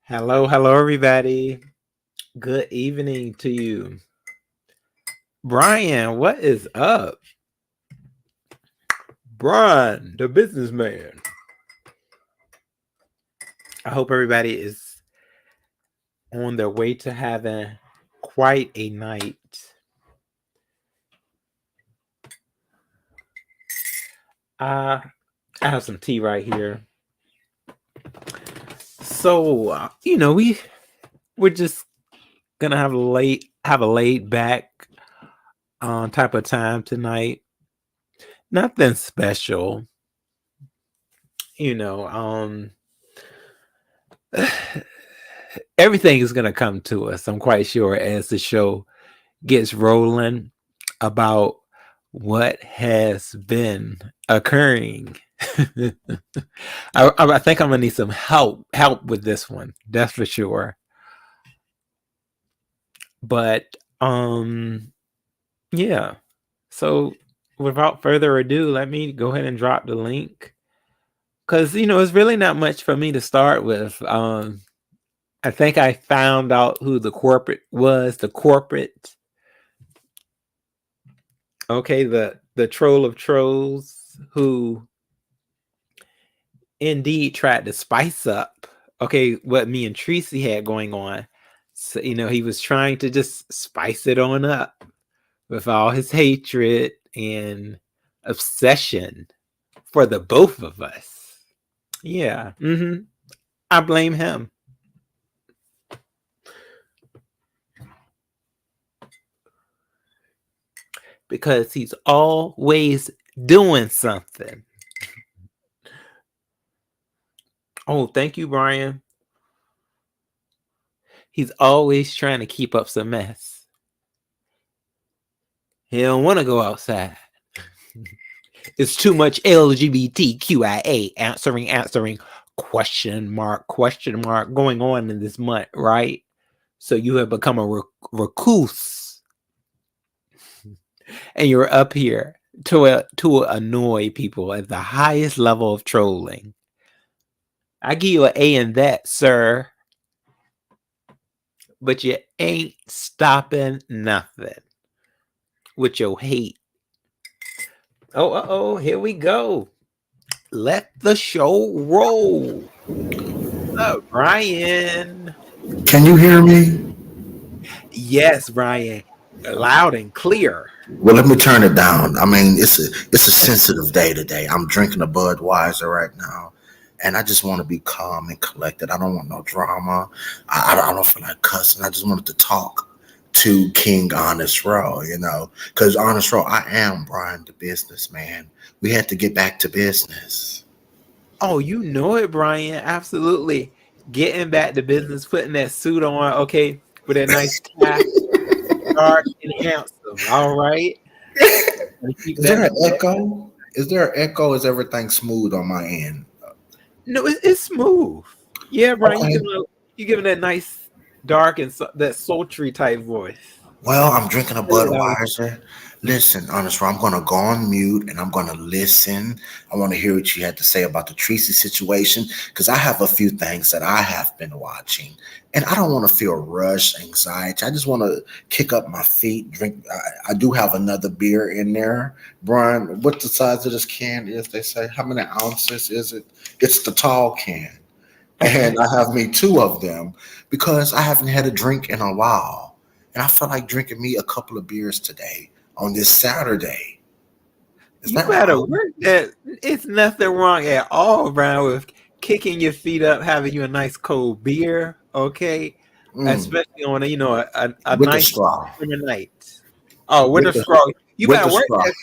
Hello, everybody. Good evening to you. Brian, what is up? Brian, the businessman. I hope everybody is on their way to having quite a night. I have some tea right here. So, we're just gonna have a laid back type of time tonight. Nothing special, you know. Everything is gonna come to us, I'm quite sure, as the show gets rolling about what has been occurring. I think I'm gonna need some help with this one, that's for sure. But yeah. So without further ado, let me go ahead and drop the link. Cause it's really not much for me to start with. I think I found out who the corporate was. The corporate, okay, the troll of trolls who indeed tried to spice up, okay, what me and Tracy had going on. So, he was trying to just spice it on up with all his hatred and obsession for the both of us. Yeah. I blame him. Because he's always doing something. Oh, thank you, Brian. He's always trying to keep up some mess. He don't want to go outside. It's too much LGBTQIA answering question mark going on in this month, right? So you have become a recluse, and you're up here to annoy people at the highest level of trolling. I give you an A in that, sir. But you ain't stopping nothing with your hate. Oh, here we go. Let the show roll. What's up, Brian? Can you hear me? Yes, Brian. Loud and clear. Well, let me turn it down. I mean, it's a sensitive day today. I'm drinking a Budweiser right now, and I just want to be calm and collected. I don't want no drama. I don't feel like cussing. I just wanted to talk to King Honest Row, because Honest Row, I am Brian, the businessman. We had to get back to business. Oh, you know it, Brian. Absolutely. Getting back to business, putting that suit on, okay, with a nice tie, dark and handsome. All right. Keep Is there that. an echo? Is there an echo? Is everything smooth on my end? No, it's smooth. Yeah, Brian, Okay. you giving that nice dark and that sultry type voice. Well, I'm drinking a Hello. Budweiser. Listen, honest, I'm going to go on mute and I'm going to listen. I want to hear what you had to say about the Tracy situation because I have a few things that I have been watching and I don't want to feel rush, anxiety. I just want to kick up my feet, drink. I do have another beer in there. Brian, what the size of this can is, they say? How many ounces is it? It's the tall can. Okay. And I have me two of them because I haven't had a drink in a while. And I feel like drinking me a couple of beers today on this Saturday. Is You that better wrong? work that. It's nothing wrong at all, Brian, with kicking your feet up, having you a nice cold beer, okay? Mm, Especially on a with the nice straw. summer night. Oh, with With a the straw. You with the better work straw. that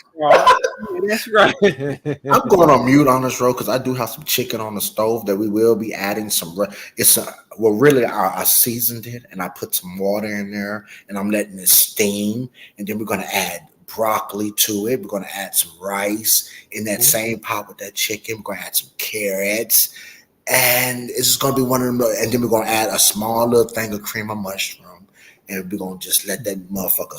straw. Yeah, that's I'm right. going on mute on this road because I do have some chicken on the stove that we will be adding some. It's a well, really, I seasoned it and I put some water in there and I'm letting it steam. And then we're going to add broccoli to it. We're going to add some rice in that same pot with that chicken. We're going to add some carrots, and it's just going to be one of them. And then we're going to add a small little thing of cream of mushroom, and we're going to just let that motherfucker,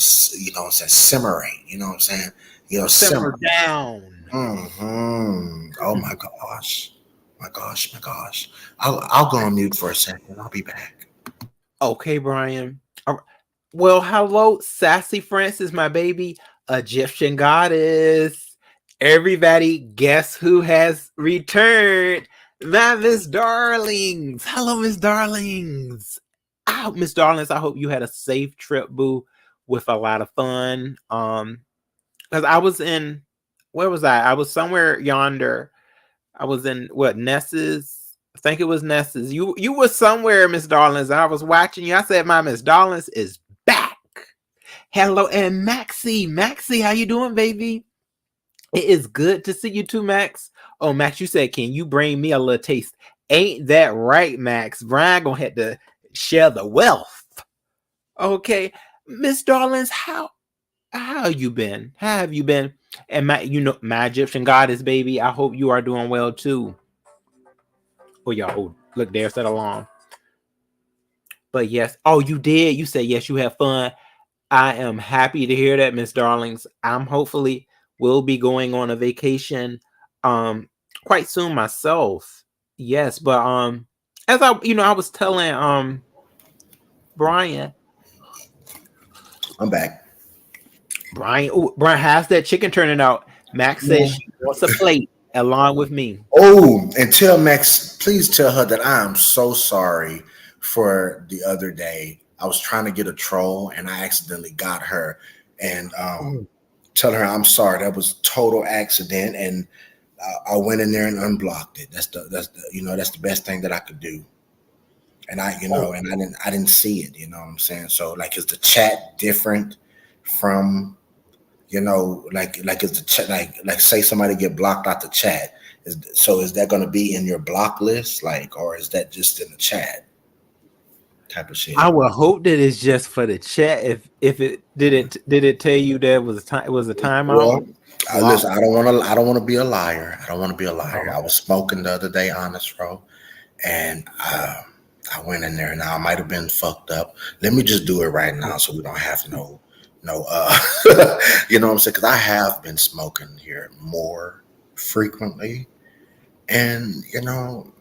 what I'm saying, simmerate. You know what I'm saying? Simmer Simmer. down. Oh my gosh. my gosh, my gosh. I'll go on mute for a second. I'll be back. Okay, Brian. Well, hello, Sassy Francis, my baby, Egyptian goddess. Everybody, guess who has returned? My Miss Darlings. Hello, Miss Darlings. Miss Darlings, I hope you had a safe trip, boo, with a lot of fun. Because I was in, where was I? I was somewhere yonder. I was in what, Ness's? I think it was Ness's. You were somewhere, Miss Darlings. I was watching you. I said, my Miss Darlings is back. Hello, and Maxie, how you doing, baby? It is good to see you too, Max. Oh, Max, you said, can you bring me a little taste? Ain't that right, Max? Brian gonna have to share the wealth. Okay, Miss Darlings, how you been? How have you been? And my Egyptian goddess, baby, I hope you are doing well too. Oh, y'all, look, there's that alarm. But yes, oh, you did. You said yes, you have fun. I am happy to hear that, Miss Darlings. I'm hopefully will be going on a vacation quite soon myself. Yes, but as I was telling Brian. I'm back. Brian, how's that chicken turning out? Max says she wants a plate along with me. Oh, and tell Max, please tell her that I am so sorry for the other day. I was trying to get a troll and I accidentally got her. And tell her I'm sorry. That was total accident. And I went in there and unblocked it. That's the best thing that I could do. And I didn't see it. You know what I'm saying? So like, is the chat different from? Like is the chat like say somebody get blocked out the chat? Is that going to be in your block list, like, or is that just in the chat type of shit? I would hope that it's just for the chat. If it did it tell you there was a time, it was a timeout? Well, listen, I don't want to be a liar. I don't want to be a liar. I was smoking the other day, honest, bro, and I went in there. Now I might have been fucked up. Let me just do it right now, so we don't have no you know what I'm saying? Because I have been smoking here more frequently, and so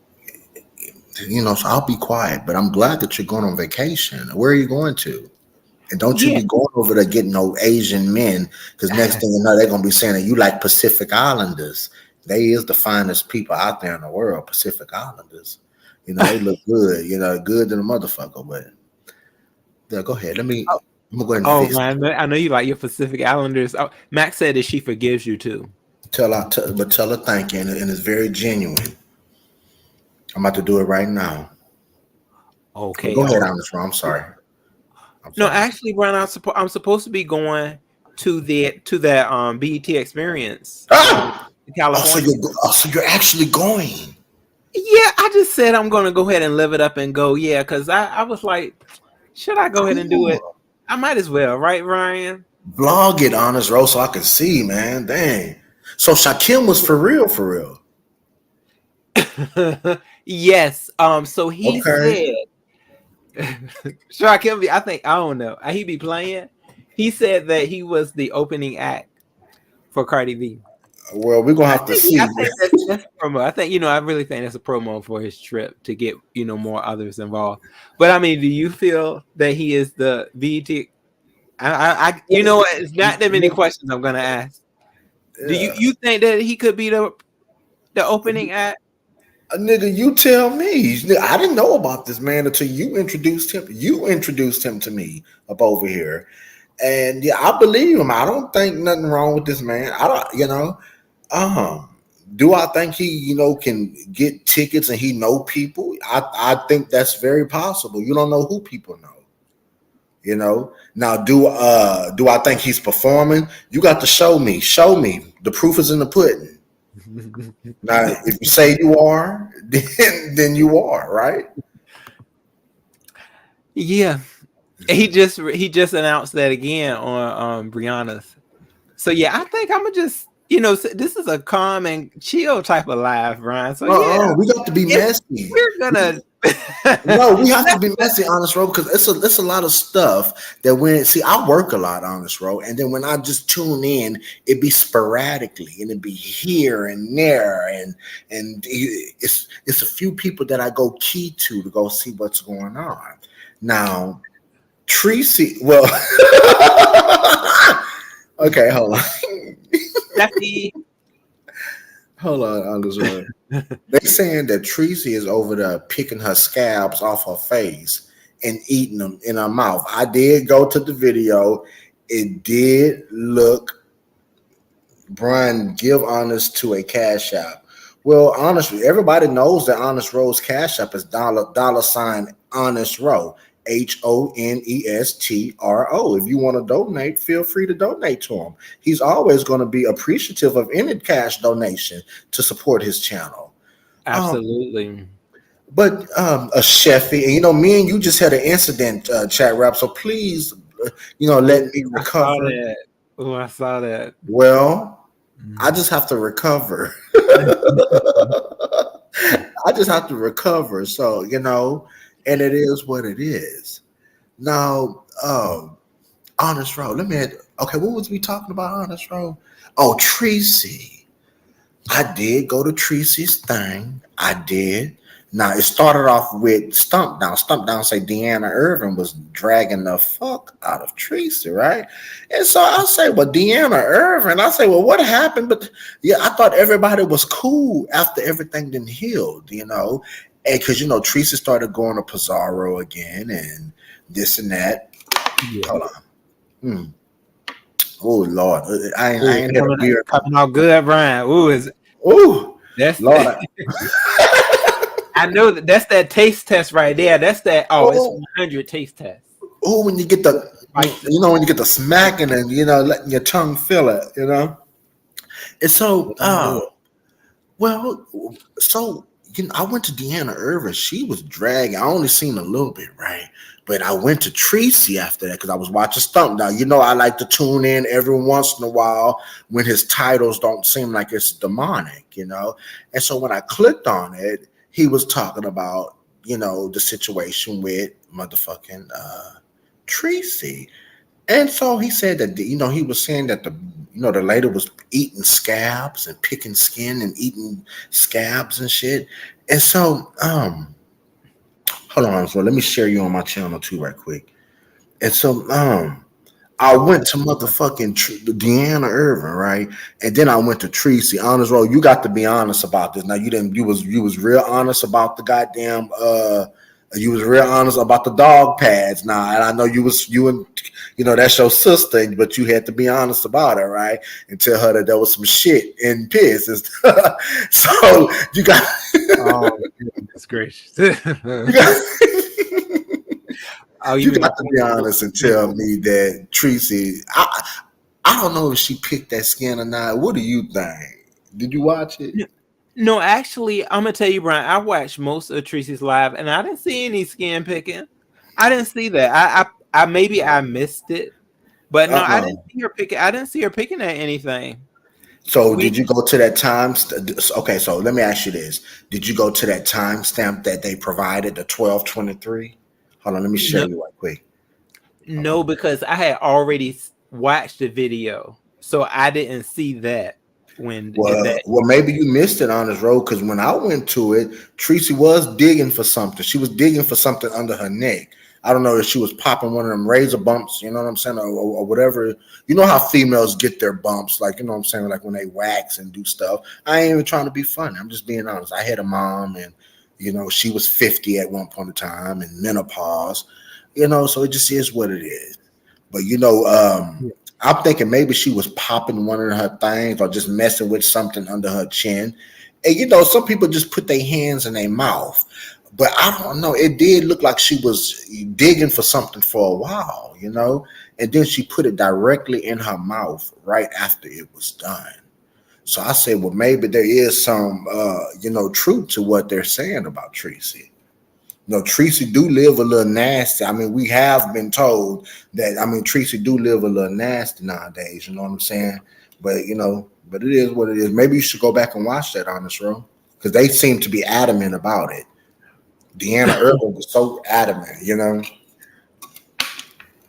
I'll be quiet. But I'm glad that you're going on vacation. Where are you going to? And don't you be going over there getting no Asian men, because next thing you know, they're gonna be saying that you like Pacific Islanders. They is the finest people out there in the world, Pacific Islanders. They look good, good to the motherfucker. But yeah, go ahead. I'm gonna go ahead and Oh fix man, I know you like your Pacific Islanders. Oh, Max said that she forgives you too. tell her thank you, and it's very genuine. I'm about to do it right now. Okay. Go ahead, I'm sorry. No, actually, Brian, I'm supposed to be going to that BET experience in California. So you're actually going? Yeah, I just said I'm gonna go ahead and live it up and go. Yeah, because I was like, should I go ahead and do it? I might as well, right, Ryan? Vlog it, Honest Rose, so I can see, man. Dang. So Shaquem was for real, for real. Yes. So he said, Shaquem, I don't know. He be playing. He said that he was the opening act for Cardi B. Well, we're gonna have to see. I think that's promo. I think I really think that's a promo for his trip to get more others involved. But I mean, do you feel that he is the BET? It's not that many questions I'm gonna ask. Do you think that he could be the opening act? Nigga, you tell me. I didn't know about this man until you introduced him. You introduced him to me up over here, and yeah, I believe him. I don't think nothing wrong with this man. I don't, do I think he, can get tickets and he know people? I think that's very possible. You don't know who people know. Now do I think he's performing? You got to show me. The proof is in the pudding. Now, if you say you are, then you are, right? Yeah, he just announced that again on Brianna's. So yeah, I think I'm gonna just this is a calm and chill type of live, Ryan. So yeah, we got to be messy. We're gonna No, we have to be messy, honest road, because it's a lot of stuff that when see I work a lot, honest road, and then when I just tune in, it be sporadically and it be here and there, and it's a few people that I go key to go see what's going on. Now, Tracy, well, okay, hold on, Jackie. hold on, honest road. They saying that Tracy is over there picking her scabs off her face and eating them in her mouth. I did go to the video. It did look. Brian, give honest to a cash app. Well, honestly, everybody knows that Honest Row's cash app is dollar sign Honest Row. HONESTRO. If you want to donate, feel free to donate to him. He's always going to be appreciative of any cash donation to support his channel. Absolutely. But a chefy, and you know, me and you just had an incident, chat rap. So please, let me recover. I saw that. Oh, I saw that. Well, I just have to recover. I just have to recover. So, and it is what it is. Now, Honest Row. Okay, what was we talking about, Honest Row? Oh, Tracy. I did go to Tracy's thing. I did. Now, it started off with Stump Down. Stump Down say Deanna Irvin was dragging the fuck out of Tracy, right? And so I say, well, Deanna Irvin. I say, well, what happened? But yeah, I thought everybody was cool after everything then healed, And because, Tracy started going to Pizarro again and this and that. Yeah. Hold on. Oh, Lord. I ain't had a beer. Coming out good, Brian. That's Lord. I know that's that taste test right there. That's that. It's 100 taste test. Oh, when you get the, when you get the smacking and letting your tongue feel it, And so, I went to Deanna Irvin. She was dragging. I only seen a little bit, right? But I went to Tracy after that because I was watching Stump Down. I like to tune in every once in a while when his titles don't seem like it's demonic, And so when I clicked on it, he was talking about, the situation with motherfucking Tracy. And so he said that, he was saying that the lady was eating scabs and picking skin and eating scabs and shit. And so, hold on, so let me share you on my channel too, right quick. And so, I went to motherfucking Deanna Irvin, right? And then I went to Tracy. Honest Row, you got to be honest about this. Now you was real honest about the goddamn you was real honest about the dog pads now. And I know that's your sister, but you had to be honest about it, right? And tell her that there was some shit and piss. So you got goodness gracious. You got to be honest and tell me that Tracy, I don't know if she picked that skin or not. What do you think? Did you watch it? No, actually, I'm gonna tell you, Brian. I watched most of Tracy's live, and I didn't see any skin picking. I didn't see that. I maybe I missed it, but no, I didn't see her picking. I didn't see her picking at anything. So did you go to that time? Okay, so let me ask you this: did you go to that timestamp that they provided, the 12:23? Hold on, let me show you right quick. No, because I had already watched the video, so I didn't see that. Well, maybe you missed it on this road because when I went to it, Tracy was digging for something. She was digging for something under her neck. I don't know if she was popping one of them razor bumps, you know what I'm saying, or whatever. You know how females get their bumps, like, you know what I'm saying, like when they wax and do stuff. I ain't even trying to be funny. I'm just being honest. I had a mom, and she was 50 at one point in time, and menopause. So it just is what it is. But I'm thinking maybe she was popping one of her things or just messing with something under her chin. And some people just put their hands in their mouth. But I don't know. It did look like she was digging for something for a while, and then she put it directly in her mouth right after it was done. So I said, well, maybe there is some, truth to what they're saying about Tracy. Tracy do live a little nasty. I mean, we have been told that, Tracy do live a little nasty nowadays. You know what I'm saying? But, but it is what it is. Maybe you should go back and watch that, Honest Row, because they seem to be adamant about it. Deanna Irvin was so adamant, you know.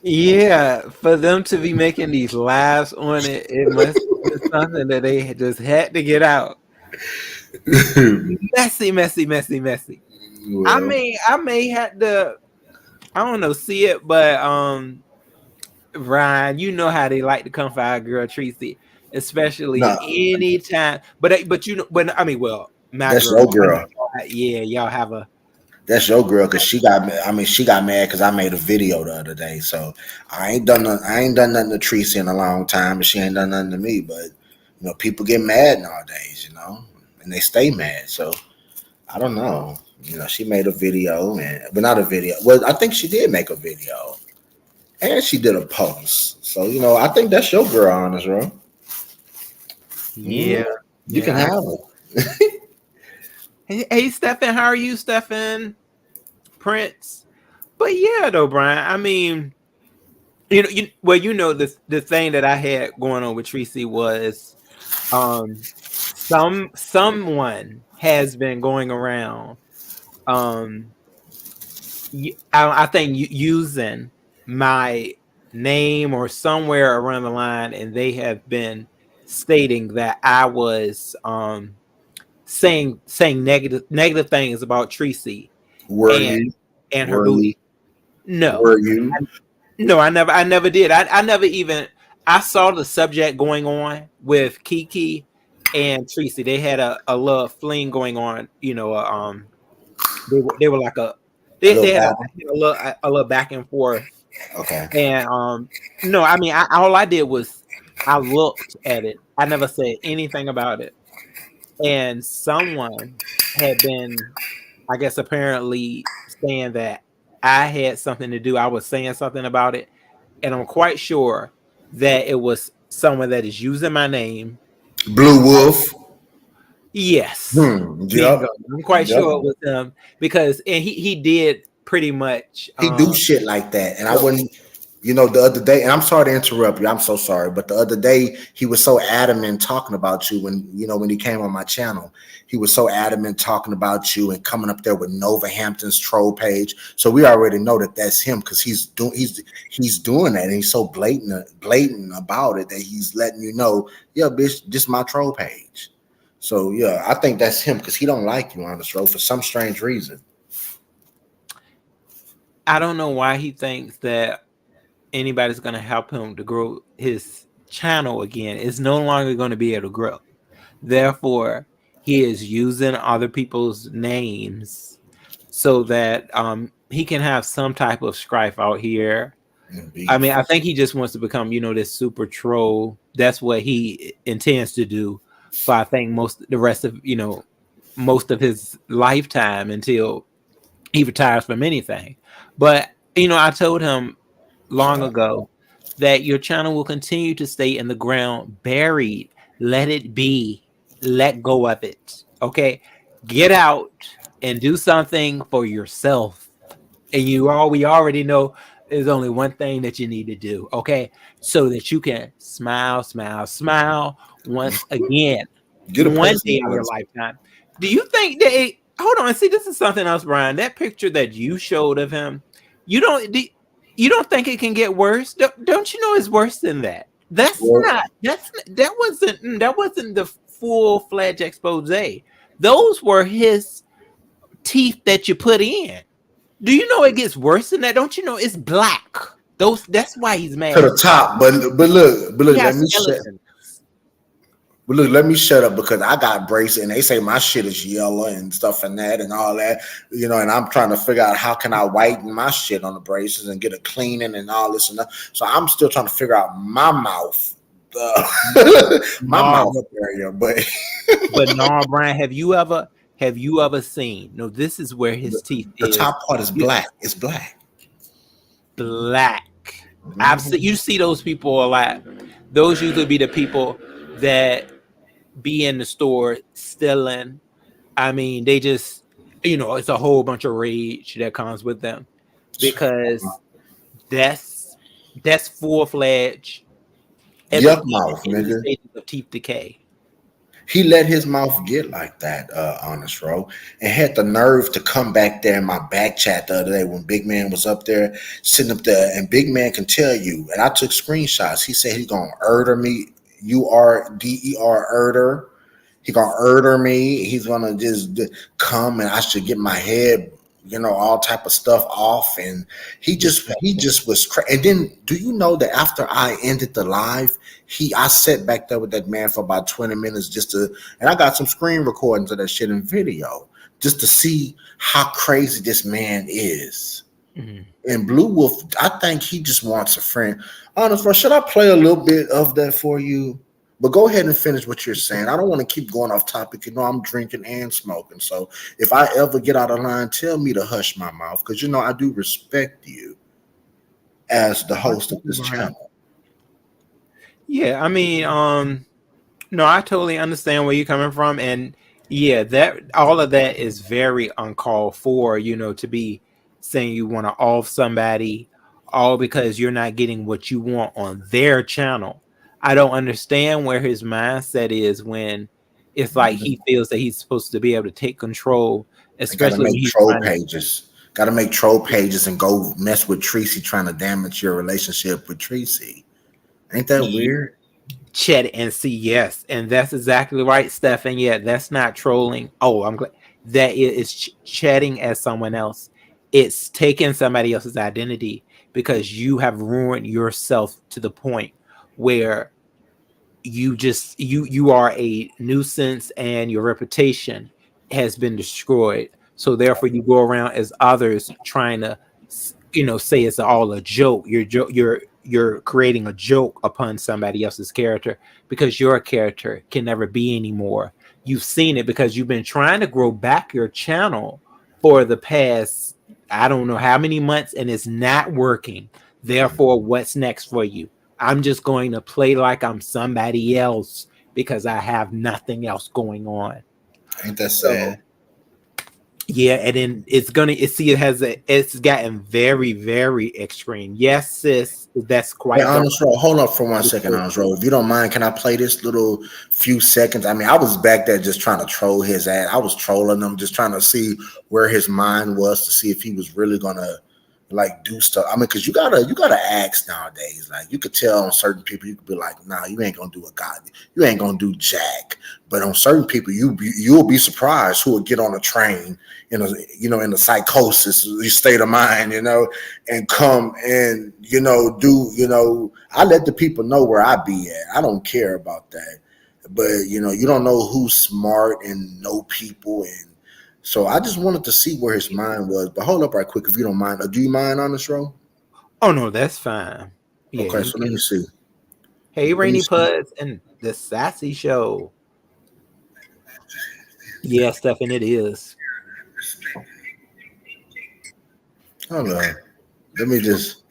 Yeah, for them to be making these lives on it, it must be something that they just had to get out. Messy, messy, messy, messy. Well, I may have to, I don't know, see it, but Ryan, you know how they like to come for our girl Tracy, especially no, anytime. But you know, but I mean, well, my that's girl, your girl. yeah, y'all have a That's your girl because she got. I mean, she got mad because I made a video the other day. So I ain't done nothing to Tracy in a long time, and she ain't done nothing to me. But you know, people get mad nowadays, you know, and they stay mad. So I don't know. You know, she made a video, but not a video. Well, I think she did make a video, and she did a post. So you know, I think that's your girl, honest, bro. yeah, Mhm. You can yeah. have her. Hey, Stefan, how are you, Stefan? Prince. But yeah, though, Brian. I mean, you know, the thing that I had going on with Tracy was, um, someone has been going around, um, I think using my name or somewhere around the line, and they have been stating that I was saying negative things about Tracy Were and you? her Were you? booty. No, Were you? no, I never did. I never even I saw the subject going on with Kiki and Tracy. They had a little fling going on. You know, they were like A they little had battle. a little back and forth. Okay. And no, I mean, all I did was I looked at it. I never said anything about it. And someone had been, I guess, apparently saying that I had something to do. I was saying something about it, and I'm quite sure that it was someone that is using my name. Blue Wolf. Yes, Hmm. Yep. bingo. I'm quite Yep. sure it was him because, and he did pretty much. He do shit like that, and I So wouldn't. You know, the other day, and I'm sorry to interrupt you. I'm so sorry, but the other day he was so adamant talking about you when when he came on my channel. He was so adamant talking about you and coming up there with Nova Hampton's troll page. So we already know that that's him because he's doing that, and he's so blatant about it that he's letting you know, yeah, bitch, this my troll page. So yeah, I think that's him because he don't like you, honest, bro, for some strange reason. I don't know why he thinks that anybody's going to help him to grow his channel again. It's no longer going to be able to grow. Therefore, he is using other people's names so that he can have some type of strife out here. And I mean, beef. I think he just wants to become, this super troll. That's what he intends to do for I think the rest of, most of his lifetime until he retires from anything. But, I told him long ago that your channel will continue to stay in the ground, buried. Let it be. Let go of it. Okay. Get out and do something for yourself. And we already know there's only one thing that you need to do. Okay. So that you can smile, smile, smile once again, Get a one person day in your voice. lifetime. Do you think hold on, see, this is something else, Brian. That picture that you showed of him, you don't do, you don't think it can get worse? Don't you know it's worse than that? Well, That wasn't the full-fledged expose. Those were his teeth that you put in. Do you know it gets worse than that? Don't you know it's black? That's why he's to mad. the It's black. top, but He look, has skeletons. let me shut up because I got braces and they say my shit is yellow and stuff and that and all that, and I'm trying to figure out how can I whiten my shit on the braces and get a cleaning and all this and that. So I'm still trying to figure out my mouth, my No, mouth area, but but no, Brian, have you ever seen? No, this is where his teeth the is. top part is You, black. It's black. black. Mhm. You see those people a lot. Those usually be the people that be in the store stealing. I mean, they just, it's a whole bunch of rage that comes with them because that's full fledged at Yuck mouth, in the nigga. stages of teeth decay. He let his mouth get like that, honest bro, and had the nerve to come back there in my back chat the other day when Big Man was up there, sitting up there, and Big Man can tell you, and I took screenshots. He said he's gonna murder me, URDER, murder. He gonna murder me. He's gonna just come, and I should get my head, all type of stuff off. And he just was and then, do you know that after I ended the live, I sat back there with that man for about 20 minutes just to, and I got some screen recordings of that shit in video just to see how crazy this man is. Mhm. And Blue Wolf, I think he just wants a friend. Honest, bro, should I play a little bit of that for you? But go ahead and finish what you're saying. I don't want to keep going off topic. I'm drinking and smoking. So if I ever get out of line, tell me to hush my mouth, because I do respect you as the host of this Right. channel. Yeah, I mean, no, I totally understand where you're coming from, and yeah, that all of that is very uncalled for. To be saying you want to off somebody, all because you're not getting what you want on their channel. I don't understand where his mindset is when it's like he feels that he's supposed to be able to take control, I gotta especially when make he's troll trying to. pages. Gotta make troll pages and go mess with Tracy, trying to damage your relationship with Tracy. Ain't that weird? Chat and see, yes, and that's exactly right, Stefan. Yeah, that's not trolling. Oh, I'm glad that it is chatting as someone else. It's taking somebody else's identity because you have ruined yourself to the point where you are a nuisance and your reputation has been destroyed. So therefore you go around as others trying to say it's all a joke. You're creating a joke upon somebody else's character because your character can never be anymore. You've seen it because you've been trying to grow back your channel for the past, I don't know how many months, and it's not working. Therefore, what's next for you? I'm just going to play like I'm somebody else because I have nothing else going on. Ain't that So sad? yeah, and then it's gotten very, very extreme. Yes, sis, that's Hey, quite the Honest Roll, hold up for 1 second, Honest Roll. If you don't mind, can I play this little few seconds? I mean, I was back there just trying to troll his ass. I was trolling him, just trying to see where his mind was, to see if he was really gonna like do stuff. I mean, because you gotta ask nowadays. Like, you could tell on certain people, you could be like, nah, you ain't gonna do a god, you ain't gonna do jack. But on certain people, you'll be surprised who will get on a train in a psychosis state of mind, and come and do. I let the people know where I be at. I don't care about that. But you don't know who's smart and know people. And so I just wanted to see where his mind was. But hold up right quick, if you don't mind. Do you mind, on this row? Oh no, that's fine. Yeah, Okay, you so let me can. see. Hey, Let me Rainy see. Puds and the Sassy Show. Yeah, Stefan, it is. Hold on. Let me just.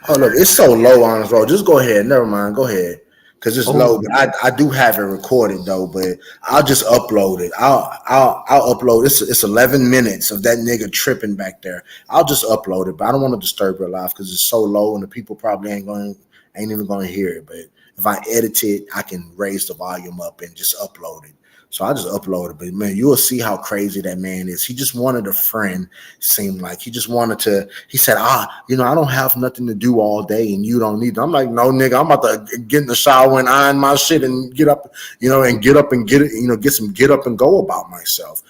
Hold up. It's so low, on this row. Just go ahead. Never mind. Go ahead. Because it's Oh, low. But I do have it recorded though. But I'll just upload it. I'll upload. It's 11 minutes of that nigga tripping back there. I'll just upload it. But I don't want to disturb your life because it's so low and the people probably ain't even going to hear it. But if I edit it, I can raise the volume up and just upload it. So I just uploaded, but man, you will see how crazy that man is. He just wanted a friend. Seemed like he just wanted to. He said, I don't have nothing to do all day, and you don't need. I'm like, no, nigga, I'm about to get in the shower and iron my shit and get up, and get up and get it, get some get up and go about myself.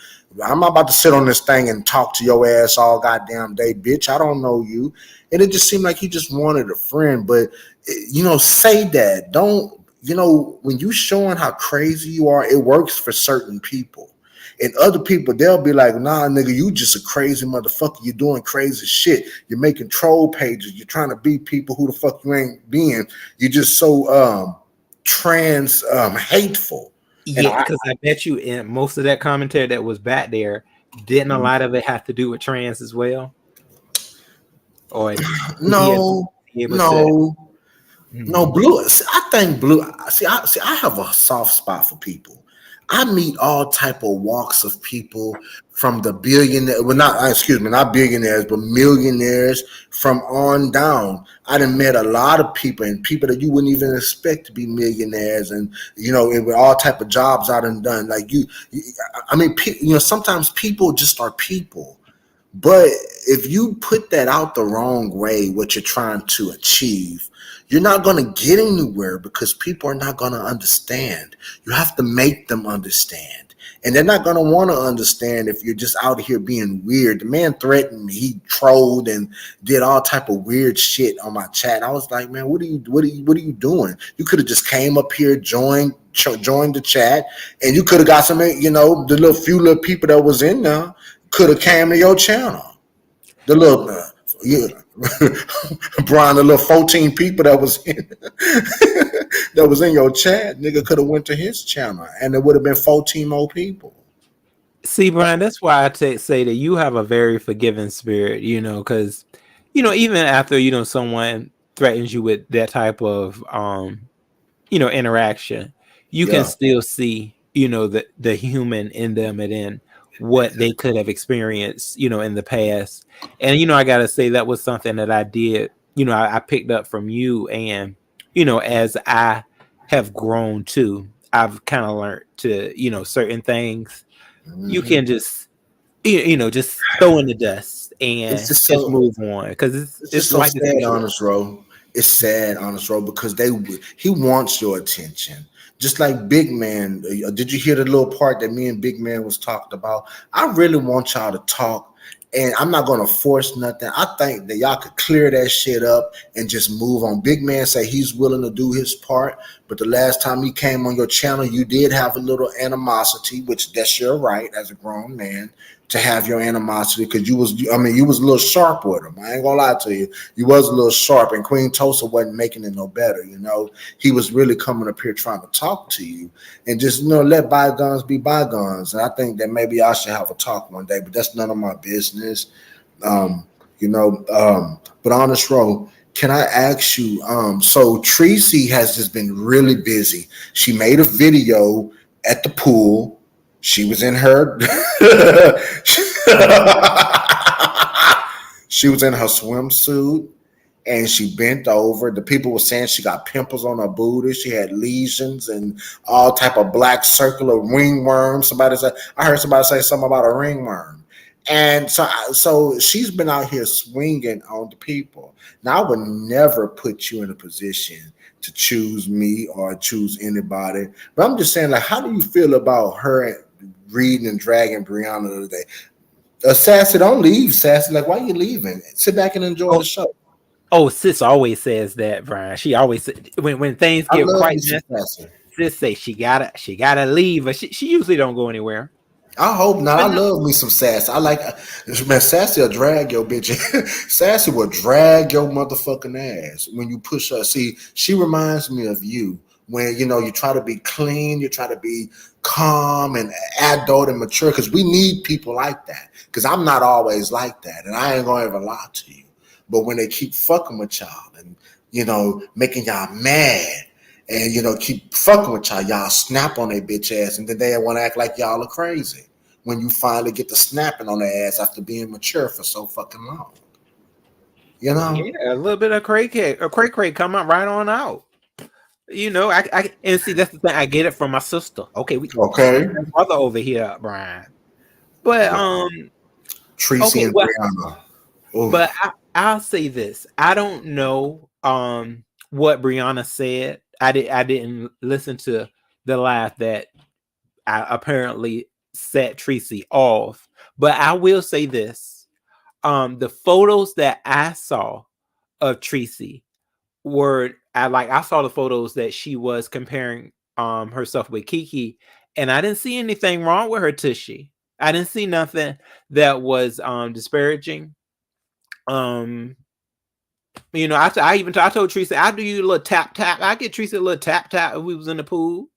I'm not about to sit on this thing and talk to your ass all goddamn day, bitch. I don't know you. And it just seemed like he just wanted a friend. But say that. Don't when you showing how crazy you are, it works for certain people. And other people, they'll be like, nah, nigga, you just a crazy motherfucker. You're doing crazy shit. You're making troll pages. You're trying to be people who the fuck you ain't being. You're just so trans hateful. And yeah, because I bet you in most of that commentary that was back there, didn't a lot of it have to do with trans as well? Or did he at least no, be able to? no, no, Mhm. Blue. I think Blue. See, I have a soft spot for people. I meet all type of walks of people, from the billionaire, well, not, excuse me, not billionaires, but millionaires from on down. I done met a lot of people, and people that you wouldn't even expect to be millionaires, and with all type of jobs I done. Like I mean, sometimes people just are people. But if you put that out the wrong way, what you're trying to achieve, you're not going to get anywhere, because people are not going to understand. You have to make them understand. And they're not going to want to understand if you're just out here being weird. The man threatened me. He trolled and did all type of weird shit on my chat. I was like, man, what are you doing? You could have just came up here, joined the chat, and you could have got some, the few little people that was in there could have came to your channel. The little, yeah, Brian, the little 14 people that was in that was in your chat, nigga, could have went to his channel, and there would have been 14 more people. See, Brian, that's why I say that you have a very forgiving spirit, because, even after, someone threatens you with that type of, interaction, you can Yeah. still see, the human in them, and in what they could have experienced, in the past. And, I got to say that was something that I did, I picked up from you. And, as I have grown too, I've kind of learned to, certain things you Mm-hmm. can just just throw in the dust It's and just just so move on, because It's it's just so life is too sad, short. honest row. It's sad, honest row, because he wants your attention. Just like Big Man. Did you hear the little part that me and Big Man was talking about? I really want y'all to talk, and I'm not gonna force nothing. I think that y'all could clear that shit up and just move on. Big Man say he's willing to do his part, but the last time he came on your channel, you did have a little animosity, which that's your right as a grown man to have your animosity, because you was a little sharp with him. I ain't gonna lie to you. You was a little sharp, and Queen Tulsa wasn't making it no better. He was really coming up here trying to talk to you, and just let bygones be bygones. And I think that maybe I should have a talk one day, but that's none of my business. Um, but honest row, can I ask you? So Tracy has just been really busy. She made a video at the pool. She was in her. She was in her swimsuit, and she bent over. The people were saying she got pimples on her booty. She had lesions and all type of black circular ringworm. I heard somebody say something about a ringworm. And so she's been out here swinging on the people. Now, I would never put you in a position to choose me or choose anybody. But I'm just saying, like, how do you feel about her reading and dragging Brianna today? Sassy, don't leave, Sassy. Like, why are you leaving? Sit back and enjoy the Oh, show. oh, sis always says that, Brian. She always when things I get love quite me some messy, Sassy. sis say she gotta leave, but she usually don't go anywhere. I hope not. I But no, love me some sass. I like, man. Sassy will drag your bitch. Sassy will drag your motherfucking ass when you push her. See, she reminds me of you when you try to be clean, you try to be calm and adult and mature. Because we need people like that. Because I'm not always like that, and I ain't gonna ever lie to you. But when they keep fucking with y'all and making y'all mad, and keep fucking with y'all snap on their bitch ass, and then they want to act like y'all are crazy when you finally get the snapping on their ass after being mature for so fucking long. You know? yeah, a little bit of cray come out right on out. I and see that's the thing. I get it from my sister. Okay, we Okay. brother over here, Brian. But Yeah. Tracy okay, and well, Brianna. but Oof. I'll say this. I don't know what Brianna said. I didn't listen to the laugh that I apparently set Tracy off. But I will say this. The photos that I saw of Tracy I saw the photos that she was comparing herself with Kiki, and I didn't see anything wrong with her tushy. I didn't see nothing that was disparaging. Um, I told Teresa, I do you a little tap tap. I get Teresa a little tap tap if we was in the pool.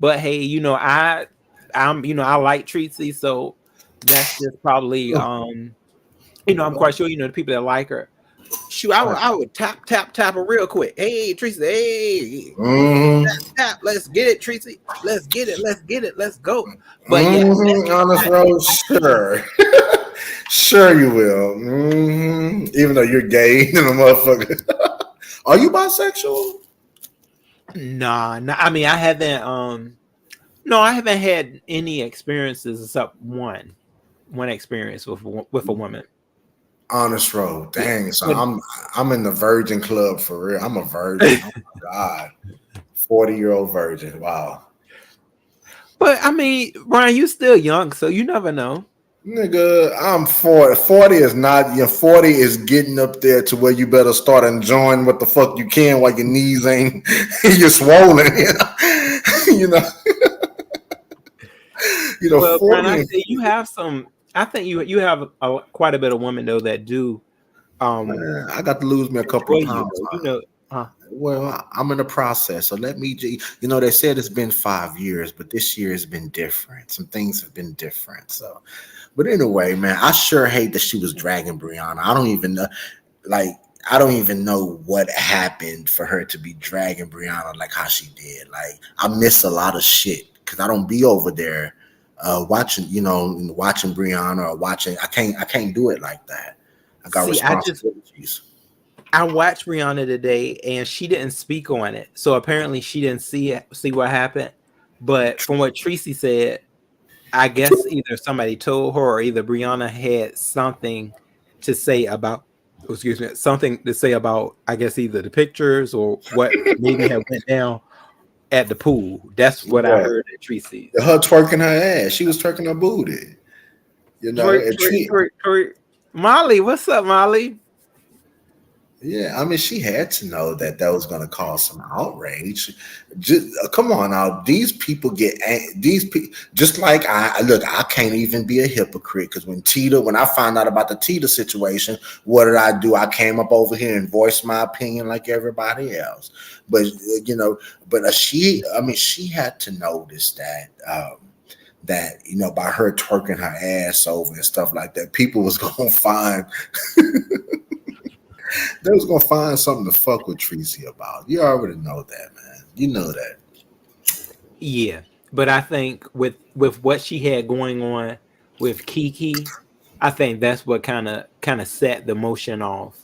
But hey, I like Teresa, so that's just probably I'm quite sure the people that like her. Shoot, I would tap her real quick. Hey, Tracy, hey, Mm-hmm. tap. Let's get it, Tracy. Let's get it. Let's go. But yeah, Mm-hmm. Honest I, Rose, sure. Sure you will. Even though you're gay and a motherfucker. Are you bisexual? nah. I mean, I haven't. No, I haven't had any experiences except one experience with a woman. Honest Rose. Yeah, Dang, so but I'm in the virgin club for real. I'm a virgin. Oh my God. 40-year-old virgin. Wow. but I mean, Brian, you still young, so you never know. Nigga, I'm 40. 40 is not, 40 is getting up there to where you better start enjoying what the fuck you can while your knees ain't, you're swollen. You know, Well, Brian, 40 I and say you have some. I think you have quite a bit of women though that do um man, I got to lose me a couple of enjoy you pounds, though. You huh? know, Well, I'm in the process. So let me, they said it's been 5 years, but this year has been different. Some things have been different. So, but anyway, man, I sure hate that she was dragging Brianna. I don't even know, like, I don't even know what happened for her to be dragging Brianna like how she did. Like, I miss a lot of shit because I don't be over there watching, watching Brianna or watching. I can't do it like that. I got see, responsibilities. I watched Rihanna today, and she didn't speak on it. So apparently, she didn't see what happened. But from what Tracy said, I guess either somebody told her, or either Brianna had something to say about, excuse me, something to say about, I guess either the pictures or what maybe had went down at the pool. That's what I What? heard at Tracy's. Her twerking her ass. She was twerking her booty. Twerk, And twerk, twerk, twerk. Molly, what's up, Molly? yeah, I mean, she had to know that that was going to cause some outrage. Just, come on now, these people these people just like I look. I can't even be a hypocrite because when I found out about the Tita situation, what did I do? I came up over here and voiced my opinion like everybody else. But I mean, she had to notice that. That by her twerking her ass over and stuff like that, people was gonna find they was gonna find something to fuck with Tracy about. You already know that, man. You know that. Yeah, but I think with what she had going on with Kiki, I think that's what kind of set the motion off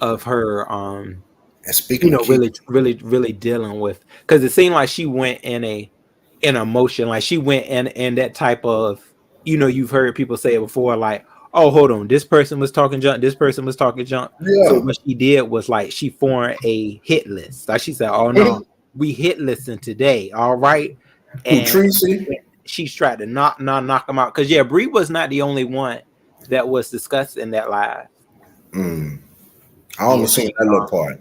of her And speaking of Keith, really dealing with, because it seemed like she went in a motion, like she went in that type of, you've heard people say it before, like, oh, hold on, this person was talking junk, this person was talking junk. So yeah, what she did was like she formed a hit list. Like she said, oh no, we hit listing today, all right. who And Tracy? she's tried to knock them out, because yeah, Bree was not the only one that was discussed in that live. Mm, I Yeah, only seen that little part.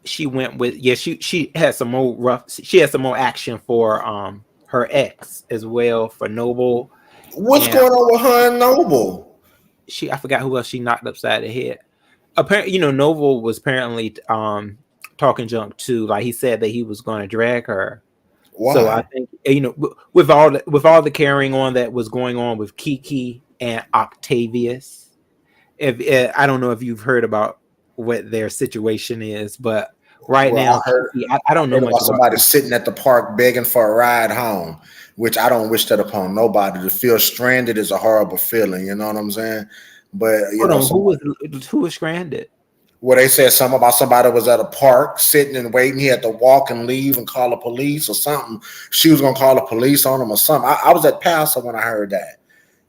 she went with, yeah, she had some more she had some more action for her ex as well, for Noble. What's And going on with her and Noble? I forgot who else she knocked upside the head. Apparently, Noble was apparently talking junk too. Like he said that he was going to drag her. So I Why? think, with all the carrying on that was going on with Kiki and Octavius. If I don't know if you've heard about what their situation is, but right Well, now, Kiki, I I don't know heard much about about somebody Kiki. sitting at the park begging for a ride home, which I don't wish that upon nobody. To feel stranded is a horrible feeling. You know what I'm saying? But Hold on, some who was stranded? where they said something about somebody was at a park sitting and waiting. He had to walk and leave and call the police or something. She was gonna call the police on him or something. I was at Paso when I heard that.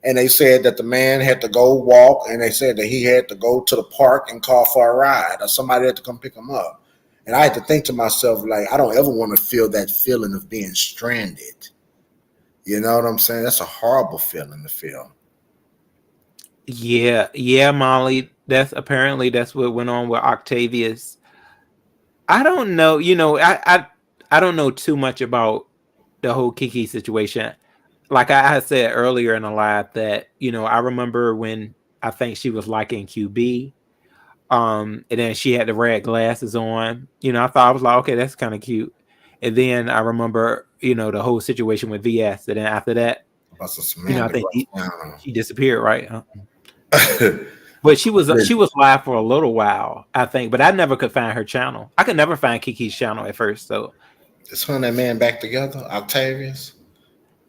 And they said that the man had to go walk, and they said that he had to go to the park and call for a ride, or somebody had to come pick him up. And I had to think to myself, like, I don't ever want to feel that feeling of being stranded. You know what I'm saying? That's a horrible feeling to feel. Yeah, yeah, Molly. That's what went on with Octavius. I don't know. I don't know too much about the whole Kiki situation. Like I had said earlier in the live that I remember when I think she was liking QB, and then she had the red glasses on. I thought, I was like, okay, that's kind of cute. And then I remember the whole situation with VS, and then after that, About some I Samantha think Graciano. she disappeared, right? But she was live for a little while, I think. But I never could find her channel. I could never find Kiki's channel at first. So Is her and that man back together, Octavius?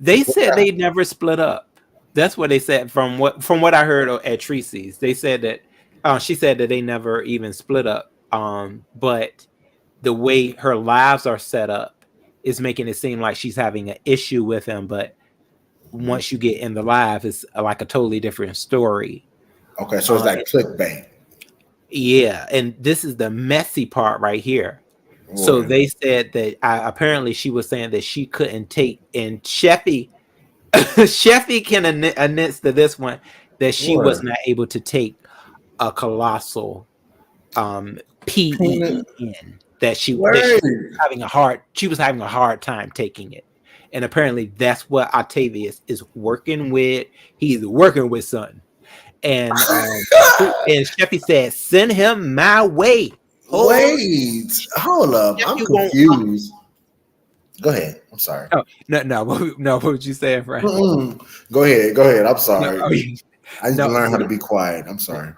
they said they never split up. That's what they said from what I heard at Tracy's. They said that she said that they never even split up. But the way her lives are set up is making it seem like she's having an issue with him. But once you get in the live, it's like a totally different story. Okay, so it's like clickbait. Yeah, and this is the messy part right here. So they said that apparently she was saying that she couldn't take, and Sheffy can announce to this one that she was not able to take a colossal PEN, that she was having a hard time taking it. And apparently that's what Octavius is working with. He's working with something. And and Sheffy said, send him my way. Wait, hold up. I'm confused. Go ahead. I'm sorry. Oh, no. What would you say, Frank? Go ahead. I'm sorry. No, I need to learn how to be quiet. I'm sorry.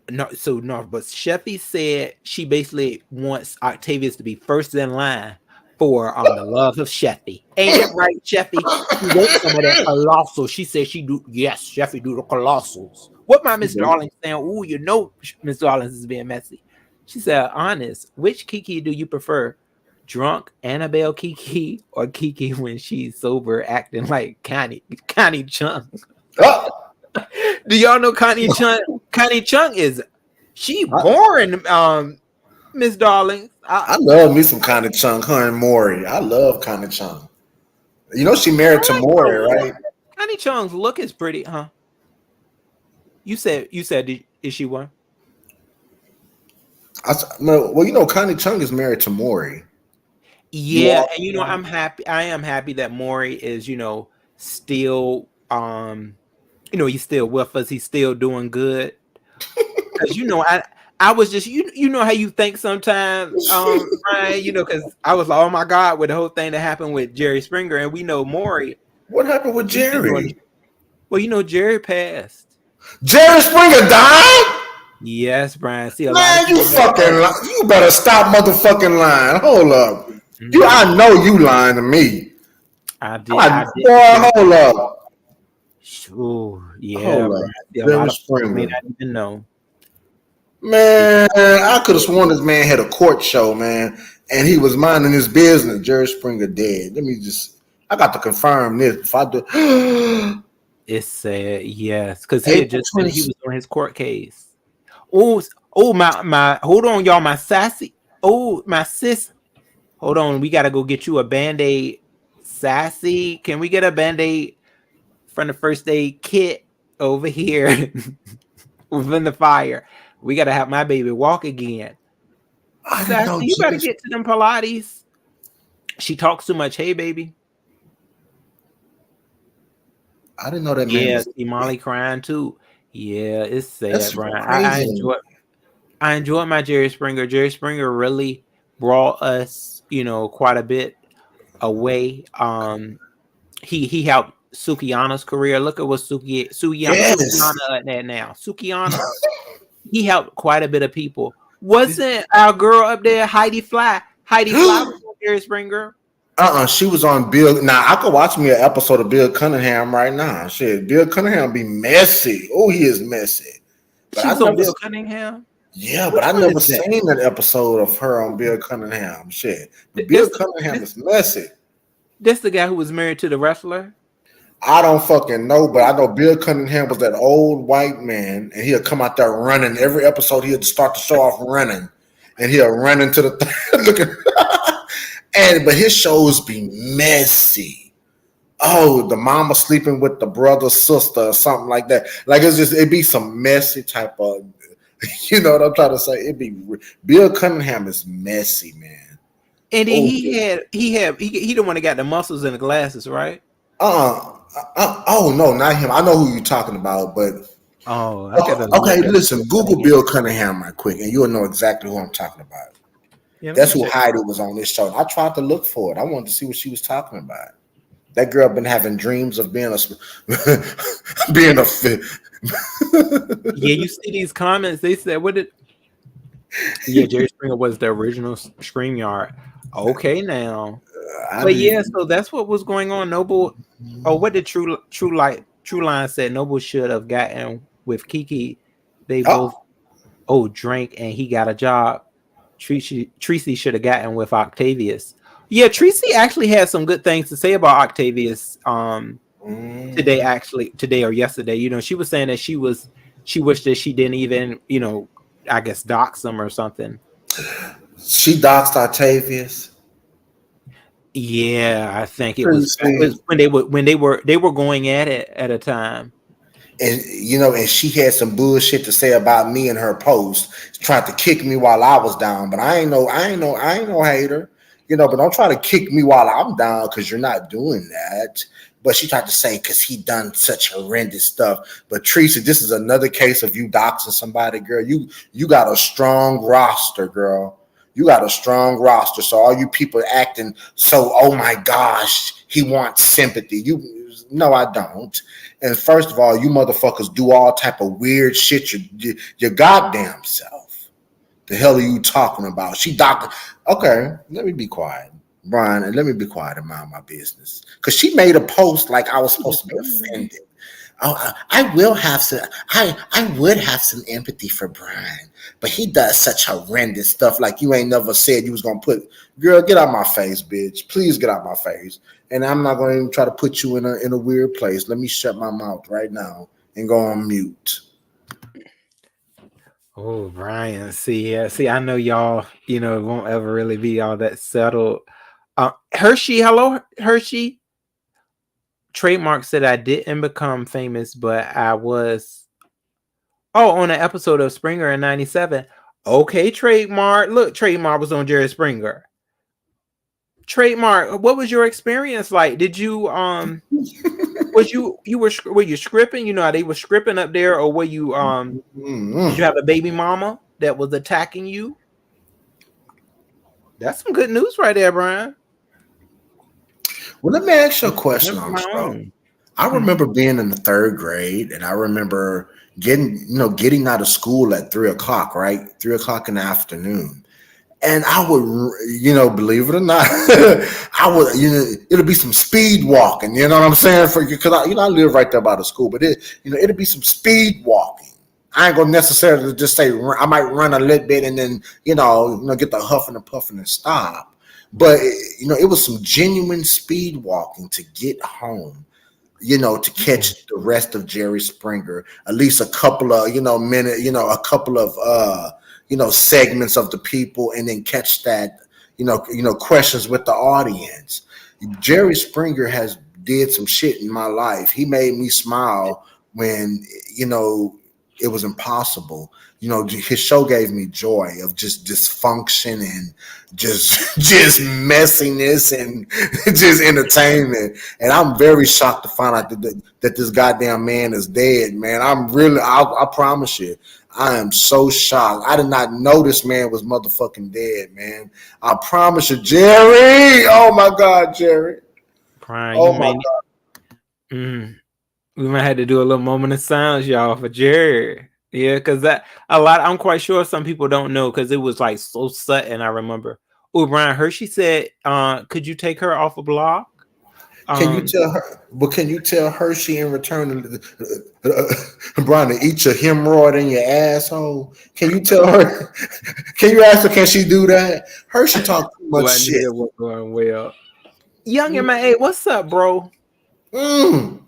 But Sheffy said she basically wants Octavius to be first in line for the love of Sheffy. Ain't it right, Sheffy? She wants some of that colossal. She said she do. Yes, Sheffy do the colossals. What my Miss Darling saying? Ooh, you know Miss Darling is being messy. She said, honest, which Kiki do you prefer? Drunk Annabelle Kiki or Kiki when she's sober acting like Connie Chung? Oh. Do y'all know Connie Chung? Connie Chung she boring, Miss Darling. I love me some Connie Chung, her and Maury. I love Connie Chung. You know she married to Maury, right? Connie Chung's look is pretty, huh? You said is she one? Well, you know, Connie Chung is married to Maury. Yeah, and I'm happy. I am happy that Maury is, still, he's still with us. He's still doing good. Because I was just, you know how you think sometimes, Brian, because I was like, oh my God, with the whole thing that happened with Jerry Springer, and we know Maury. What happened with Jerry? Well, Jerry passed. Jerry Springer died? Yes, Brian. See, man, you better stop motherfucking lying. Hold up. Mm-hmm. I know you lying to me. I did. Boy, hold up. Oh, yeah, Brian. See, a lot of people may not even know. Man, I could have sworn this man had a court show, man, and he was minding his business. Jerry Springer dead. I got to confirm this before I do. It's sad, yes, because he was on his court case. Oh, my! Hold on, y'all. My sassy. Oh, my sis. Hold on. We gotta go get you a Band-Aid, sassy. Can we get a Band-Aid from the first aid kit over here within the fire? We gotta have my baby walk again. Sassy, you better get to them Pilates. She talks too much. Hey, baby. I didn't know that man. Yeah, see Molly crying too. Yeah, it's sad, Brian. I enjoyed my Jerry Springer. Jerry Springer really brought us, quite a bit away. He helped Sukihana's career. Look at what Sukihana at now. Sukihana, he helped quite a bit of people. Wasn't our girl up there, Heidi Fly? Heidi Fly was on Jerry Springer. She was on Bill. Now I could watch me an episode of Bill Cunningham right now. Shit, Bill Cunningham be messy. Oh, he is messy. But she's on Bill Cunningham. Yeah, but I never seen that episode of her on Bill Cunningham. Shit, Bill Cunningham is messy. That's the guy who was married to the wrestler. I don't fucking know, but I know Bill Cunningham was that old white man, and he'll come out there running. Every episode, he'll start the show off running, and he'll run into the looking. But his shows be messy. Oh, the mama sleeping with the brother, sister, or something like that. Like it'd be some messy type of, you know what I'm trying to say? Bill Cunningham is messy, man. And then he the one that got the muscles and the glasses, right? Oh no, not him. I know who you're talking about, but okay. Listen, Google Bill Cunningham right quick, and you'll know exactly who I'm talking about. Yeah, that's who Heidi was on this show. I tried to look for it. I wanted to see what she was talking about. That girl been having dreams of being Yeah, you see these comments. They said, "What did?" Yeah, Jerry Springer was the original StreamYard. Okay, now, I but did. yeah, so that's what was going on. Noble, oh, what did True Line said? Noble should have gotten with Kiki. They both Oh, drank, and he got a job. Tracy should have gotten with Octavius. Yeah, Tracy actually had some good things to say about Octavius. Today, mm. actually, today or yesterday, she was saying that she wished that she didn't even, I guess dox him or something. She doxed Octavius. Yeah, I think it was, Seriously. when they were going at it at a time. And and she had some bullshit to say about me in her post, tried to kick me while I was down. But I ain't no hater. But don't try to kick me while I'm down because you're not doing that. But she tried to say because he done such horrendous stuff. But Teresa, this is another case of you doxing somebody, girl. You got a strong roster, girl. You got a strong roster. So all you people acting so, oh my gosh, he wants sympathy. No, I don't. And first of all, you motherfuckers do all type of weird shit your goddamn self. The hell are you talking about? She doctor. Okay, let me be quiet, Brian, and let me be quiet and mind my business. Because she made a post like I was supposed to be offended. Oh, I will have some. I would have some empathy for Brian, but he does such horrendous stuff. Like you ain't never said you was gonna put. Girl, get out my face, bitch. Please get out my face. And I'm not gonna even try to put you in a weird place. Let me shut my mouth right now and go on mute. Oh, Brian, see, yeah, see, I know y'all, it won't ever really be all that settled. Hershey, hello, Hershey. Trademark said I didn't become famous, but I was. Oh, on an episode of Springer in '97. Okay, Trademark. Look, Trademark was on Jerry Springer. Trademark, what was your experience like? Did you was were you scripting? You know how they were scripting up there, or were you did you Mm-hmm. have a baby mama that was attacking you? That's some good news right there, Brian. Well, let me ask you a Went question for on my this, bro. own. I remember being in the third grade, and I remember getting out of school at 3 o'clock, right? 3 o'clock in the afternoon. And I would, believe it or not, I would, it'll be some speed walking. You know what I'm saying? For because I live right there by the school, but it'll be some speed walking. I ain't gonna necessarily just say I might run a little bit and then get the huffing and puffing and stop. But it was some genuine speed walking to get home, to catch the rest of Jerry Springer, at least a couple of, minute, a couple of, segments of the people, and then catch that, questions with the audience. Jerry Springer has did some shit in my life. He made me smile when, it was impossible. His show gave me joy of just dysfunction and just messiness and just entertainment. And I'm very shocked to find out that this goddamn man is dead, man. I promise you, I am so shocked. I did not know this man was motherfucking dead, man. I promise you, Jerry. Oh my God, Jerry. Brian, you Oh my may we might have to do a little moment of silence, y'all, for Jerry. Yeah, because that a lot. I'm quite sure some people don't know because it was like so sudden. I remember. Oh, Brian Hershey said, "Could you take her off a block?" Can you Um, tell her? But can you tell Hershey in return, Brian, to eat your hemorrhoid in your asshole? Can you tell her? Can you ask her? Can she do that? Hershey talk too much well, I shit. knew it was going well. Young and my, hey, what's up, bro? Mm.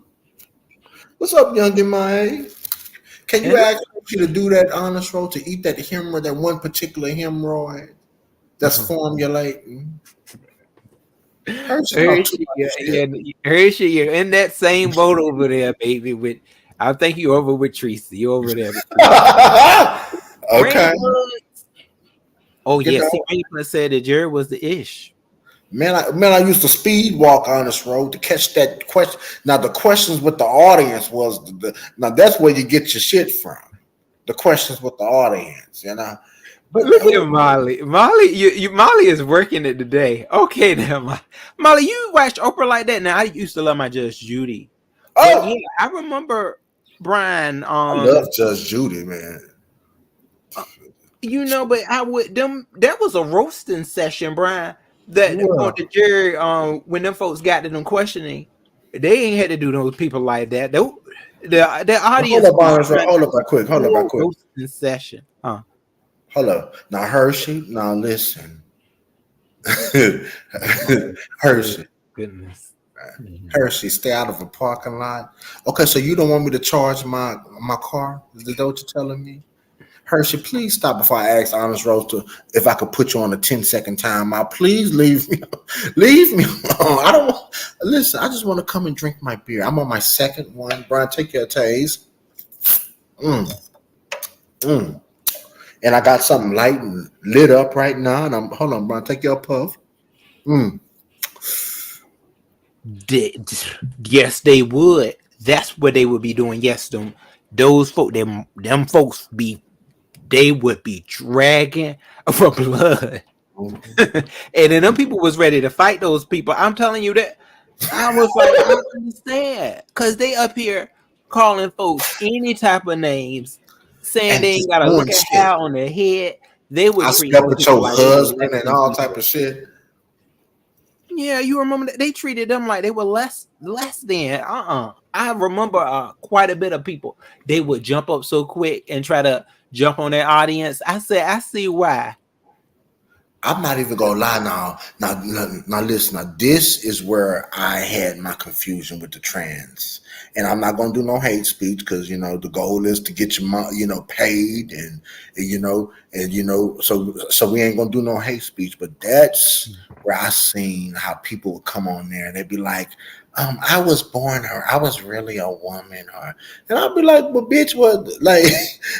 What's up, young in my? Can you And ask Hershey to do that honest roll to eat that hemorrhoid, that one particular hemorrhoid that's formulating? Hershey talk too Hershey, yeah, much shit. yeah, Hershey, you're in that same boat over there, baby. With I think you over with Tracy. You over there with Tracy. Okay. Rainbud. Oh You yeah, see, know, Rainbud said that Jared was the ish. man, I used to speed walk on this road to catch that question. Now the questions with the audience was now that's where you get your shit from. The questions with the audience, But Look at Molly. Molly, Molly is working it today. Okay, now Molly, you watched Oprah like that. Now I used to love my Judge Judy, but yeah, oh, I remember. Brian, I love Judge Judy, man. uh, but I would them. That was a roasting session, Brian. That on the Well, jury, when them folks got to them questioning, they ain't had to do those people like that. The hold audience up, was Barnes. trying Hold to up, right quick. Hold up, right full quick. roasting session. Hold up. Now Hershey. Now listen. Oh, good Hershey. goodness. Mhm. Hershey, stay out of a parking lot. Okay, so you don't want me to charge my car? Is that what you're telling me? Hershey, please stop before I ask Honest Rose to if I could put you on a 10-second timeout. Please leave me, leave me alone. I don't want, listen. I just want to come and drink my beer. I'm on my second one. Brian, take your taste. Mm, mm. And I got something light and lit up right now. And I'm hold on, Brian, take your puff. Mm. Did yes, they would. That's what they would be doing. Yes, those folk, them folks be they would be dragging for blood. And then them people was ready to fight those people. I'm telling you that I was like, I understand. Cause they up here calling folks any type of names, saying And they just ain't got a doing look at shit. hair on their head. They would I treat slept them with people your like they were less husband and than all type people. of shit. Yeah, you remember that they treated them like they were less than. I remember quite a bit of people. They would jump up so quick and try to jump on their audience. I said, I see why. I'm not even gonna lie now. Now, listen. Now, this is where I had my confusion with the trans, and I'm not gonna do no hate speech because the goal is to get paid, so we ain't gonna do no hate speech. But that's where I seen how people would come on there and they'd be like, I was born her. I was really a woman her. And I'd be like, well, bitch, what? Like,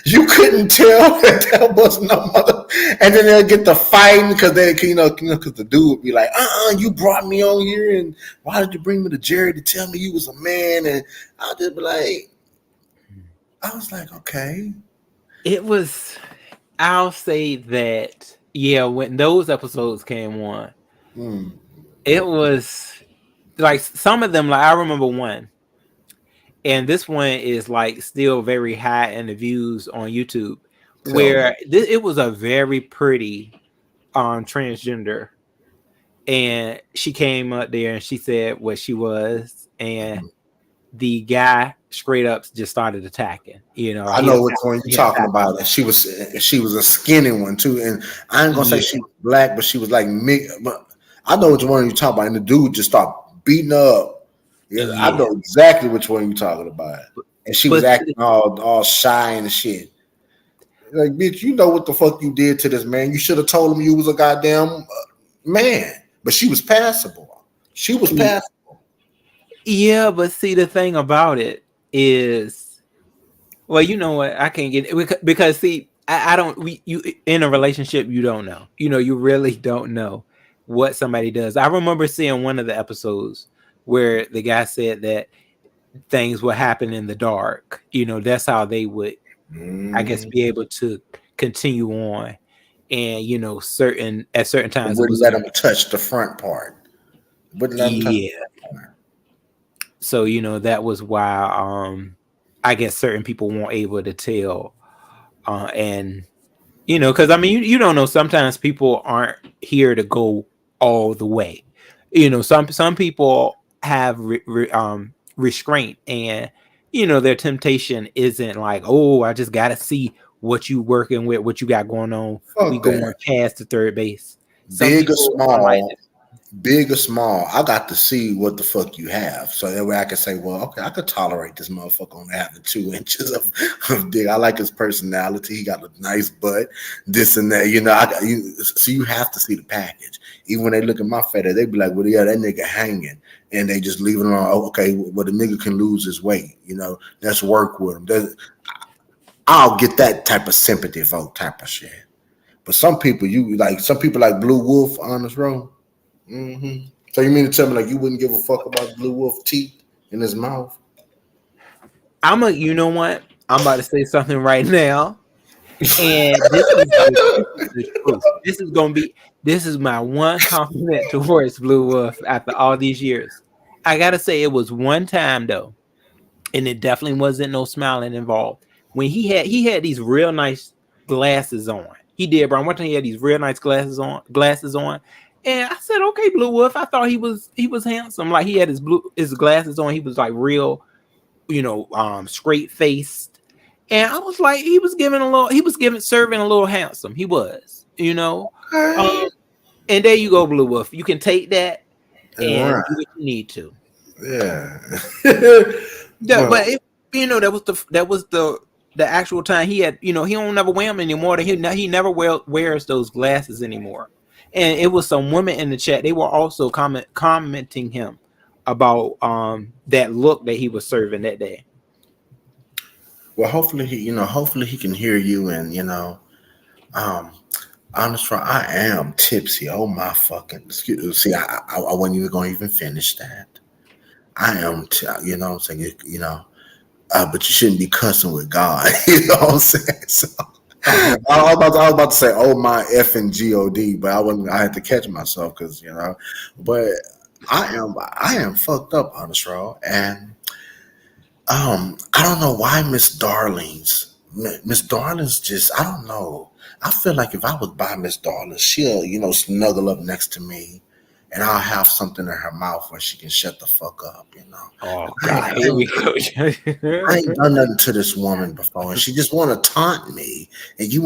you couldn't tell that was no mother. And then they'll get the fighting because because the dude would be like, you brought me on here. And why did you bring me to Jerry to tell me you was a man? And I'll just be like, I was like, okay. It was. I'll say that. Yeah, when those episodes came on, Hmm. it was like some of them. Like I remember one, and this one is like still very high in the views on YouTube, Tell me. where it was a very pretty transgender, and she came up there and she said what she was, and the guy straight up just started attacking. I He know which one he you're talking attacked. about. And she was a skinny one too. And I ain't gonna say Yeah, she was black, but she was like mixed. But I know which one you're talking about. And the dude just started beating her up. Yeah, I yeah. know exactly which one you're talking about. And she was But acting all shy and shit. Like, bitch, you know what the fuck you did to this man. You should have told him you was a goddamn man. But she was passable. She was passable. yeah, but see, the thing about it is, well, you know what? I can't get it because see, I don't. You in a relationship, you don't know. You really don't know what somebody does. I remember seeing one of the episodes where the guy said that things would happen in the dark. That's how they would, I guess, Mm. be able to continue on. And at certain It times it wouldn't was let him touch the front part. Wouldn't let him touch the yeah. front part. So that was why I guess certain people weren't able to tell. And because I mean you don't know, sometimes people aren't here to go all the way. Some people have restraint, and their temptation isn't like, oh, I just gotta see what you working with, what you got going on. We Fuck going that. past the third base. Some Big or people are like small, big or small, I got to see what the fuck you have. So that way I can say, well, okay, I could tolerate this motherfucker on having 2 inches of dick. I like his personality. He got a nice butt, this and that. So you have to see the package. Even when they look at my feta, they be like, well, yeah, that nigga hanging. And they just leave it on, oh, okay, well, the nigga can lose his weight. Let's work with him. I'll get that type of sympathy vote type of shit. But some people like Blue Wolf, Honest Row. Mm-hmm. So you mean to tell me like you wouldn't give a fuck about Blue Wolf teeth in his mouth? you know what? I'm about to say something right now. And this is the truth. This is my one compliment towards Blue Wolf after all these years. I gotta say it was one time though and it definitely wasn't no smiling involved. When he had these real nice glasses on. He did, bro. One time he had these real nice glasses on. And I said, okay, Blue Wolf. I thought he was handsome. Like he had his glasses on. He was like real, straight faced. And I was like, serving a little handsome. He was. Okay. And there you go, Blue Wolf. You can take that and Right. do what you need to. Yeah. Yeah, Well, but that was the actual time he had. He don't never wear them anymore. He never wears those glasses anymore. And it was some women in the chat. They were also commenting him about that look that he was serving that day. well, hopefully he can hear you, and um, honest, right, I am tipsy. Oh my fucking! Excuse. See, I wasn't even going to even finish that. I am, what I'm saying, but you shouldn't be cussing with God. You know what I'm saying? So, I was about to say, oh my effing God, but I wasn't. I had to catch myself because but I am fucked up, honest, bro, and I don't know why Miss Darling's just, I don't know. I feel like if I was by Miss Darling, she'll, snuggle up next to me and I'll have something in her mouth where she can shut the fuck up. Oh I ain't, God, I here we ain't, go. I ain't done nothing to this woman before, and she just want to taunt me, and you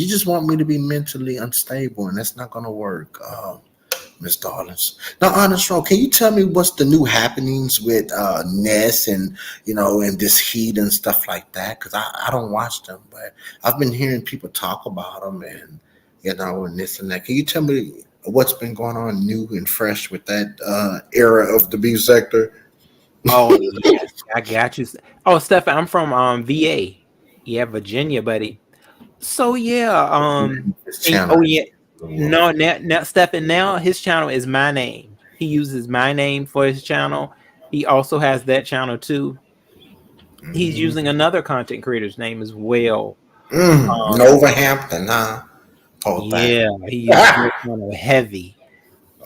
just want me to be mentally unstable, and that's not gonna work. Miss Darlings. Now, honest Ro, can you tell me what's the new happenings with Ness and and this heat and stuff like that? Because I don't watch them, but I've been hearing people talk about them and and this and that. Can you tell me what's been going on new and fresh with that era of the beef sector? Oh yes, I got you. Oh, Stefan, I'm from VA. Yeah, Virginia, buddy. So yeah, This and, channel. oh yeah, no, now Stefan, now his channel is my name. He uses my name for his channel. He also has that channel too. He's Mm-hmm. using another content creator's name as well. Nova Hampton, huh? Whole thing. Yeah, he uses your channel heavy.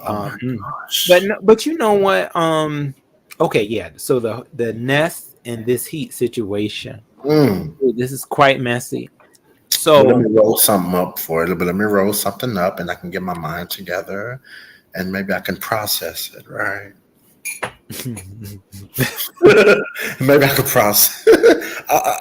Oh my But gosh. no, but you know what? Okay, yeah. So the Nest and this heat situation, Mm. this is quite messy. Well, let me So roll something up for it. But let me roll something up, and I can get my mind together, and maybe I can process it. Right? Maybe I can process.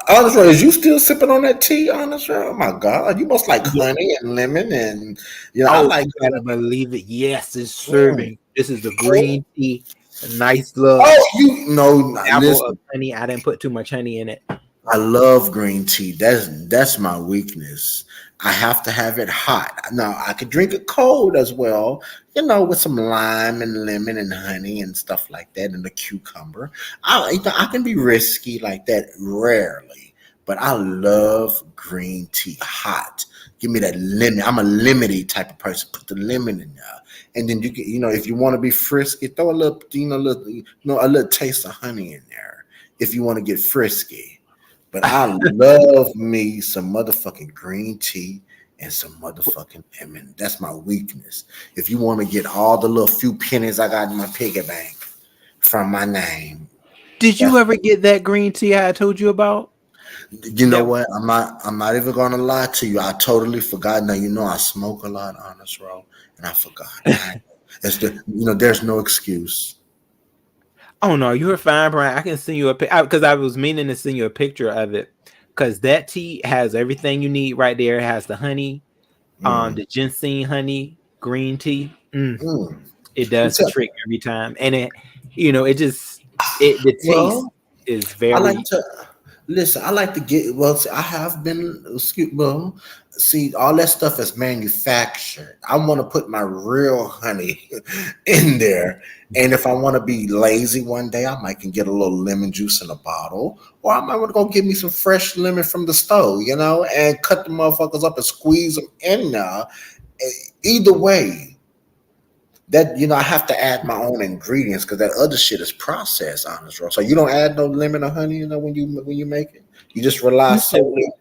Honestly, is you still sipping on that tea? Honestly, oh my god, you must like yeah. honey and lemon, and I Oh, like. you gotta believe it. Yes, it's Mm. serving. This is the green tea. A nice little Oh, you know, dabble of listen. honey. I didn't put too much honey in it. I love green tea. That's my weakness. I have to have it hot. Now I could drink it cold as well, with some lime and lemon and honey and stuff like that, and a cucumber. I can be risky like that rarely, but I love green tea hot. Give me that lemon. I'm a lemony type of person. Put the lemon in there, and then you can, if you want to be frisky, throw a little, a little taste of honey in there. If you want to get frisky. But I love me some motherfucking green tea and some motherfucking lemon. That's my weakness. If you want to get all the little few pennies I got in my piggy bank from my name, Did that's you ever get that green tea I told you about? you know That what? I'm not even gonna lie to you. I totally forgot. Now I smoke a lot, honest bro, and I forgot. There's no excuse. Oh no, you were fine, Brian. I can send you a because I was meaning to send you a picture of it because that tea has everything you need right there. It has the honey, Mm, the ginseng honey, green tea. mm. It does the So, trick every time, and the taste well, is I like very. to listen. I like to get well. See, I have been. Well, see, all that stuff is manufactured. I want to put my real honey in there, and if I want to be lazy one day, I might can get a little lemon juice in a bottle, or I might want to go get me some fresh lemon from the stove, and cut the motherfuckers up and squeeze them in there. Either way, that I have to add my own ingredients because that other shit is processed, honest, bro. So you don't add no lemon or honey, when you make it. You just rely You said solely.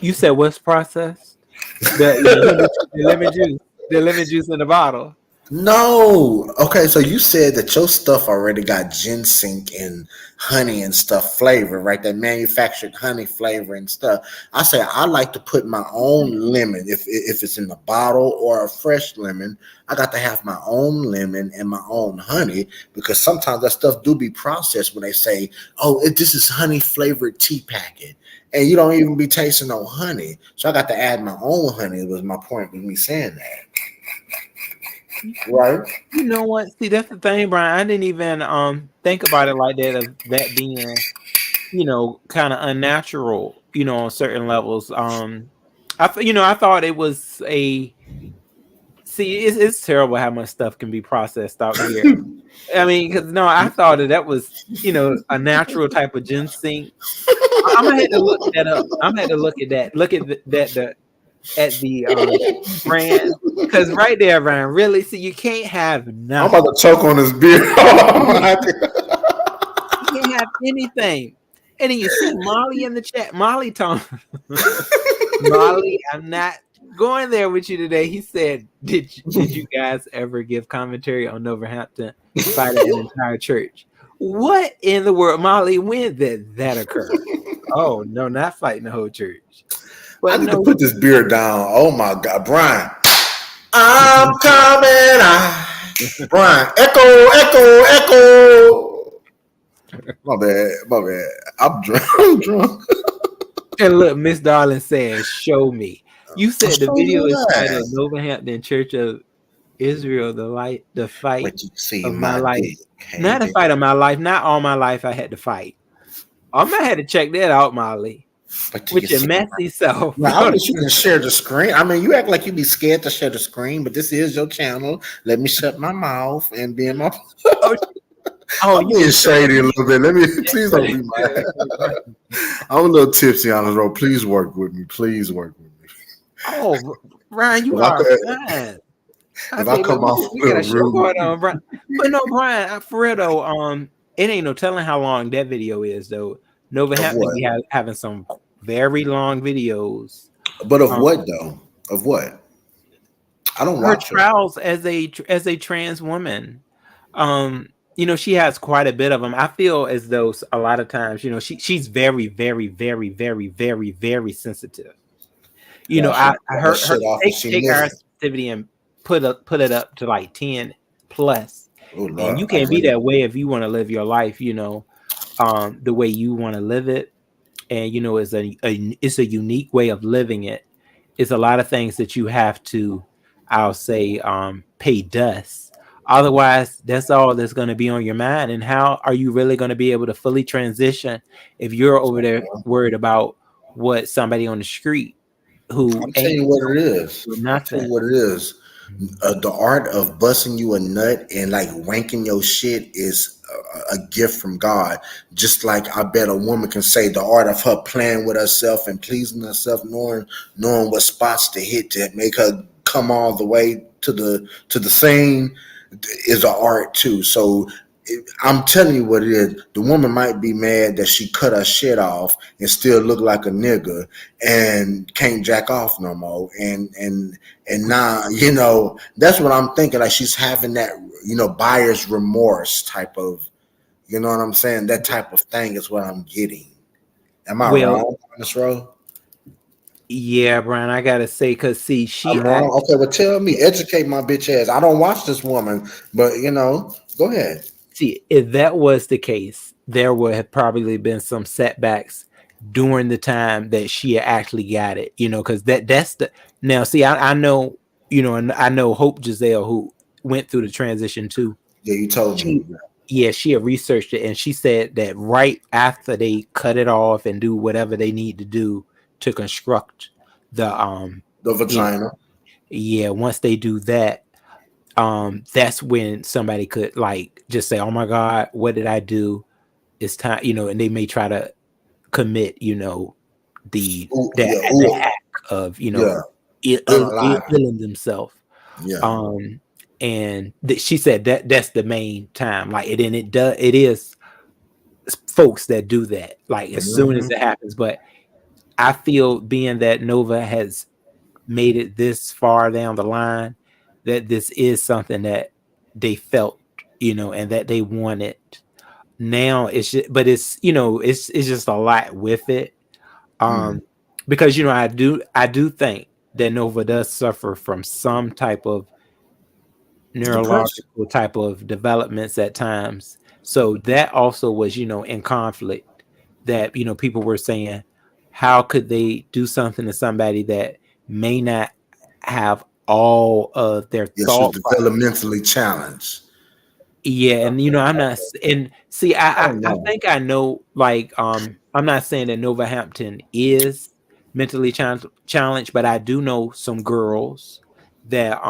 you said what's processed? The lemon juice, the lemon juice in the bottle. No. Okay, so you said that your stuff already got ginseng and honey and stuff flavor, right? That manufactured honey flavor and stuff. I say I like to put my own lemon if it's in a bottle or a fresh lemon. I got to have my own lemon and my own honey because sometimes that stuff do be processed when they say, "Oh, this is honey flavored tea packet." And you don't even be tasting no honey. So I got to add my own honey, was my point with me saying that. Right? You know what? See, that's the thing, Brian. I didn't even think about it like that, of that being, kind of unnatural, on certain levels. I thought it was a see, it's terrible how much stuff can be processed out here. I mean, because no, I thought that was, a natural type of ginseng. I'm gonna have to look that up. I'm gonna have to look at that. Look at the brand, because right there, Ryan. Really, see, you can't have I'm nothing. about to choke on this beer. You can't have anything. And then you see Molly in the chat. Molly told Molly, I'm not going there with you today. He said, "Did you guys ever give commentary on Wolverhampton fighting an entire church?" What in the world, Molly? When did that occur? Oh no, not fighting the whole church. I But need to no, put this beer down. Oh my God, Brian. I'm coming. Brian, echo, echo, echo. My bad, my bad. I'm drunk. I'm drunk. and look, Miss Darling says, "Show me." You said the Show video your is titled ass. "Wolverhampton Church of Israel, the fight But you see of my my life." dick, Not a baby. fight of my life. Not all my life I had to fight. I might have to check that out, Molly, But do you with your see my? messy self. Now, I wish you can share the screen. I mean, you act like you be scared to share the screen, but this is your channel. Let me shut my mouth and be in my. oh, oh, I'm you being can show shady a me. little bit. Let me Yeah, please don't be mad. I'm a little tipsy on the road. Please work with me. Please work with me. oh, Brian, you If I are could, fine. I if I say, look, come off we a got little a show rude, going on, Brian. But no, Brian, for real though, it ain't no telling how long that video is though. Nova of Hampton what? be having some very long videos. But of Um, what though? Of what? I don't her watch it. trials as a trans woman. She has quite a bit of them. I feel as though a lot of times, she's very, very, very, very, very, very sensitive. Wow, she I cut her heard her shit off and she take our missed it. sensitivity and put it up to like 10 plus. Oh And you Lord, I can't be really that way if you want to live your life, the way you want to live it. And it's a unique way of living it. It's a lot of things that you have to, I'll say, pay dust. Otherwise, that's all that's going to be on your mind. And how are you really going to be able to fully transition if you're over there worried about what somebody on the street who I'm telling ain't you what it is. doing I'm telling nothing? you what it is. The art of busting you a nut and like ranking your shit is a gift from God. Just like I bet a woman can say the art of her playing with herself and pleasing herself, knowing what spots to hit to make her come all the way to the scene is an art too. So I'm telling you what it is. The woman might be mad that she cut her shit off and still look like a nigga and can't jack off no more. And now, that's what I'm thinking. Like she's having that, buyer's remorse type of, you know what I'm saying? That type of thing is what I'm getting. Am I Well, wrong on this road? yeah, Brian, I gotta say, cause see, I'm wrong. Okay, well tell me, educate my bitch ass. I don't watch this woman, but go ahead. see, if that was the case, there would have probably been some setbacks during the time that she actually got it, because that's the now. See, I know, and I know Hope Giselle, who went through the transition too. Yeah, you told me. She, yeah, she had researched it, and she said that right after they cut it off and do whatever they need to do to construct the The you know, vagina. yeah, once they do that, that's when somebody could like just say, "Oh my God, what did I do? It's time," and they may try to commit, the Ooh, that yeah, the ooh, act of yeah, unalive. killing themselves. Yeah. Um, and she said that's the main time. Like, and then it is folks that do that, like as soon as Hmm. it happens. But I feel being that Nova has made it this far down the line, that this is something that they felt, and that they wanted. Now it's just, but it's, it's just a lot with it. Mm. Um, because I do think that Nova does suffer from some type of Depression. neurological type of developments at times. So that also was, in conflict, that, people were saying, how could they do something to somebody that may not have all of their Yeah, she was thought process? developmentally challenged. Yeah, and I'm not and see, I I don't I know. think I know, like, I'm not saying that Novahampton is mentally challenged, but I do know some girls that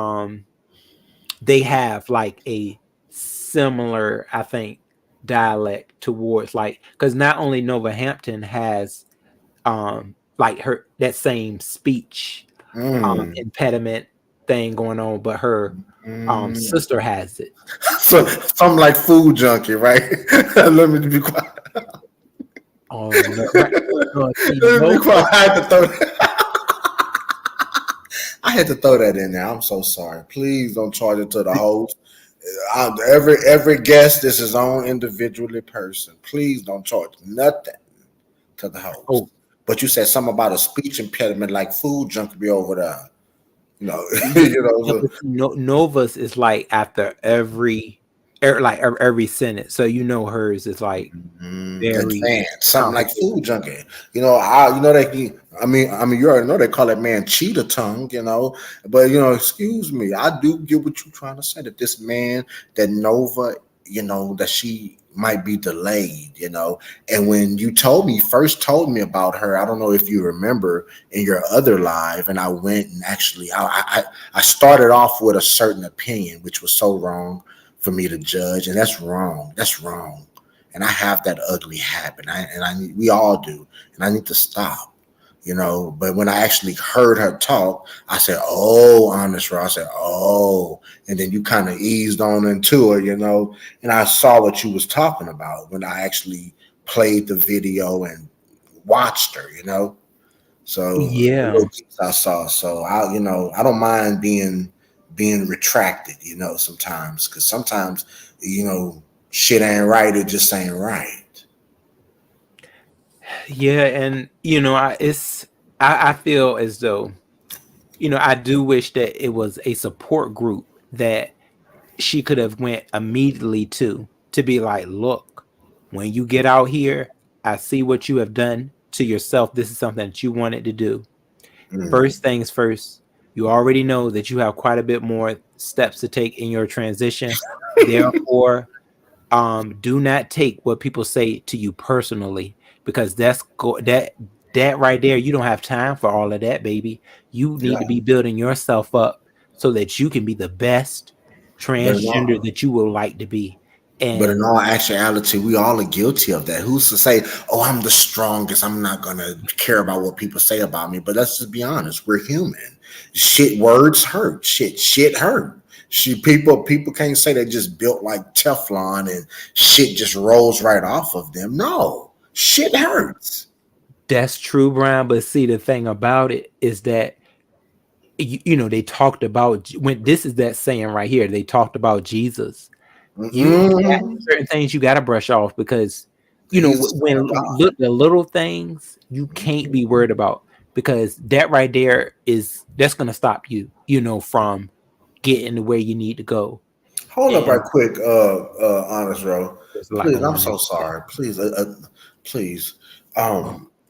they have like a similar, I think, dialect towards, like, because not only Novahampton has like her that same speech Mm. impediment thing going on, but her Mm. sister has it. So something like food junkie, right? Let me be quiet. Oh no, right. No, see, Let me be Nova. quiet. I had to throw that in there. I'm so sorry. Please don't charge it to the host. Every guest is his own individually person. Please don't charge nothing to the host. Oh, But you said something about a speech impediment, like food junkie be over there. You know, yeah, you know. yeah, but see, Nova's is like after like every sentence, so hers is like very Advanced, something like complicated. food junkie. I mean, you already know they call that man cheetah tongue. But excuse me, I do get what you're trying to say. That this man, that Nova, that she might be delayed. And when you first told me about her, I don't know if you remember in your other live, and I went and actually, I started off with a certain opinion, which was so wrong for me to judge, and that's wrong. That's wrong, and I have that ugly habit. We all do, and I need to stop. But when I actually heard her talk, I said, "Oh, honest, Ross." I said, "Oh," and then you kind of eased on into it, and I saw what you was talking about when I actually played the video and watched her, So the Yeah, little piece I saw, so I don't mind being retracted, sometimes because sometimes, shit ain't right. It just ain't right. yeah, and I feel as though, I do wish that it was a support group that she could have went immediately to be like, look, when you get out here, I see what you have done to yourself. This is something that you wanted to do. Mm, First things first, you already know that you have quite a bit more steps to take in your transition. Therefore, do not take what people say to you personally, because that right there, you don't have time for all of that, baby. You need to yeah, be building yourself up so that you can be the best but transgender no. that you would like to be. But in And all actuality, we all are guilty of that. Who's to say, "Oh, I'm the strongest. I'm not gonna care about what people say about me"? But let's just be honest. We're human. Shit, words hurt. Shit hurt. People can't say they just built like Teflon and shit just rolls right off of them. No, shit hurts. that's true, Brian. But see, the thing about it is that they talked about, when this is that saying right here, they talked about Jesus. You got Mm-mm. certain things you got to brush off, because He's the Son when of God. look, the little things you can't be worried about, because that right there that's going to stop you, from getting to where you need to go. Hold up right And quick, honest row. there's a lot Please, going I'm on there. so sorry. Please, please,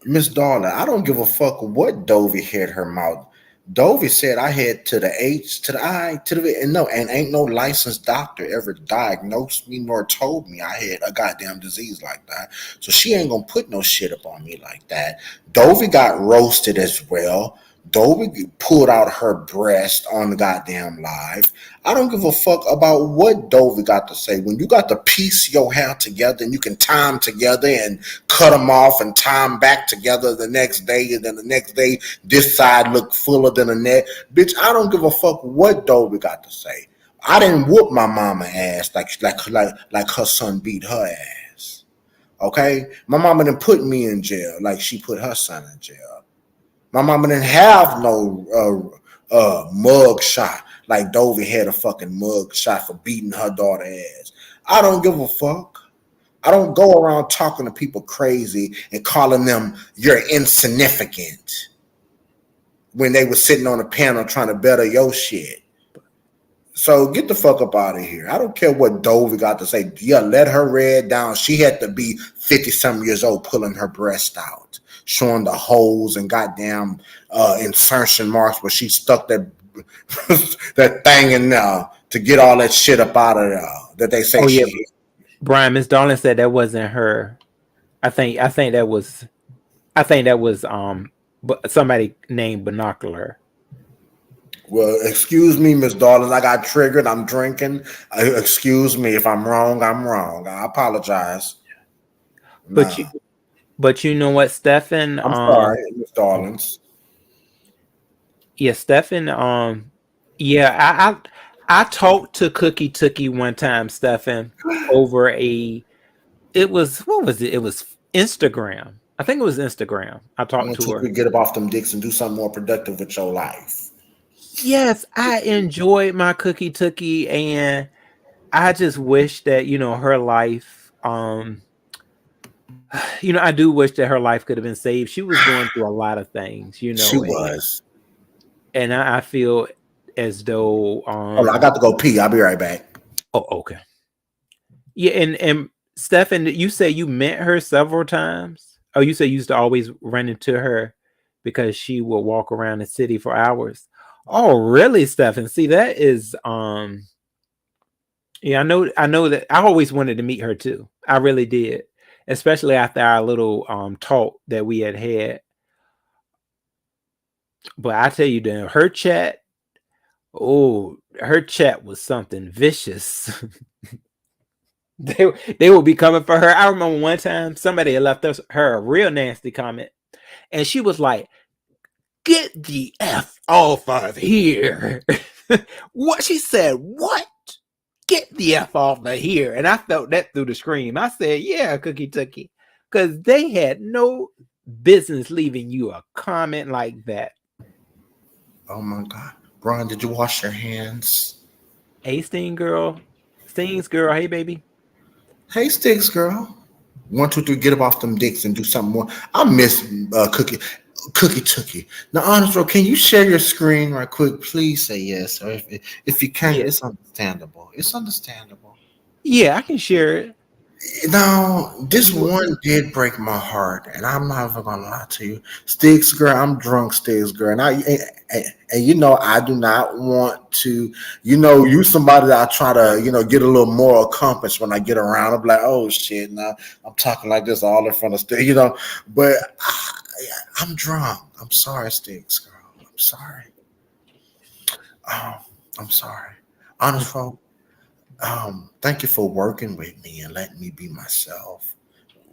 Miss Darling, I don't give a fuck what Dovey had her mouth. Dovey said I had to the H to the I to the and no, and ain't no licensed doctor ever diagnosed me nor told me I had a goddamn disease like that. So she ain't gonna put no shit up on me like that. Dovey got roasted as well. Dovey pulled out her breast on the goddamn live. I don't give a fuck about what Dovey got to say. When you got to piece your hair together and you can tie them together and cut them off and tie them back together the next day, and then the next day this side look fuller than the neck. Bitch, I don't give a fuck what Dovey got to say. I didn't whoop my mama ass like her son beat her ass. Okay? My mama didn't put me in jail like she put her son in jail. My mama didn't have no mug shot like Dovey had a fucking mug shot for beating her daughter ass. I don't give a fuck. I don't go around talking to people crazy and calling them you're insignificant when they were sitting on a panel trying to better your shit. So get the fuck up out of here. I don't care what Dovey got to say. Yeah, let her red down. She had to be 50-some years old pulling her breast out, showing the holes and goddamn insertion marks where she stuck that that thing in there to get all that shit up out of there that they say Oh yeah, she. Brian. Miss Darling said that wasn't her. I think that was. I think that was but somebody named Binocular. Well, excuse me, Miss Darling. I got triggered. I'm drinking. Excuse me if I'm wrong. I'm wrong. I apologize. But Nah, you know what, Stefan? I'm sorry, Miss Darlings. Yeah, Stefan. Yeah, I talked to Cookie Tookie one time, Stefan, over a. It was what was it? It was Instagram. I think it was Instagram. I I talked want to you her. to get up off them dicks and do something more productive with your life. Yes, I enjoyed my Cookie Tookie, and I just wish that her life. I do wish that her life could have been saved. She was going through a lot of things, She and was. I feel as though Hold on, I got to go pee. I'll be right back. oh, okay. Yeah, and Stefan, you say you met her several times. Oh, you say you used to always run into her because she would walk around the city for hours. Oh, really, Stefan? See, that is yeah, I know that I always wanted to meet her too. I really did. Especially after our little talk that we had. But I tell you, then her chat, oh, her chat was something vicious. they would be coming for her. I remember one time somebody had left her a real nasty comment, and she was like, "Get the f off of here." What she said? What? Get the f off of here! And I felt that through the scream. I said, "Yeah, Cookie Tookie," because they had no business leaving you a comment like that. Oh my God. Brian, did you wash your hands? Hey, Stings girl. Hey, baby. Hey, Sticks girl. 1, 2, 3, get up off them dicks and do something more. I miss Cookie Tookie. Now, honest bro, can you share your screen right quick? Please say yes. Or if you can't, Yeah, it's understandable. It's understandable. yeah, I can share it. Now, this You one did break my heart, and I'm not even gonna lie to you, Sticks girl. I'm drunk, Sticks girl, and you know I do not want to. You somebody that I try to get a little moral compass when I get around. I'm like, oh shit, now I'm talking like this all in front of Sticks. But I'm drunk. I'm sorry, Sticks girl. I'm sorry. Um, I'm sorry. Honest folk, thank you for working with me and letting me be myself.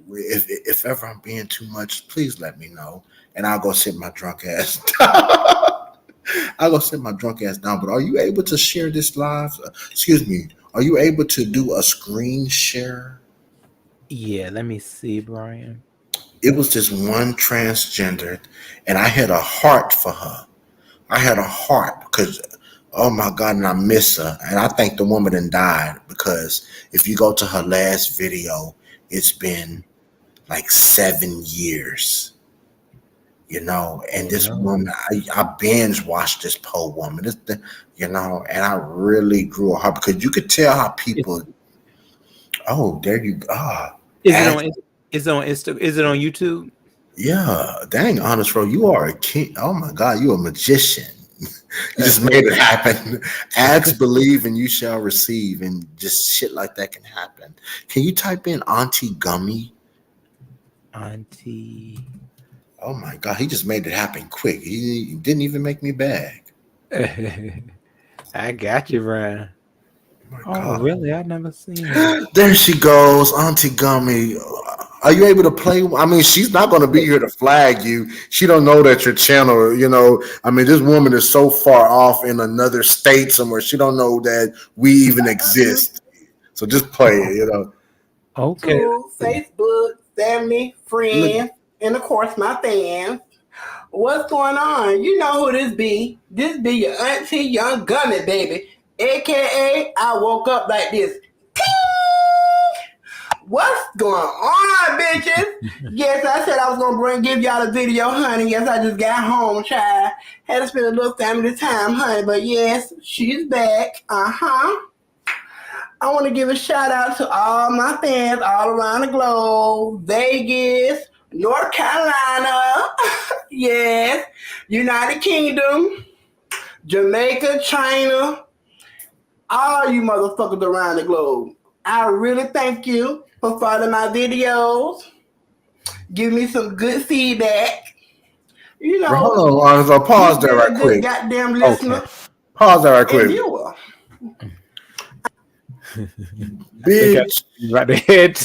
If ever I'm being too much, please let me know, and I'll go sit my drunk ass down. I'll go sit my drunk ass down. But are you able to share this live? Excuse me. Are you able to do a screen share? Yeah, let me see, Brian. It was this one transgender, and I had a heart for her. I had a heart because, oh my God, and I miss her. And I think the woman done died because if you go to her last video, it's been like 7 years, and Oh this no. woman, I binge watched this poor woman, and I really grew a heart because you could tell how Is, people, oh, there you go. Ah, is it as, on is it on Insta is it on YouTube? yeah, dang, honest, bro, you are a king. Oh my God, you a magician. You just made it happen. Ask, believe, and you shall receive, and just shit like that can happen. Can you type in Auntie Gummy? Auntie. Oh my God, he just made it happen quick. He didn't even make me beg. I got you, Brian. Oh my Oh, God. really? I've never seen her. There she goes, Auntie Gummy. Are you able to play? I mean, she's not going to be here to flag you. She don't know that your channel. I mean, this woman is so far off in another state somewhere. She don't know that we even exist. So just play it. Okay. To Facebook, family, Look, friends, and of course my fans. What's going on? You know who this be. This be your auntie Young Gummy, baby. AKA, I woke up like this. What's going on, bitches? Yes, I said I was gonna give y'all a video, honey. Yes, I just got home, child. Had to spend a little family time, honey. But yes, she's back. I want to give a shout out to all my fans all around the globe. Vegas, North Carolina, yes, United Kingdom, Jamaica, China, all you motherfuckers around the globe. I really thank you for following my videos. Give me some good feedback. You Bro, know, hold on, Arnold. Pause just there being right a good quick. goddamn listener Pause there right and quick. viewer. Bitch. Right ahead.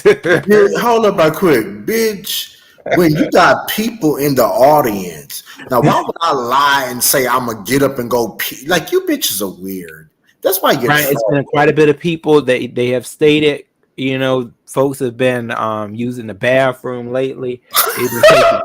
Hold up right quick. Bitch. When you got people in the audience, now why would I lie and say I'm gonna get up and go pee? Like, you bitches are weird. That's why you're Right, it's been quite a bit of people that they have stated. You know, folks have been using the bathroom lately. They've been taking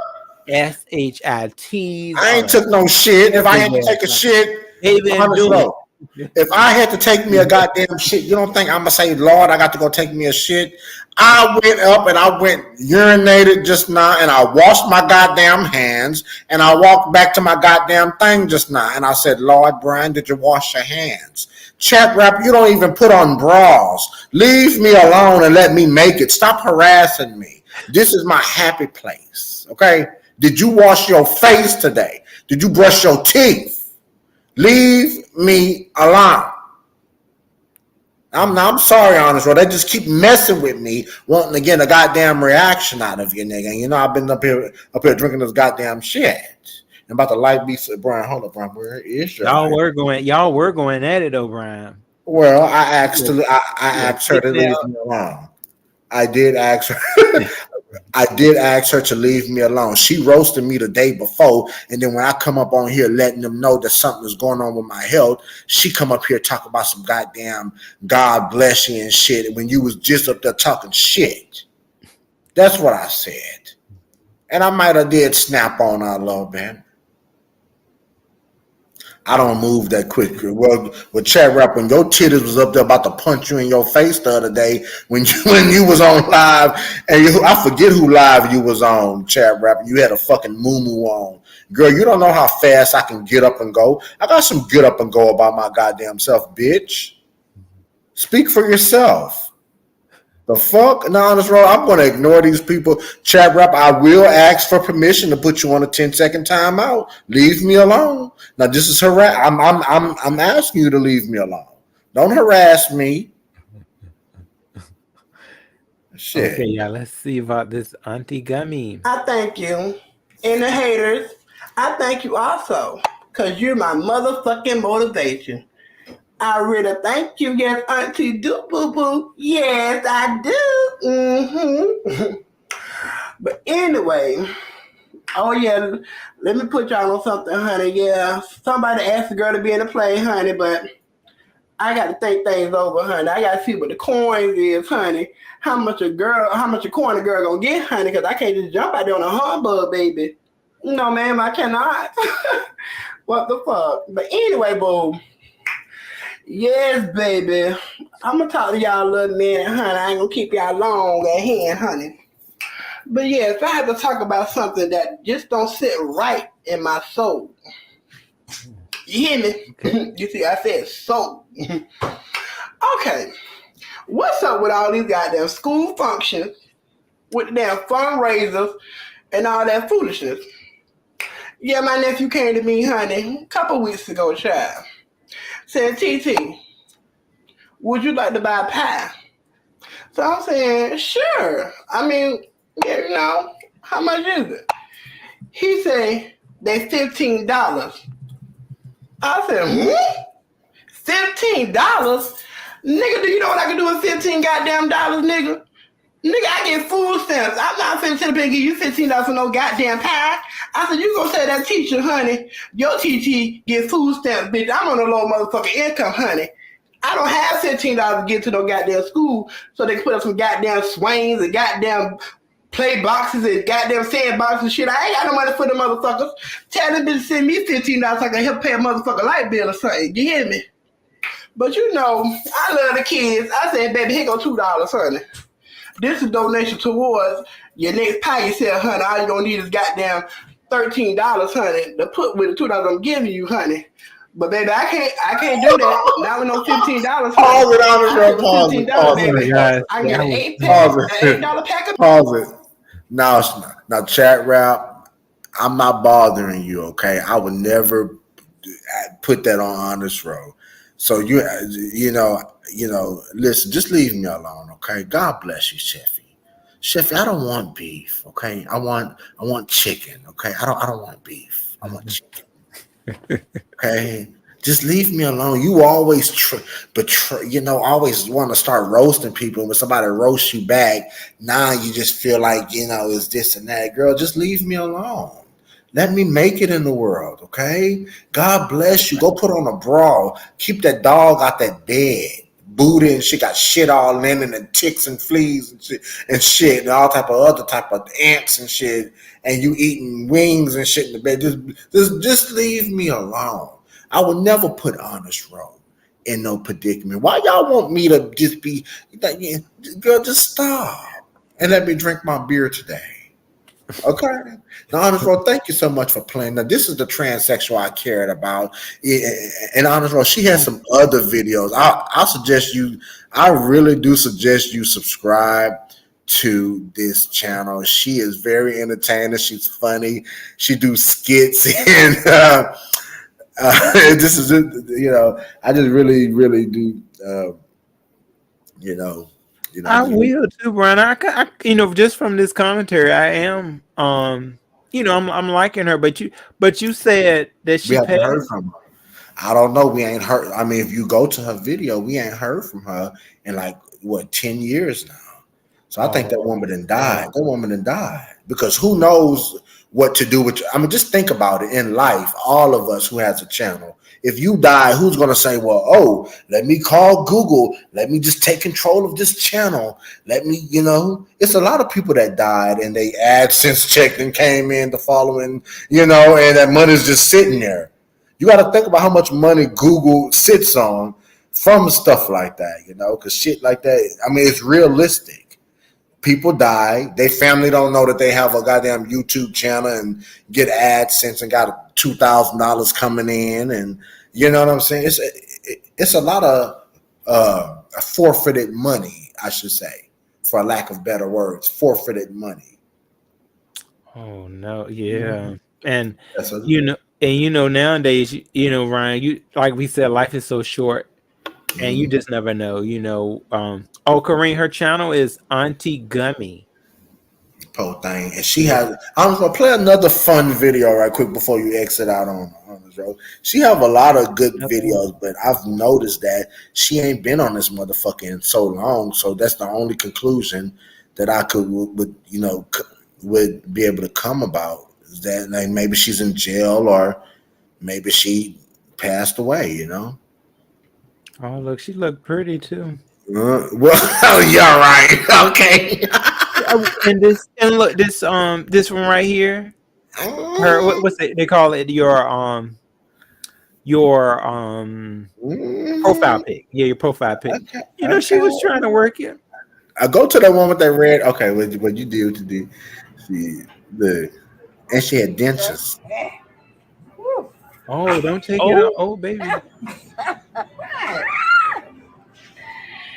shits. I ain't took no shit. If I had to take a shit, they've been honest doing though, if I had to take me a goddamn shit, you don't think I'm gonna say, Lord, I got to go take me a shit? I went up and I went urinated just now, and I washed my goddamn hands, and I walked back to my goddamn thing just now, and I said, Lord, Brian, did you wash your hands? Chat rap, you don't even put on bras. Leave me alone and let me make it. Stop harassing me. This is my happy place. Okay? Did you wash your face today? Did you brush your teeth? Leave me alone. I'm sorry, honest, bro. They just keep messing with me, wanting to get a goddamn reaction out of you, nigga. And you know I've been up here drinking this goddamn shit. And about the light beast, Brian. Hold up, Brian. Where is your y'all were going at it, O'Brien. Well, I asked her to leave me alone. I did ask her. I did ask her to leave me alone. She roasted me the day before, and then when I come up on here letting them know that something is going on with my health, she come up here talking about some goddamn God bless you and shit when you was just up there talking shit. That's what I said. And I might have did snap on her a little bit. I don't move that quick. Well, with chat rap, when your titties was up there about to punch you in your face the other day when you was on live, and I forget who live you was on, chat rap, and you had a fucking moo on. Girl, you don't know how fast I can get up and go. I got some get up and go about my goddamn self, bitch. Speak for yourself. The fuck? No, honest, bro. I'm going to ignore these people. Chat rap, I will ask for permission to put you on a 10-second timeout. Leave me alone. Now, this is I'm asking you to leave me alone. Don't harass me. Shit. Okay, yeah, let's see about this Auntie Gummy. I thank you. And the haters, I thank you also. Because you're my motherfucking motivation. I really thank you. Yes, Auntie do, boo-boo. Yes, I do. Mm-hmm. But anyway, oh yeah, let me put y'all on something, honey. Yeah, somebody asked the girl to be in the play, honey, but I got to think things over, honey. I got to see what the coins is, honey. How much a coin a girl gonna get, honey? Because I can't just jump out there on a humbug, baby. No, ma'am, I cannot. What the fuck? But anyway, boo. Yes, baby. I'm gonna talk to y'all a little minute, honey. I ain't gonna keep y'all long at hand, honey. But yes, I have to talk about something that just don't sit right in my soul. You hear me? Okay. You see, I said soul. Okay. What's up with all these goddamn school functions, with the damn fundraisers, and all that foolishness? Yeah, my nephew came to me, honey, a couple weeks ago, child. Said, TT, would you like to buy a pie? So I'm saying, sure. I mean, yeah, you know, how much is it? He said, they $15. I said, $15? Nigga, do you know what I can do with 15 goddamn dollars, nigga? Nigga, I get food stamps. I'm not finna sit up and give you $15 for no goddamn pie. I said, you gonna say that teacher, honey, your teacher get food stamps, bitch. I'm on a low motherfucking income, honey. I don't have $15 to get to no goddamn school so they can put up some goddamn swains and goddamn play boxes and goddamn sandboxes and shit. I ain't got no money for the motherfuckers. Tell them bitch send me $15 so I can help pay a motherfucking light bill or something. You hear me? But you know, I love the kids. I said, baby, here go $2, honey. This is donation towards your next pie you sell, honey. All you gonna need is goddamn $13, honey, to put with the $2 I'm giving you, honey. But baby, I can't do that. Not with no $15. Pause it, pause it, $15, baby. I can get an $8 pack of. Pause it. Now, chat rap. I'm not bothering you, okay? I would never put that on Honest Row. So you know, listen, just leave me alone, okay? God bless you, Sheffy. Sheffy, I don't want beef, okay? I want chicken, okay? I don't want beef. I want chicken. Okay? Just leave me alone. You always always want to start roasting people. When somebody roasts you back, now you just feel like, it's this and that. Girl, just leave me alone. Let me make it in the world, okay? God bless you. Go put on a bra. Keep that dog out that bed. Booty and shit got shit all in it, and ticks and fleas and shit and all type of other type of ants and shit. And you eating wings and shit in the bed. Just leave me alone. I would never put Honest Row in no predicament. Why y'all want me to just be like, girl, just stop and let me drink my beer today. Okay. Now, Honest Row, thank you so much for playing. Now, this is the transsexual I cared about. And Honest Row, she has some other videos. I'll suggest you, I really do suggest you subscribe to this channel. She is very entertaining. She's funny. She do skits and this is, I just really, really do, I will too, Brian. I just from this commentary, I am, I'm liking her. But you said that she haven't heard from her. I don't know. We ain't heard. I mean, if you go to her video, we ain't heard from her in 10 years now. So I think that woman done died. That woman done died because who knows what to do with you. I mean, just think about it in life. All of us who has a channel, if you die, who's going to say, well, let me call Google. Let me just take control of this channel. Let me, it's a lot of people that died and they AdSense checked and came in the following, and that money's just sitting there. You got to think about how much money Google sits on from stuff like that, because shit like that, I mean, it's realistic. People die. Their family don't know that they have a goddamn YouTube channel and get AdSense and got $2,000 coming in, and you know what I'm saying. It's a lot of forfeited money, I should say, for a lack of better words. Forfeited money. Oh no, yeah, and nowadays, Ryan, you like we said, life is so short. And you just never know, Kareem, her channel is Auntie Gummy. Poor thing. And she has, I'm going to play another fun video right quick before you exit out on this road. She have a lot of good videos, but I've noticed that she ain't been on this motherfucker in so long. So that's the only conclusion that I would be able to come about is that maybe she's in jail or maybe she passed away, Oh, look, she looked pretty too. Well, you're right. Okay. And look, this one right here. What's it? They call it your profile pic. Yeah, your profile pic. Okay. She was trying to work it. I go to that one with that red. Okay, what you do to do? And she had dentures. Oh, don't take it out. Oh, baby.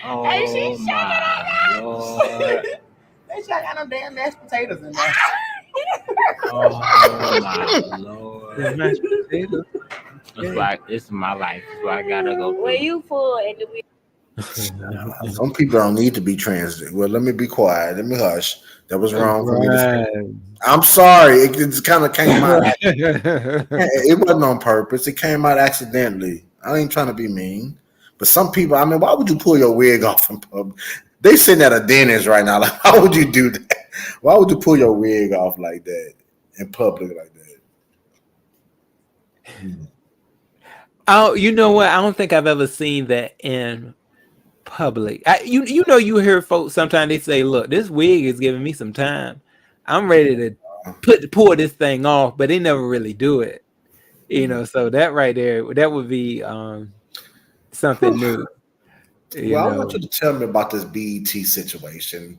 Oh, and she's shaking it out. They got no damn mashed potatoes in there. Oh my Lord. Mashed potatoes. It's like this is my life. So I gotta go. Where you full and the Some people don't need to be trans. Well, let me be quiet. Let me hush. That was wrong for me to say. I'm sorry. It just kind of came out. It wasn't on purpose. It came out accidentally. I ain't trying to be mean. But some people, I mean, why would you pull your wig off in public? They sitting at a dentist right now. Like, why would you do that? Why would you pull your wig off like that in public like that? Oh, you know what? I don't think I've ever seen that in public. You hear folks sometimes they say, "Look, this wig is giving me some time." I'm ready to pull this thing off, but they never really do it. So that right there, that would be something new. Well, I want you to tell me about this BET situation.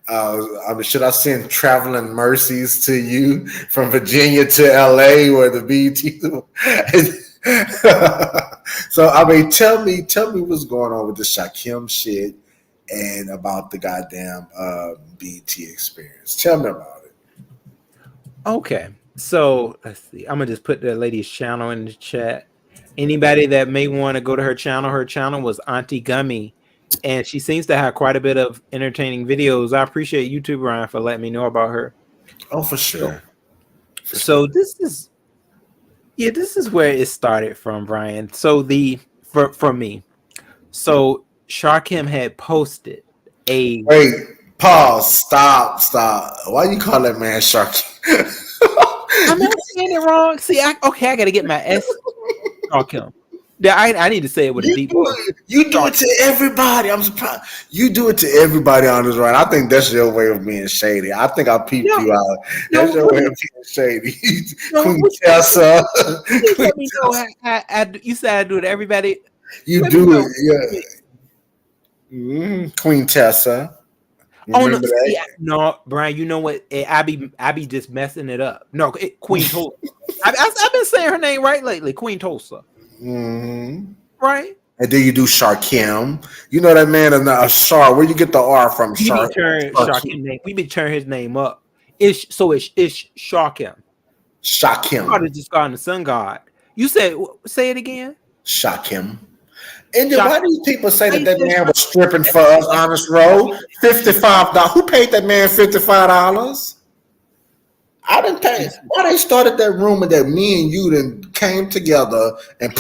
Should I send traveling mercies to you from Virginia to LA where the BET? So tell me what's going on with the Shakim shit and about the goddamn BET experience. Tell me about it. Okay, so let's see. I'm gonna just put the lady's channel in the chat. Anybody that may want to go to her channel was Auntie Gummy, and she seems to have quite a bit of entertaining videos. I appreciate you too, Brian, for letting me know about her. Oh, for sure. So this is where it started from, Brian. So from me. So Shakim had posted a wait, pause, stop. Why you call that man Shakim? I'm not saying it wrong. See, I gotta get my S. Shakim. Yeah, I need to say it with a deep voice. You do it to everybody. I'm surprised. You do it to everybody on this run. I think that's your way of being shady. I think I peeped you out. That's your way of being shady. Queen Tessa. Let me know you said I do it to everybody. You do it, yeah. Queen Tessa. Remember that? No, Brian. You know what? I be just messing it up. No, Queen Tulsa. I've been saying her name right lately. Queen Tulsa. Mm-hmm. Right. And then you do Shakim. You know that man is not a Shar. Where you get the R from? We be turning his name up. It's Shakim. Shakim. God is just God and the sun God. You said say it again. Shakim. And then why do you people say that man was stripping for us, Honest Road? $55. Who paid that man $55? I didn't pay. Why they started that rumor that me and you then came together and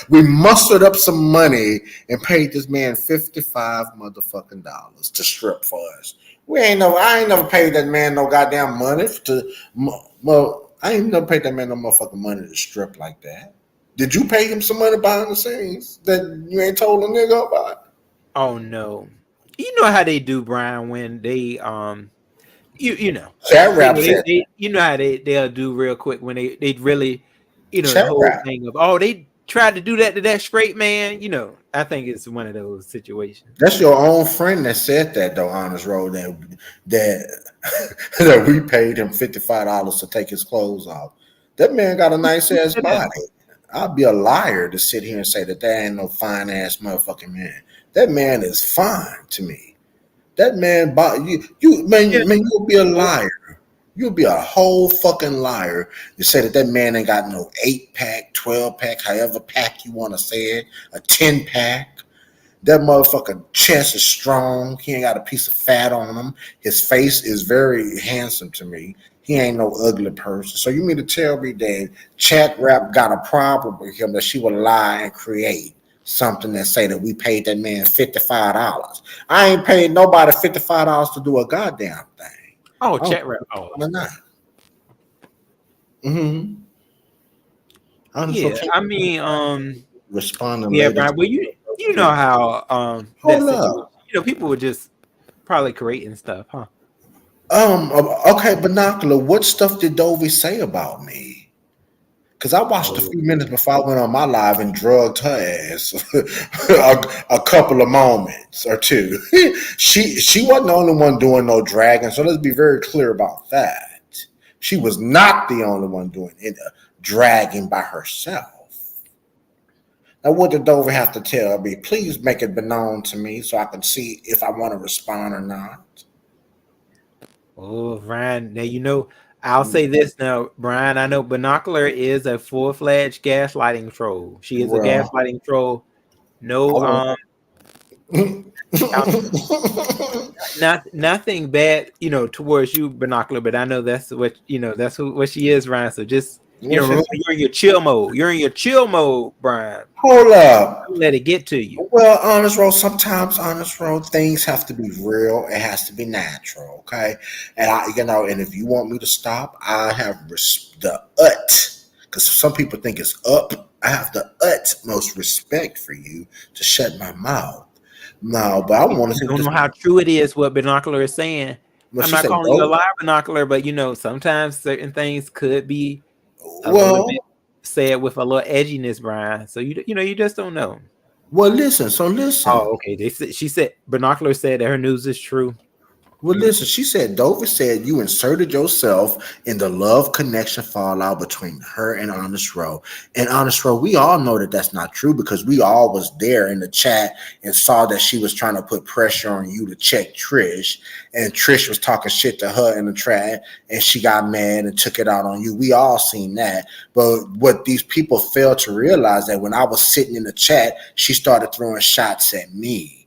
we mustered up some money and paid this man $55 motherfucking dollars to strip for us. I ain't never paid that man no goddamn money I ain't never paid that man no motherfucking money to strip like that. Did you pay him some money behind the scenes that you ain't told a nigga about? Oh no. You know how they do, Brian, when they you know. Chat rap you know how they'll do real quick when they really the Chat whole rap. thing of they tried to do that to that straight man. I think it's one of those situations. That's your own friend that said that though, Honest Road, that we paid him $55 to take his clothes off. That man got a nice ass body. I'd be a liar to sit here and say that ain't no fine ass motherfucking man. That man is fine to me. That man, you'll be a liar. You'll be a whole fucking liar to say that man ain't got no 8-pack, 12-pack, however pack you want to say it, a 10-pack. That motherfucking chest is strong. He ain't got a piece of fat on him. His face is very handsome to me. He ain't no ugly person. So you mean to tell me that Chat Rap got a problem with him that she would lie and create something that say that we paid that man $55? I ain't paid nobody $55 to do a goddamn thing. Oh, Chat Rap. Oh, not. Yeah, I mean, responding. Yeah, Brian. Well, you know how people would just probably creating stuff, huh? Okay, Binocular. What stuff did Dovey say about me? Because I watched a few minutes before I went on my live and drugged her ass a couple of moments or two. She wasn't the only one doing no dragging, so let's be very clear about that. She was not the only one doing it, dragging by herself. Now, what did Dover have to tell me? Please make it known to me so I can see if I want to respond or not. Oh, Brian. Now, I'll say this now, Brian. I know Binocular is a full-fledged gaslighting troll. She is a gaslighting troll. No, nothing bad, towards you, Binocular. But I know that's what what she is, Brian. So just remember, you're in your chill mode. You're in your chill mode, Brian. Hold up. Don't let it get to you. Well, sometimes things have to be real. It has to be natural, okay? And and if you want me to stop, I have the because some people think it's up. I have the utmost respect for you to shut my mouth. No, but I want to. Don't know how true it is what Binocular is saying. Well, I'm she not said calling you a Dove. liar binocular, but sometimes certain things could be a little bit Well, said with a little edginess, Brian. So you just don't know. well, listen. So listen. Oh, okay. She said binocular said that her news is true. Well, listen, she said Dover said you inserted yourself in the love connection fallout between her and Honest Row. And Honest Row, we all know that that's not true because we all was there in the chat and saw that she was trying to put pressure on you to check Trish. And Trish was talking shit to her in the chat and she got mad and took it out on you. We all seen that. But what these people failed to realize that when I was sitting in the chat, she started throwing shots at me.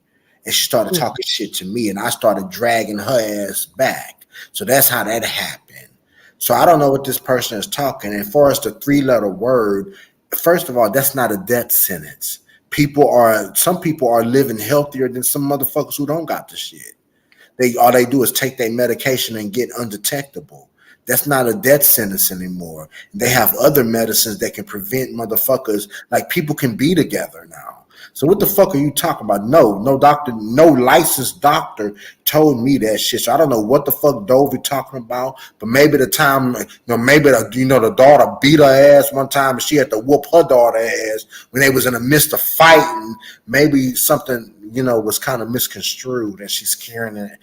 And she started talking shit to me, and I started dragging her ass back. So that's how that happened. So I don't know what this person is talking. And for us, the 3-letter word, first of all, that's not a death sentence. Some people are living healthier than some motherfuckers who don't got the shit. All they do is take their medication and get undetectable. That's not a death sentence anymore. They have other medicines that can prevent motherfuckers. Like people can be together now. So what the fuck are you talking about? No doctor, no licensed doctor told me that shit. So I don't know what the fuck Dovey talking about. But maybe the time, maybe the daughter beat her ass one time and she had to whoop her daughter ass when they was in the midst of fighting. Maybe something, was kind of misconstrued and she's carrying it.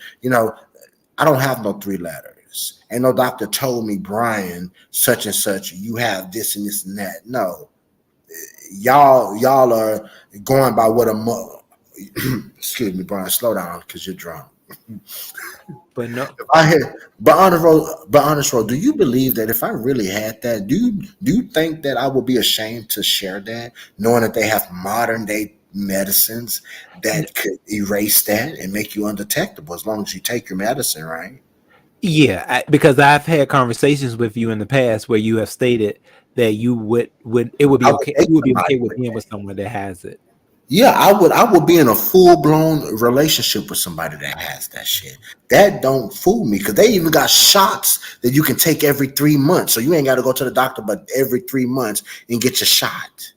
I don't have no 3 letters. Ain't no doctor told me, Brian, such and such, you have this and this and that. No. Y'all are going by what excuse me, Brian, slow down because you're drunk. But no, But honest road, do you believe that if I really had that, do you think that I would be ashamed to share that, knowing that they have modern day medicines that could erase that and make you undetectable as long as you take your medicine, right? yeah, because I've had conversations with you in the past where you have stated that you would it would be okay. You would be okay with being with someone that has it. Yeah, I would be in a full-blown relationship with somebody that has that shit. That don't fool me because they even got shots that you can take every 3 months. So you ain't got to go to the doctor but every 3 months and get your shot.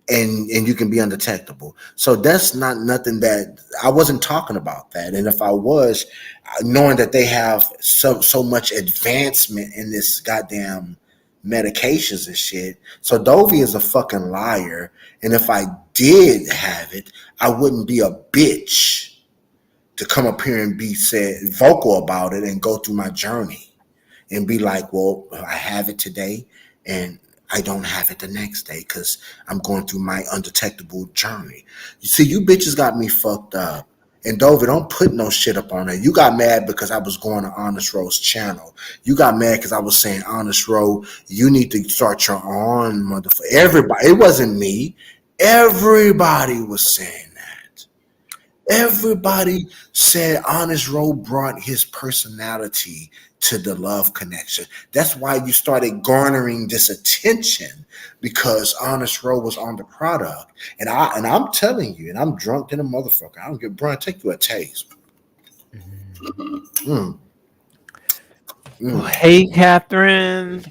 And you can be undetectable. So that's not nothing that I wasn't talking about that. And if I was, knowing that they have so much advancement in this goddamn medications and shit. So Dovey is a fucking liar. And if I did have it, I wouldn't be a bitch to come up here and be vocal about it and go through my journey and be like, well, I have it today and I don't have it the next day because I'm going through my undetectable journey. You see, you bitches got me fucked up. And Dover, don't put no shit up on it. You got mad because I was going to Honest Row's channel. You got mad because I was saying, Honest Row, you need to start your own motherfucker. Everybody, it wasn't me. Everybody was saying that. Everybody said Honest Row brought his personality to the love connection. That's why you started garnering this attention because Honest Row was on the product. And I'm telling you, and I'm drunk than a motherfucker. I don't give Brian, take you a taste. Hey, Catherine.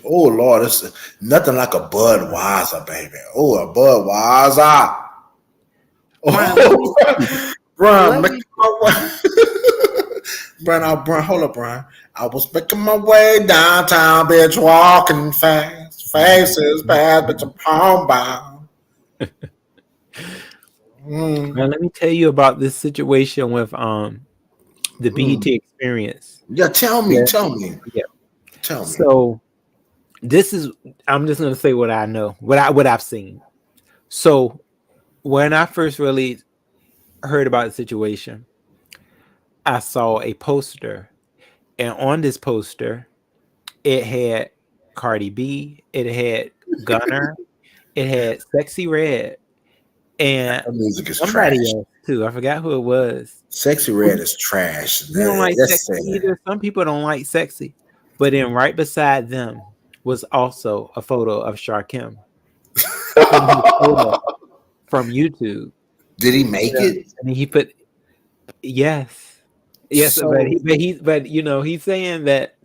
Oh Lord, it's nothing like a Budweiser, baby. Oh, a Budweiser. Oh, Brian, Brian, hold up, Brian. I was making my way downtown, bitch, walking fast. Faces bad, bitch, I'm homebound. Now, let me tell you about this situation with the BET experience. Yeah, tell me. Yeah. Tell me. So this is, I'm just gonna say what I know, what I've seen. So when I first really heard about the situation, I saw a poster, and on this poster, it had Cardi B, it had Gunner, it had Sexy Red, and That music is somebody trash. else too. I forgot who it was. Sexy Red is trash. You don't like Sexy either. Some people don't like Sexy, but then right beside them was also a photo of Sharkim from YouTube. Did he make it? And he put yes, So, but he's saying that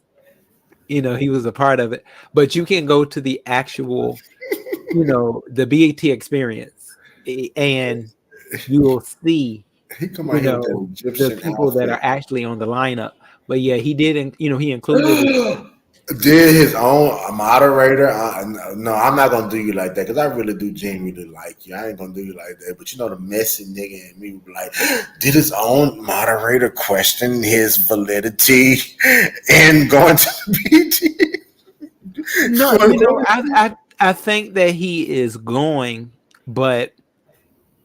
he was a part of it. But you can go to the actual, the BET experience, and you will see He come you out here with that know, the Egyptian people that are outfit. actually on the lineup. But yeah, he didn't, he included Did his own moderator? No, I'm not gonna do you like that because I really do genuinely like you. I ain't gonna do you like that. But you know, the messy nigga in me would be like, did his own moderator question his validity in going to the BT? no, I think that he is going, but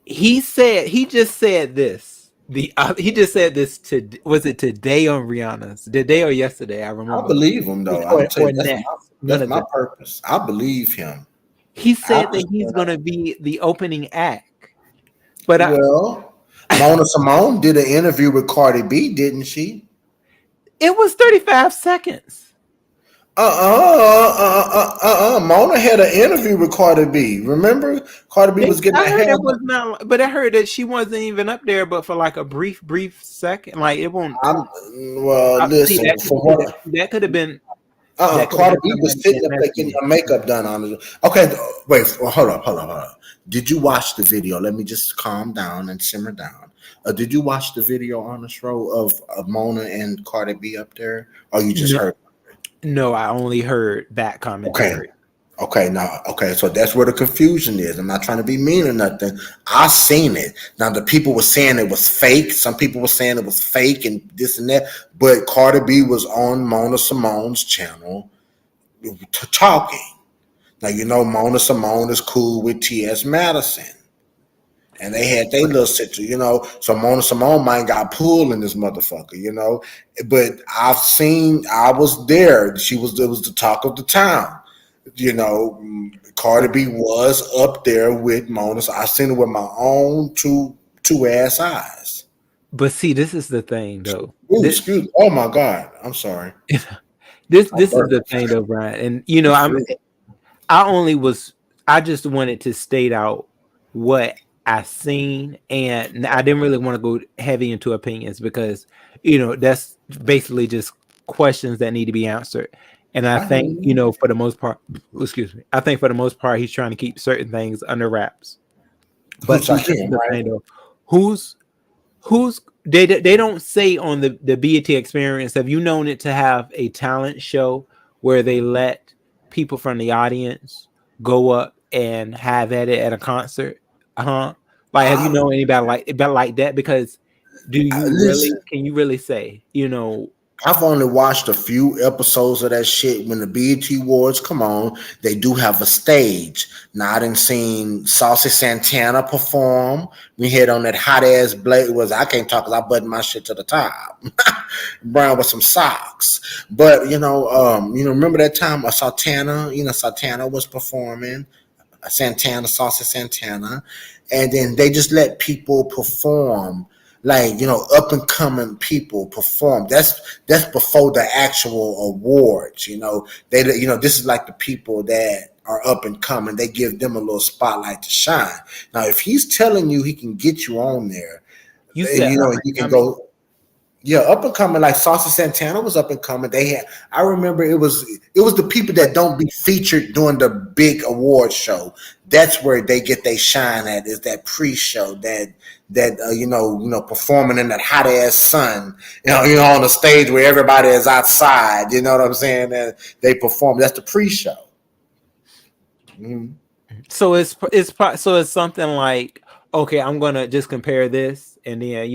he just said this. He just said this to was it today on Rihanna's? Today or yesterday? I I remember. believe him though. I'm Or, gonna tell or you next. One that's of my them. purpose. I believe him. He I said that just he's gonna be the opening act. But well, Mona Simone did an interview with Cardi B, didn't she? it was 35 seconds. Mona had an interview with Cardi B. Remember, Cardi B was getting I her heard hair. it was not, but I heard that she wasn't even up there, but for like a brief second. Like it won't. I'm well. See Listen, for what? that could have been Cardi B was somebody sitting being up there getting messy. her makeup done on it. Okay, wait. Hold up. Did you watch the video? Let me just calm down and simmer down. Did you watch the video on the show of Mona and Cardi B up there, or you just No, heard? no, I only heard that Okay. commentary. So that's where the confusion is. I'm not trying to be mean or nothing. I seen it. Now the people were saying it was fake. Some people were saying it was fake and this and that. But Cardi B was on Mona Simone's channel talking. Now you know Mona Simone is cool with T.S. Madison. And they had their little situation, so Mona Simone might got pulled in this motherfucker. But I was there. It was the talk of the town. Cardi B was up there with Mona. So I seen it with my own two ass eyes. But see, this is the thing, though. Ooh, excuse me. Oh my God. I'm sorry. This is the thing, though, Brian. And I just wanted to state out what I seen, and I didn't really want to go heavy into opinions because that's basically just questions that need to be answered. And I think for the most part, excuse me, I think for the most part he's trying to keep certain things under wraps. But see, this is the thing, though. Who's they don't say on the BET Experience, have you known it to have a talent show where they let people from the audience go up and have at it at a concert? Like, have you known anybody like that? Because can you really say, I've only watched a few episodes of that shit. When the BET Awards come on, they do have a stage. Now I done seen Saucy Santana perform. We had on that hot ass blade. I can't talk because I buttoned my shit to the top, brown with some socks. But remember that time Santana was performing. Saucy Santana, and then they just let people perform. Like up and coming people perform. That's before the actual awards. This is like the people that are up and coming. They give them a little spotlight to shine. Now, if he's telling you he can get you on there, you can go. Yeah, up and coming, like Saucy Santana was up and coming. I remember it was the people that don't be featured during the big award show. That's where they get their shine at, is that pre-show, that performing in that hot ass sun, on the stage where everybody is outside. You know what I'm saying? And they perform. That's the pre-show. Mm-hmm. So it's something like, okay, I'm gonna just compare this, and then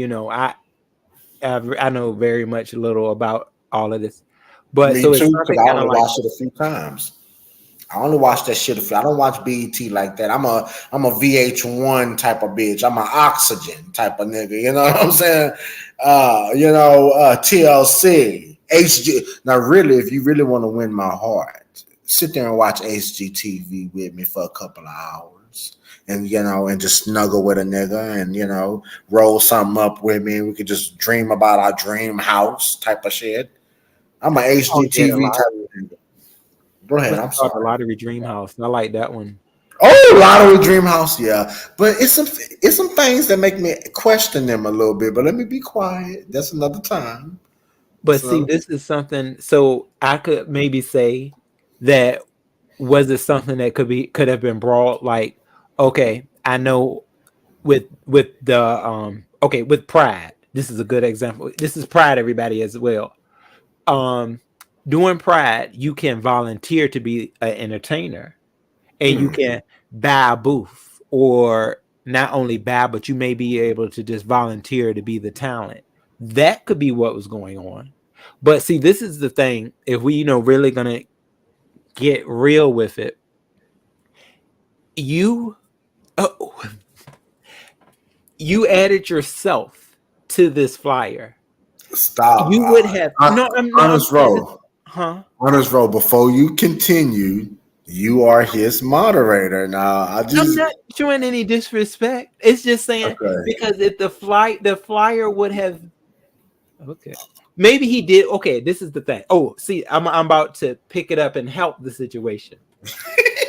I know very much little about all of this, but Me so it's too, something because I kind of only like watched it a few times. I only watch that shit. I don't watch BET like that. I'm a VH1 type of bitch. I'm an Oxygen type of nigga. You know what I'm saying? TLC, HG. Now, really, if you really want to win my heart, sit there and watch HGTV with me for a couple of hours. And and just snuggle with a nigga, and roll something up with me. We could just dream about our dream house type of shit. I'm an HGTV type of nigga. Go ahead. I'm sorry. The Lottery Dream House. I like that one. Oh, Lottery Dream House, yeah. But it's some things that make me question them a little bit. But let me be quiet. That's another time. But see, this is something. So I could maybe say that was it something that could have been brought. Like, okay, I know with the okay, with Pride, this is a good example. This is Pride, everybody, as well. During Pride, you can volunteer to be an entertainer, and you can buy a booth, or not only buy, but you may be able to just volunteer to be the talent. That could be what was going on. But see, this is the thing. If we, really gonna get real with it, you you added yourself to this flyer. Stop. You would have I'm Honest saying this, roll. huh? Honest roll. Before you continue, you are his moderator. Now, I I'm just not showing any disrespect. It's just saying, okay. because if the flyer would have, okay, maybe he did. Okay, this is the thing. Oh, see, I'm about to pick it up and help the situation.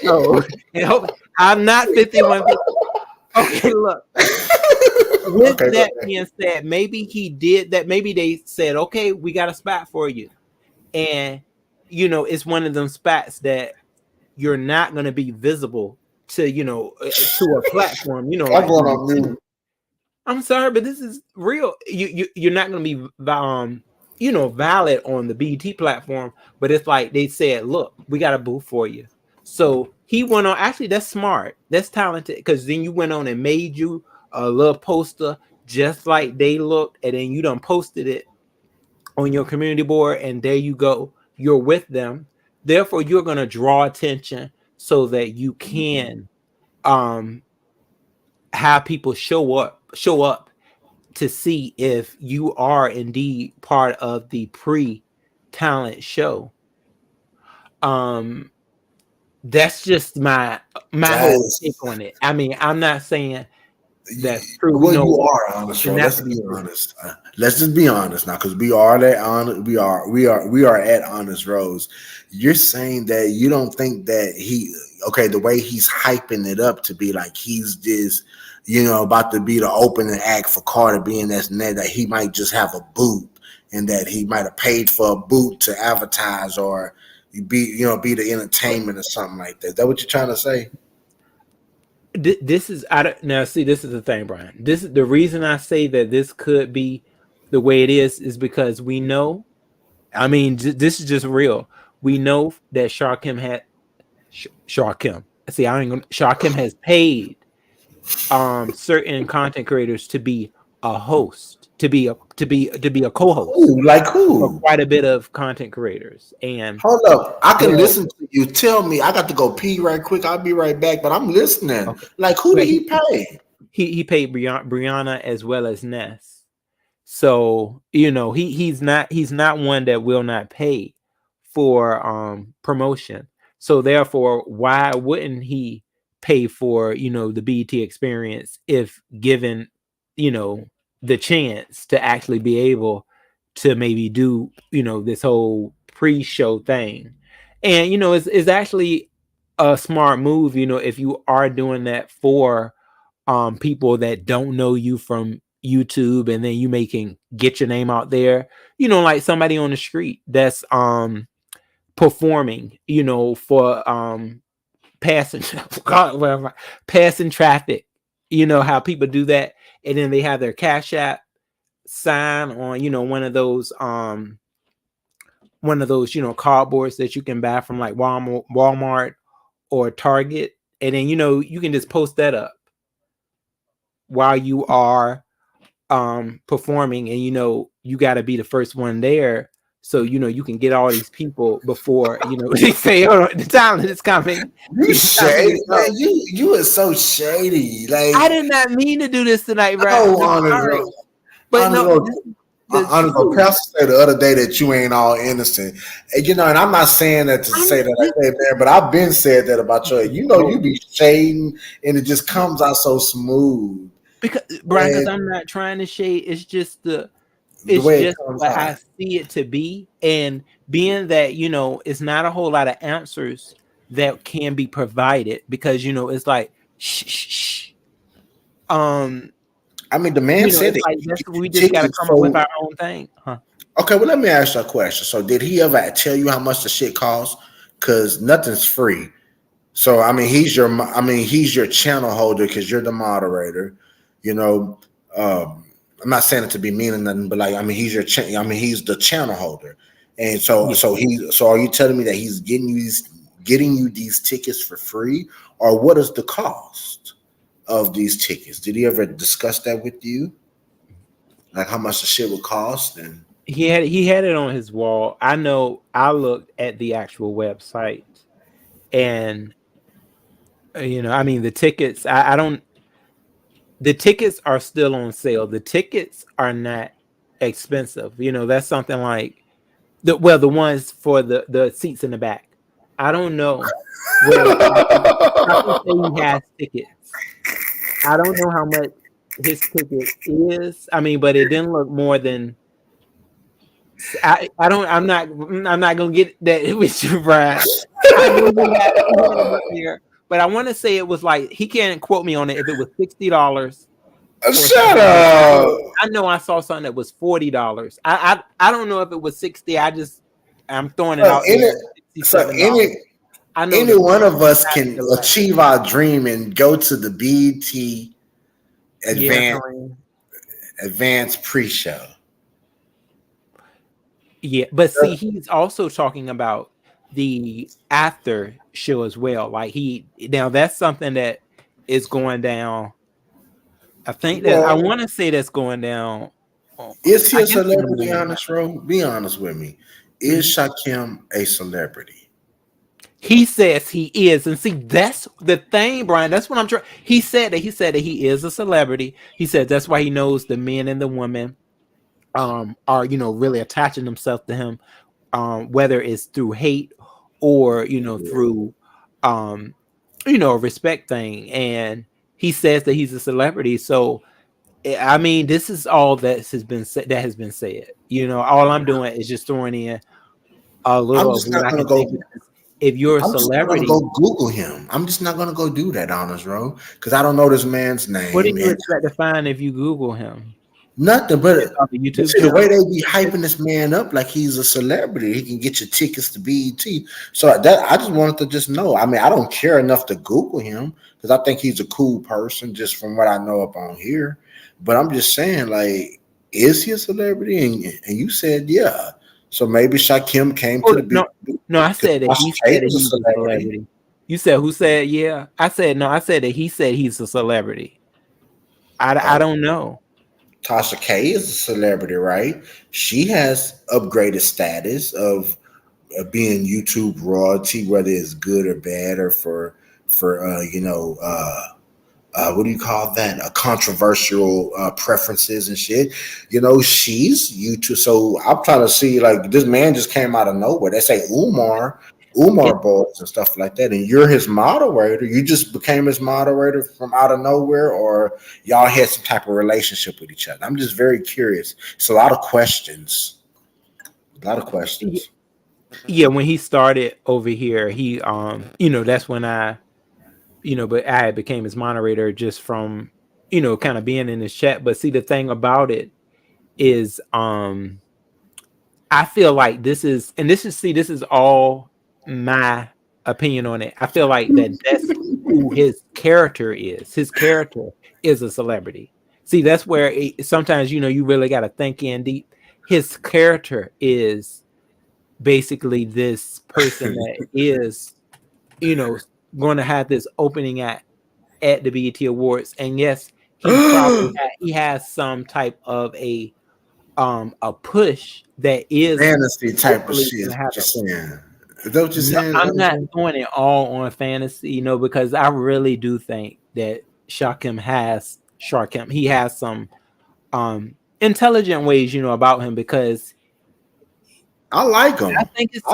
So, and I'm not 51. Okay, look. With Okay, that being said, maybe he did that. Maybe they said, okay, we got a spot for you. And, it's one of them spots that you're not going to be visible to, to a platform, I'm like going on mute. I'm sorry, but this is real. You're not going to be, valid on the BT platform, but it's like they said, look, we got a booth for you. So he went on. Actually, that's smart. That's talented, because then you went on and made you a little poster just like they looked, and then you done posted it on your community board, and there you go. You're with them. Therefore, you're going to draw attention so that you can have people show up to see if you are indeed part of the pre-talent show. That's just my whole take That's on it. I mean, I'm not saying that's true. We well, know, you are honest, bro. and that Let's to be be true. honest. Let's just be honest now, because we are that honest. We are at Honest Rose. You're saying that you don't think that okay, the way he's hyping it up to be like he's just, about to be the opening act for Carter being that he might just have a booth, and that he might have paid for a booth to advertise, or be the entertainment or something like that. Is that what you're trying to say? This is now. See, this is the thing, Brian. This is the reason I say that this could be the way it is because we know. I mean, this is just real. We know that Sharkim had Sharkim. See, I ain't gonna. Sharkim has paid certain content creators to be a host, to be a co-host Ooh, like for who? quite a bit of content creators. And Hold up. I can well, listen to you. Tell me. I got to go pee right quick. I'll be right back, but I'm listening. okay, Like, who but did he pay? he paid Brianna as well as Ness. So, he's not one that will not pay for promotion. So therefore, why wouldn't he pay for, the BET experience if given, the chance to actually be able to maybe do, this whole pre-show thing. And, it's actually a smart move, if you are doing that for people that don't know you from YouTube, and then you can get your name out there, like somebody on the street that's performing, for passing passing traffic, how people do that, and then they have their Cash App sign on, one of those, cardboards that you can buy from like Walmart or Target, and then you can just post that up while you are performing, and you got to be the first one there, so you can get all these people before they say, oh, the talent is coming. You shady, man. You are so shady. Like, I did not mean to do this tonight, right? oh, I'm Honest sorry, Rose. but Honest no, Rose. the Honest Rose. truth. Pastor said the other day that you ain't all innocent. And I'm not saying that to say that I said that, but I've been said that about you. You be shading, and it just comes out so smooth. Because Brian, because And I'm not trying to shade. It's just the it's way it just comes what out. I see it to be, and being that it's not a whole lot of answers that can be provided, because it's like shh, shh, shh. I mean, the man said It's that like he that's, we gave just got to tickets come up with for. our own thing, huh? Okay, well, let me ask you a question. So, did he ever tell you how much the shit costs? Because nothing's free. So, I mean, he's your channel holder because you're the moderator. You know, um, I'm not saying it to be mean or nothing, but like, I mean, he's he's the channel holder, and so Yeah. so are you telling me that he's getting you these tickets for free, or what is the cost of these tickets? Did he ever discuss that with you? Like how much the shit would cost? And He had it on his wall. I know I looked at the actual website, and I mean the tickets. I don't. The tickets are still on sale. The tickets are not expensive. That's something like the ones for the seats in the back. I don't know where Shocking say he has tickets. I don't know how much his ticket is. I mean, but it didn't look more than. I don't. I'm not gonna get that with you, Brian. I know he had him up here, but I want to say it was like he can't quote me on it if it was $60. shut up. I know I saw something that was $40. I don't know if it was 60. I'm throwing it out there. $67. I know any one of us can achieve our dream and go to the BET advanced pre-show. Yeah, but see, he's also talking about the after show as well. Like now that's something that is going down. I think that I want to say that's going down. Is he a celebrity? Honest, bro. Be honest with me. Is Shakim a celebrity? He says he is, and see, that's the thing, Brian. That's what I'm trying. He said that he is a celebrity. He said that's why he knows the men and the women are really attaching themselves to him, whether it's through hate or through a respect thing. And he says that he's a celebrity. So I mean, this is all that has been said. All I'm doing is just throwing in a little of what I can think. If you're a celebrity, I'm just not gonna go Google him. I'm just not gonna go do that, honest, bro, because I don't know this man's name. What do you expect to find if you Google him? Nothing, but YouTube the way they be hyping this man up like he's a celebrity, he can get your tickets to BET. So that I just wanted to just know. I mean, I don't care enough to Google him because I think he's a cool person, just from what I know up on here. But I'm just saying, like, is he a celebrity? And you said yeah. So maybe Shakim came to the BET. No, I said that he said that he's a celebrity. You said who said yeah? I said no. I said that he said he's a celebrity. I don't know. Tasha K is a celebrity, right? She has upgraded status of being YouTube royalty, whether it's good or bad, or for what do you call that? Controversial preferences and shit. She's YouTube. So I'm trying to see, like, this man just came out of nowhere. They say Umar boys and stuff like that, and you're his moderator. You just became his moderator from out of nowhere, or y'all had some type of relationship with each other? I'm just very curious. It's a lot of questions. Yeah, when he started over here, he that's when but I became his moderator just from kind of being in his chat. But see, the thing about it is I feel like this is all my opinion on it. I feel like that's who his character is. His character is a celebrity. See, that's where sometimes you really got to think in deep. His character is basically this person that is going to have this opening at the BET Awards, and yes, he has some type of a push that is fantasy type of shit. Just saying. Is that what you're saying? I'm not doing it all on fantasy, because I really do think that Shakim has some intelligent ways, about him, because I like him. I think it's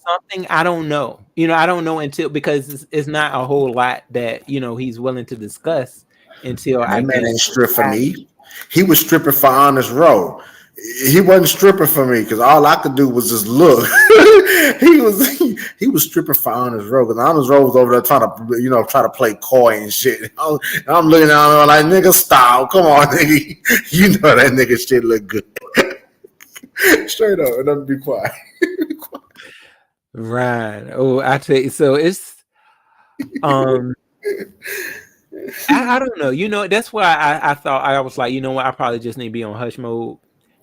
something I don't know. I don't know until, because it's not a whole lot that he's willing to discuss until that man ain't strip for me. He was stripping for Honest Row. He wasn't stripping for me because all I could do was just look. he was stripping for Honest Row because Honest Row was over there trying to play coy and shit. I'm looking at him like, nigga, stop. Come on, nigga. You know that nigga shit look good. Straight up, and I'm be quiet. Right. Oh, I tell you. So it's I don't know. That's why I thought I was like, you know what, I probably just need to be on hush mode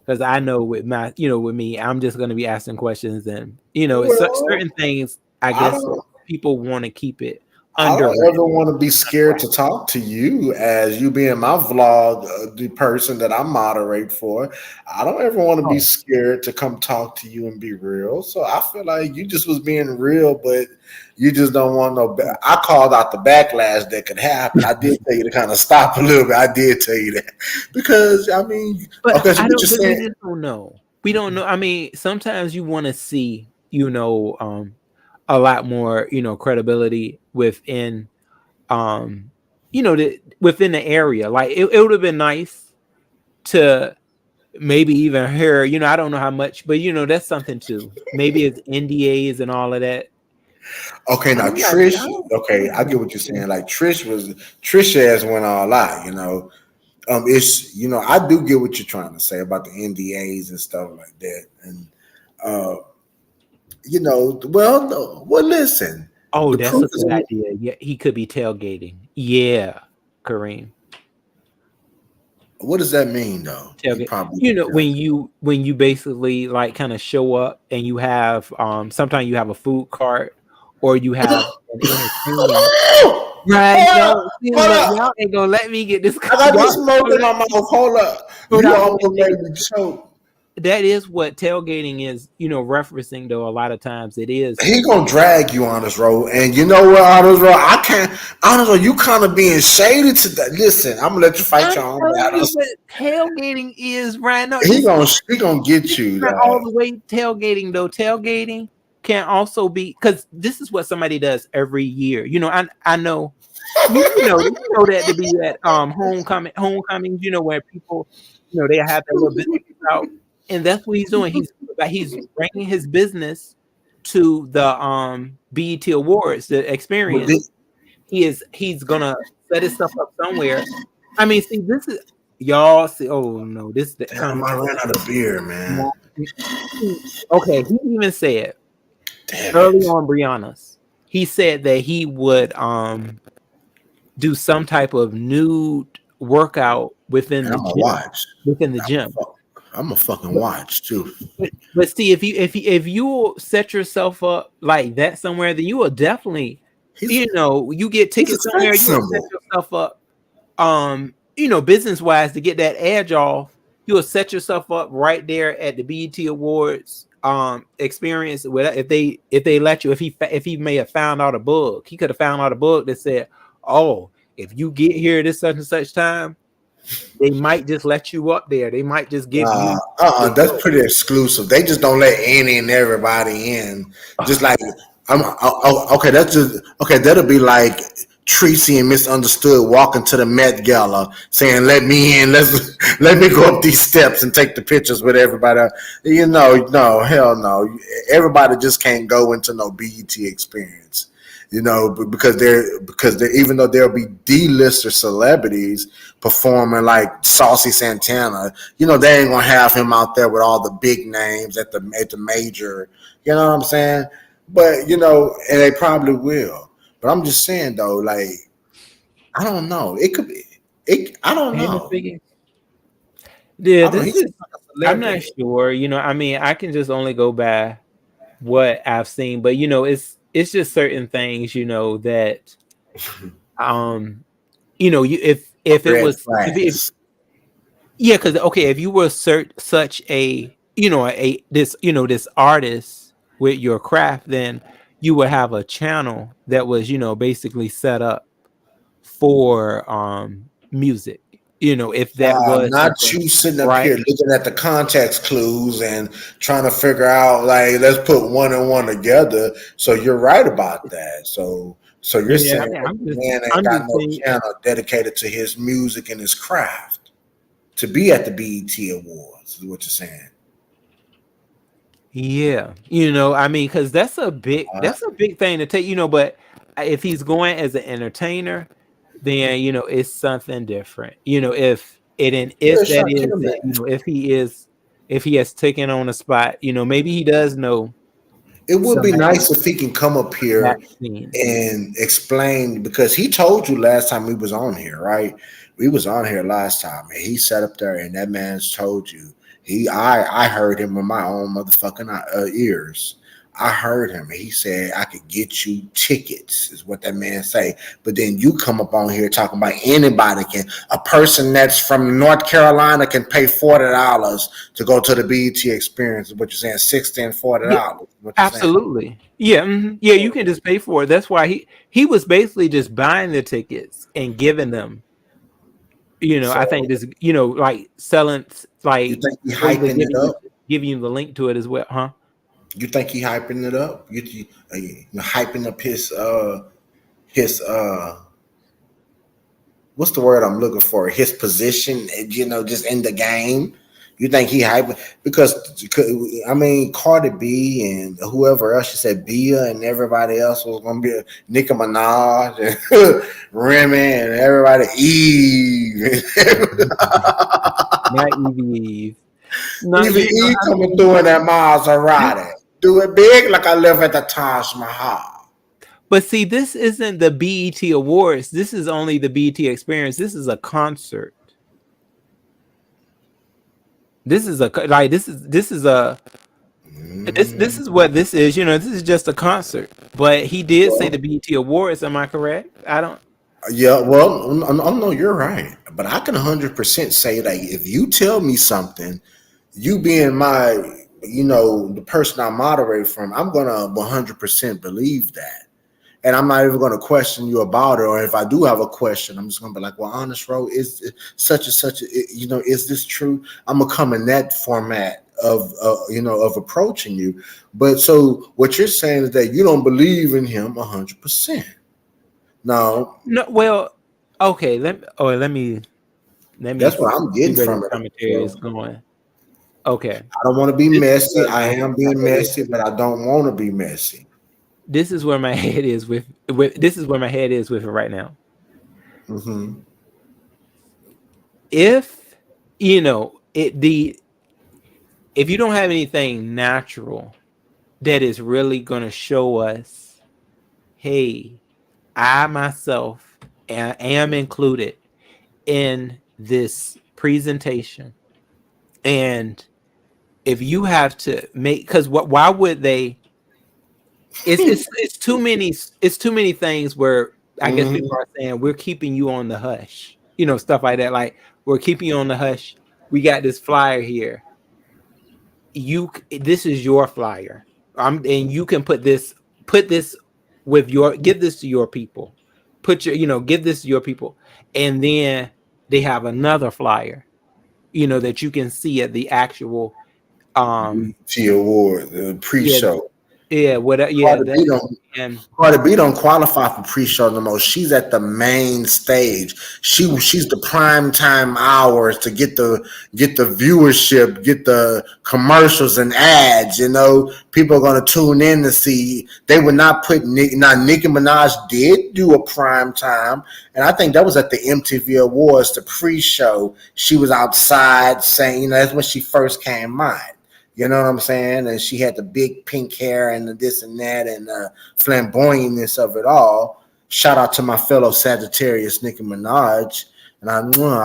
because I know with with me, I'm just going to be asking questions, and it's Well, certain things. I I guess don't. people want to keep it I under don't wraps. ever want to be scared to talk to you as you being my vlog, the person that I moderate for. I don't ever want to be Oh, scared to come talk to you and be real. So I feel like you just was being real, but you just don't want no. I called out the backlash that could happen. I did tell you to kind of stop a little bit. I did tell you that because I mean, but okay, so I what you're don't. But we saying? just don't know. We don't know. I mean, sometimes you want to see, a lot more, credibility within, within the area. Like it would have been nice to maybe even hear, I don't know how much, but that's something too. Maybe it's NDAs and all of that. Okay, now I'm not. I Trish. don't Okay, think I get what you're saying. Like Trish has went all out. It's I do get what you're trying to say about the NDAs and stuff like that, and uh, well, no, well, listen, Oh, the that's proof a is good idea. Yeah, he could be tailgating. Yeah, Kareem. what does that mean though? He Tailgate. probably When you basically like kind of show up and you have sometimes you have a food cart or you have an entertainer. Right. Hold No, up, see, hold look, up. y'all ain't gonna let me get this. I got Y'all this ain't smoke gonna in my let me mouth. Hold up, put you out what almost they made me choke. that is what tailgating is, referencing though a lot of times it is. He gonna drag you on this road, and you know what, on this road, I can't. Honest road, you kind of being shady to that. Listen, I'm gonna let you fight I'm your own telling you battles. what tailgating is right now. He This gonna he gonna get This is you, not all dog. the way tailgating though. Tailgating can also be because this is what somebody does every year. I know you know that to be at homecomings. Where people they have their little business out, and that's what he's doing. He's bringing his business to the BET Awards, the But experience. He's gonna set his stuff up somewhere. I mean, see, this is y'all see. Oh no, this is the damn, kind I ran out of beer, man. of okay, he even said Damn early it. on Brianna's, he said that he would do some type of nude workout within And the I'm gonna gym. watch. Within the gym. I'm a fucking But, watch too. but see if you set yourself up like that somewhere, then you will definitely, He's you get he's a tickets somewhere, sex you will set symbol. yourself up business wise to get that edge off. You'll set yourself up right there at the BET Awards experience. If they let you, if he may have found out a bug, he could have found out a bug that said, oh, if you get here this such and such time, they might just let you up there. They might just give you the That's pretty exclusive. They just don't let any and everybody in. Just like okay. That's just okay. That'll be like Tracy and Misunderstood walking to the Met Gala, saying, "Let me in. Let me go up these steps and take the pictures with everybody." No, hell no. Everybody just can't go into no BET experience. Because they're even though there'll be D-lister celebrities performing like Saucy Santana, they ain't gonna have him out there with all the big names at the major. You know what I'm saying? But and they probably will. But I'm just saying though, like I don't know. It could be. I don't famous know. figure. Yeah, I don't know. this He's is. like a I'm not celebrity. sure. I mean, I can just only go by what I've seen, but it's just certain things, that you if it Red was if flags. yeah, because okay, if you were such a this artist with your craft, then you would have a channel that was basically set up for music. If that was Not something, you sitting up right? here looking at the context clues and trying to figure out like let's put one and one together. So you're right about that. So you're Yeah, I saying mean, that I'm the just man ain't I'm got just no saying. channel dedicated to his music and his craft to be at the BET Awards is what you're saying. Yeah, I mean, because Uh, that's a big thing to take, but if he's going as an entertainer, then it's something different. If Chris that is Shaquille, it, if he has taken on a spot, maybe he does know. It would be somebody nice if he can come up here vaccine. and explain, because he told you last time we was on here, right? We was on here last time, and he sat up there, and that man's told you. I heard him with my own motherfucking ears. I heard him, and he said I could get you tickets, is what that man say. But then you come up on here talking about anybody can, a person that's from North Carolina can pay $40 to go to the BET experience. Is what you're saying? $60 and $40. What you're saying? Absolutely. Yeah. Yeah, you can just pay for it. That's why he was basically just buying the tickets and giving them. I think this, like selling, You like think he basically hyping it up? giving you the link to it as well, huh? You think he hyping it up? You hyping up his what's the word I'm looking for? His position, just in the game. You think he hyping because I mean Cardi B and whoever else, you said Bia and everybody else was gonna be Nicki Minaj and Remy and everybody Eve. Not Eve. No, Even Eve coming through in that Maserati. Do it big like I live at the Taj Mahal. But see, this isn't the BET Awards. This is only the BET Experience. This is a concert. This is a this is a this is what this is. This is just a concert. But he did say the BET Awards. Am I correct? I don't. Yeah, well, no, you're right. But I can 100% say that if you tell me something, you being my, the person I moderate from, I'm gonna 100% believe that. And I'm not even going to question you about it. Or if I do have a question, I'm just going to be like, well, honest, bro, is such and such, is this true? I'm going to come in that format of approaching you. But so what you're saying is that you don't believe in him 100%. No. Well, okay. Let me. That's what I'm getting from it. Commentary is going. Okay. I don't want to be messy. I am being messy, but I don't want to be messy. This is where my head is with this is where my head is with it right now. Mm-hmm. If if you don't have anything natural that is really going to show us, hey, I myself am included in this presentation, and if you have to make, because why would they? It's too many things where I guess people are saying we're keeping you on the hush, stuff like that. Like, we're keeping you on the hush. We got this flyer here. This is your flyer. And you can put this with give this to your people. Give this to your people, and then they have another flyer, that you can see at the actual award, the pre-show. Yeah, whatever. Yeah, Cardi B don't qualify for pre-show no more. She's at the main stage. She's the prime time hours to get the viewership, get the commercials and ads. People are gonna tune in to see. They would not put Nicki Minaj did do a prime time, and I think that was at the MTV Awards, the pre-show. She was outside saying, that's when she first came on. You know what I'm saying? And she had the big pink hair and the this and that and the flamboyantness of it all. Shout out to my fellow Sagittarius, Nicki Minaj. And I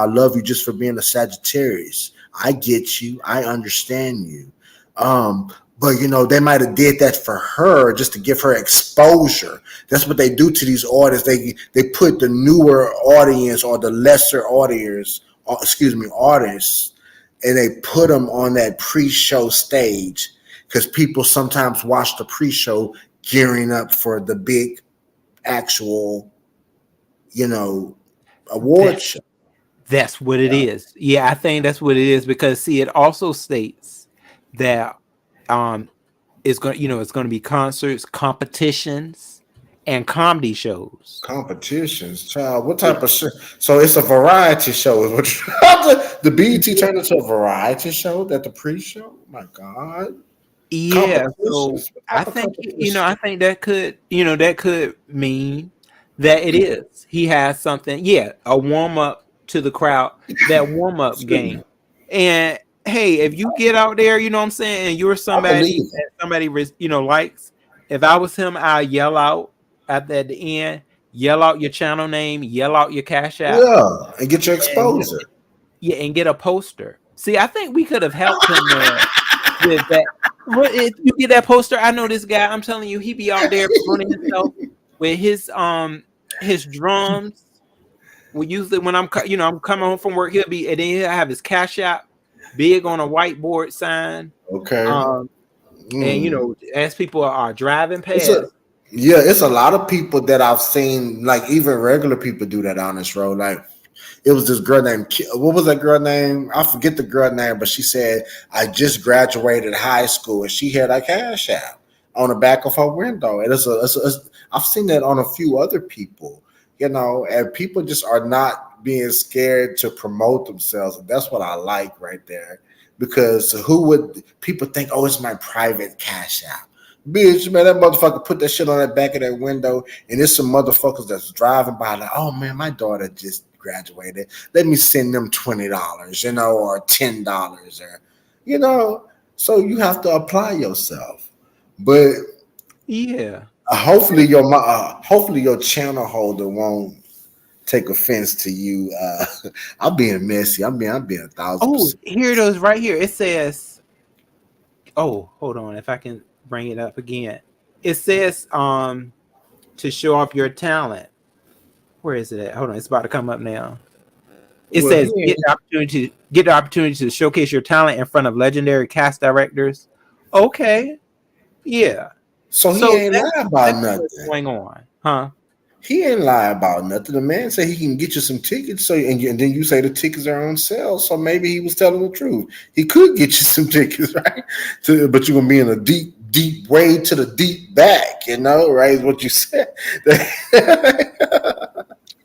love you just for being a Sagittarius. I get you. I understand you. But, they might have did that for her just to give her exposure. That's what they do to these artists. They put the newer audience or the lesser audience, artists, and they put them on that pre-show stage because people sometimes watch the pre-show gearing up for the big actual, award show. That's what it is. Yeah, I think that's what it is, because see, it also states that it's going to be concerts, competitions, and comedy shows. Competitions, child. What type of show? So it's a variety show. The BET turned into a variety show. That the pre-show. My God. Yeah. So I think that could mean that it is. He has something. Yeah, a warm up to the crowd. That warm up game. And hey, if you get out there, you know what I'm saying, and you're somebody that somebody likes, If I was him, I'd yell out at the end, yell out your channel name, yell out your cash app, Yeah, and get your and exposure. yeah, and get a poster. See, I think we could have helped him there with that. What if you get that poster? I know this guy. I'm telling you, he be out there promoting himself with his drums. We usually when I'm coming home from work, he'll be and then he'll have his cash app big on a whiteboard sign. Okay. Um, and as people are driving It's a past, yeah, it's a lot of people that I've seen, like even regular people do that on this road. Like it was this girl named what was that girl name? I forget the girl name, but she said I just graduated high school, and she had a cash app on the back of her window. And I've seen that on a few other people, and people just are not being scared to promote themselves, and that's what I like right there. Because who would people think? Oh, it's my private cash app. Bitch, man, that motherfucker put that shit on the back of that window, and there's some motherfuckers that's driving by like, oh man, my daughter just graduated. Let me send them $20, or $10, or So you have to apply yourself, but yeah. hopefully your channel holder won't take offense to you. I'm being messy. I'm being 1,000%. Oh, here it is right here. It says, oh, hold on, if I can bring it up again. It says to show off your talent. Where is it at? Hold on, it's about to come up now. It Well, says get the opportunity to showcase your talent in front of legendary cast directors. Okay, yeah. So he So ain't that's, lie about that's what's nothing. going on, huh? He ain't lie about nothing. The man said he can get you some tickets. And then you say the tickets are on sale. So maybe he was telling the truth. He could get you some tickets, right? But you're gonna be in a deep way to the deep back. Right? Is what you said.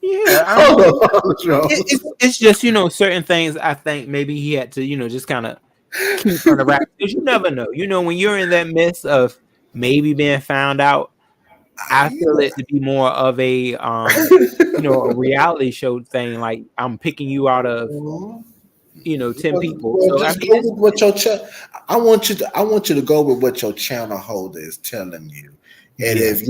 Yeah, I mean, it's just certain things. I think maybe he had to just kind of keep on the rack because you never know. When you're in that midst of maybe being found out, I feel it to be more of a a reality show thing. Like I'm picking you out of 10 people. Well, So I just mean, go with what your I want you to go with what your channel holder is telling you. And yeah. if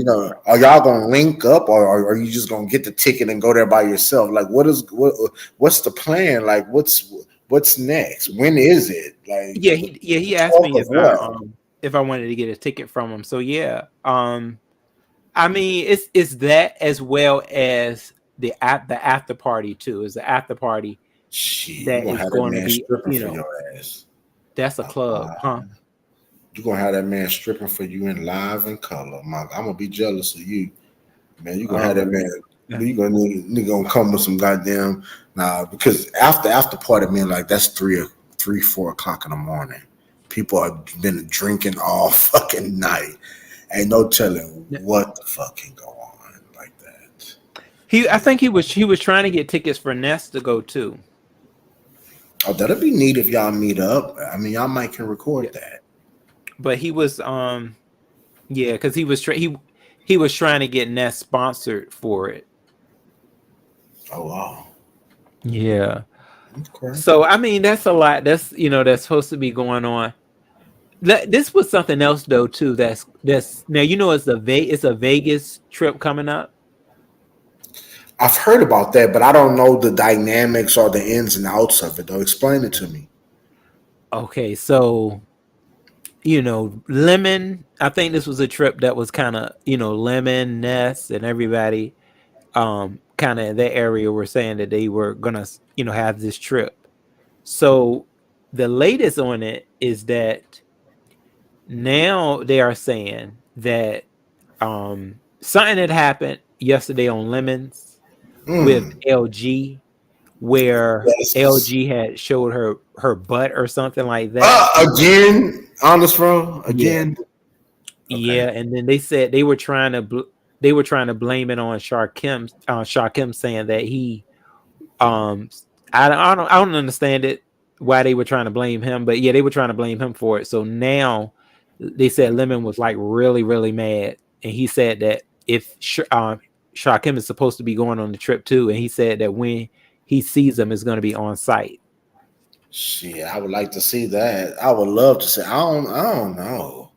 are y'all gonna link up, or are you just gonna get the ticket and go there by yourself? Like, what's the plan? Like, what's next? When is it? Like, He asked talk me of what? if I wanted to get a ticket from him. So yeah, I mean it's that as well as the after party too. Is the after party Shit, you that gonna is have that going to man be stripping for your ass. that's a club, huh? You gonna have that man stripping for you in live and color. I'm gonna be jealous of you, man. You gonna have that man. Yeah. You gonna come with some goddamn because after party, man, like that's 4 o'clock in the morning. People have been drinking all fucking night. Ain't no telling what the fuck can go on like that. I think he was trying to get tickets for Ness to go too. Oh, that'll be neat if y'all meet up. I mean, y'all might can record that. But he was because he was trying to get Ness sponsored for it. Oh wow. Yeah. Okay. So I mean that's a lot. That's that's supposed to be going on. This was something else though too. That's now it's a Vegas trip coming up. I've heard about that, but I don't know the dynamics or the ins and outs of it. Though, explain it to me. Okay, so Lemon. I think this was a trip that was kind of Lemon, Ness, and everybody kind of in that area were saying that they were gonna have this trip. So the latest on it is that now they are saying that something had happened yesterday on Lemons with LG, where Yes. LG had showed her butt or something like that. Again, honest, bro. Again. Yeah, and then they said they were trying to blame it on Sharkim saying that he I don't understand it why they were trying to blame him, but yeah, they were trying to blame him for it. So now they said Lemon was like really really mad, and he said that if Sharkim is supposed to be going on the trip too, and he said that when he sees him, it's going to be on site. Shit, I would like to see that. I would love to see. I don't know,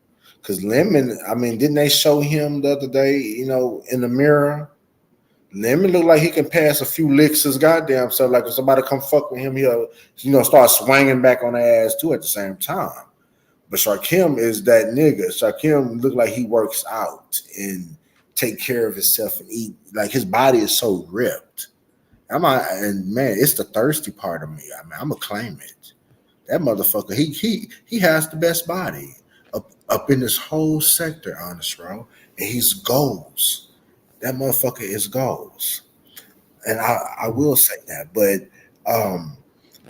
Because Lemon, I mean, didn't they show him the other day, in the mirror? Lemon look like he can pass a few licks his goddamn self. Like if somebody come fuck with him, he'll, start swinging back on their ass too at the same time. But Sharkim is that nigga. Sharkim look like he works out and take care of himself and eat. Like his body is so ripped. And man, it's the thirsty part of me. I mean, I'm gonna claim it. That motherfucker, he has the best body up in this whole sector, honest bro. And he's goals. That motherfucker is goals. And I will say that. But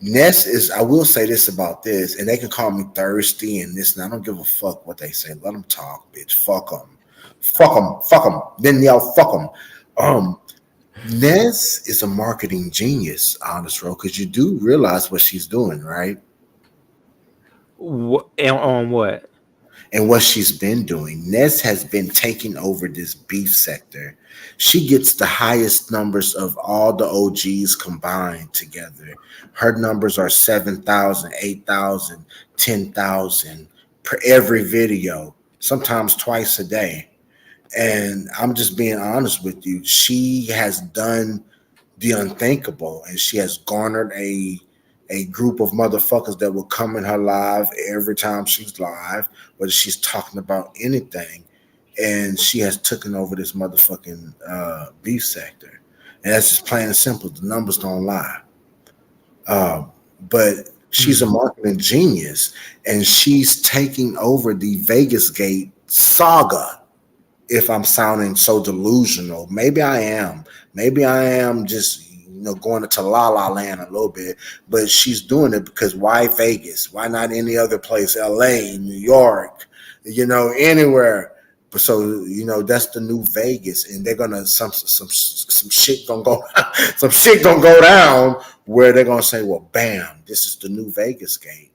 Ness is, I will say this about this, and they can call me thirsty and this, and I don't give a fuck what they say. Let them talk, bitch. Fuck them. Fuck them. Fuck them. Then y'all fuck them. Ness is a marketing genius, honest bro, because you do realize what she's doing, right? On what? And what she's been doing. Ness has been taking over this beef sector. She gets the highest numbers of all the OGs combined together. Her numbers are 7,000, 8,000, 10,000 per every video, sometimes twice a day. And I'm just being honest with you. She has done the unthinkable, and she has garnered a group of motherfuckers that will come in her live every time she's live, whether she's talking about anything. And she has taken over this motherfucking beef sector. And that's just plain and simple. The numbers don't lie. But she's a marketing genius, and she's taking over the Vegas Gate saga. If I'm sounding so delusional, maybe I am. Maybe I am just going into La La Land a little bit, but she's doing it because why Vegas? Why not any other place? LA, New York, anywhere. But so that's the new Vegas, and they're gonna some shit gonna go some shit gonna go down where they're gonna say, well, bam, this is the new Vegas Gate.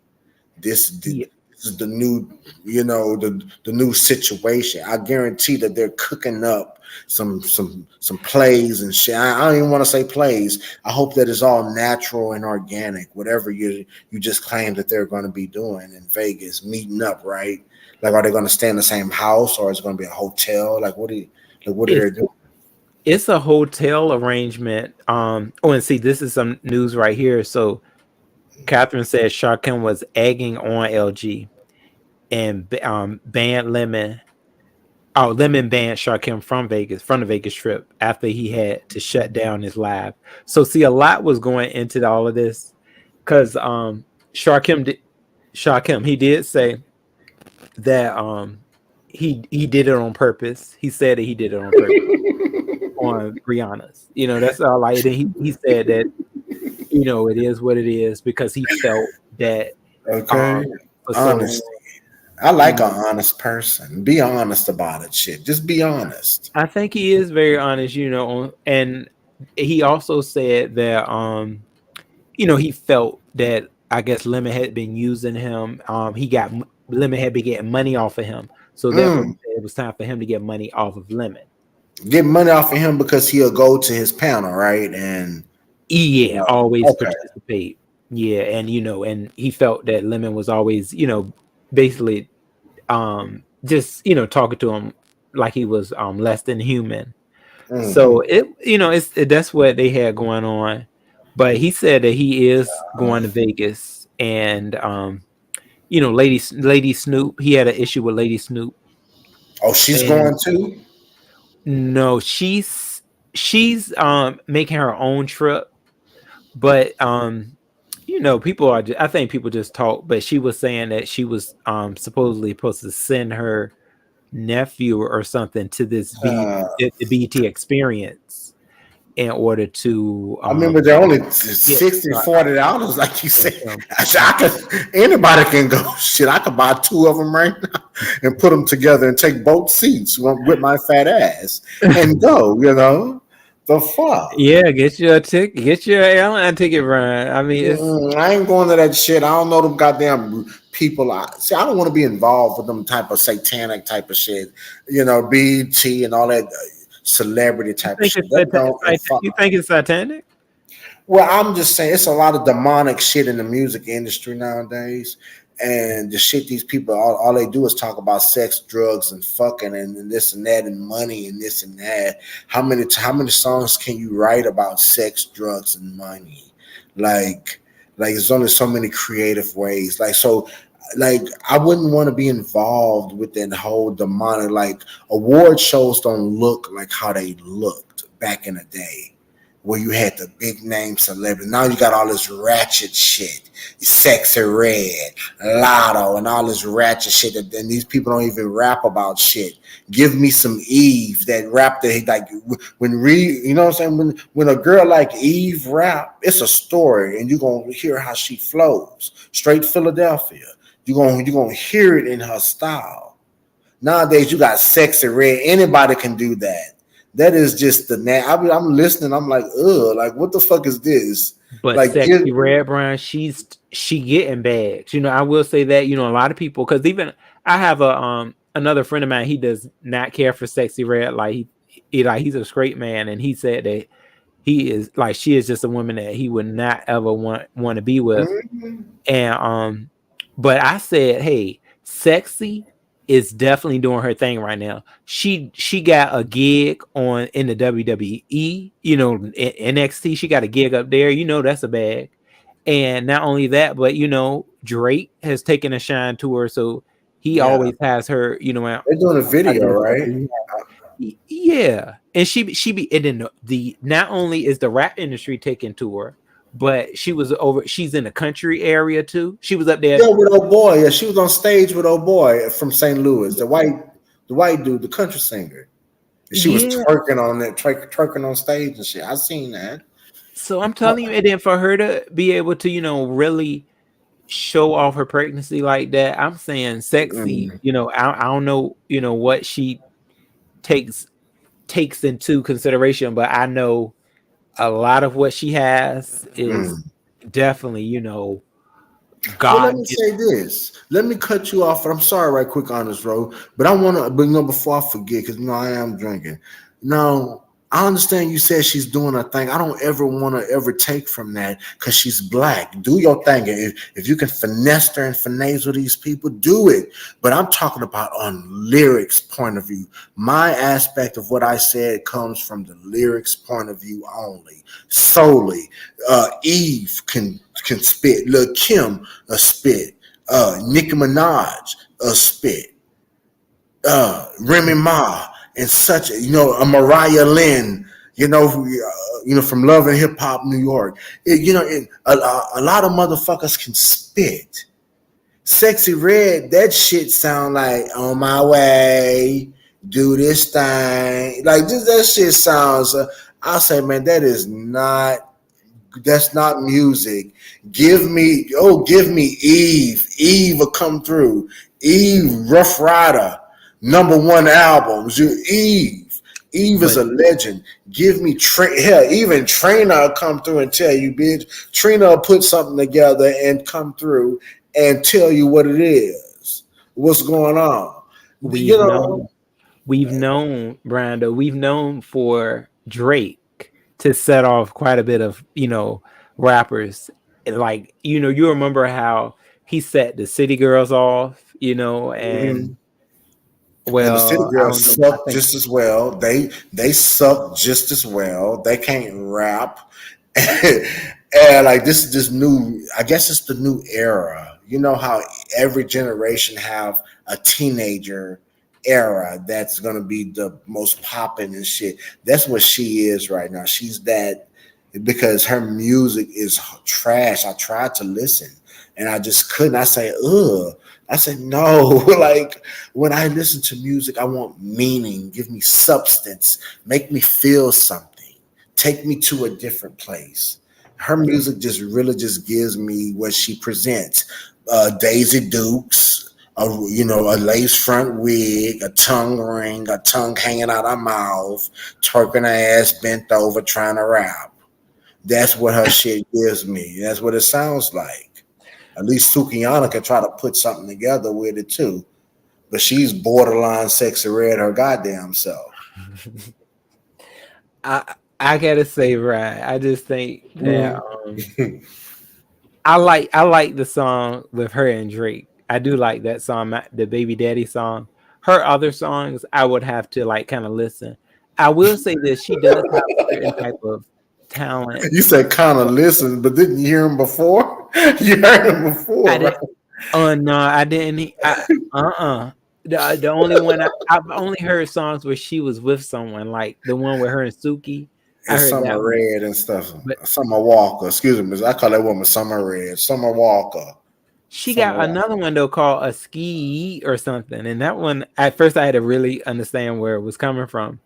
This is the new, the new situation. I guarantee that they're cooking up some plays and shit. I don't even want to say plays. I hope that it's all natural and organic. Whatever you just claimed that they're going to be doing in Vegas, meeting up, right? Like, are they going to stay in the same house, or is it going to be a hotel? Like, what are they doing? It's a hotel arrangement. And see, this is some news right here. So Catherine said Sharkim was egging on LG and banned Lemon. Oh, Lemon banned Sharkim from the Vegas trip after he had to shut down his lab. So see, a lot was going into all of this because Sharkim, he did say that he did it on purpose. He said that he did it on purpose on Rihanna's. That's all. Like, he said that it is what it is because he felt that. Okay, honesty. I like an honest person. Be honest about it, shit. Just be honest. I think he is very honest, and he also said that he felt that I guess Lemon had been using him. Lemon had been getting money off of him, so therefore it was time for him to get money off of Lemon. Get money off of him because he'll go to his panel, right? And always participate. Yeah, and and he felt that Lemon was always, basically just talking to him like he was less than human. So that's what they had going on. But he said that he is going to Vegas, and Lady Snoop, he had an issue with Lady Snoop. Oh, she's going too? No, she's making her own trip, but I think people just talk, but she was saying that she was supposedly supposed to send her nephew or something to this the BET experience in order to I remember they're only $60-$40, like you said. Anybody can go. Shit, I could buy 2 of them right now and put them together and take both seats with my fat ass and go, The fuck? Yeah, get your ticket, get your airline ticket, Ryan. I mean, I ain't going to that shit. I don't know them goddamn people. I don't want to be involved with them type of satanic type of shit. BT and all that celebrity type of shit. You think it's satanic? Well, I'm just saying it's a lot of demonic shit in the music industry nowadays, And the shit these people all they do is talk about sex, drugs, and fucking and this and that and money and this and that. How many songs can you write about sex, drugs, and money? Like there's only so many creative ways. Like I wouldn't want to be involved with that whole demonic. Like award shows don't look like how they looked back in the day, where you had the big name celebrity. Now you got all this ratchet shit, Sexy Red, Lotto, and all this ratchet shit. And these people don't even rap about shit. Give me some Eve that rap that like you know what I'm saying? When a girl like Eve rap, it's a story, and you're gonna hear how she flows. Straight Philadelphia. You're gonna hear it in her style. Nowadays you got Sexy Red. Anybody can do that. That is just I'm listening. I'm like, ugh, like what the fuck is this? But Like, Sexy Red Brown, she getting bags. I will say that. A lot of people, because even I have another friend of mine. He does not care for Sexy Red. Like he's a straight man, and he said that he is like she is just a woman that he would not ever want to be with. mm-hmm. And but I said, hey, Sexy is definitely doing her thing right now. She got a gig in the WWE, in NXT. She got a gig up there. That's a bag. And not only that, but Drake has taken a shine to her, so he always has her. They're doing a video, right? Yeah, and she be. And then the not only is the rap industry taking to her, but she's in the country area too. She was up there. Yeah, with old boy. Yeah, she was on stage with old boy from St. Louis, the white dude, the country singer. She was twerking on stage and shit. I seen that. So I'm telling you, and then for her to be able to, really show off her pregnancy like that, I'm saying Sexy. I don't know, what she takes into consideration, but I know a lot of what she has is definitely, God. Well, let me say this. Let me cut you off. I'm sorry, right quick on this road, but I want to, before I forget, because I am drinking. Now, I understand you said she's doing her thing. I don't ever want to ever take from that because she's black. Do your thing. If you can finesse her and finagle these people, do it. But I'm talking about on lyrics point of view. My aspect of what I said comes from the lyrics point of view only, solely. Eve can spit. Lil' Kim a spit. Nicki Minaj a spit. Remy Ma. And such, a Mariah Lynn, from Love and Hip Hop New York. A lot of motherfuckers can spit. Sexy Red, that shit sound like on my way, do this thing. Like that shit sounds. I'll say, man, that's not music. Give me Eve. Eve will come through. Eve, Rough Rider. #1 albums. Eve is a legend. Give me even Trina will come through and tell you, bitch. Trina will put something together and come through and tell you what it is, what's going on. We've known, Brando. We've known for Drake to set off quite a bit of rappers. Like you remember how he set the City Girls off, and. Well, and the City Girls suck just as well. They suck just as well. They can't rap. And like this new, I guess it's the new era. You know how every generation have a teenager era that's gonna be the most popping and shit. That's what she is right now. She's that because her music is trash. I tried to listen and I just couldn't. I say, ugh. I said, no, like when I listen to music, I want meaning, give me substance, make me feel something, take me to a different place. Her music just really just gives me what she presents. Daisy Dukes, a lace front wig, a tongue ring, a tongue hanging out her mouth, twerking her ass bent over trying to rap. That's what her shit gives me. That's what it sounds like. At least Sukiyana can try to put something together with it too. But she's borderline Sexy Red her goddamn self. I gotta say, Ryan, I just think that I like the song with her and Drake. I do like that song, the Baby Daddy song. Her other songs, I would have to like kind of listen. I will say this: she does have a certain type of talent. You said kind of listen, but didn't you hear him before? You heard him before, I right? didn't. Oh no, I didn't. The only one I've only heard songs where she was with someone, like the one with her and Suki. I And heard that Summer one. Red and stuff. But Summer Walker. Excuse me. I call that woman Summer Red. Summer Walker. she Summer got Walker. another one though called a ski or something, and that one at first I had to really understand where it was coming from.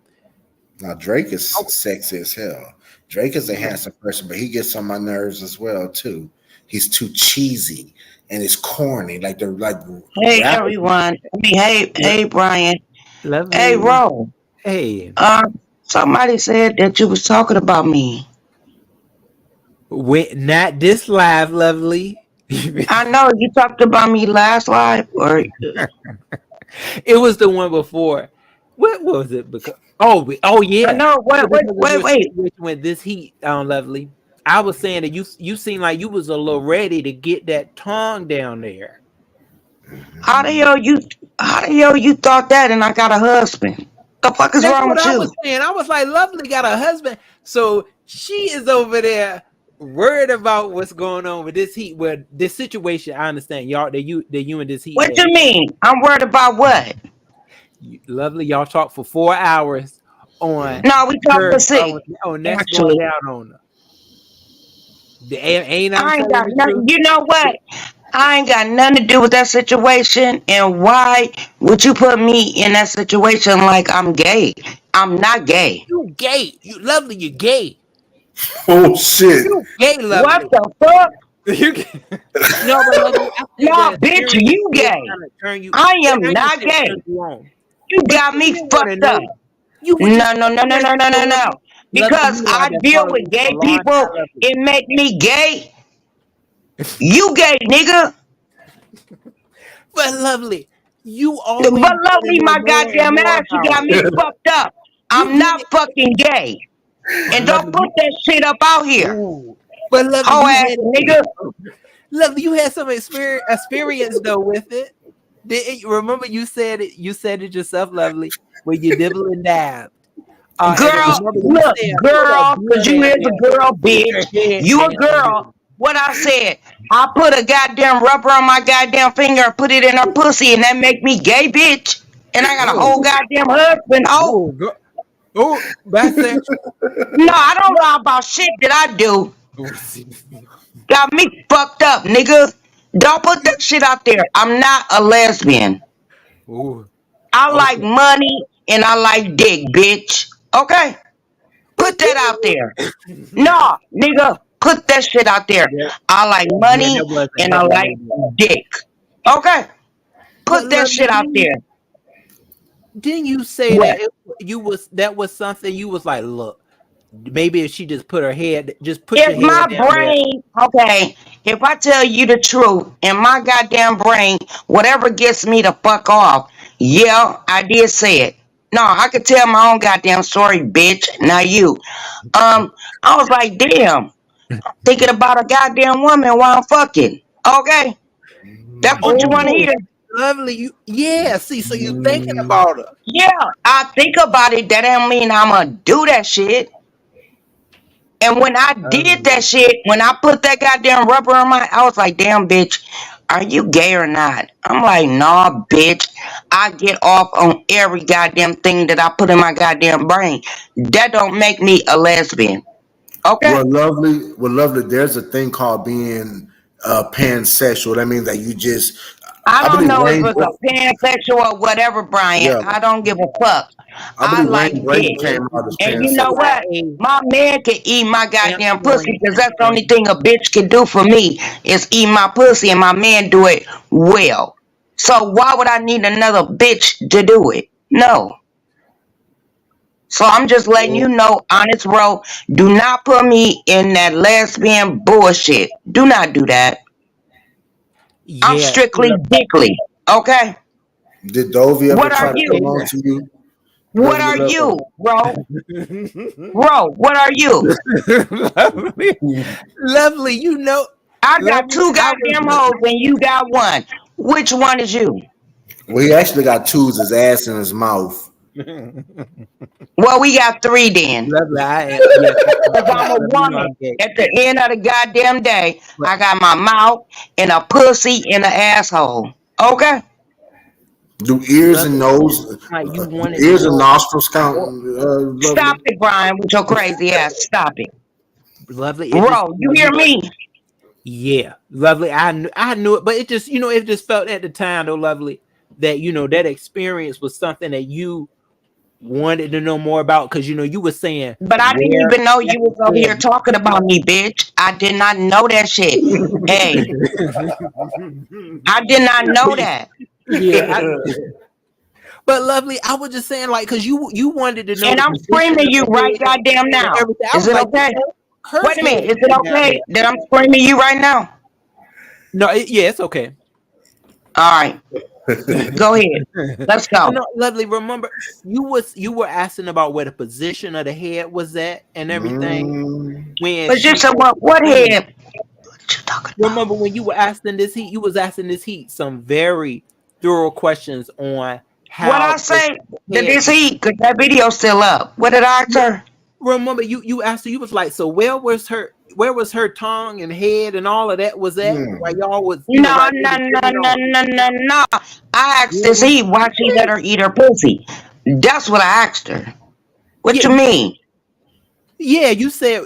Now Drake is sexy as hell. Drake is a handsome person, but he gets on my nerves as well too. He's too cheesy and it's corny. Like the Hey rappers. everyone. Hey Brian. Hey Lovely. Ro. Hey, Somebody said that you was talking about me. not this live, lovely. I know you talked about me last live, or It was the one before. What was it? Because I yeah. know. So Wait, because of wait, your wait. situation with this heat, lovely. I was saying that you seemed like you was a little ready to get that tongue down there. How the hell you thought that and I got a husband? The fuck is That's wrong what with I you? was saying. I was like, lovely got a husband, so she is over there worried about what's going on with this heat. Well, this situation, I understand, y'all. That you and this heat What had. you mean? I'm worried about what? Lovely, y'all talked for 4 hours on No, we talked her for six. that's going Actually, down on her. Ain't I'm I ain't telling got the nothing. truth? You know what? I ain't got nothing to do with that situation. And why would you put me in that situation like I'm gay? I'm not gay. You gay. You lovely. You gay. Oh shit. You gay, What lovely. the fuck? You gay. No, but lovely, I think No, that bitch, experience you did gay. kind of turn you. I Yeah, am I ain't gonna not say it gay. turned you on, You but got you me didn't want to fucked up. know. You were No, just no, no, no, curious. no, no, So no, no. lovely, Because you know I've I been deal following with you gay for a long people. time, lovely. It make me gay. You gay, nigga. But lovely, you But always want to lovely, know my more and goddamn more ass, you about got it. me fucked up. You I'm did not it, fucking gay. And don't lovely. put that shit up out here. Ooh. But lovely, Hoe you ass had nigga. lovely, you had some experience though with it. Didn't you remember you said it? You said it yourself, lovely, when you dibble and dab. And Girl, remember you look, said put a girl, cause good you is hand a down. girl, Put bitch. your head You a down. girl. What I said, I put a goddamn rubber on my goddamn finger and put it in her pussy, and that make me gay, bitch. And I got a whole Oh, goddamn husband. Oh, oh, oh, bisexual. no, I don't lie about shit that I do. Got me fucked up, nigga. Don't put that shit out there. I'm not a lesbian. Oh, I like okay. money and I like dick, bitch. Okay? Put But that out there. No, nigga, put that shit out there. yeah, I like yeah, money that wasn't and I nothing like negative. dick. Okay? But Put that lovely, shit out there. didn't you say What? that that was something you was like, look, maybe if she just put her head, just put If your my head down there. brain, okay, if I tell you the truth, in my goddamn brain, whatever gets me to fuck off, yeah, I did say it. No, I could tell my own goddamn story, bitch. Now you. I was like, damn, thinking about a goddamn woman while I'm fucking. Okay? That's what you want to Oh, hear. lovely, you yeah. See, so you thinking about her. Yeah, I think about it. That don't mean I'ma do that shit. And when I did that shit, when I put that goddamn rubber on I was like, damn, bitch, are you gay or not? I'm like, nah, bitch. I get off on every goddamn thing that I put in my goddamn brain. That don't make me a lesbian. Okay? Well, lovely. There's a thing called being pansexual. That means that you just. I I don't believe know if Rain. it's a pansexual or whatever, Brian. Yeah, I don't give a fuck. I I believe like Rain dick. came out as And you know pansexual. what? PYA. My man can eat my goddamn Answer pussy Lane. because that's the Answer only thing a bitch can do for me is eat my pussy, and my man do it well. So why would I need another bitch to do it? No. So I'm just letting you know, honest bro, do not put me in that lesbian bullshit. Do not do that. I'm Yeah. strictly dickly. Okay? Did Dovey ever What are try to come you? on to you? What Lovely, are lovely. you, bro? Bro, what are you? lovely, lovely, you know, I got lovely. two I was goddamn hoes and you got one. Which one is you? Well, he actually got two, his ass in his mouth. Well, we got three then. Lovely, I am. Yes, Because I'm a lovely, you know woman. I'm gay. At the end of the goddamn day, But I got my mouth and a pussy and an asshole. Okay? Do ears and lovely, nose, like you wanted to ears and know nostrils count? more. Stop Lovely. it, Brian, with your crazy ass. Stop it. Lovely, it just Bro, you hear me? yeah, lovely. I knew it, but it just it just felt at the time though, lovely, that that experience was something that you wanted to know more about because you were saying But I didn't where even know you was over here Aspen. talking about me, bitch. I did not know that shit. Hey, I did not know that. Yeah, but lovely, I was just saying like because you wanted to know And the I'm position screaming of you the right head goddamn and now. everything. I Is was it like, okay? her Wait a minute. head Is it is down okay there. that I'm screaming you right now? No, yeah, it's okay. All right. Go ahead. Let's go. No, lovely. Remember, you were asking about where the position of the head was at and everything when But she just was what explaining. head? What you talking about? Remember when you were asking this heat, you was asking this heat some very thorough questions on What I how the say that head this was. heat, because that video's still up. What did I ask her? Remember, you asked her, you was like, so where was her tongue and head and all of that was at while y'all was No, while you no, was no, giving no, on. no, no, no. I asked this Yeah, heat why she let her eat her pussy. That's what I asked her. What yeah, you mean? yeah. You said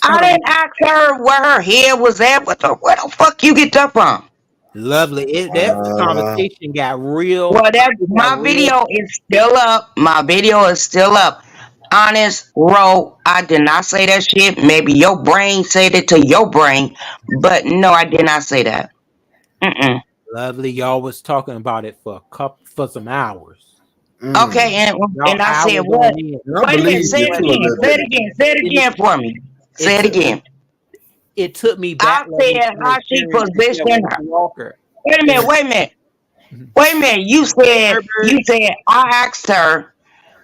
I hold on. didn't ask her where her head was at. Where the fuck you get that from? Lovely. That conversation got real. Well, that It got my real. video is still up. My video is still up. Honest, Ro, I did not say that shit. Maybe your brain said it to your brain, but no, I did not say that. Mm-mm. Lovely. Y'all was talking about it for some hours. Okay, Y'all and I said hours what? on end. And I Wait a minute. believe Say you it But too a again. little Say it bit. again. Say it it again for me. it Say it took me again. it took me I back, lovely, said to the how she experience I had with positioned her. Mr. Walker. Wait a minute. And Wait a minute. Wait a minute. Herbert. You said I asked her.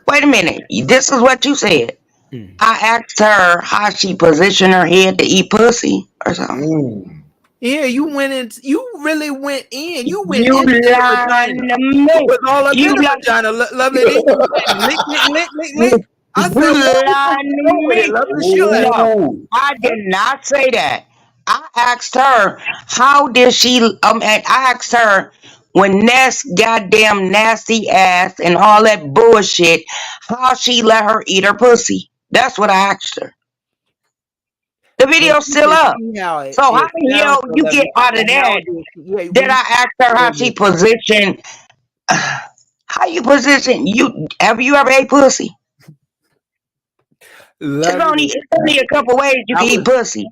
Wait a minute. This is what you said. Mm. I asked her how she positioned her head to eat pussy or something. Yeah, you really went in. You went You into the lying vagina. to You me. was all up in You the like vagina, lovely. Then you said lick, lick, lick, lick, lick. I said, you well, we lying finna to go with it, me. lovely. She like, No, I did not say that. I asked her how did she and I asked her when Ness goddamn nasty ass and all that bullshit, how she let her eat her pussy. That's what I asked her. The but video's you still can up. see how So how it the sounds hell so you get lovely. out of How that? yeah, Did when I you ask her how she positioned? How you position? You have you ever ate pussy? lovely. It's only a couple ways you I can eat was pussy.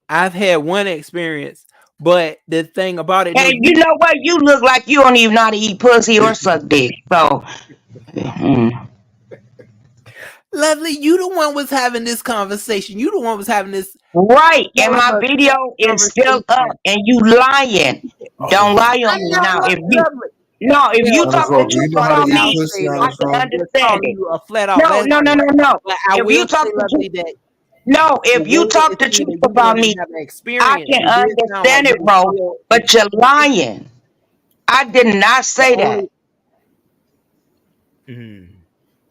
I've had one experience, but the thing about it, no, And you know what? You look like you don't even know how to eat pussy or suck dick. So, lovely, you the one was having this conversation. You the one was having this right. And my form of video sex is still up, conversation. and you lying. Don't lie I on me know, now. lovely. If you Well, Honest talk Roll, the do you truth know I'm how to about eat I'll me, pussy, say I Honest lovely. can Roll? I'm just understand calling it. you a flat out lesbian. No. But I If you will talk say, the truth, lovely, that no. the If you way that talk it the seemed truth that you about wanted to me, have an I experience, can it did sound like understand it, you were bro. still But you're lying. I did not the say that. only. Mm.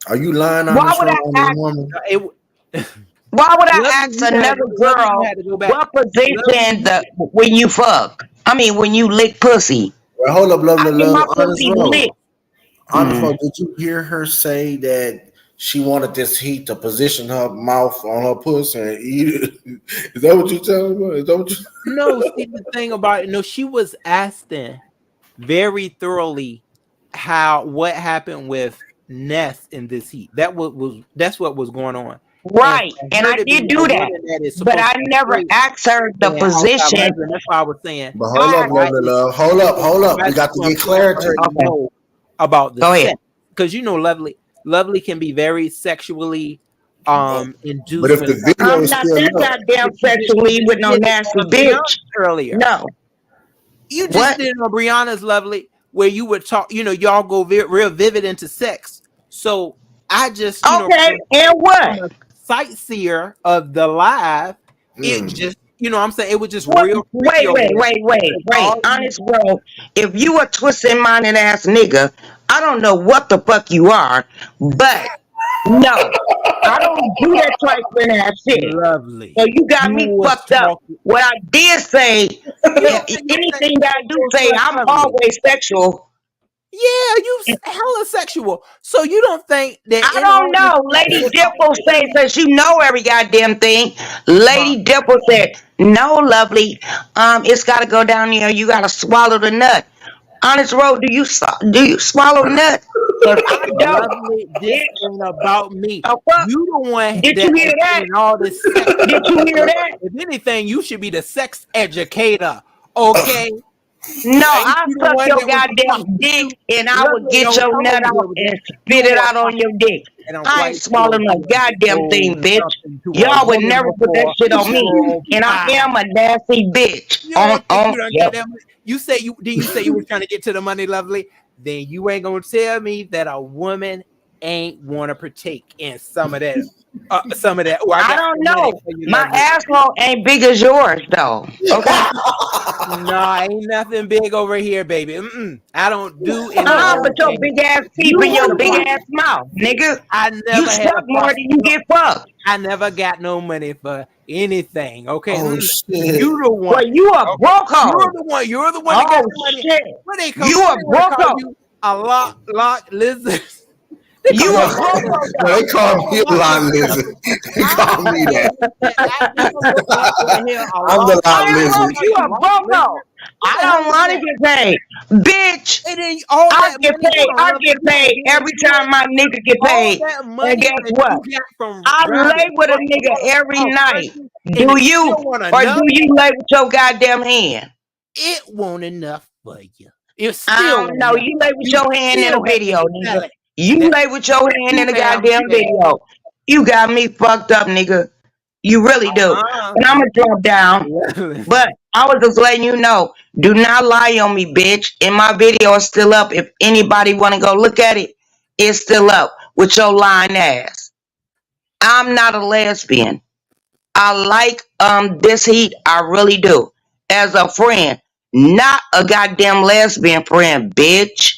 Are you lying, Why Honest would Roll, I on this ask? woman? It, Why would I lovely, ask another lovely, you girl had to go back. what Lovely, position when you fuck? I mean, when you lick pussy. Well, hold up, I lovely get love. my Honest pussy Roll. licked. Honest Mm. Roll, did you hear her say that she wanted this heat to position her mouth on her pussy and eat it? Is that what you telling me? Is that what you? no, see the thing about it. No, she was asking very thoroughly what happened with Ness in this heat. That's what was going on. And Right, for and her I to did be a do that, woman that is but supposed I to be never straight asked her the and outside position. lesbian, that's why I was saying. But hold I up, lovely love. Hold up, hold up. I We just got to want get important for her clarity. to okay. know about the Go ahead. sex because Lovely can be very sexually But induced if when it the comes to video I'm is not still that up, goddamn you sexually just with no did it nasty on Brianna bitch. earlier. No. You just What? did it on Brianna's Lovely, where you would talk, y'all go real vivid into sex. So I just, Okay, and what? from a sightseer of the live, it mm, just you know what I'm saying? It was just What? real Wait, freaky over wait, there. wait, wait, wait. All you, Honest, bro. If you a twisted minded ass nigga, I don't know what the fuck you are, but no, I don't do that trifling ass shit. So lovely. you got You me was fucked up. talking. What I did say, You don't think you say anything that I do so say, I'm lovely? always sexual. Yeah, you hella sexual. So you don't think that I in don't all this know. Lady sexual Dimple says talk, that you know every goddamn thing. ma, Lady Dimple said, "No, lovely. It's got to go down there. You got to swallow the nut." Honest road, do you swallow nut? Cause I don't. lovely, this Bitch, ain't about me. the fuck? You the one Did you that hear is that? getting all this sex. Did you hear that? If anything, you should be the sex educator. Okay? No, Ain't I you the suck one your that was a goddamn dick prostitute? and I would Lovely, get don't your come nut over here out with and that. spit You it are a out on your dick. prostitute, and I'm I ain't quite sure swallowing a you have goddamn sold thing, bitch. something to a Y'all would woman never put that before shit on me. for a And I pie. am a nasty bitch. You don't think you don't Yep. got that money? You say you did. You say you were trying to get to the money, lovely. Then you ain't gonna tell me that a woman ain't want to partake in some of that. Some of that. Oh, I I got don't some money know. for you, My lovely. asshole ain't big as yours though. Okay. Nah, ain't nothing big over here, baby. I don't do any of those But your things. big ass teeth You and your the big one. ass mouth, nigga. I You never had suck a more problem. than you get fucked. I never got no money for anything. Okay, Oh shit. you the one. Well, you a Okay, broke hoe. You're the one that got Oh the money. shit. What they call? You What a they want to broke call hoe. you? A lock lizard. They call You you Yo, a a lock broke lizard. hoe yo, though. they call I'm a me a lock lot lizard. lizard. They I call me that. I'm gonna look up right here. A I'm lock. the lot Honest They road, lizard. call you you a lock broke hoe. lizard. What I the hell don't is want to that? get paid. Bitch, And then all I that get money. paid. Hold on, I lovely. get You paid ain't every even do time it. my nigga get All paid. that And money guess that what? you got from I lay driving with a truck nigga every all across night. country, and Do it you? still want Or do enough. you lay with your goddamn hand? It won't enough for you. It I still don't won't know. enough. You lay with You your hand in a still have to video, sell nigga. it. You That lay with your hand in too a damn goddamn bad. video. You got me fucked up, nigga. You really do. And I'm You gonna drop down. But I was just letting you know, do not lie on me, bitch. And my video is still up. If anybody want to go look at it, it's still up with your lying ass. I'm not a lesbian. I like this heat. I really do. As a friend, not a goddamn lesbian friend, bitch.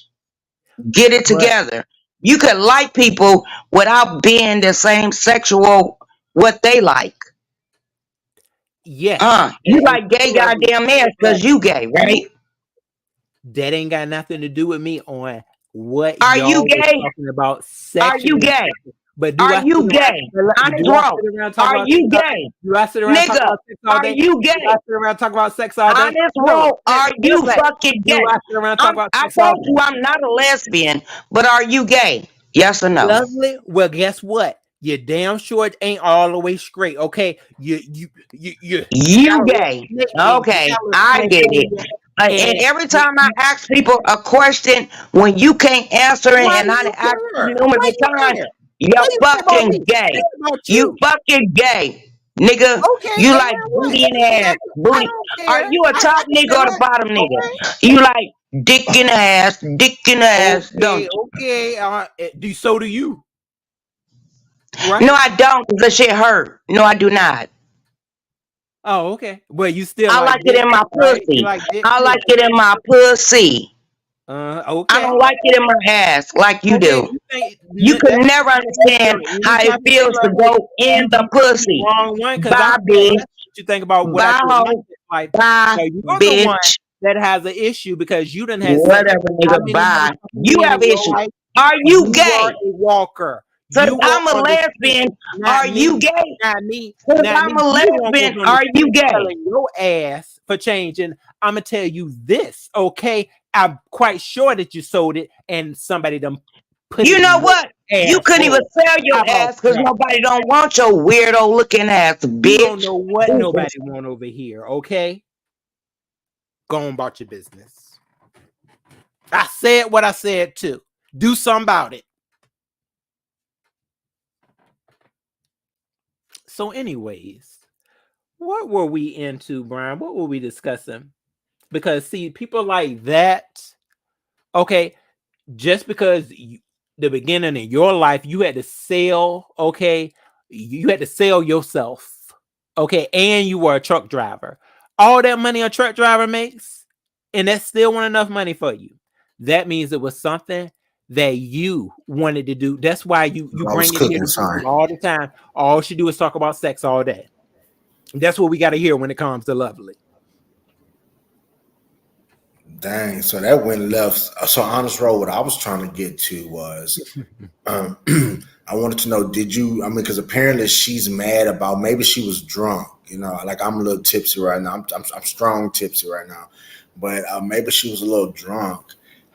Get it but together. You can like people without being the same sexual what they like. yes, You and like gay lovely. goddamn ass But because you gay, right? you that ain't got nothing to do with me on what Are you y'all was gay? talking about Are you sexually. gay? But do Are I sit you around? gay? Do Honest I road. sit around talk Are about sex you all day? gay? Do I sit around talk Nigga, about sex all are day? you Do I gay? sit around talk about sex all day? Honest No. road. Are you Listen, fucking do gay? I sit around talk about I sex all told day? you I'm not a lesbian, but are you gay? Yes or no? Lovely. Well, guess what? Your damn short ain't all the way straight. Okay, you got You a little gay. snake. You Okay, got a little I snake get in it. you, And and every time I ask people a question, when you can't answer it, why and do I you done asked you care? numerous Why of you times, care? Why you're you care about fucking me? gay. It's about You you. fucking gay. Nigga, Okay, you and like now what? booty and ass. I Booty. don't Are care. you a I top can nigga say or the that. bottom nigga? Okay. You like dick in the ass, don't Okay, you? okay. So do you, right? No, I don't, because the shit hurt. No, I do not. Oh, okay. Well, you still I like like it dick, in my right? You pussy. like dick I too. like it in my pussy. I Okay. don't like it in my ass like you Okay, do. you think You could that never feel understand any how it type of way, feels to lovely? go in the You must be the pussy. wrong one because I Bye, care less bitch. what you think about what I Bye, do in my hoe. sex life. Bye, So you're the one bitch. that has an issue because you done had sex Whatever, with how nigga. many Bye. motherfucking You men have in your issues. life? Are you You were gay? a walker. Since You were I'm a on the street, lesbian, not are you me. gay? Not me. Since Not me. I'm a You the one was lesbian, on the are street you gay? selling your ass for changing. I'm gonna tell you this, okay? I'm quite sure that you sold it and somebody done put You it know in your what? You couldn't even asshole. sell How your about ass because that? nobody don't want your weirdo looking ass, You don't bitch. know what nobody want over here, okay? Go on about your business. I said what I said too. Do something about it. So, anyways, what were we into, Brian? What were we discussing? Because see, people like that, okay, just because the beginning of your life you had to sell, okay, you had to sell yourself Okay, and you were a truck driver. All that money a truck driver makes, and that still wasn't enough money for you. That means it was something that you wanted to do. That's why you I was bring it here cooking, to sorry. all the time. All she do is talk about sex all day. That's what we got to hear when it comes to Lovely. Dang, so that went left. So honest road, what I was trying to get to was, um, I wanted to know, did you? I mean, because apparently she's mad about maybe she was drunk. You know, like I'm a little tipsy right now. I'm strong tipsy right now, but maybe she was a little drunk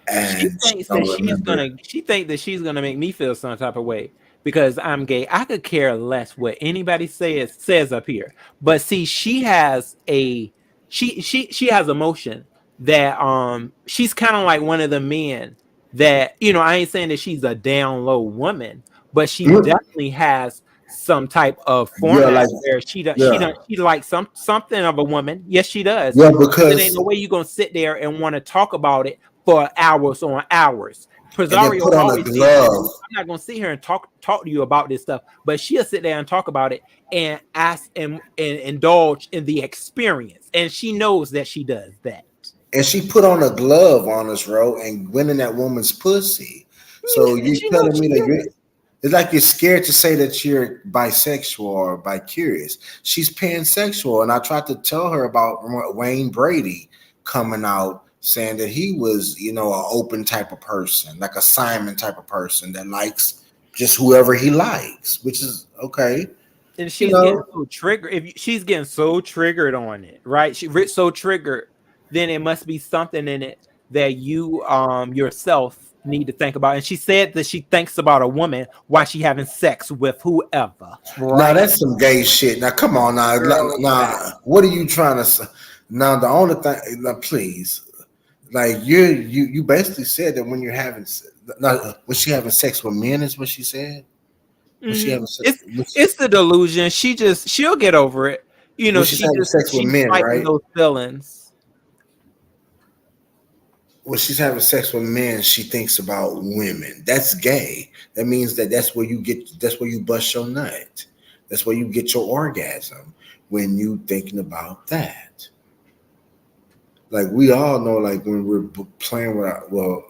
She and she thinks don't that she's remember. gonna. She thinks that she's gonna make me feel some type of way because I'm gay. I could care less what anybody says up here. But see, she has a she has emotion that she's kind of like one of the men that I ain't saying that she's a down low woman, but she Mm, definitely has some type of yeah, format like where she does yeah, she likes something of a woman. Yes, she does. yeah, It ain't because no way you're gonna sit there and want to talk about it for hours on hours. and then Presario put on a always said, "Man, glove. I'm not gonna sit here and talk to you about this stuff," but she'll sit there and talk about it and ask and indulge in the experience, and she knows that she does that. And she put on a glove on us, bro, and went in that woman's pussy. So you She knows telling she me that did you're it. it's like you're scared to say that you're bisexual or bicurious. She's pansexual, and I tried to tell her about Wayne Brady coming out saying that he was, an open type of person, like a Simon type of person that likes just whoever he likes, which is okay, And you she's getting know. so triggered. She's getting so triggered on it, right? So triggered, then it must be something in it that you yourself need to think about. And she said that she thinks about a woman while she having sex with whoever, Now right? that's some gay shit. Now come on, now, Girl, bye. now, what are you trying to say? Now the only thing, now, please, like you basically said that when you're having, now, when she having sex with men is what she said. When she having sex, It's the delusion. She'll get over it. when she's having sex with She's men, fighting right? those feelings. When she's having sex with men, she thinks about women. That's gay. That means that that's where you bust your nut. That's where you get your orgasm when you thinking about that. Like we all know, like when we're playing with our, well,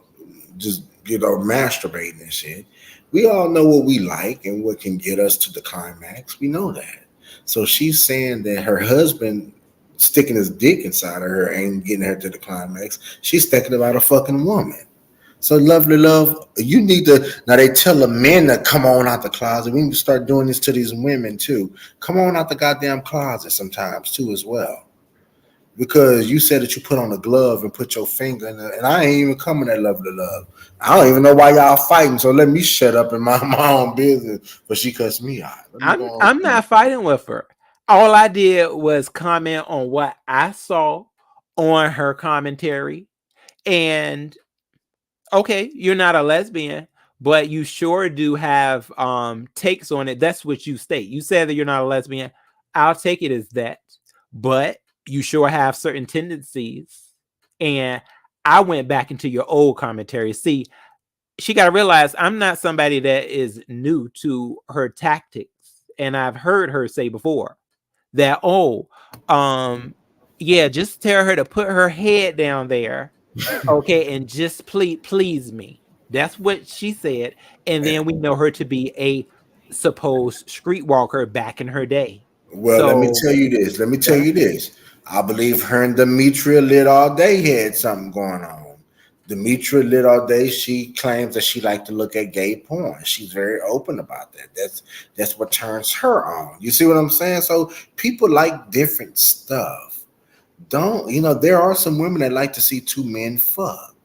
just masturbating and shit. We all know what we like and what can get us to the climax. We know that. So she's saying that her husband sticking his dick inside of her ain't getting her to the climax. She's thinking about a fucking woman. So lovely love, you need to now they tell the men to come on out the closet. We need to start doing this to these women too. Come on out the goddamn closet sometimes too as well, because you said that you put on a glove and put your finger in it, and I ain't even coming that lovely love. I don't even know why y'all fighting, so let me shut up and mind my own business. But she cussed me out. Let me go on. I'm not fighting with her. All I did was comment on what I saw on her commentary. And okay, you're not a lesbian, but you sure do have takes on it. That's what you state. You said that you're not a lesbian. I'll take it as that. But you sure have certain tendencies. And I went back into your old commentary. See, she got to realize I'm not somebody that is new to her tactics. And I've heard her say before that, yeah, just tell her to put her head down there. Okay, and just please me. That's what she said. And then we know her to be a supposed streetwalker back in her day. Well, let me So tell you this. Let me tell yeah. you this. I believe her and Demetria Lit All Day had something going on. Demetria Lit All Day, she claims that she liked to look at gay porn. She's very open about that. That's what turns her on. You see what I'm saying? So people like different stuff. Don't there are some women that like to see two men fuck,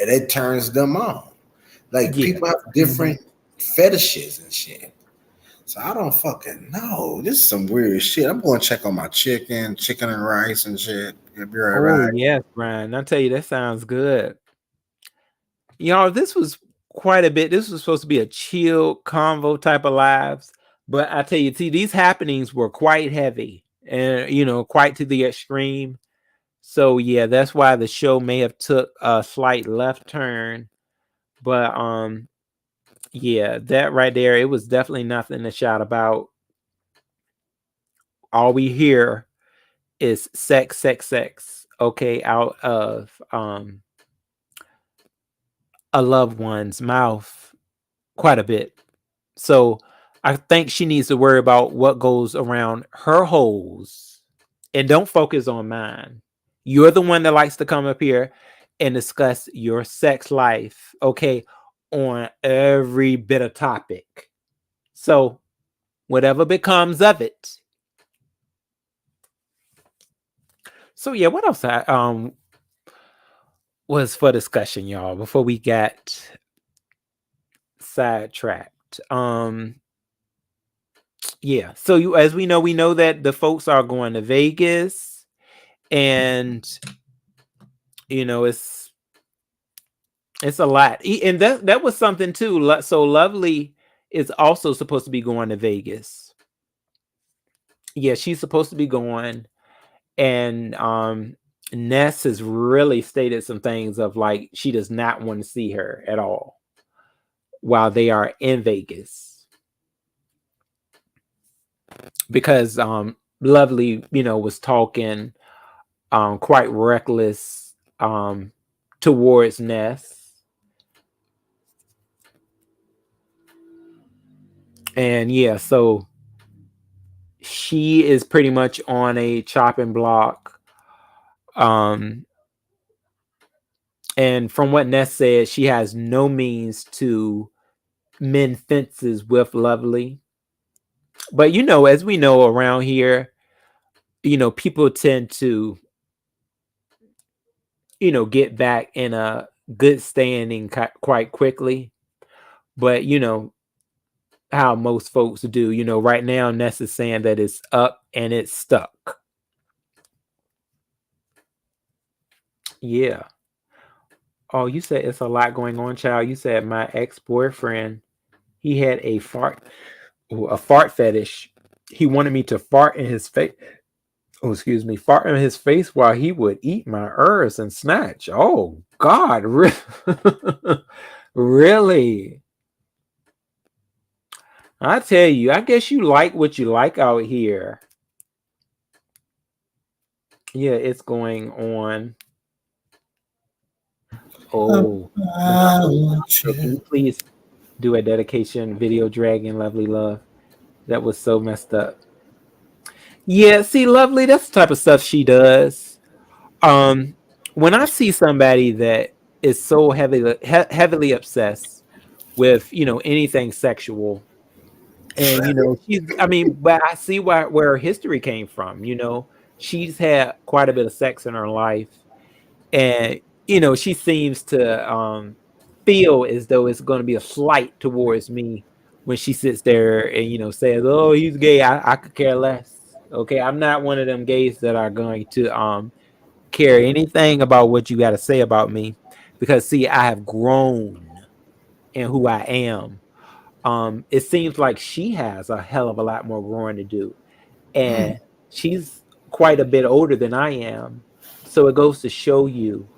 and it turns them on. Like Yeah. people have Mhm. different fetishes and shit. So I don't fucking know. This is some weird shit. I'm going to check on my chicken and rice and shit. You'll be right Oh back. yes, Brian. I'll tell you that sounds good. Y'all, this was quite a bit. This was supposed to be a chill convo type of lives, but I tell you, see, these happenings were quite heavy and quite to the extreme. So yeah, that's why the show may have took a slight left turn. But yeah, that right there, it was definitely nothing to shout about. all we hear is sex, sex, sex. Okay, out of a loved one's mouth quite a bit. So I think she needs to worry about what goes around her holes and don't focus on mine. You're the one that likes to come up here and discuss your sex life, okay, on every bit of topic. So whatever becomes of it. So yeah, what else was for discussion, y'all, before we got sidetracked. Yeah. So as we know that the folks are going to Vegas, and it's a lot. And that was something too. So Lovely is also supposed to be going to Vegas. Yeah, she's supposed to be going, and Ness has really stated some things of like she does not want to see her at all while they are in Vegas, because Lovely was talking quite reckless towards Ness, and yeah, so she is pretty much on a chopping block. And from what Ness said, she has no means to mend fences with Lovely. But as we know around here, people tend to, get back in a good standing quite quickly. But how most folks do. Right now Ness is saying that it's up and it's stuck. Yeah. Oh, you said it's a lot going on, child. You said my ex-boyfriend, he had a fart fetish. He wanted me to fart in his face. Oh, excuse me, fart in his face while he would eat my herbs and snatch. Oh God, really? I tell you, I guess you like what you like out here. Yeah, it's going on. Oh, can you please do a dedication video, Dragon Lovely Love? That was so messed up. Yeah, see, Lovely, that's the type of stuff she does. When I see somebody that is so heavily obsessed with anything sexual, and but I see where her history came from. She's had quite a bit of sex in her life, and she seems to feel as though it's going to be a slight towards me when she sits there and says, "Oh, he's gay." I could care less. Okay, I'm not one of them gays that are going to care anything about what you got to say about me, because see, I have grown in who I am. It seems like she has a hell of a lot more growing to do, and she's quite a bit older than I am. So it goes to show you,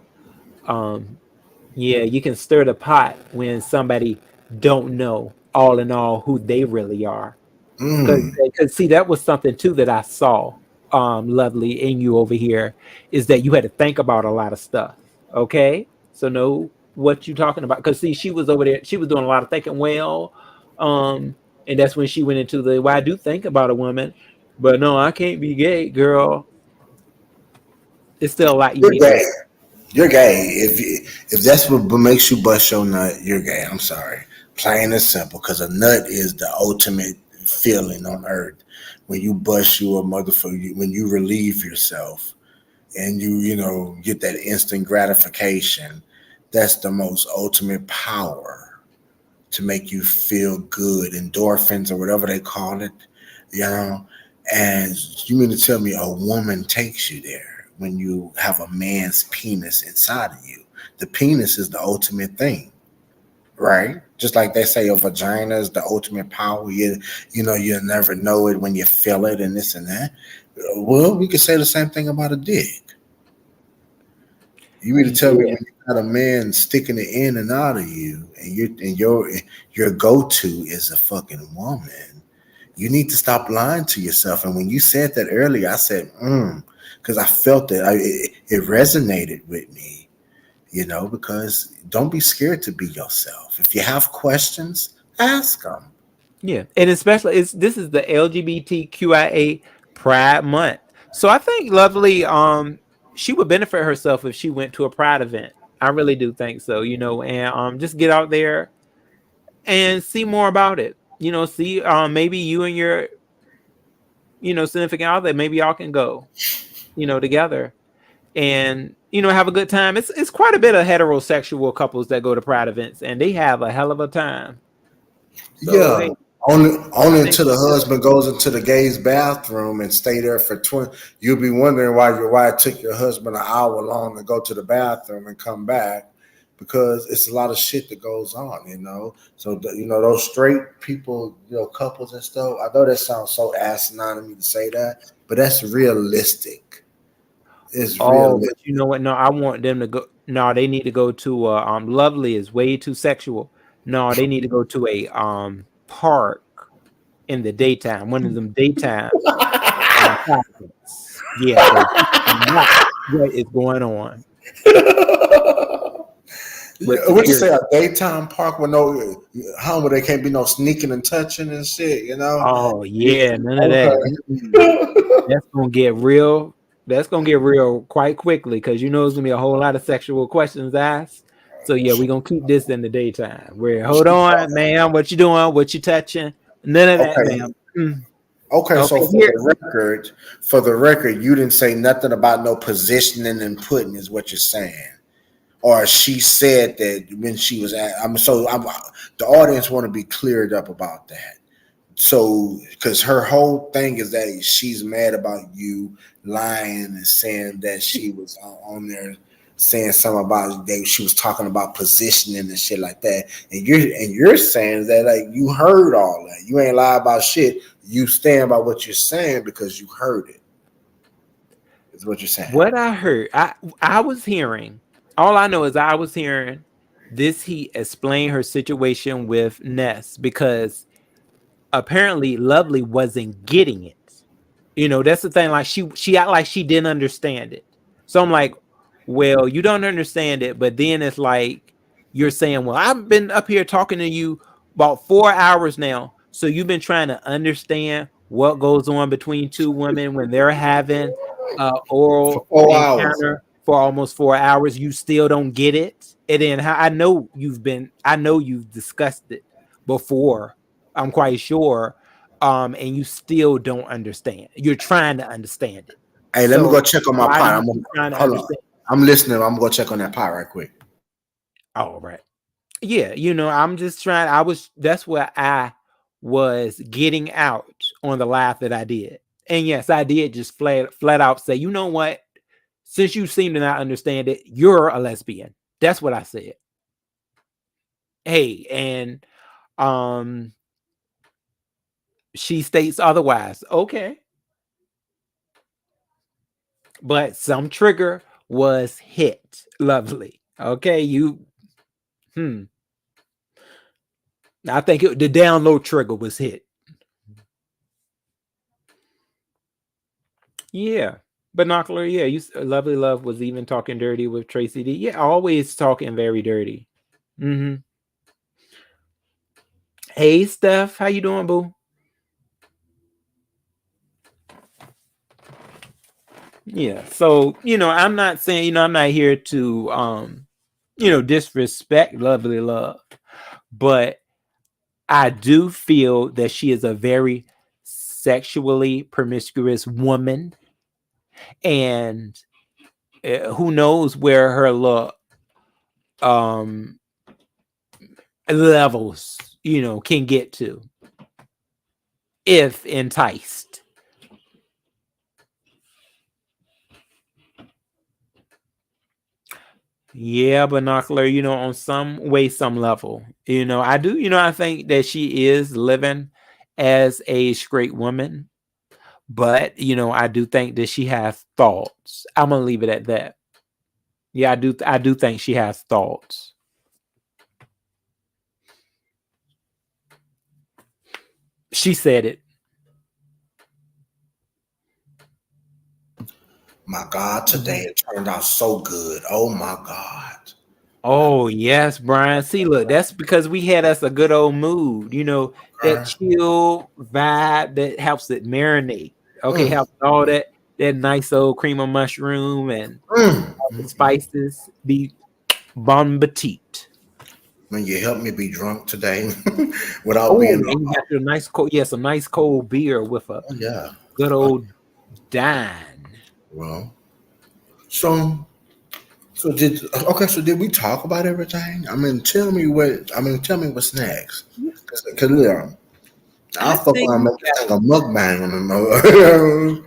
yeah, you can stir the pot when somebody don't know all in all who they really are. Because see, that was something too that I saw, Lovely, in you over here, is that you had to think about a lot of stuff. Okay, so know what you talking about. Because see, she was over there, she was doing a lot of thinking. Well, and that's when she went into the, well, I do think about a woman, but no, I can't be gay, girl. It's still a lot you You're need to. gay. You're gay. If that's what makes you bust your nut, you're gay. I'm sorry. Plain and simple. Because a nut is the ultimate feeling on earth. When you bust you a motherfucker, when you relieve yourself and you get that instant gratification, that's the most ultimate power to make you feel good. Endorphins or whatever they call it, you know. And you mean to tell me a woman takes you there when you have a man's penis inside of you? The penis is the ultimate thing, right? Just like they say a vagina is the ultimate power. You'll never know it when you feel it and this and that. Well, we could say the same thing about a dick. You mean to tell me Yeah. when you got a man sticking it in and out of you, and your go to is a fucking woman? You need to stop lying to yourself. And when you said that earlier, I said, because I felt it. It resonated with me, because don't be scared to be yourself. If you have questions, ask them. Yeah, and especially this is the LGBTQIA Pride Month, so I think Lovely, she would benefit herself if she went to a Pride event. I really do think so, and just get out there and see more about it. See, maybe you and your, significant other, maybe y'all can go, together and have a good time. It's quite a bit of heterosexual couples that go to Pride events, and they have a hell of a time. So Yeah. hey, Only I think until the husband goes into the gay's bathroom and stay there for 20. You'll be wondering why your wife took your husband an hour long to go to the bathroom and come back, because it's a lot of shit that goes on. So those straight people, couples and stuff. I know that sounds so asinine of me to say that, but that's realistic. It's Oh, but you realistic. know what? No, I want them to go. No, they need to go to Lovely is way too sexual. No, they need to go to a park in the daytime. One of them daytime concerts. Yeah, so watch what is going on with What you say? security. A daytime park with no home where there can't be no sneaking and touching and shit. Oh Yeah, yeah, none of that. Mm-mm. okay. That's gonna get real. That's gonna get real quite quickly because it's gonna be a whole lot of sexual questions asked. So yeah, we're gonna keep this in the daytime. Where hold on, ma'am, what you doing? What you touching? None of that, Okay. ma'am. Mm. Okay, so Okay, for here. the record, you didn't say nothing about no positioning and putting, is what you're saying, or she said that when she was at. The audience want to be cleared up about that. So, because her whole thing is that she's mad about you lying and saying that she was on there saying something about she was talking about positioning and shit like that, and you're saying that like you heard all that, you ain't lie about shit, you stand by what you're saying because you heard it, is what you're saying. What I heard, I was hearing. All I know is I was hearing this. He explained her situation with Ness because apparently Lovely wasn't getting it. That's the thing. Like she act like she didn't understand it. So I'm like, well, you don't understand it, but then it's like you're saying, well, I've been up here talking to you about 4 hours now. So you've been trying to understand what goes on between two women when they're having For oral 4 hours. encounter for almost 4 hours. You still don't get it. And then I know you've discussed it before. I'm quite sure, and you still don't understand. You're trying to understand it. Hey, let me go So check on my why do pot. you keep trying to Hold on, understand? I'm listening. I'm gonna check on that pot right quick. Oh, right. Yeah, I'm just trying. That's where I was getting out on the laugh that I did. And yes, I did just flat out say, you know what? Since you seem to not understand it, you're a lesbian. That's what I said. Hey, and um, she states otherwise. Okay. But some trigger was hit. Lovely. Okay, I think the download trigger was hit. Yeah. Binocular, yeah, Lovely Love was even talking dirty with Tracy D. Yeah, always talking very dirty. Mm-hmm. Hey Steph, how you doing, boo? Yeah, so I'm not saying, I'm not here to disrespect Lovely Love, but I do feel that she is a very sexually promiscuous woman, and who knows where her um levels can get to if enticed. Yeah, Binocular, on some way, some level, I do, I think that she is living as a straight woman, but I do think that she has thoughts. I'm gonna leave it at that. Yeah, I do think she has thoughts. She said it. My God, today it turned out so good. Oh my God. Oh yes, Brian. See, look, that's because we had us a good old mood. That Okay. chill vibe that helps it marinate. Okay, Mm, helps all that nice old cream of mushroom and the mm. spices be bon appetit. Man, you helped me be drunk today without Oh, being. and you got your nice cold, some nice cold beer with a Oh yeah. good old dine. Well, so so did okay. So did we talk about everything? I mean, tell me what. I mean, tell me what's next. Cause yeah, I'll I fuck think around and we make this thing a mukbang on the.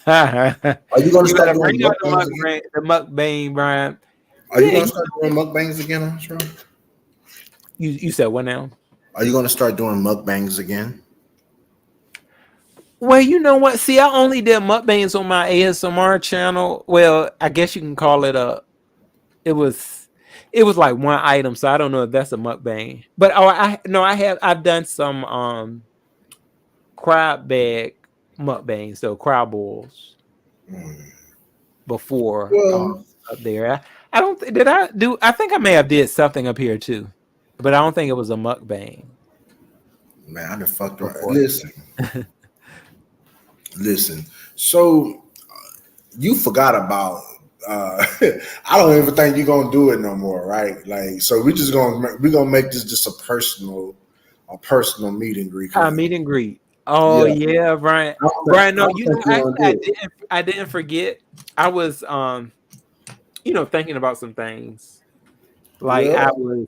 got. Are you gonna You start better doing bring out mukbangs again? the mukbang, Brian. Are you Yeah, gonna start doing mukbangs again, Astro? you said what now? Are you gonna start doing mukbangs again? Well, you know what? See, I only did mukbangs on my ASMR channel. Well, I guess you can call it a. It was, it was like one item, so I don't know if that's a mukbang. But I no, I've done some crab bag mukbangs, so crab balls Hmm. before Well, up there. I don't did I do. I think I may have did something up here too, but I don't think it was a mukbang man, I done fucked around. before. Listen. So you forgot about. I don't even think you're gonna do it no more, right? Like, so we're gonna make this just a personal meet and greet. Meet and greet. Oh Yeah, yeah, Brian. I Brian, no, don't think you're gonna actually, do it. I didn't forget. I was thinking about some things. Like Yeah. I was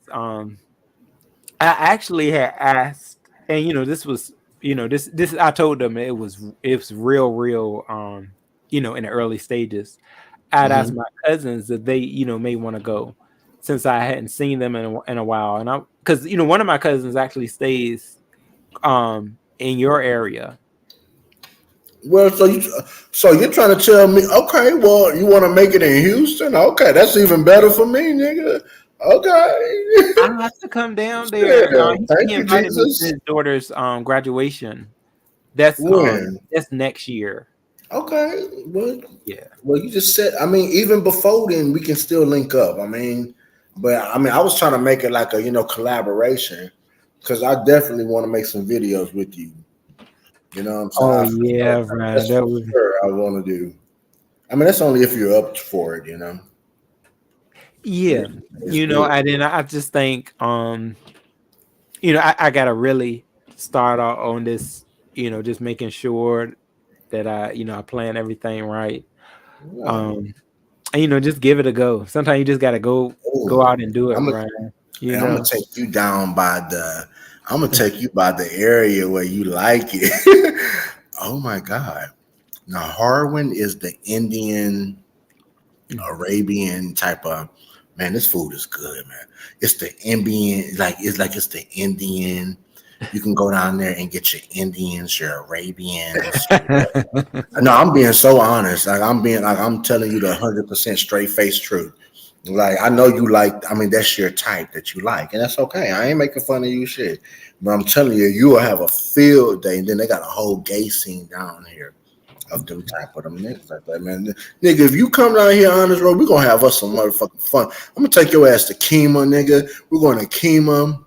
I actually had asked, and this was, this I told them it was real in the early stages. I'd asked Hmm. my cousins if they, may want to go, since I hadn't seen them in a while, and because one of my cousins actually stays in your area. Well, so you're trying to tell me? Okay, well, you want to make it in Houston? Okay, that's even better for me, nigga. Okay. I have to come down there. Yeah, He thank you, invited me to Jesus. his daughter's graduation. That's When? that's next year. Okay, Yeah. well, you just said. I mean, even before then, we can still link up. I mean, but I mean, I was trying to make it like a collaboration because I definitely want to make some videos with you. You know what I'm saying? Oh yeah, Brian. That's That for was sure. I want to do. I mean, that's only if you're up for it. yeah. It's good. I just think I gotta really start out on this, just making sure that I plan everything right. Yeah. Um and just give it a go. Sometimes you just gotta go Oh, out and do it, I'm Brian. You I'm gonna know. take you down by the. I'm gonna take you by the area where you like it. Oh my God! Now Harwin is the Indian Arabian type of man. This food is good, man. It's the Indian, it's the Indian. You can go down there and get your Indians, your Arabians. No, I'm being so honest. I'm telling you the 100% straight face truth. Like I know you like. I mean, that's your type that you like, and that's okay. I ain't making fun of you, shit. But I'm telling you, you will have a field day, and then they got a whole gay scene down here of them type of them niggas like that, man. Nigga, if you come down here on this road, we're gonna have us some motherfucking fun. I'm gonna take your ass to Kima, nigga. We're going to Kima.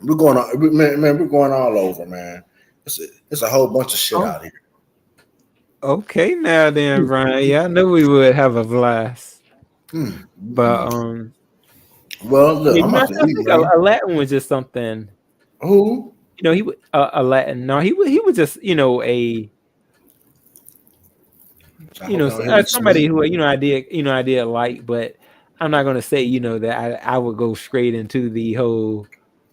Man, we're going all over, man. It's a whole bunch of shit Oh, out here. okay now then, Brian. Yeah, I knew we would have a blast. Mm, But mm. Well, look, I'm I about to eat, think man. a Latin was just something. Who? He would a Latin. No, he was just a I hope I don't hear me somebody sneeze. who I did like, but I'm not gonna say that I would go straight into the whole.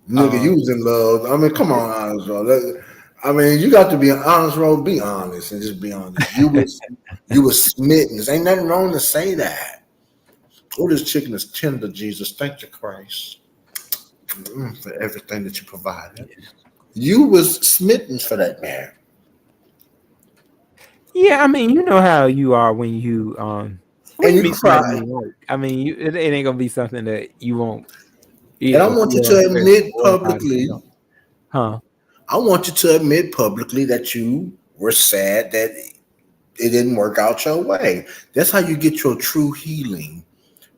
Nigga, you um was in love. I mean, come on, honest, bro. I mean, you got to be honest, bro. Be honest and just be honest. You was smitten. Ain't nothing wrong to say that. Oh, this chicken is tender, Jesus. Thank you, Christ, for everything that you provided. You was smitten for that man. Yeah, I mean, you know how you are when And you you meet somebody cried. you like. I mean, it ain't gonna be something that you won't And I want you feel to a certain admit way about if you publicly, don't. Huh? I want you to admit publicly that you were sad that it didn't work out your way. That's how you get your true healing,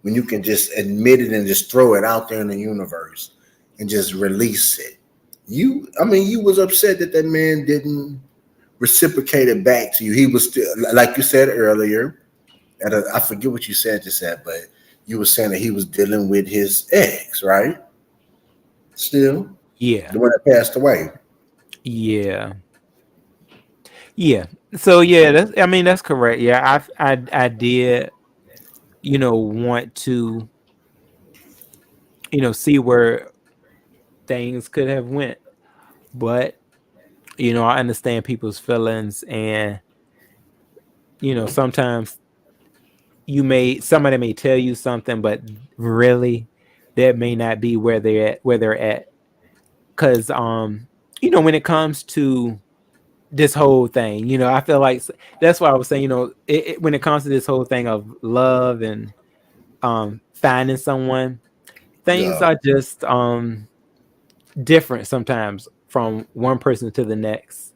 when you can just admit it and just throw it out there in the universe and just release it. You was upset that that man didn't reciprocate it back to you. He was still, like you said earlier, I forget what you said just said, but you were saying that he was dealing with his ex, right? Still, Yeah. the one that passed away. Yeah. Yeah. So yeah, I mean that's correct. Yeah, I did, want to, see where things could have went. But, I understand people's feelings, and sometimes somebody may tell you something, but really that may not be where they're at. Cause when it comes to this whole thing, I feel like that's why I was saying, when it comes to this whole thing of love and finding someone, things Yeah. are just different sometimes from one person to the next.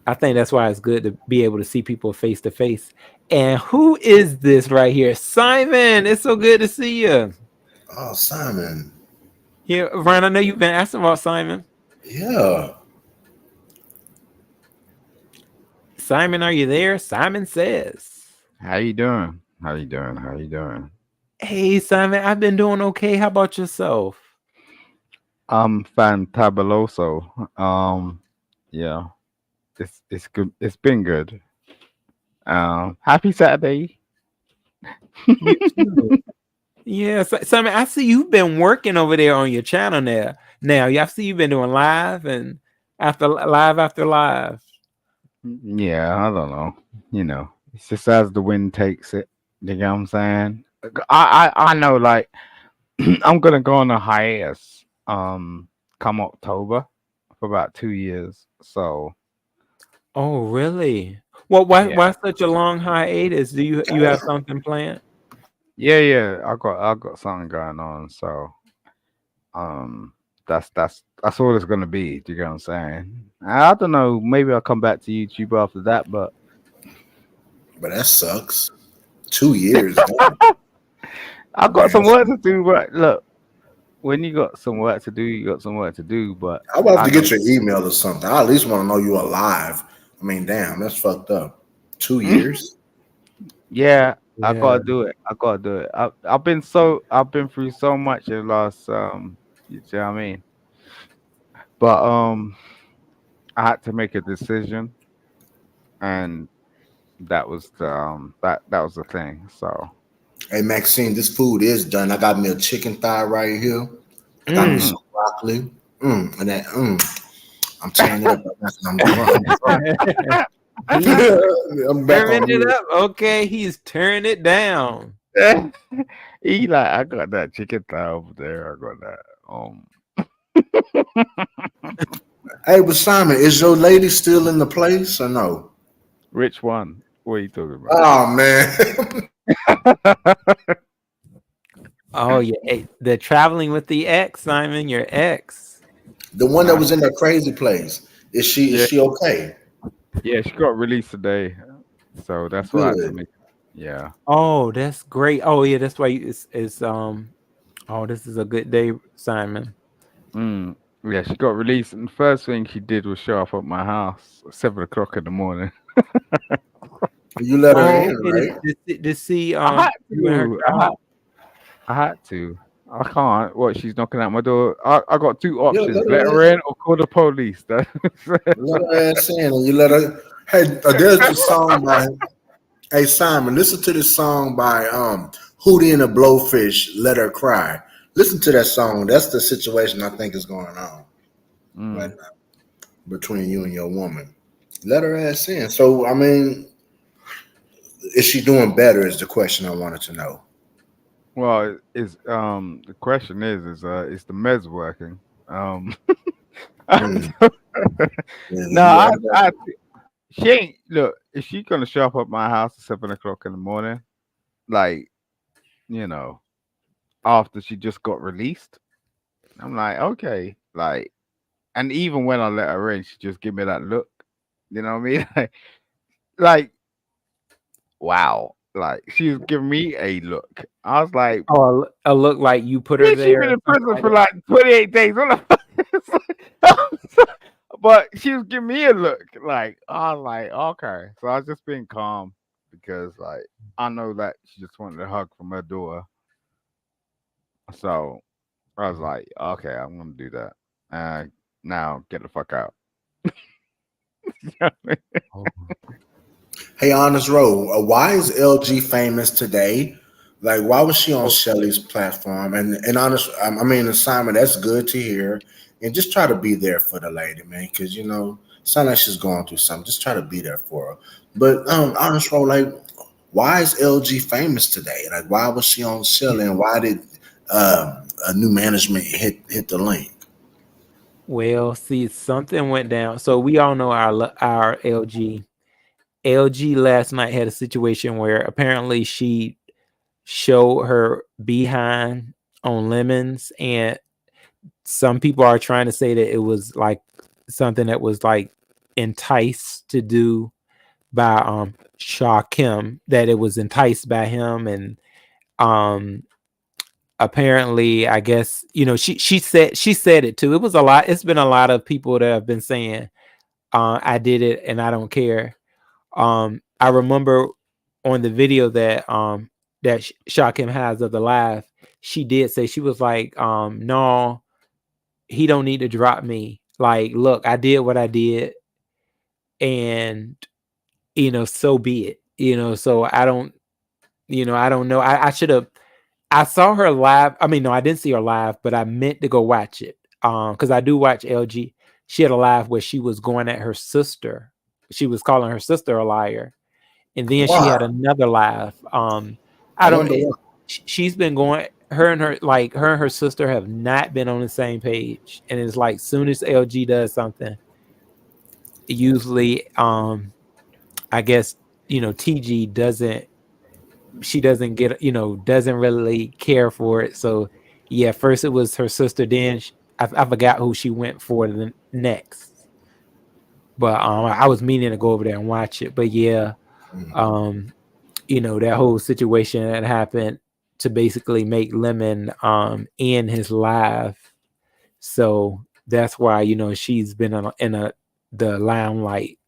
I think that's why it's good to be able to see people face to face. And who is this right here? Simon, it's so good to see you. Oh, Simon. Yeah, Ryan, I know you've been asking about Simon. Yeah. Simon, are you there? Simon says, How you doing? How you doing? How you doing? hey, Simon, I've been doing okay. How about yourself? I'm fantabuloso. Yeah, it's good. It's been good. Happy Saturday. You too. Yeah, Simon, I see you've been working over there on your channel now. I see you've been doing live and after live. Yeah, I don't know. It's just as the wind takes it. You know what I'm saying? I know. Like, I'm gonna go on a hiatus. Come October for about 2 years. So Oh, really? Well, why yeah, such a long hiatus? Do you have something planned? yeah. I got something going on. So um, that's all it's gonna be. Do you get what I'm saying? I don't know. Maybe I'll come back to YouTube after that, but But that sucks. 2 years. I've got Man, some work to do. But look, when you got some work to do, you got some work to do. But I'll have I to know. get your email or something. I at least want to know you alive. I mean, damn, that's fucked up. 2 years? Yeah, I Yeah. gotta do it. I gotta do it. I've been through so much in the last you see what I mean? But I had to make a decision, and that was that was the thing. So Hey, Maxine, this food is done. I got me a chicken thigh right here. I got me Mm. mm, some broccoli. And that, I'm tearing it up. I'm drunk. I'm back Turning on it mute. up. Okay, he's turning it down. he like I got that chicken thigh over there. I got that Hey, but Simon, is your lady still in the place or no? which one? What are you talking about? Oh, man. Oh yeah, the traveling with the ex, Simon, your ex. The one that Uh, was in that crazy place. Is yeah, she okay? yeah, she got released today, so that's why I had to Good. make. Yeah. Oh, that's great. Oh yeah, that's why it's. Oh, this is a good day, Simon. Mm, yeah, she got released, and the first thing she did was show up at my house at 7 o'clock in the morning. You let her Oh, in, okay. right? To see I had you and her to. child. I had to. I can't. What? She's knocking at my door. I got two Yeah, options: let her in or call the police. let her ass in, and you let her. Hey, there's the song by. Hey, Simon, listen to this song by Hootie and the Blowfish. Let her cry. Listen to that song. That's the situation I think is going on right Mm. now between you and your woman. Let her ass in. So, I mean, is she doing better? Is the question I wanted to know. Well, is the question is the meds working? Mm. Yeah, No, you asked that. she ain't. Look, if she gonna show up at my house at 7 o'clock in the morning, like you know, after she just got released, I'm like, okay, like, and even when I let her in, she just give me that look. You know what I mean? like, wow. Like she was giving me a look. I was like, Or a look like you put her bitch, you've there been or in something prison like for that? like 28 days. What the fuck? But she was giving me a look. Like I was like, okay. So I was just being calm because like I know that she just wanted a hug from her daughter. So I was like, okay, I'm gonna do that. Now get the fuck out. Oh. Hey, Honest Road, why is LG famous today? Like, why was she on Oh, Shelly's platform? And honest, I mean, Simon, that's good to hear. And just try to be there for the lady, man, because sound like she's going through something. Just try to be there for her. But Honest Road, like, why is LG famous today? Like, why was she on Shelly, and why did a new management hit the link? well, see, something went down. So we all know our LG. LG last night had a situation where apparently she showed her behind on lemons, and some people are trying to say that it was like something that was like enticed to do by Shaw Kim, that it was enticed by him, and um apparently I guess she said it too. It was a lot. It's been a lot of people that have been saying I did it and I don't care. I remember on the video that Shaw Kim has of the live, she did say, she was like, no, he don't need to drop me. Like, look, I did what I did, and so be it. So I don't know. I should have. I saw her live. I mean, no, I didn't see her live, but I meant to go watch it. Because I do watch LG. She had a live where she was going at her sister. She was calling her sister a liar, and then she Why? had another live. I I don't. wonder why. She's been going. Her and her sister have not been on the same page, and it's like soon as LG does something, usually, I guess TG doesn't. She doesn't get, doesn't really care for it. So yeah, first it was her sister, then I forgot who she went for the next. But I was meaning to go over there and watch it. But yeah, um, that whole situation that happened to basically make Lemon end his live. So that's why she's been in the limelight.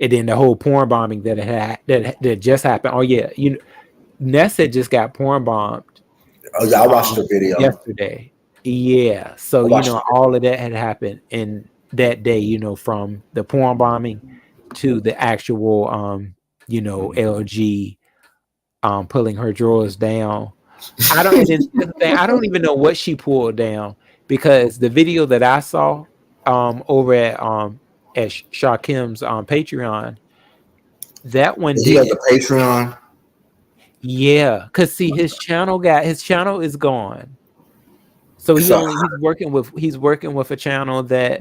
And then the whole porn bombing that had that just happened. Oh yeah, Ness had just got porn bombed Oh yeah, I watched the video. yesterday. Yeah, so I watched the all of that had happened in that day. From the porn bombing to the actual LG pulling her drawers down. I don't. And then the thing, I don't even know what she pulled down, because the video that I saw over at Shaw Kim's Patreon, that one He has didn't. a Patreon. Yeah, cause see, his channel is gone. So So he's working with a channel that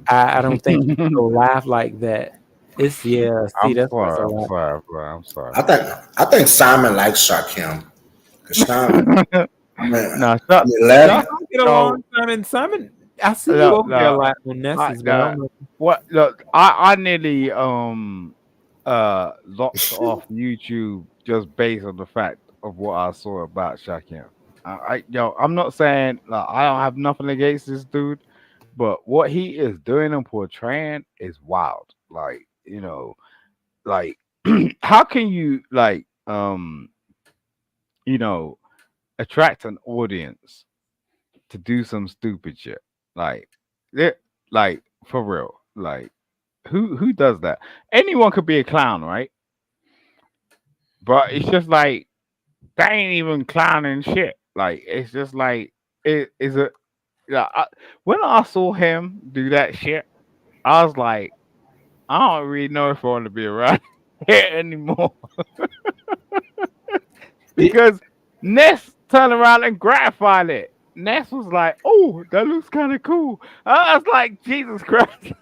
I don't think he can go live like that. It's yeah. See, I'm that's what's a sorry. I'm lot. sorry, bro. I'm sorry. I think I think Simon likes Shakim. Cause Simon, I mean, No, I mean, Y'all last, don't get no, along, Simon. Simon, I see you no, over there a no. lot on Nessus, but I The don't know. what? Look, I nearly locked off YouTube just based on the fact of what I saw about Shakim. I'm not saying like I don't have nothing against this dude, but what he is doing and portraying is wild. Like like how can you like you know attract an audience to do some stupid shit? Like it, like for real, like who does that? Anyone could be a clown, right? But it's just like that ain't even clowning shit. Like it's just like it is a yeah. When I saw him do that shit, I was like, I don't really know if I want to be around here anymore It- because Ness turned around and gratified it. Ness was like, "Oh, that looks kind of cool." I was like, "Jesus Christ!"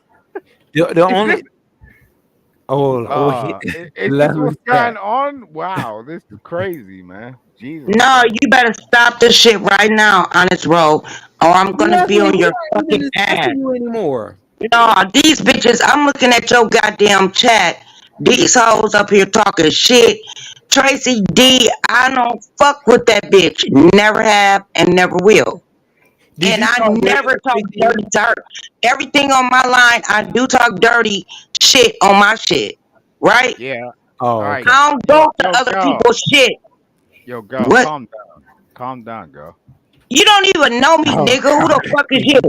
the Is this only is let this me what's stop. going on? Wow, this is crazy, man. Jesus No, Christ. you better stop this shit right now, Honest Road, or I'm gonna be Leslie, on we your aren't even fucking ass. discussing you anymore. No, these bitches, I'm looking at your goddamn chat. These hoes up here talking shit. Tracy D, I don't fuck with that bitch. Never have and never will. Did And you I talk dirty never to talk Tracy? dirty to her. Everything on my line, I do talk dirty shit on my shit. Right? Yeah. All Oh, right. okay. I don't Yo, go to yo, other girl. people's shit. Yo, girl, What? calm down. Calm down, girl. You don't even know me, Oh, nigga. Who the fuck is you?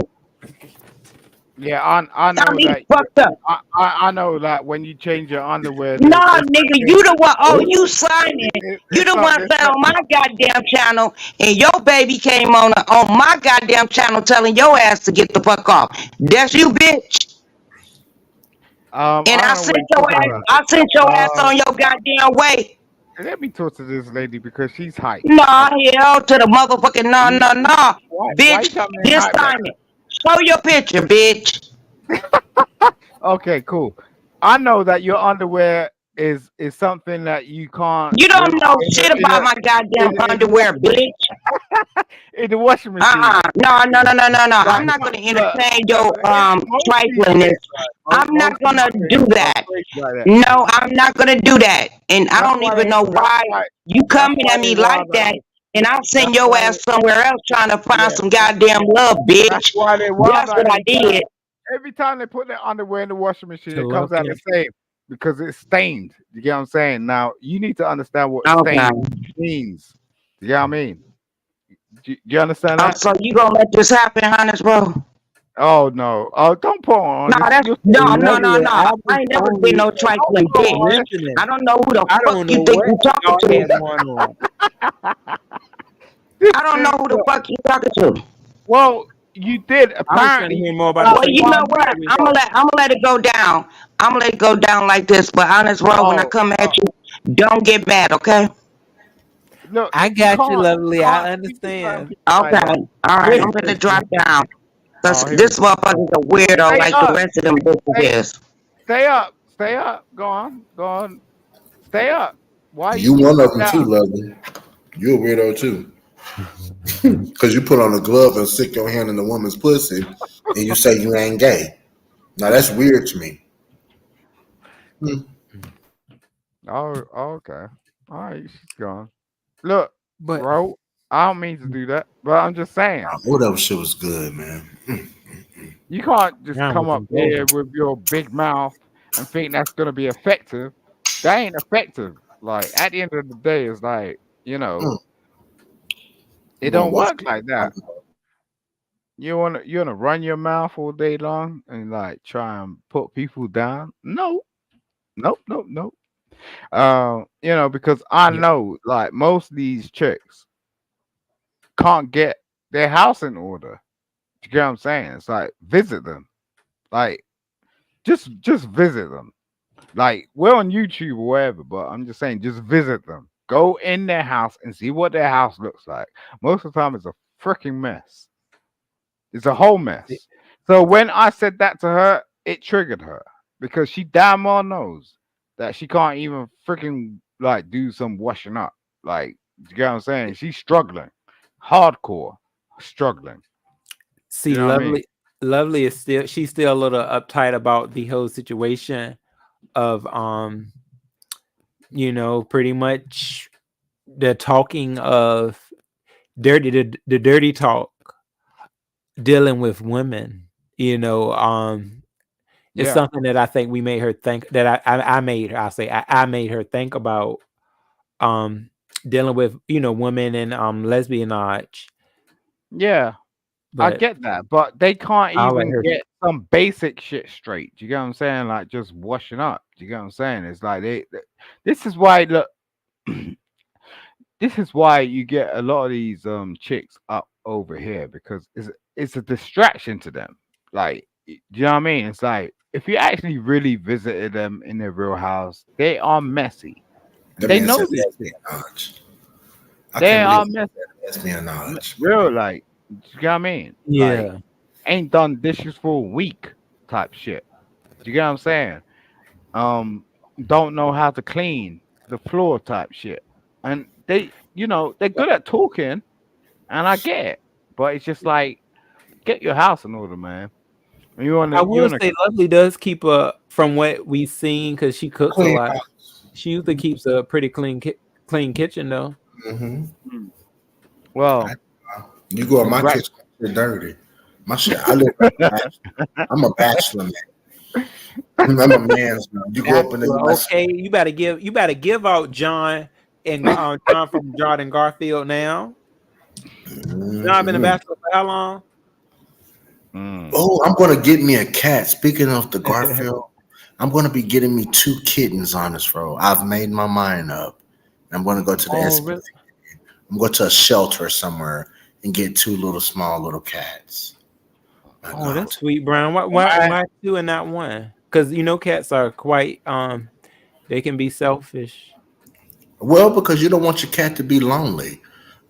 Yeah, I Y'all know need that you. fucked up. I know that when you change your underwear, Nah, it's nigga, something. you the one. Oh, Ooh, you Simon. You It's the one something. said on my goddamn channel, and your baby came on my goddamn channel telling your ass to get the fuck off. That's you, bitch. And I don't know what you're talking about. I sent your ass Uh, on your goddamn way. Let me talk to this lady because she's hype. Nah, Okay. hell to the motherfucking no, You, no, no, why you bitch. telling me This hype like Simon. Show your picture, bitch. that? Okay, cool. I know that your underwear is something that you can't You live don't know in shit about my goddamn in the underwear, washing bitch. in the washing machine. No, no, no, no, no, no. I'm Like, not gonna look, entertain your most of these triflingness. chicks, right? I'm not Most of these gonna chicks do are that. crazy like that. No, I'm not gonna do that. And I That's don't why even they. know That's why why. you That's coming why at they me like wild at that. me. And I'll That's send your why ass they. somewhere else trying to find Yeah. some goddamn love, That's bitch. why they wild That's at what I me. did. Every time they put their underwear in the washing machine, To it comes out the looking. same because it's stained. You get what I'm saying? Now you need to understand what Okay. stained means. You get what I mean? Do you understand Oh, that? so you gonna let this happen, honest, bro? Oh no! Oh, don't put on No, this. that's You no, no, no, Lovely, no. I I was ain't never been only no don't trifling put bitch. on this. I listening. don't know who the I fuck don't you know think what you talking y'all to. had going on. I don't know This who the fuck you talking to. well, you did I was trying to apparently. hear more about the Well, That's you why know I'm what? Tracy here. I'm gonna let it go down. I'm gonna let it go down like this. But honest, bro, when I Oh, come at you, don't get mad, okay? look, I you got you, lovely. can't I keep trying to understand. keep it like Okay. that. All right. I'm Listen. gonna drop down. Cause Oh, here we this go. motherfucker's a weirdo Stay like the up. rest of them Stay, bitches is. stay up. Stay up. Go on. Go on. Stay up. Why you you keep one of coming them too, down? lovely. You a weirdo too, because you put on a glove and stick your hand in the woman's pussy, and you say you ain't gay. Now that's weird to me. Hmm. Oh, okay. All right, she's gone. Look, But bro, I don't mean to do that, but I'm just saying. Whatever shit was good, man. You can't just down come with up them both. here with your big mouth and think that's gonna be effective. That ain't effective. Like at the end of the day, it's like, Mm. it I'm gonna don't watch. work like that. You wanna run your mouth all day long and like try and put people down? No, nope, nope, nope. Because I Yeah. know like most of these chicks can't get their house in order. You get what I'm saying? It's like visit them. Like just visit them. Like we're on YouTube or whatever, but I'm just saying just visit them. Go in their house and see what their house looks like. Most of the time it's a freaking mess. It's a whole mess. So when I said that to her, it triggered her because she damn well knows that she can't even freaking like do some washing up. Like, you get what I'm saying? She's struggling, hardcore struggling. See, You know what I mean? lovely is still she's still a little uptight about the whole situation of pretty much the talking of the dirty talk dealing with women. It's Yeah, something that I think we made her think that I made her. I made her think about um dealing with women and lesbianage. yeah, I But get that, but they can't I'll let even her. get some basic shit straight. You get what I'm saying? Like just washing up. You get what I'm saying? It's like this is why look. This is why you get a lot of these chicks up over here because it's a distraction to them. Like, do you know what I mean? It's like if you actually really visited them in their real house, they are messy, and That they man know said this shit. espionage. I They can't believe are he messy, said espionage. real like. You know what I mean? Like, Yeah. ain't done dishes for a week type shit. You get what I'm saying? Um, don't know how to clean the floor type shit, and they're good at talking. And I get it. But it's just like, get your house in order, man. You I you will wanna say Lovely does keep a, from what we've seen, because she cooks a Clean lot. house. She usually keeps a pretty clean kitchen though. Mm-hmm. Hmm. Well, You go in my right. kitchen, it's dirty. My shit. I live like a bachelor. I'm a bachelor man. I'm a man's man. You go up in the Well, okay, you better give out John and John from Jordan Garfield now. John been a Mhm. bachelor for how long? Mm. Oh, I'm gonna get me a cat. Speaking of the Garfield, I'm gonna be getting me 2 kittens on this road. I've made my mind up. I'm gonna go to the Oh, SP. really? I'm going to a shelter somewhere and get 2 little cats. I'm Oh, going that's to. sweet, Brian. Why Right. why two and not one? Because cats are quite they can be selfish. Well, because you don't want your cat to be lonely.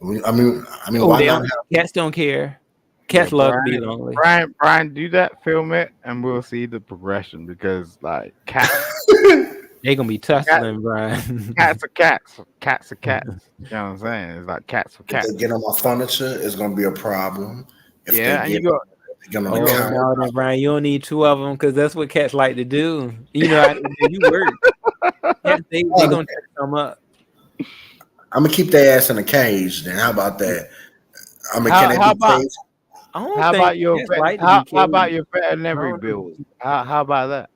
Oh, why they not don't. have? Cats don't care. Yeah, Cats love to be lonely. Brian, do that, film it, and we'll see the progression because like They gonna be cat, tussling, Brian. cats are cats. You know what I'm saying? It's like cats for If they cats. get on my furniture, it's going to be a problem. If they Yeah, and get, they get on the you got Oh counter, no, then Brian, you don't need two of them because that's what cats like to do. You work. Cats, they gonna tear some up. I'm gonna keep their ass in a cage. Then how about that? Can they how be about caged? I don't think cats like to be how about caged. your I veterinary don't know. bills? How about that?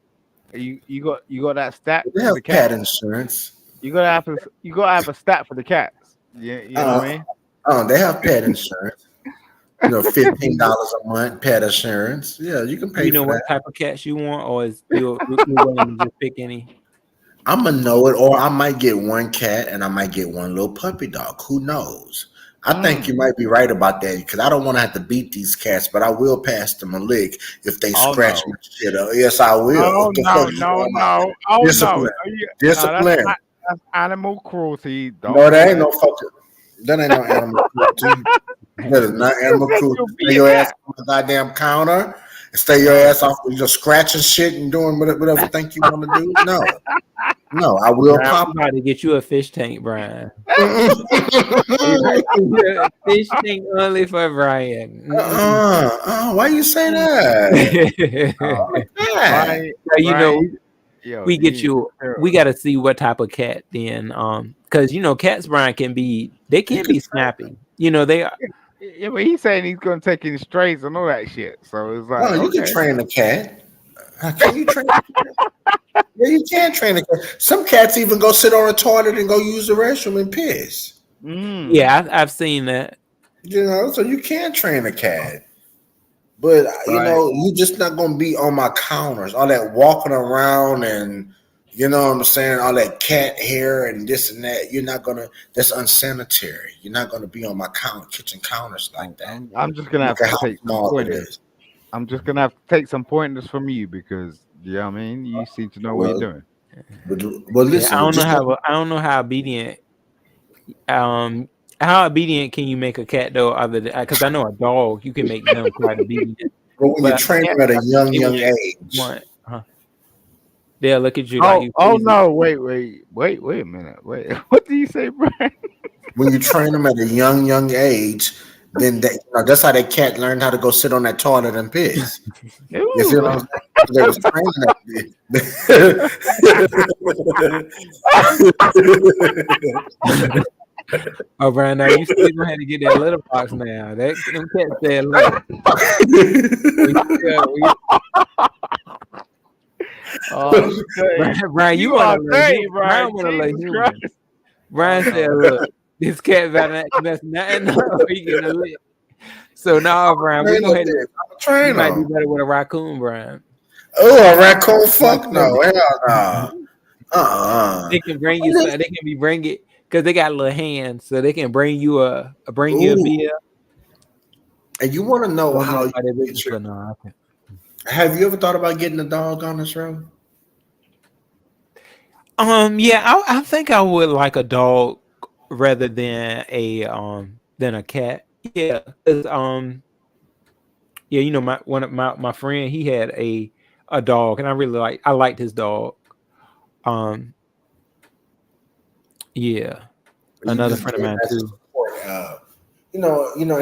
You got that stat They for have the cat? pet insurance. You gotta have a stat for the cats. Yeah, you know Uh, what I mean? they have pet insurance. $15 a month pet insurance. Yeah, you can Do pay you know for what that. type of cats you want, or is you willing to just pick any? I'm gonna know it, or I might get one cat and I might get one little puppy dog. Who knows? I think Mm. you might be right about that because I don't want to have to beat these cats, but I will pass them a lick if they Oh scratch no. my shit up. Yes, I will. No, What the no, fuck you no, talking about? no. Oh no. Discipline, No, discipline. that's animal cruelty. No, Don't that do ain't that. no fucking. That ain't no animal cruelty. That is not You animal said cruelty. you'll Stay be a your ass cat. on the goddamn counter and stay your Oh, ass off. You just scratching shit and doing whatever think you want to do. No, no, I will Brian, pop. we about to get you a fish tank, Brian. uh-uh. Fish tank only for Brian. Why you say that? Oh, God. Brian, So, Brian, yo, we get you you. chill. We got to see what type of cat then, because cats, Brian, they You can can be snappy. They are. Yeah, but he's saying he's gonna take in strays and all that shit. So it's like, you can okay. train a cat. Can you train? Yeah, you can train a cat. Some cats even go sit on a toilet and go use the restroom and piss. Mm, Yeah, I've seen that. So you can train a cat. But right. you just not gonna be on my counters, all that walking around and you know what I'm saying, all that cat hair and this and that. You're not gonna. That's unsanitary. You're not gonna be on my kitchen counters like that. I'm just gonna Look have at to how take some small it pointers. is. I'm just gonna have to take some pointers from you because you know what I mean. You seem to know what you're Well, doing. well, Yeah, listen. Just I don't know how obedient. How obedient can you make a cat though? Other than because I know a dog, you can make them quite obedient. when you But train cat, them at a young, they will young just age, want. They'll look at you like you Oh crazy. no! Wait a minute! Wait, what did you say, Brian? when you train them at a young, young age, then that's how that cat learned how to go sit on that toilet and piss. You see Ooh. what I'm saying? They was training that. Oh, Brian, now you still gonna have to get that litter box now. Them cats said, "Look, Oh, okay. Brian, you You want are to learn dirty, human? Brian. Brian want to learn Jesus human." Christ. Oh Brian said, no. "Look, this cat better not mess nothing up. He getting a lick." So now, Brian, we gonna have to. You Train might be them. better with a raccoon, Brian. Oh, a raccoon? Fuck Raccoon. no. Hell no. Uh-uh. They can bring you. They can be bring it because they got little hands, so they can bring you a Ooh. beer. And you want to know Don't know how you about that get business, your, but no, okay. have you ever thought about getting a dog on this road? Yeah, I think I would like a dog rather than a cat. Yeah, 'cause, yeah, one of my friend, he had a dog, and I liked his dog. Um, yeah, You another just friend of get mine that too. support. And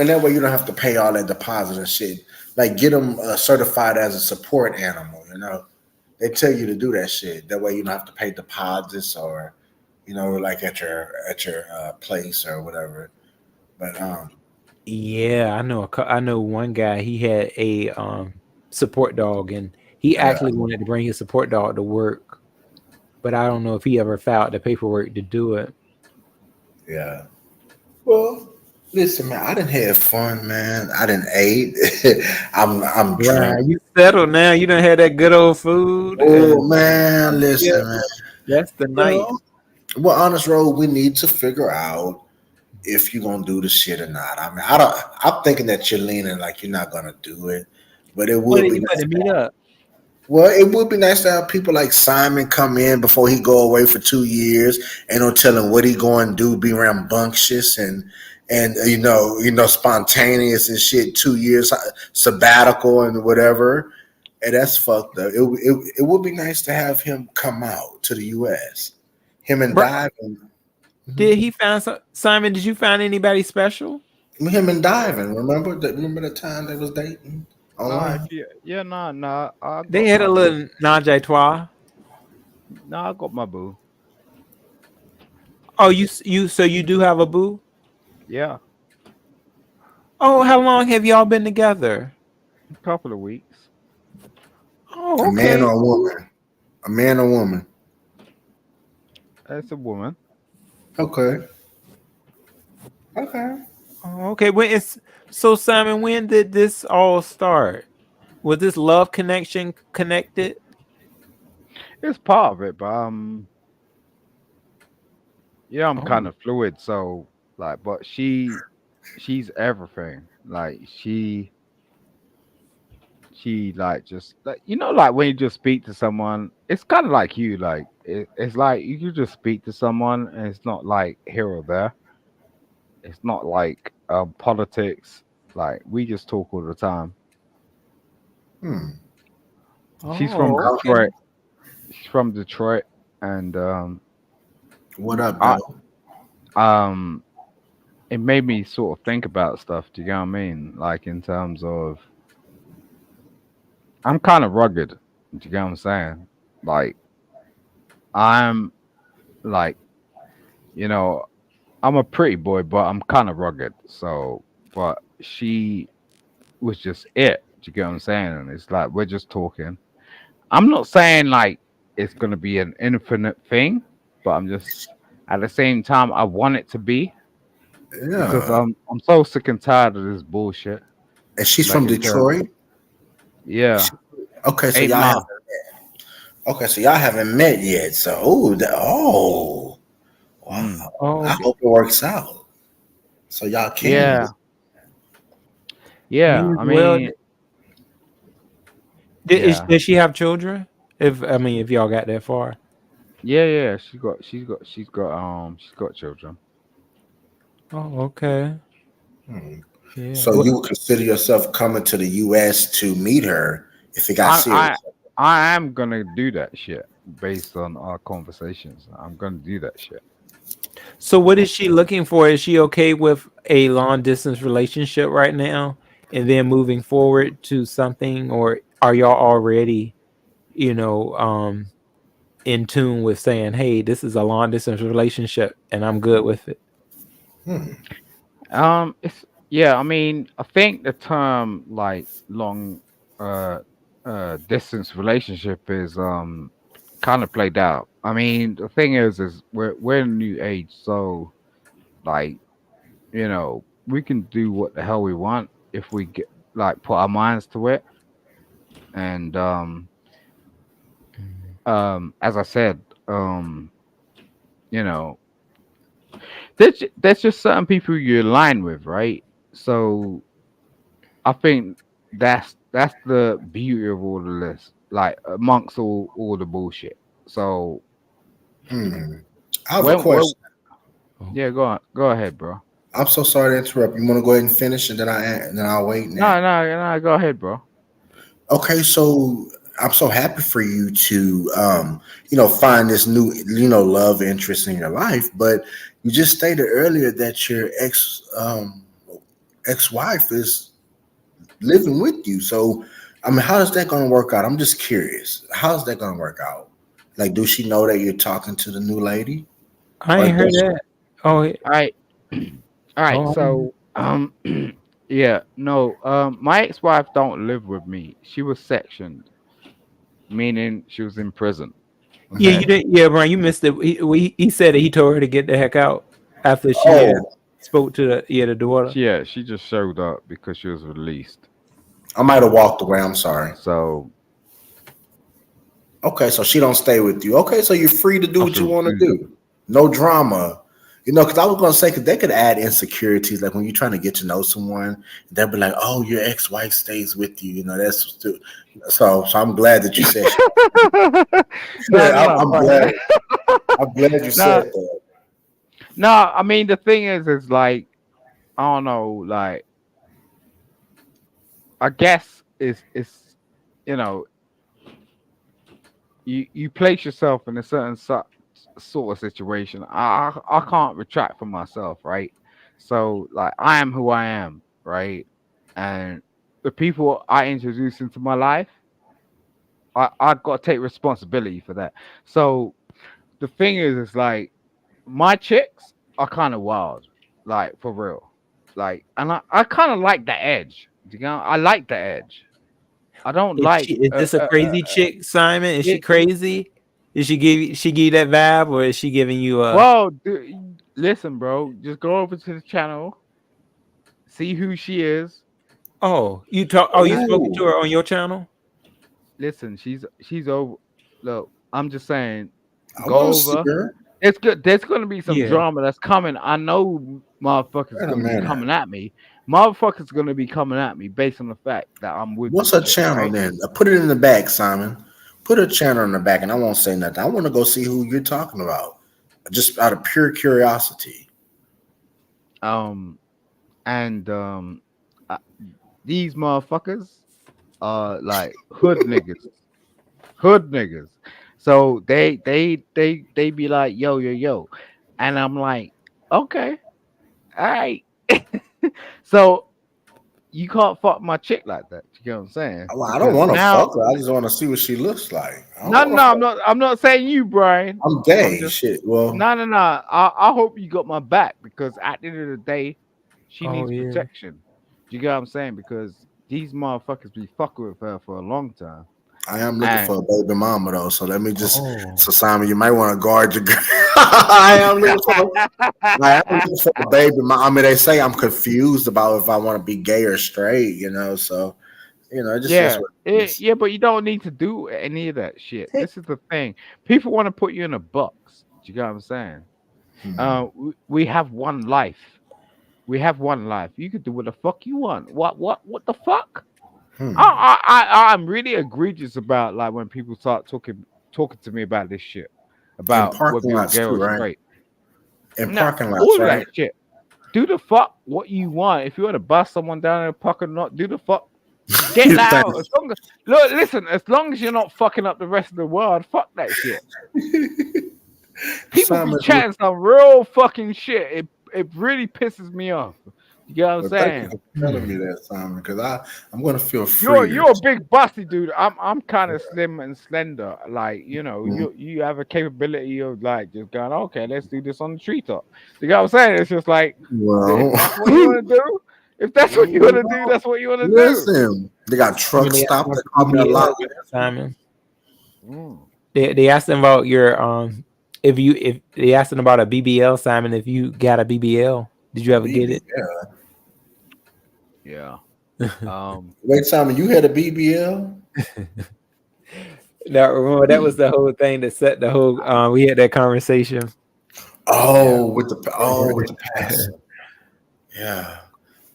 that way you don't have to pay all that deposit and shit. like get them certified as a support animal. They tell you to do that shit. That way you don't have to pay deposits or like at your place or whatever. But Yeah, I know. I know one guy. He had a support dog, and he yeah, actually wanted to bring his support dog to work, but I don't know if he ever filed the paperwork to do it. yeah. Well, listen, man. I didn't have fun, man. I didn't ate. I'm Right, drunk. you settled now. You done had that good old food, Oh and man, yeah, listen, man. that's the You night. know, well, honest road. We need to figure out if you're gonna do the shit or not. I mean, I don't. I'm thinking that you're leaning like you're not gonna do it, but it What would did be you want nice. to meet up? Well, it would be nice to have people like Simon come in before he go away for 2 years. Ain't no telling what he going to do. Be rambunctious and spontaneous and shit. 2 years sabbatical and whatever. And that's fucked up. It would be nice to have him come out to the U.S. Him and Bro, Diving. did he find Simon? Did you find anybody special? Him and Diving. Remember the time they was dating Nah, if online? you, yeah, nah, I They got had my a boo. little menage a trois. Nah, I got my boo. Oh, so you do have a boo? Yeah, Oh, how long have y'all been together? a couple of weeks. Oh, A man okay. or a woman? A man or woman? It's a woman. Okay. Okay. Oh, okay. So Simon, when did this all start? Was this love connection connected? It's part of it, but yeah, I'm kind Oh, of fluid. So like, but she's everything. Like she like just like like when you just speak to someone, it's kind of like you. Like it's like you can just speak to someone, and it's not like here or there. It's not like politics. Like we just talk all the time. Hmm. She's from oh, okay. Detroit. She's from Detroit, and What up, I though? um it made me sort of think about stuff. Do you know what I mean? Like in terms of I'm kind of rugged. Do you get what I'm saying? Like I'm like you know I'm a pretty boy, but I'm kind of rugged. So, but she was just it. Do you get what I'm saying? And it's like we're just talking. I'm not saying like it's gonna be an infinite thing, but I'm just at the same time I want it to be because Yeah. I'm so sick and tired of this bullshit. And she's Like from in terms, Detroit. yeah, Okay, so Eight y'all Mile. haven't. Okay, so y'all haven't met yet. So, wow. Mm. Oh, I okay. hope it works out. So y'all can. Yeah, yeah. Me as I well. mean, yeah, Does she have children? If y'all got that far. yeah. She's got children. Oh, okay. Hmm. Yeah. So you would consider yourself coming to the U.S. to meet her if it got I serious. I I am gonna do that shit based on our conversations. I'm gonna do that shit. So what is she looking for? Is she okay with a long distance relationship right now and then moving forward to something, or are y'all already, you know, in tune with saying, "Hey, this is a long distance relationship and I'm good with it." Hmm. It's yeah. I mean, I think the term like long uh distance relationship is kind of played out. I mean, the thing is we're in a new age, so like we can do what the hell we want if we get like put our minds to it. And as I said, you know, there's just certain people you align with, right? So I think that's the beauty of all of this, like amongst all the bullshit. So Hmm. I have a when question. Oh. yeah, go ahead, bro. I'm so sorry to interrupt. You want to go ahead and finish, and then I'll wait. Now. No, go ahead, bro. Okay, so I'm so happy for you to find this new love interest in your life, but you just stated earlier that your ex-wife is living with you. So, I mean, how is that going to work out? I'm just curious. How's that going to work out? Like, do she know that you're talking to the new lady, I or ain't heard does that. Oh, All right. All right. oh, So, yeah, no, my ex-wife don't live with me. She was sectioned, meaning she was in prison. yeah, okay? you did. Yeah, Brian, you missed it. He said that he told her to get the heck out after she had Oh, spoke to the daughter. Yeah, she just showed up because she was released. I might have walked away. I'm sorry. So, Okay, so she don't stay with you. Okay, so you're free to do I what you should want to refuse. do. No drama. Because I was gonna say, because they could add insecurities, like when you're trying to get to know someone, they'll be like, "Oh, your ex-wife stays with you." So I'm glad that you said. No, no, no, I'm but glad. I'm glad you no, said that. no. I mean, the thing is like I don't know, like I guess it's you know you place yourself in a certain sort of situation. I can't retract from myself, right? So like I am who I am, right? And the people I introduce into my life, I got to take responsibility for that. So the thing is like my chicks are kind of wild, like for real, like, and I kind of like the edge. You know, I like the edge. I don't like Is this a crazy chick, Simon? Is she it. crazy? Did she give you that vibe, or is she giving you a? Well, listen, bro, just go over to the channel, see who she is. Oh, you talk. Oh, you I, spoken to Ooh, her on your channel? listen, she's over. Look, I'm just saying, I go want to see over. her. It's good. There's gonna be some Yeah. drama that's coming. I know motherfuckers Wait a gonna be minute. coming at me. Motherfuckers gonna be coming at me based on the fact that I'm with What's this her chick, channel right? then? Put it in the back, Simon. Put her channel in the back, and I won't say nothing. I want to go see who you're talking about, just out of pure curiosity. Um, and uh, these motherfuckers are like hood niggas. So they be like, yo, yo, yo. And I'm like, okay, all right. So you can't fuck my chick like that. You know what I'm saying? Well, I don't Because want to now fuck her. I just want to see what she looks like. I don't no, want to no, fuck. I'm not saying you, Brian. I'm I'm gay. just Shit. Well, no, no, no. I hope you got my back because at the end of the day, she Oh needs yeah. protection. You get what I'm saying? Because these motherfuckers be fucking with her for a long time. I am looking And for a baby mama though. So let me just. Oh. So Simon, you might want to guard your girl. I am looking for. I am looking for a baby mama. I mean, they say I'm confused about if I want to be gay or straight. So it just is yeah, what it is. yeah, but you don't need to do any of that shit. This is the thing. People want to put you in a box. You get what I'm saying? Hmm. We have one life. We have one life. You can do what the fuck you want. What the fuck? Hmm. I'm really egregious about like when people start talking to me about this shit, In about whether parking you're lots gay too, or right? straight. In Nah, parking lots, all of right? that shit. Do the fuck what you want. If you want to bust someone down in a parking lot, do the fuck. Get You that think out. As long as look, listen. As long as you're not fucking up the rest of the world, fuck that shit. People be Simon's look. chatting some real fucking shit. It really pisses me off. You get what I'm Well, thank you saying? for telling me Hmm. that, Simon, because I'm gonna feel freer. You're a big busty dude. I'm kind of slim and slender. Like Mhm. you have a capability of like just going okay, let's do this on the treetop. You know what I'm saying? It's just like if Well, that's what you want to do, if that's what you want to do, that's what you want to do. listen, they got I mean, truck they asked stops about that the call me a lot. BBL, Simon. Mm. They asked them about your if they asked them about a BBL, Simon. If you got a BBL, did you A ever get BBL. it? Yeah. Um. Wait, Simon, you had a BBL? Now remember that was the whole thing that set the whole. We had that conversation. Yeah. With the past. Yeah.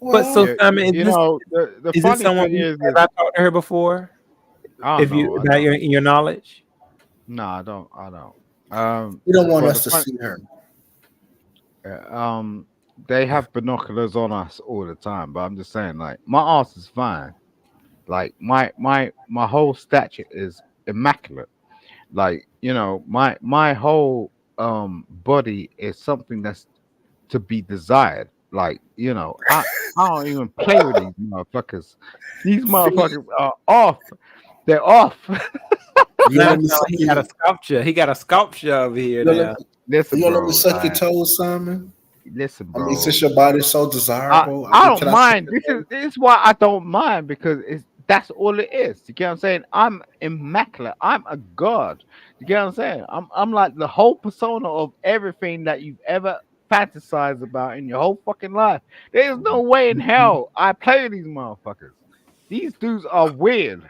But so Well, Yeah. Simon, You know the is this funny someone thing you is have I talked to her before? I don't If you know. I about don't. your in your knowledge? No, I don't. I don't. we don't want But the us to fun. see her. They have binoculars on us all the time. But I'm just saying, like, my ass is fine. Like my whole stature is immaculate. Like my whole body is something that's to be desired. Like, I don't even play with these motherfuckers. These motherfuckers are off. They're off. You Now let it me sound suck like he got a you. sculpture. He got a sculpture over here You let, now. Listen, you let me bro. suck your toes, Simon. Listen, I mean, bro. since your body's so I desirable, I I mean, don't can I suck mind. your toes? This is why I don't mind because that's all it is. You get what I'm saying? I'm immaculate. I'm a god. You get what I'm saying? I'm like the whole persona of everything that you've ever fantasized about in your whole fucking life. There's no way in hell I play with these motherfuckers. These dudes are weird.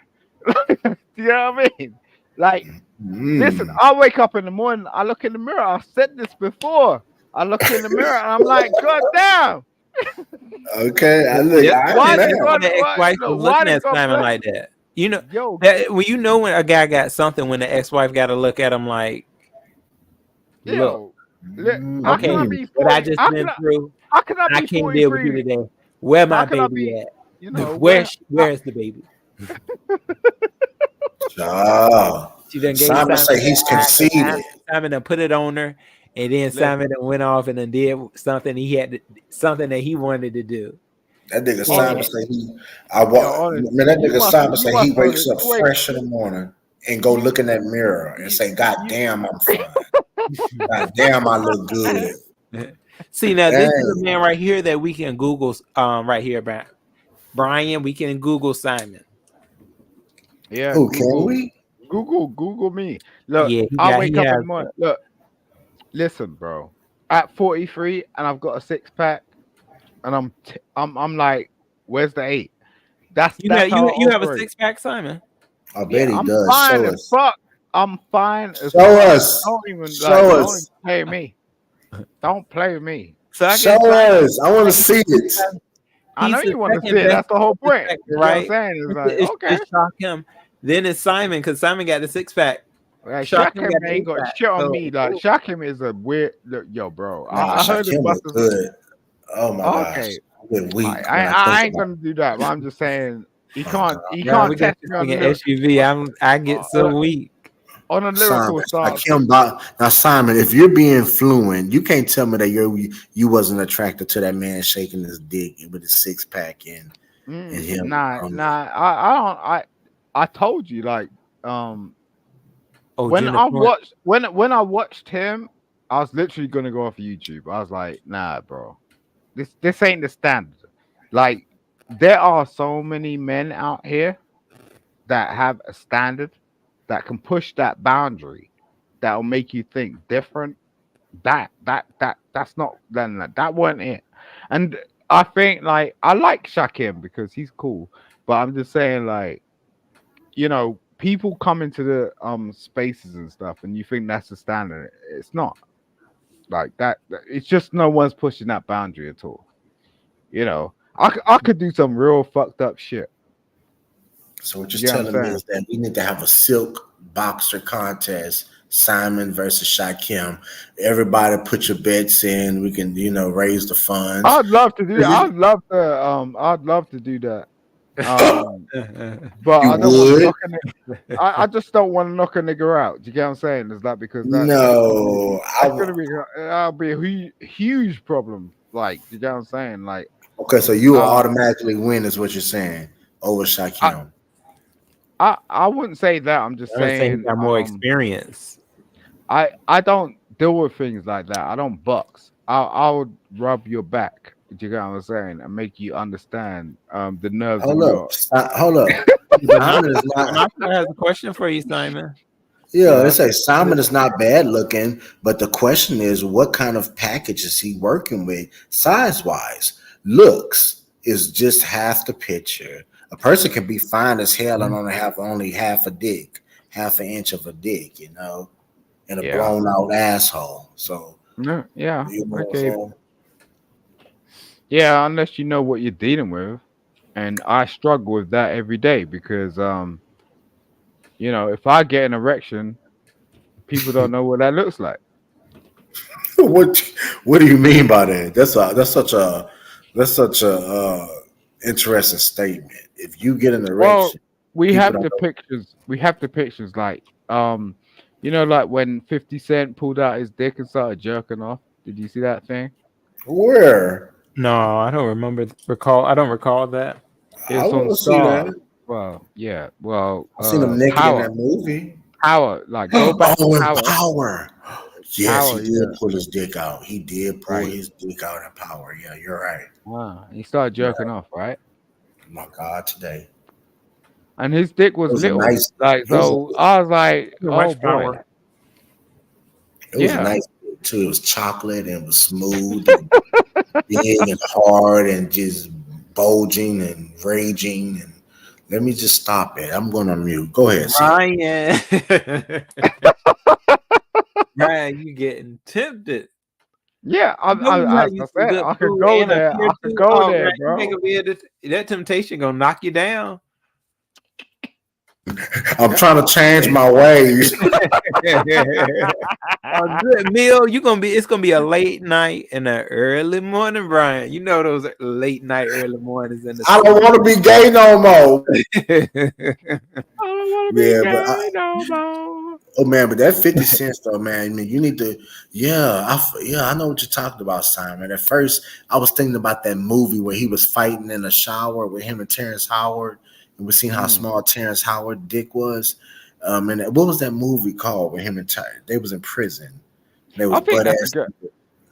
You know what I mean? Like, listen, Mm. I wake up in the morning, I look in the mirror. I've said this before. I look in the mirror and I'm like, God damn. Okay, I look. Yep. I Why ain't You did can mad. tell God? the Why? ex-wife Look, was why looking did at God Simon bless? like that. You know Yo, that when when a guy got something, when the ex-wife got to look at him like, look, yo, how can I okay, Mm. be what I 40? just been through, How can I I be can't deal with you 43? today. Where How my can I baby be? You at? know where? Where's the baby? Ah, She done gave Simon Simon say that he's eye, and conceited. Simon done put it on her, and then Simon Listen, done went off and then did something something that he wanted to do. That nigga And Simon honestly, say he. yo, honest, Man, that nigga Simon you say must he only wakes up you wait, fresh in the morning and go you look in that mirror and you say, "God you. damn, I'm fine. God damn, I look good." see now, this is a Dang. man right here that we can Google. Right here, Brian. We can Google Simon. Yeah, Who can we? Google me. Look, Yeah, I he wake up in has. the morning. Look, listen, bro. At 43, and I've got a six pack, and I'm like, where's the eight? That's how I You have a operate. six-pack, Simon. I Yeah, bet he I'm does. fine Show as us. fuck. I'm fine as Show fuck. us. Don't Show even us. play with me. Don't play with me. So I Show guess Simon, us. I want to see it. I know he's the you want to see second it. best That's the whole point. suspect, You know what I'm right? saying? It's like, It okay. should shock him. Then it's Simon because Simon got the six-pack. Like Shakim Shakim got the ain't got eight-pack. shit on So me. Like Shakim is a weird look, yo, bro. Nah, I heard his Shaquem look busters. good. Oh my gosh. Okay. I get weak Like, when I think I ain't about gonna do that, but I'm just saying my God. he now can't we got test this me thing at SUV. I get on so weak. a Simon, lyrical stance. Now Simon, if you're being fluent, you can't tell me that you wasn't attracted to that man shaking his dick with his six pack and him. Nah. I told you like Oh, when I Jennifer. watched when I watched him, I was literally gonna go off YouTube. I was like, nah, bro, this ain't the standard. Like there are so many men out here that have a standard that can push that boundary that will make you think different. That's not that wasn't it. And I think like I like Shakim because he's cool, but I'm just saying like people come into the spaces and stuff and you think that's the standard. It's not like that. It's just no one's pushing that boundary at all. I could do some real fucked up shit. So what You you're get what I'm telling me saying? is that we need to have a silk boxer contest, Simon versus Shaquem. Everybody put your bets in. We can, raise the funds. I'd love to do that. You I'd love to do that. Um but I don't want to would? knock a nigga. I just don't want to knock a nigga out. Do you get what I'm saying? Is that because No. that'll be a huge problem. Like, you get what I'm saying? Like, Okay, so you will um, automatically win, is what you're saying, over I Shaquem. I wouldn't say that. I'm just I would say he saying, got more experience. I don't deal with things like that. I don't box. I would rub your back. Do you get what I'm saying? And make you understand the nerves in Hold up. your. Hold up. But Simon is not. Marshall has a question for you, Simon. Yeah, they Yeah. say Simon is not bad looking, but the question is, what kind of package is he working with, size wise? Looks is just half the picture. A person can be fine as hell and only half a dick, half an inch of a dick, and a Yeah. blown out asshole. So No, yeah. you know what I'm Okay. saying? Yeah. Unless you know what you're dealing with, and I struggle with that every day because if I get an erection, people don't know what that looks like. what What do you mean by that? That's such a interesting statement. If you get an Well, erection, we people have don't the pictures. We have the pictures like like when 50 Cent pulled out his dick and started jerking off. Did you see that thing? know where. No, I don't recall. I don't recall that. I It's on want to see Star. that. Well, yeah. Well, I seen him naked in Power, that movie. Power. Like, go back to Oh, and Power. Power. Yes, he Power. did Yeah. pull his dick out. He did pull Right. his dick out in Power. Yeah, you're right. He started Yeah, jerking off, right? my God, today And his dick it was was a little. nice. Like, It was a so I was like, Too oh much boy. power. it was a Yeah. nice dick too. It was chocolate and it was smooth and big and hard and just bulging and raging. And let me just stop it. I'm going to mute. Go ahead, Sid. Ryan. Ryan, you getting tempted. Yeah. You know we As got I you some said, good I could food go and a there. beer I could too. go Oh, there, Ryan, you ain't bro. gonna be able to, that temptation gonna knock you down. I'm trying to change my ways. A good meal, it's gonna be a late night and an early morning, Brian. You know those late night, early mornings in the I don't city. want to be gay no more. I don't want to be Yeah, but gay no more. oh man, but that 50 cents though, man. I mean, you need to. Yeah, I know what you're talking about, Simon. At first, I was thinking about that movie where he was fighting in a shower with him and Terrence Howard, and we seen how Mm. small Terrence Howard dick was. And what was that movie called where him and they was in prison? They I was think butt that's a ass. good.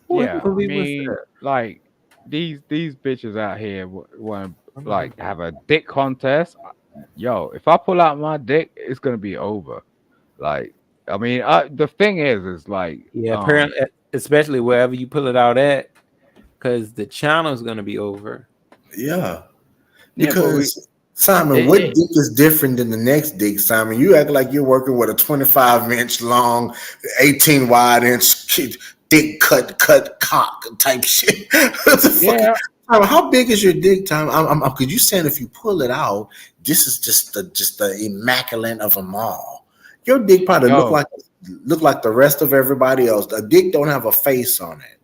What Yeah, I movie was mean, that? like these bitches out here want I to don't like know. have a dick contest. Yo, if I pull out my dick, it's gonna be over. Like, I mean, the thing is like, Yeah, apparently, especially wherever you pull it out at, because the channel's gonna be over. Yeah, yeah, but because Simon, it, what it dick is different than the next dick, Simon? You act like you're working with a 25-inch long, 18 wide inch dick cut cock type shit. What the fuck? yeah, Simon, how big is your dick, Time? Because you saying if you pull it out, this is just the immaculate of them all. Your dick probably yo, look like the rest of everybody else. A dick don't have a face on it.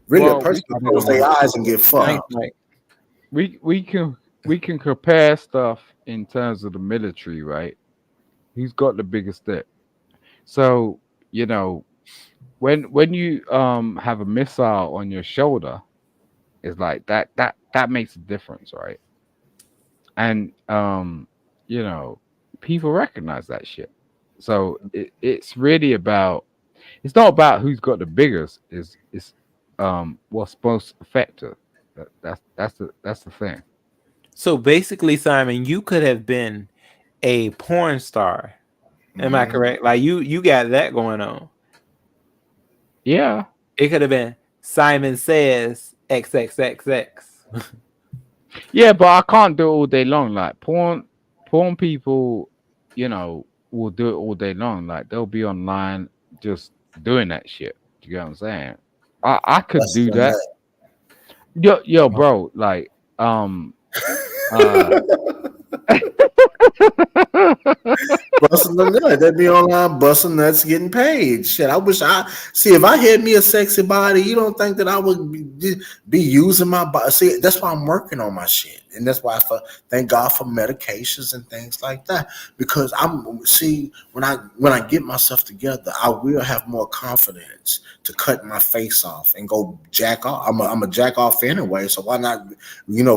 Really, a well, person I can don't close their know. eyes and get Nice, fucked. Mike. we can compare stuff in terms of the military, right? Who's got the biggest dick? So you know when you have a missile on your shoulder, it's like that makes a difference, right? And you know, people recognize that shit. So it's really about, it's not about who's got the biggest, is what's most effective. That's the thing. So basically, Simon, you could have been a porn star. Am I Mhm. correct? Like you got that going on. Yeah. It could have been Simon Says XXXX. Yeah, but I can't do it all day long. Like porn people, will do it all day long. Like they'll be online just doing that shit. Do you get what I'm saying? I could That's do that. Yo, bro, like uh Busting the nut. They be online busting nuts, getting paid. Shit, I wish I see if I had me a sexy body. You don't think that I would be using my body? See, that's why I'm working on my shit, and that's why thank God for medications and things like that. Because when I get myself together, I will have more confidence to cut my face off and go jack off. I'm a jack off anyway, so why not,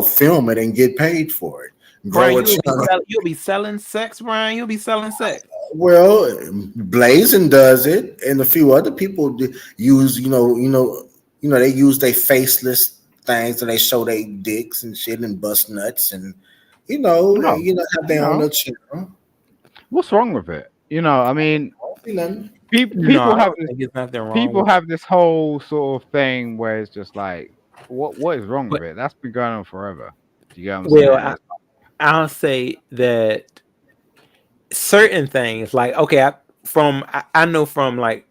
film it and get paid for it? Grow Brian, a channel. you'll be selling sex, Brian. You'll be selling sex. Well, Blazing does it, and a few other people use, they use their faceless things and they show their dicks and shit and bust nuts and no, have their own no. little channel. What's wrong with it? I mean, See nothing. No, people I have don't this think there's nothing wrong people with it. have this whole sort of thing where it's just like, what is wrong with But it? That's been going on forever. Do you get what I'm well, saying? I'll say that certain things, like okay, I know from like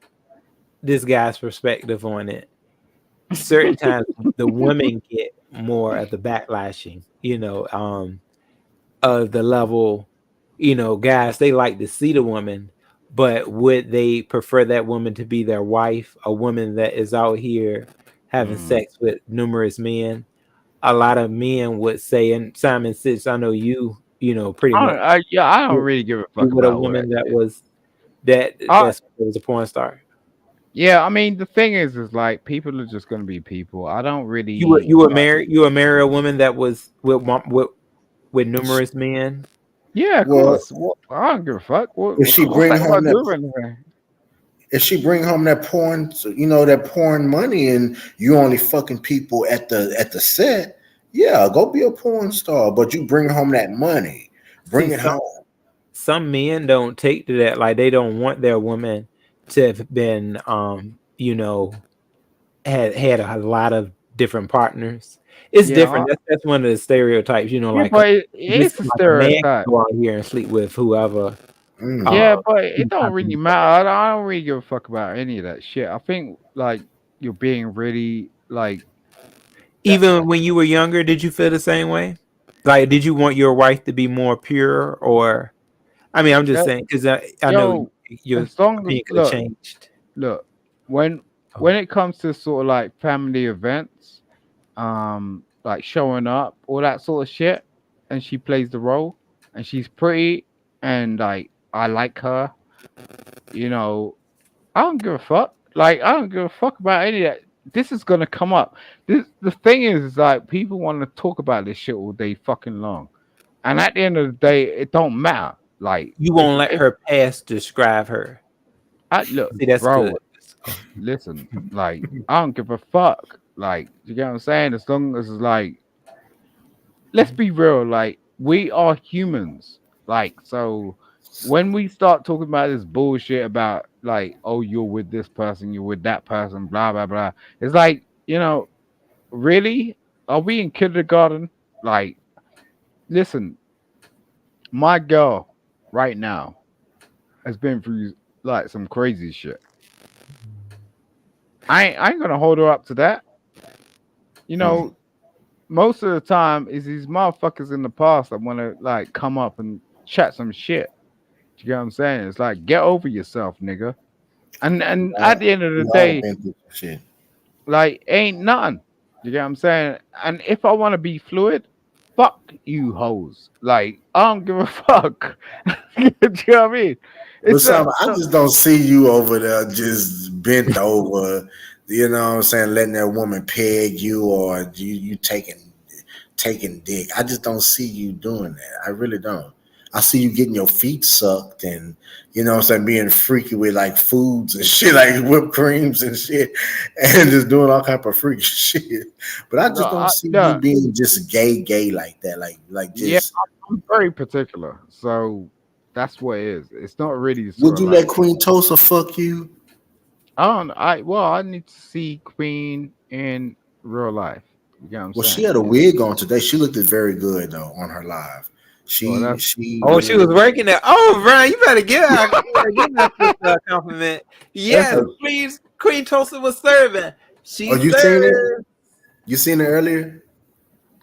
this guy's perspective on it. Certain times the women get more of the backlashing, of the level, guys, they like to see the woman, but would they prefer that woman to be their wife, a woman that is out here having Mm. sex with numerous men? A lot of men would say, and Simon Says, I know pretty much I don't you really give a you fuck with a about what. woman that was that I was a porn star. Yeah, I mean the thing is like people are just gonna be people. I don't really You were like. married. You were married a woman that was with numerous men. Yeah, of Well, course. What, I don't give a fuck. if she What's bring that got home to that do with anything? if she bring home that porn, that porn money, and you only fucking people at the set, yeah, go be a porn star. But you bring home that money, See, bring it home. some men don't take to that. Like they don't want their woman to have been, had a lot of different partners. It's Yeah, different. That's one of the stereotypes. yeah, Like but this, it's a like a man can stereotype. go out here and sleep with whoever. Mm. Yeah, Uh, but it don't really matter. I don't really give a fuck about any of that shit. I think like you're being really like that. Even when you were younger, did you feel the same way? Like, did you want your wife to be more pure, or? I mean, I'm just that saying because I know yo, your as long as opinion could have changed. look when Oh. when it comes to sort of like family events, like showing up, all that sort of shit, and she plays the role, and she's pretty, and like I like her, you know, I don't give a fuck. Like I don't give a fuck about any of that. This is gonna come up. The thing is like people want to talk about this shit all day fucking long, and at the end of the day, it don't matter. Like You won't let if her past describe her. I look, See, that's good. bro, listen, like I don't give a fuck. Like you get what I'm saying? As long as it's like, let's be real. Like we are humans. Like so, when we start talking about this bullshit about like, oh, you're with this person, you're with that person, blah blah blah. It's like really, are we in kindergarten? Like, listen, my girl right now has been through like some crazy shit. I ain't gonna hold her up to that. You Mm. know, most of the time is these motherfuckers in the past that want to like come up and chat some shit. You get what I'm saying? It's like get over yourself, nigga. And at the end of the We all day, been through some shit. like ain't nothing. You get what I'm saying? And if I want to be fluid, fuck you hoes. Like I don't give a fuck. You know what I mean? But It's Sam, a I just don't see you over there just bent over. You know what I'm saying? Letting that woman peg you, or you taking dick. I just don't see you doing that. I really don't. I see you getting your feet sucked, and what I'm saying, being freaky with like foods and shit, like whipped creams and shit, and just doing all type of freaky shit. But I no, just don't see you no, being just gay like that. Like yeah, just I'm very particular. So that's what it is. It's not really sort would of you let like Queen Tosa fuck you? I don't. I need to see Queen in real life. You get what I'm Well, she saying? had a wig on today. She looked very good though on her live. Well, She that's she Oh, she was working there. Oh, Brian, you better give us this compliment. that's Yes, a please. Queen Tulsa was serving. Oh, She you seen it? served. You seen it earlier?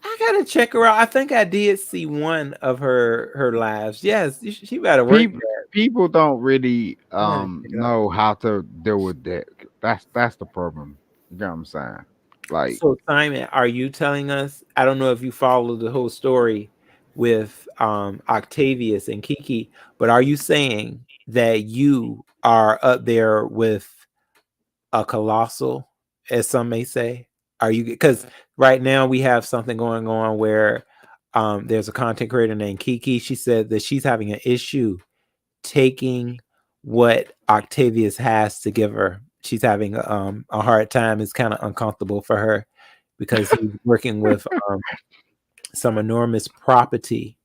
I gotta check her out. I think I did see one of her lives. Yes, she better work people. there. People don't really I gotta check it out. know how to deal with that. That's the problem. You get what I'm saying? Like So, Simon, are you telling us? I don't know if you followed the whole story with Octavius and Kiki, but are you saying that you are up there with a colossal, as some may say? Are you, because right now we have something going on where there's a content creator named Kiki. She said that she's having an issue taking what Octavius has to give her. She's having a hard time. It's kind of uncomfortable for her because he's working with some enormous property.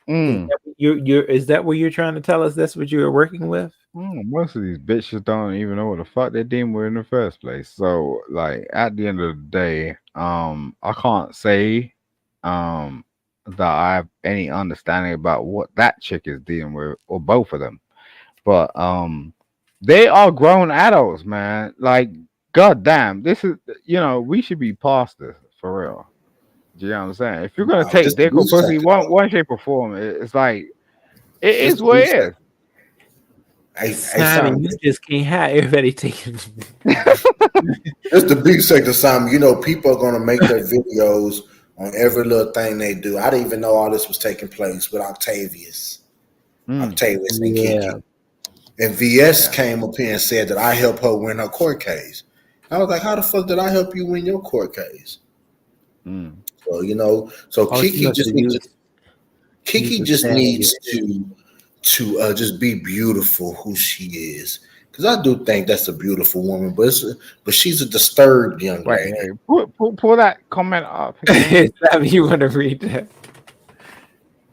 Is mm, that what is that what you're trying to tell us? That's what you're working with? most of these bitches don't even know what the fuck they're dealing with in the first place. So like at the end of the day, I can't say um that I have any understanding about what that chick is dealing with, or both of them. But they are grown adults, man. Like, goddamn, this is we should be past this for real. Do you know what I'm saying? If you're gonna No, this take the dick or beef pussy sector though. one shape or form, it's like it This is the what beef it is. sector. Hey, Simon, Simon, you just can't have everybody taking. this the beef sector, Simon. People are gonna make their videos on every little thing they do. I didn't even know all this was taking place with Octavius Mm. and Yeah. Kiki. And VS Yeah. came up here and said that I helped her win her court case. I was like, how the fuck did I help you win your court case? Mm. So so Oh, she Kiki must just have needs used Kiki the just saying you needs to just be beautiful who she is. Because I do think that's a beautiful woman, but she's a disturbed young Wait, lady. pull that comment up again. Sam, you want to read that?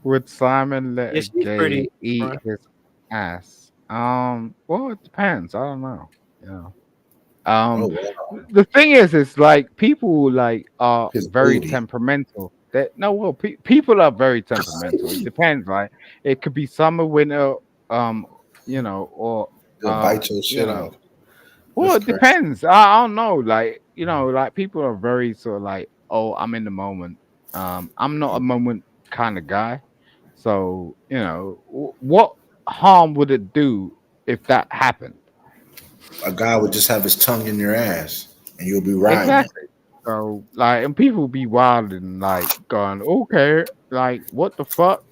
Would Simon let Yeah, a she's gay pretty. eat his ass? Well, it depends. I don't know. Yeah. Oh Um, wow, the thing is like people like are his very booty, temperamental. That no, well, people are very temperamental. It depends. Like it could be summer, winter, um, or they'll bite your you shit know. off. Well, That's it crazy. depends. I don't know. Like like people are very sort of like, oh, I'm in the moment. I'm not a moment kind of guy. So what harm would it do if that happened? A guy would just have his tongue in your ass, and you'll be riding it. Exactly. So like, and people be wild and like going, okay, like what the fuck,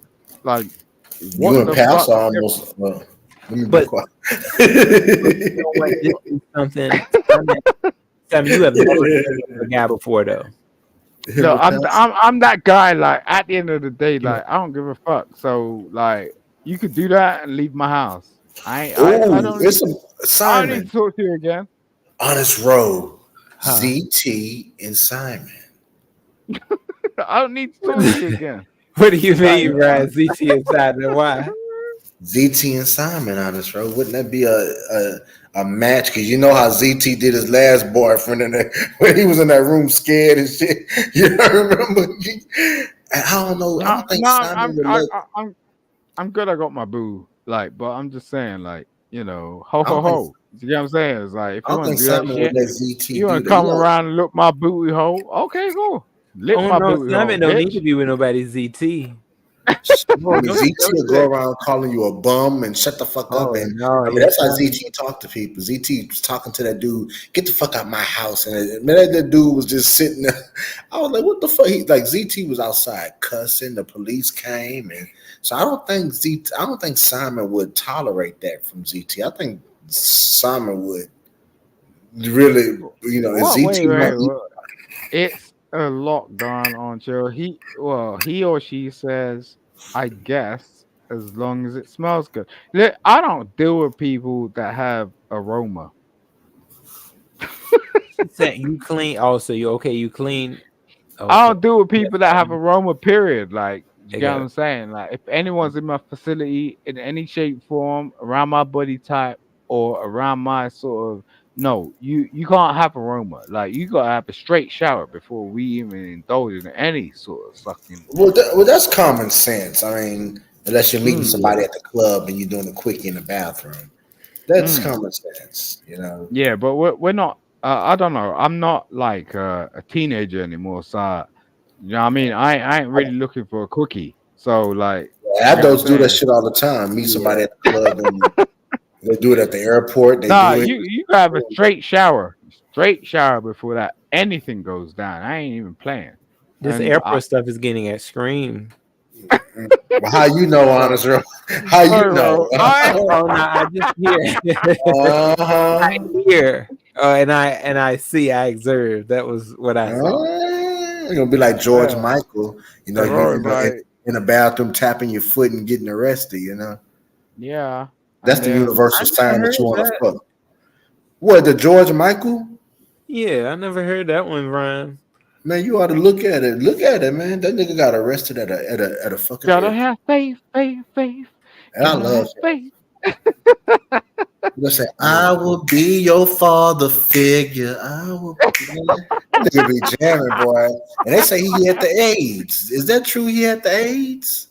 like You what and the fuck? Pastor almost. Let me be But quiet. you know what? This is something. Sam, you have never said that to a guy before, though. Him No, and Pastor. I'm that guy. Like at the end of the day, Yeah. like I don't give a fuck. So like, you could do that and leave my house. I Oh, don't need it's a I don't need Simon. to talk to you again. Honest Road. Huh? ZT and Simon. I don't need to talk to you again. What do you Like, mean, Ryan? ZT inside and why? ZT and Simon, Honest Road. Wouldn't that be a match? Because you know how ZT did his last boyfriend in there when he was in that room scared and shit. You know, remember? I don't know. I no, don't think no, Simon would let. I'm good. I got my boo. Like, but I'm just saying, like, ho I ho don't think. ho. You get what I'm saying? It's like if I you don't want think to do that Simon would shit, let ZT you do want to that. You come know, around and look my booty hole. Okay, cool. Lick Oh my no, booty hole, Simon don't need bitch. to be with nobody. ZT. no, Go, ZT go will go check. around calling you a bum and shut the fuck up. Oh And no, I mean, yeah, that's how Simon. ZT talk to people. ZT was talking to that dude, get the fuck out my house. And man, that dude was just sitting there. I was like, what the fuck? Like ZT was outside cussing. The police came. And so I don't think Simon would tolerate that from ZT. I think Simon would really, and What? ZT Wait, might wait. It's a lot going on, Joe. He or she says, I guess, as long as it smells good. Look, I don't deal with people that have aroma. She said you clean. Oh, so you okay? You clean. I Okay. don't deal with Yes, people that have Simon. aroma, period. Like, you I get what got I'm saying? Like, if anyone's in my facility in any shape, form, around my body type, or around my sort of no, you can't have aroma. Like, you gotta have a straight shower before we even indulge in any sort of sucking. well, that's common sense. I mean, unless you're meeting Mm, somebody at the club and you're doing a quickie in the bathroom. That's mm. common sense. Yeah, but we're not. I don't know. I'm not like a teenager anymore, so you know what I mean. I ain't really looking for a cookie. So like, you get what I'm Adults do that saying? shit all the time. Meet yeah. somebody at the club and they do it at the airport. They Nah, do it. you gotta have a straight shower before that anything goes down. I ain't even playing. This And airport stuff is getting extreme. Well, how you know, bro, honest, bro? How you sorry, know? bro. I Oh no, I just hear. I Uh-huh. hear. And I see. I observe. That was what I saw. You're gonna be like George yeah, Michael, bro. It's like in the bathroom tapping your foot and getting arrested. yeah, That's and the then I universal never sign that you heard want to that. fuck. What, the George Michael? Yeah, I never heard that one, Ryan. Man, you ought to look at it. Look at it, man. That nigga got arrested at a fucking gotta airport. have faith, faith, faith. And I Gotta love have him. faith. You say, Yeah. I will be your father figure. I will that nigga be jamming, boy. And they say he had the AIDS. Is that true he had the AIDS?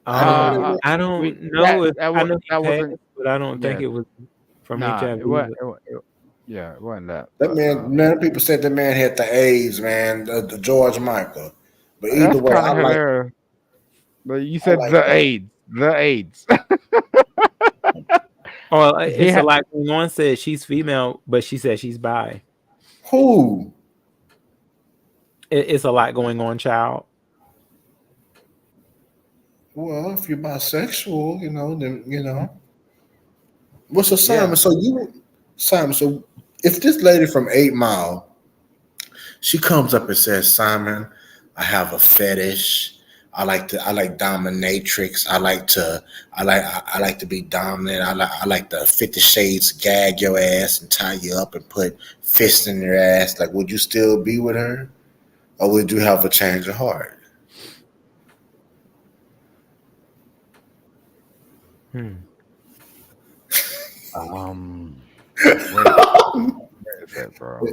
I didn't know Uh, that. I we don't know if I know he that passed, wasn't. but I don't think Yeah, it was from nah, HIV. it wasn't. But Yeah, it wasn't that. That But man, none of people said that man had the AIDS, man, the George Michael. But either that's way, kind of hilarious. But you I said like the that. AIDS, the AIDS. oh, he it's a had, lot going on. Said she's female, but she said she's bi. Who? It's a lot going on, child. Well, if you're bisexual, then. Well, so Yeah. Simon, so if this lady from 8 Mile, she comes up and says, Simon, I have a fetish. I like dominatrix. I like to be dominant. I like the 50 Shades gag your ass and tie you up and put fists in your ass. Like, would you still be with her, or would you have a change of heart? Hmm. Um, wait, wait a sec, bro.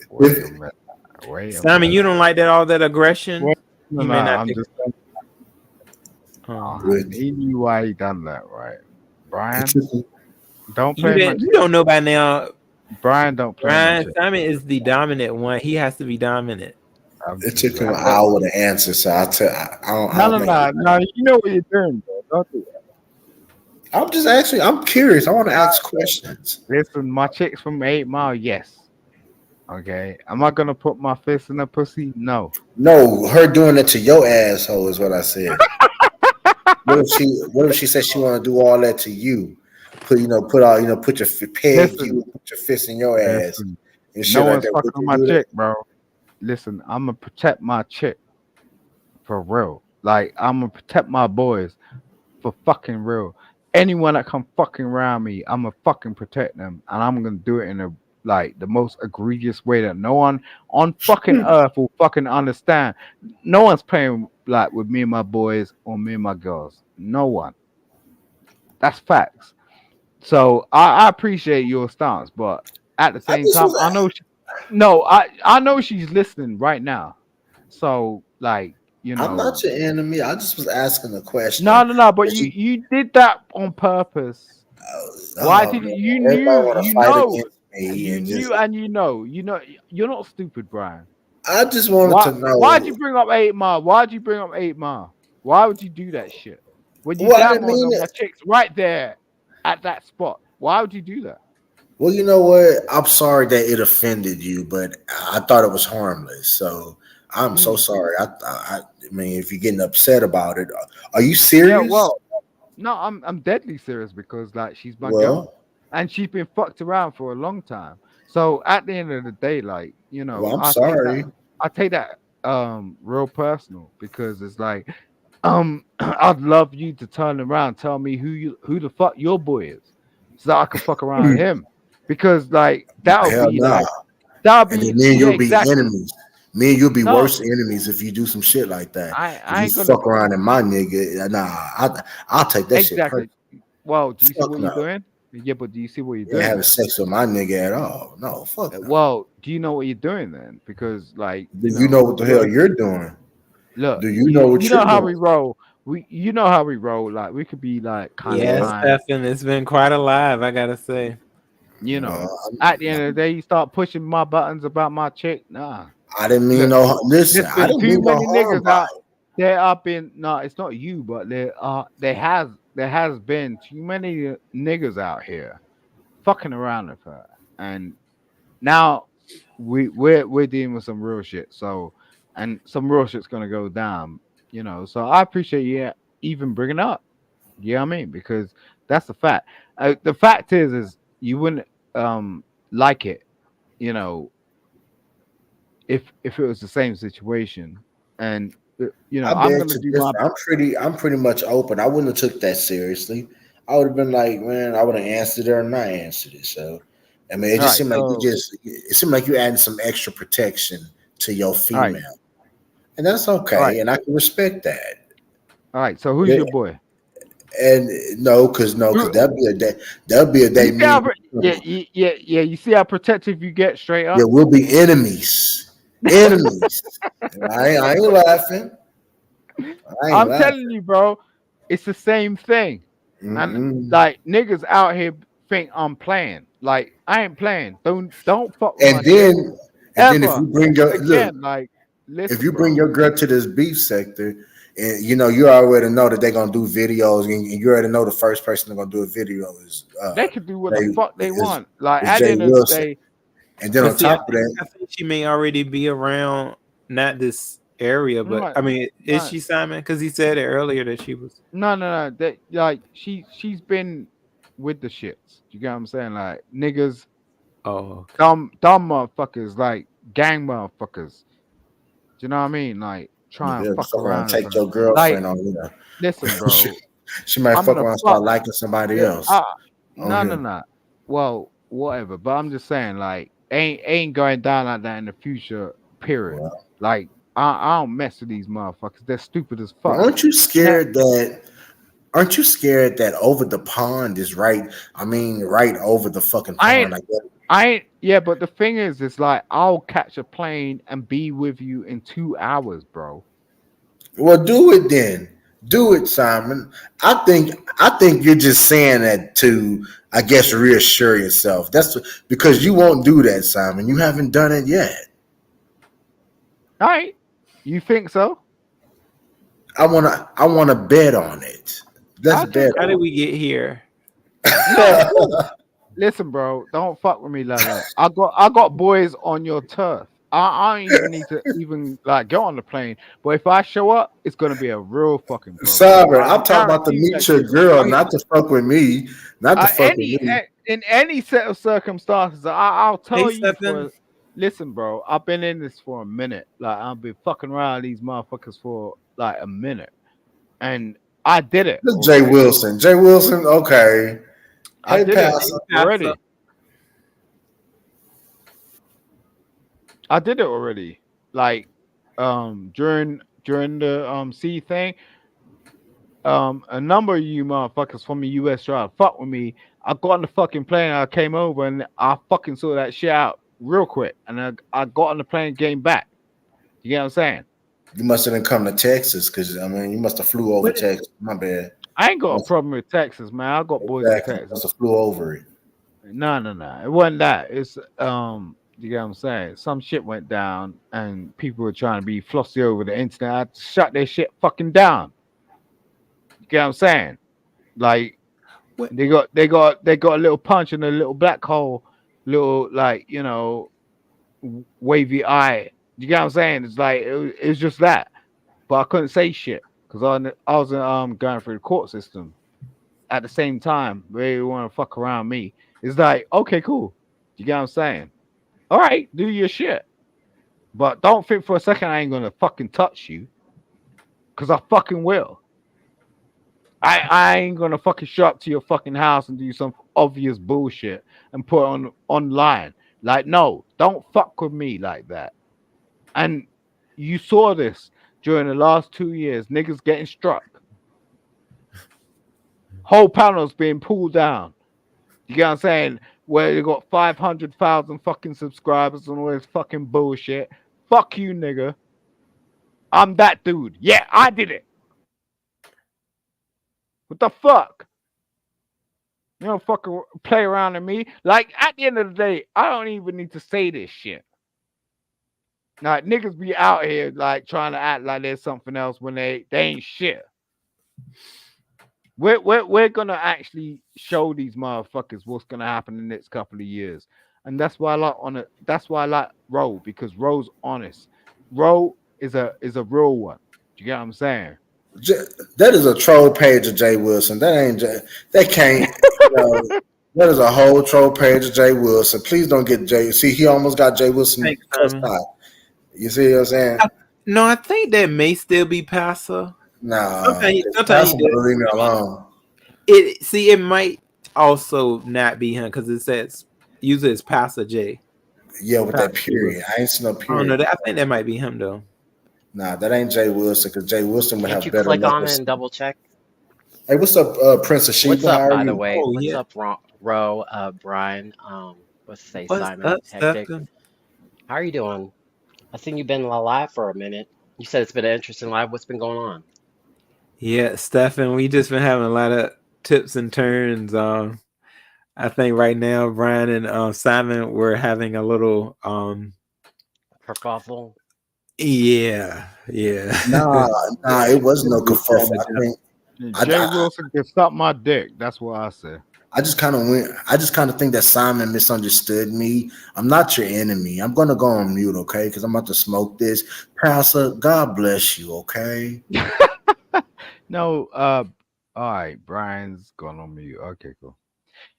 Wait a If, minute. Wait a Simon, minute. you don't like that all that aggression? Wait, no, He no, may not I'm think. just. Oh. with He knew why he done that, right? it Brian, took don't You play my didn't. You chick. don't know by now. Brian, don't play my Brian chick. Simon is the dominant one. He has to be dominant. I'm it just took him an saying. hour to answer, so No, I'll no, make it. no, no. You know what you're doing, bro. Don't do that. I'm just actually I'm curious. I want to ask questions. Listen, my chick's from 8 Mile. Yes. Okay. Am I gonna put my fist in the pussy? No. No, her doing it to your asshole is what I said. What if she says she want to do all that to you? Put your peg Listen, you, put your fist in your ass listen. and No shit like one's that. fucking Would on you my do that? chick, bro. Listen, I'm gonna protect my chick for real. Like I'm gonna protect my boys for fucking real. Anyone that come fucking around me, I'm gonna fucking protect them, and I'm gonna do it in a like the most egregious way that no one on fucking earth will fucking understand. No one's playing like with me and my boys or me and my girls. No one. That's facts. So I appreciate your stance, but at the I same just time, I was. know no, I know she's listening right now. So like I'm not your enemy. I just was asking a no, question. no, no. But And she, you did that on purpose. Why oh did you? man, You everybody knew. want to fight against me You and just. knew, and you know. You know. You're not stupid, Brian. I just wanted Why? to Why'd you know. bring up 8 Mile? Why'd you bring up 8 Mile? Why would you do that shit? When you Well, I damn didn't well mean know my it. chick's right there at that spot. Why would you do that? Well, you know what? I'm sorry that it offended you, but I thought it was harmless. So I'm so Hmm. sorry. I mean, if you're getting upset about it, are you Yeah. serious? Well, no, I'm deadly serious because like she's my girl, Well, and she's been fucked around for a long time. So at the end of the day, like I'm I sorry. take that real personal because it's like I'd love you to turn around, tell me who the fuck your boy is, so that I can fuck around with him because like Hell nah. that'll And then be me and yeah you'll be exactly enemies. Me and you'll be no worse enemies if you do some shit like that. If I you ain't gonna fuck around in my nigga, I'll take that shit personal. exactly. Well, do you see Fuck what you're no. doing? Yeah, but do you see what you're You ain't doing having then? sex with my nigga at all. No, fuck no. Well, do you know what you're doing then? Because like, Do you know what the hell you're you're doing? look, Do you know what you know you're how doing? we roll. You know how we roll. Like we could be like kind of Yes, kind. Stefan, it's been quite alive, I gotta say. You know, Well, at the end of the day, you start pushing my buttons about my chick. Nah, I didn't mean look, no. Listen, there's I been didn't too mean no many harm niggas by out. There have been no, it's not you, but there has been too many niggas out here fucking around with her, and now we're dealing with some real shit. So, and some real shit's gonna go down. So I appreciate you even bringing it up. You know what I mean? Because that's the fact. The fact is you wouldn't like it. You know, if it was the same situation, and I I'm beg gonna to do my differ. I'm pretty much open. I wouldn't have took that seriously. I would have been like, man, I would have answered it or not answered it. So, I mean, it all just right. seemed like So it seemed like you added some extra protection to your all right, female, and that's all right, okay, and I can respect that. all right. So who's But your boy? and no, because Who, that'd be a day you see me how and yeah, you. yeah. You see how protective you get straight Yeah, up. we'll be enemies. Enemies. I ain't laughing. I ain't I'm telling laughing. you, bro, it's the same thing. And Mm-mm. like niggas out here think I'm playing. Like I ain't playing. Don't fuck with my And chick then, and then if ever. you bring your look, Again, like if listen, you bring bro. your girl to this beef sector, and you already know that they're gonna do videos, and you already know the first person they're gonna do a video They can do what the Jay, fuck they is want. Like is at the Jay end of the Wilson, day, and then But on see, I top of think that, I think she may already be around not this area, but no, I mean, is no, she Simon? Because he said it earlier that she was. no. That like she's been with the shits. You get what I'm saying? Like niggas, Oh, dumb motherfuckers, like gang motherfuckers. Do you know what I mean? Like try and Yeah, fuck fuck around, around or take something. your Like, girlfriend on here. listen, she, bro. she might I'm fuck gonna around and fuck. start liking somebody Yeah, else on no, no, here. no. Well, whatever. But I'm just saying, like, ain't going down like that in the future. Period. Well, Like, I don't mess with these motherfuckers. They're stupid as but fuck. Now, aren't you scared that over the pond is right? I mean, right over the fucking I ain't, pond. I guess. I ain't. Yeah, but the thing is, it's like I'll catch a plane and be with you in 2 hours, bro. Well, do it then. Do it, Simon. I think you're just saying that to, I guess, reassure yourself. That's because you won't do that, Simon. You haven't done it yet. All right, you think so? I wanna bet on it. Let's Okay, bet how did cool. on we get here? No, cool. Listen, bro, don't fuck with me like that. I got boys on your turf. I don't even need to even like get on the plane. But if I show up, it's gonna be a real fucking it. problem. Simon, I I'm talking about to guarantee you that meet your shit. girl, Okay, not to fuck with me. Not to fuck with any me. in any set of circumstances, I'll Hey, tell you Stefan. for. Listen, bro, I've been in this for a minute. Like I've been fucking around these motherfuckers for like a minute, and I did it This is Jay already. Wilson. Jay Wilson, okay. I Hey, did it Hey, Pastor. Pastor. already. I did it already. Like during the C thing, a number of you motherfuckers from the US tried to fuck with me. I got on the fucking plane, I came over and I fucking saw that shit out real quick. And I got on the plane, came back. You get what I'm saying? You must have come to Texas because I mean you must have flew over What is, Texas. My bad. I ain't got a That's problem with Texas, man. I got boys in exactly. You Texas. must have flew over it. No, no, no. It wasn't that. It's you get what I'm saying? Some shit went down and people were trying to be flossy over the internet. I had to shut their shit fucking down. You get what I'm saying? Like what? they got a little punch in a little black hole, little like wavy eye. You get what I'm saying? It's like it's just that. But I couldn't say shit because I was going through the court system at the same time. They want to fuck around me. It's like okay, cool. You get what I'm saying? All right, do your shit. But don't think for a second I ain't gonna fucking touch you, cause I fucking will. I ain't gonna fucking show up to your fucking house and do some obvious bullshit and put it on online. Like, no, don't fuck with me like that. And you saw this during the last 2 years, niggas getting struck, whole panels being pulled down. You get what I'm saying? Where you got 500,000 fucking subscribers and all this fucking bullshit. Fuck you, nigga. I'm that dude. Yeah, I did it. What the fuck? You don't fucking play around with me. Like, at the end of the day, I don't even need to say this shit. Like, niggas be out here, like, trying to act like there's something else when they ain't shit. We're gonna actually show these motherfuckers what's gonna happen in the next couple of years. And that's why I like that's why I like Ro, because Ro's honest. Ro is a real one. Do you get what I'm saying? J- that is a troll page of Jay Wilson. That ain't that can't. You know, that is a whole troll page of Jay Wilson. Please don't get Jay. See, he almost got Jay Wilson Thanks, cussed Simon. out. You see what I'm saying? No, I think that may still be Pastor. Nah, Sometimes that's he gonna does. leave me alone. It might also not be him because it says user is Pastor J. Yeah, with that Pastor J. period, I ain't seen no I don't know. period. I think that might be him though. Nah, that ain't Jay Wilson because Jay Wilson would Can't have you better click on it numbers. and double check? Hey, what's up, Prince of What's Sheba? up, How are by the you? way? Oh What's yeah. up, Ro, Brian? Let's say What's Simon, up, Hectic. Stefan? How are you doing? I think you've been alive for a minute. You said it's been an interesting live. What's been going on? Yeah, Stefan. We just been having a lot of tips and turns. I think right now Brian and Simon were having a little Kerfuffle? yeah. Nah, it wasn't no We were trying kerfuffle. to I think Jay I, Wilson can suck my dick. That's what I say. I just kind of went. I just kind of think that Simon misunderstood me. I'm not your enemy. I'm gonna go on mute, okay? Because I'm about to smoke this. Pastor, God bless you, okay? No, all right, Brian's going on mute. Okay, cool.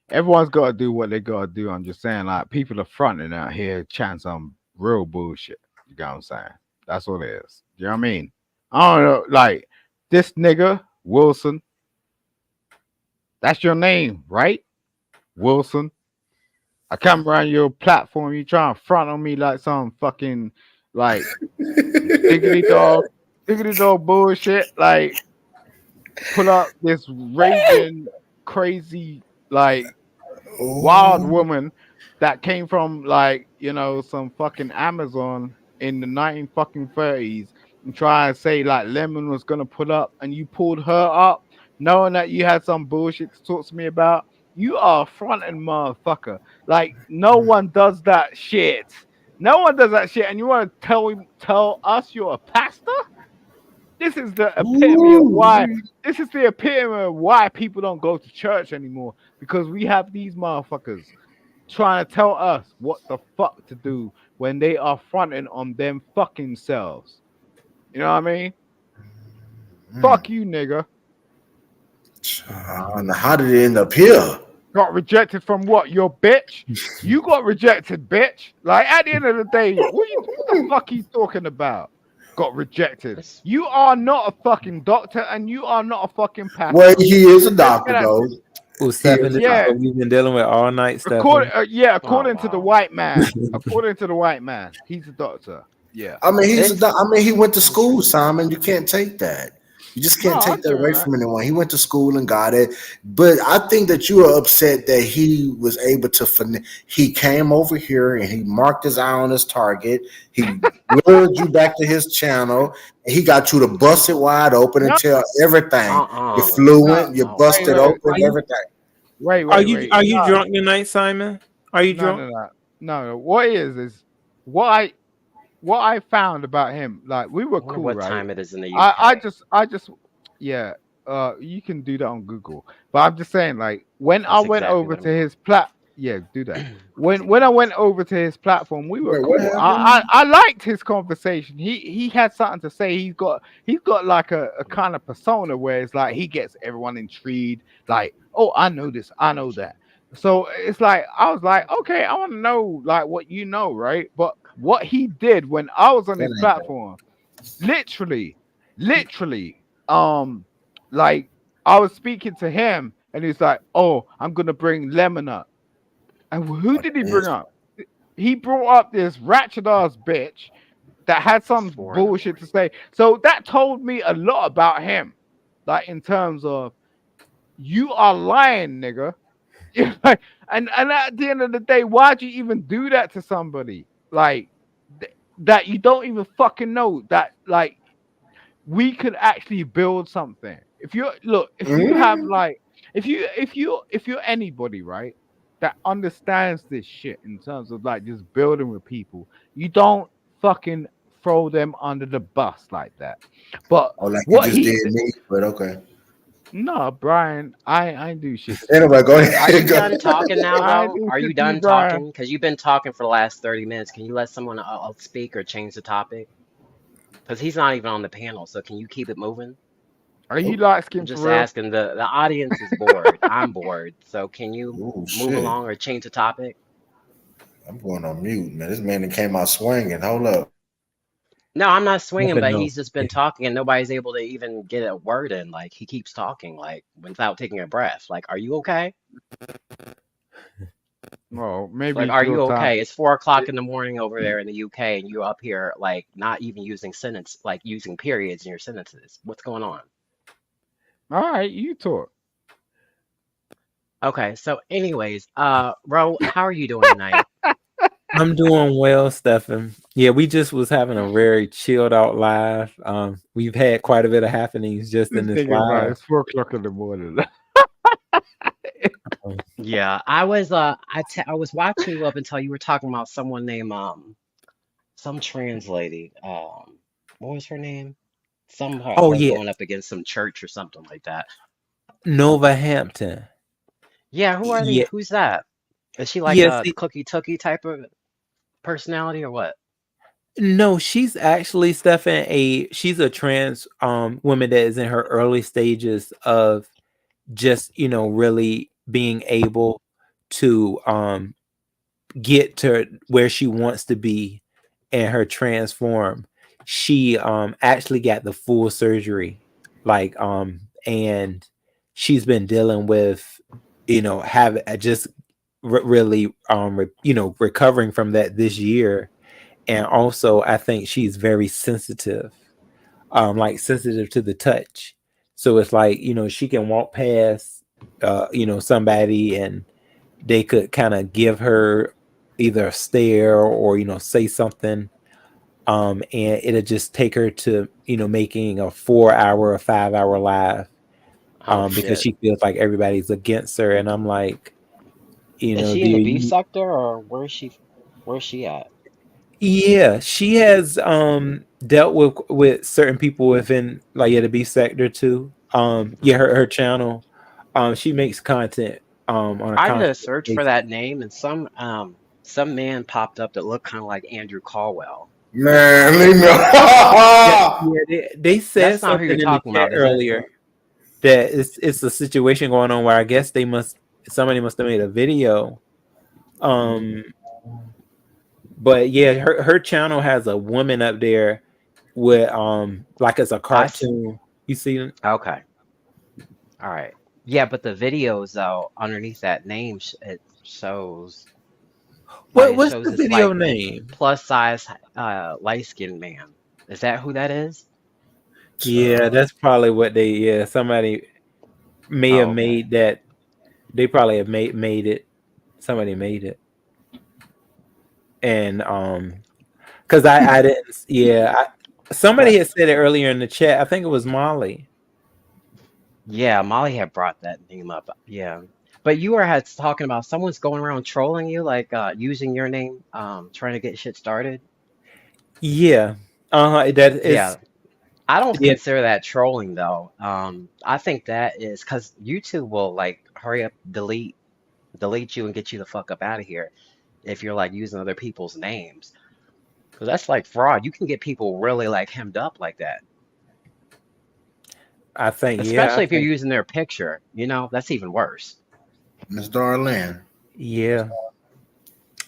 Everyone's got to do what they got to do. I'm just saying, like, people are fronting out here, chatting some real bullshit. You know what I'm saying? That's what it is. You know what I mean? I don't know, like this nigga Wilson. That's your name, right? Wilson. I come around your platform, you try and front on me like some fucking like diggity dog, diggity dog bullshit. Like pull up this raging, crazy, like wild Oh, woman that came from like some fucking Amazon in the 1930s and try and say like Lemon was gonna pull up and you pulled her up knowing that you had some bullshit to talk to me about. You are a fronting motherfucker. Like no one does that shit. No one does that shit, and you want to tell us you're a pastor? This is the epitome of why. ooh. This is the epitome of why people don't go to church anymore because we have these motherfuckers trying to tell us what the fuck to do when they are fronting on them fucking selves. You know what I mean? Mm. Fuck you, nigga. Now how did it end up here? Got rejected from what? Your bitch? You got rejected, bitch. Like at the end of the day, what the fuck you talking about? Got rejected. This You are not a fucking doctor and you are not a fucking Well, pastor. he is a Let's doctor get at though. this. Oh, He Stefan, is this a is Yeah, what doctor. we've been dealing with all night, Stefan. oh according to the wow. white man. According to the white man, he's a doctor. Yeah. I mean, This I mean, he went to school, interesting. Simon. You can't take that. You just No, can't I take that get away that. from anyone. He went to school and got it. But I think that you are upset that he was able to. He came over here and he marked his eye on his target. He lured you back to his channel. And he got you to bust it wide open and No, tell everything. You're no. fluent. You Oh Wait, busted wow. wait, open everything. wait. Are you No, drunk tonight, Simon? Are you no, drunk? no, no, no. What is what I what I found about him? Like we were I wonder cool, what right? time it is in the I I UK. just I just yeah. You can do that on Google, but I'm just saying, like when I That's went exactly over what I'm to doing. his yeah, do that. When I went over to his platform, we were Wait, what cool. happened? I liked his conversation. He had something to say. He's got like a kind of persona where it's like he gets everyone intrigued. Like, oh, I know this, I know that. So it's like I was like, okay, I want to know like what you know, right? But what he did when I was on his That ain't that. platform, literally, literally, like I was speaking to him, and he's like, oh, I'm gonna bring Lemon up. And who did he bring up? He brought up this ratchet ass bitch that had It's some 4 in the bullshit to morning. say. So that told me a lot about him. Like in terms of you are lying, nigga. Like, and at the end of the day, why'd you even do that to somebody? Like that you don't even fucking know that like we could actually build something. If you look, if you have Mm. like, if you're anybody, right, that understands this shit in terms of like just building with people, you don't fucking throw them under the bus like that. But Oh, like you what just he did me, but okay. no, Brian, I ain't do shit to you. Anyway, go Are ahead. you Go done ahead. talking now, I ain't though? do Are you shit to you, done Brian. talking? Because you've been talking for the last 30 minutes. Can you let someone else speak or change the topic? Because he's not even on the panel, so can you keep it moving? Are you Oh, light I'm skin for just real? asking. The audience is bored. I'm bored. So can you oh move shit. along or change the topic? I'm going on mute, man. This man that came out swinging. Hold up. No, I'm not swinging, Stefan but knows. he's just been talking and nobody's able to even get a word in. Like he keeps talking like without taking a breath. Like, are you okay? Well, maybe Like, it's are your you time. okay? It's 4 o'clock in the morning over there in the UK, and you're up here like not even using like using periods in your sentences. What's going on? All right, you talk. Okay, so anyways, Ro, how are you doing tonight? I'm doing well, Stefan. Yeah, we just was having a very chilled out live. We've had quite a bit of happenings just This in this nigga, bro, live. it's 4 o'clock in the morning. Um, Yeah, I was watching you up until you were talking about someone named some trans lady. What was her name? Some oh her yeah, going up against some church or something like that. Nova Hampton. Yeah, who are they? Yeah, Who's that? Is she like yes. a cookie tookie type of personality or what? No, she's actually Stefan. She's a trans woman that is in her early stages of just really being able to get to where she wants to be in her transform, she actually got the full surgery, like and she's been dealing with, have just really recovering from that this year. And also I think she's very sensitive, like sensitive to the touch. So it's like, she can walk past somebody, and they could kind of give her either a stare or say something, and it'll just take her to making a 4 hour or 5 hour live, Oh because shit. she feels like everybody's against her. And I'm like, Is she in dear, the B you, sector or where's she at? yeah, she has dealt with certain people within, like, yeah, the B sector too. Yeah, her channel, she makes content on a I did a constant search for basis. that name and some man popped up that looked kind of like Andrew Caldwell. Man, leave me Yeah, alone. yeah, they said That's not who you're something in the talking chat about, is it? earlier that it's a situation going on where I guess somebody must have made a video. Um, but yeah, her channel has a woman up there with like it's a I s- cartoon. You see? okay. All right. Yeah, but the videos though underneath that name it shows What's the this video like name? plus size light skinned man. Is that who that is? Yeah, that's probably what they. Yeah, somebody may have Oh, okay. made that. They probably have made it. Somebody made it, and because I didn't. Yeah, somebody But had said it earlier in the chat. I think it was Molly. yeah, Molly had brought that name up. Yeah. But you were had talking about someone's going around trolling you, like using your name, trying to get shit started. Yeah, that is. Yeah. I don't Yeah, consider that trolling though. I think that is because YouTube will like hurry up, delete you and get you the fuck up out of here if you're like using other people's names. Because that's like fraud. You can get people really like hemmed up like that. I think. Yeah, I Especially if you're think. using their picture, that's even worse. Miss Darlene. Yeah,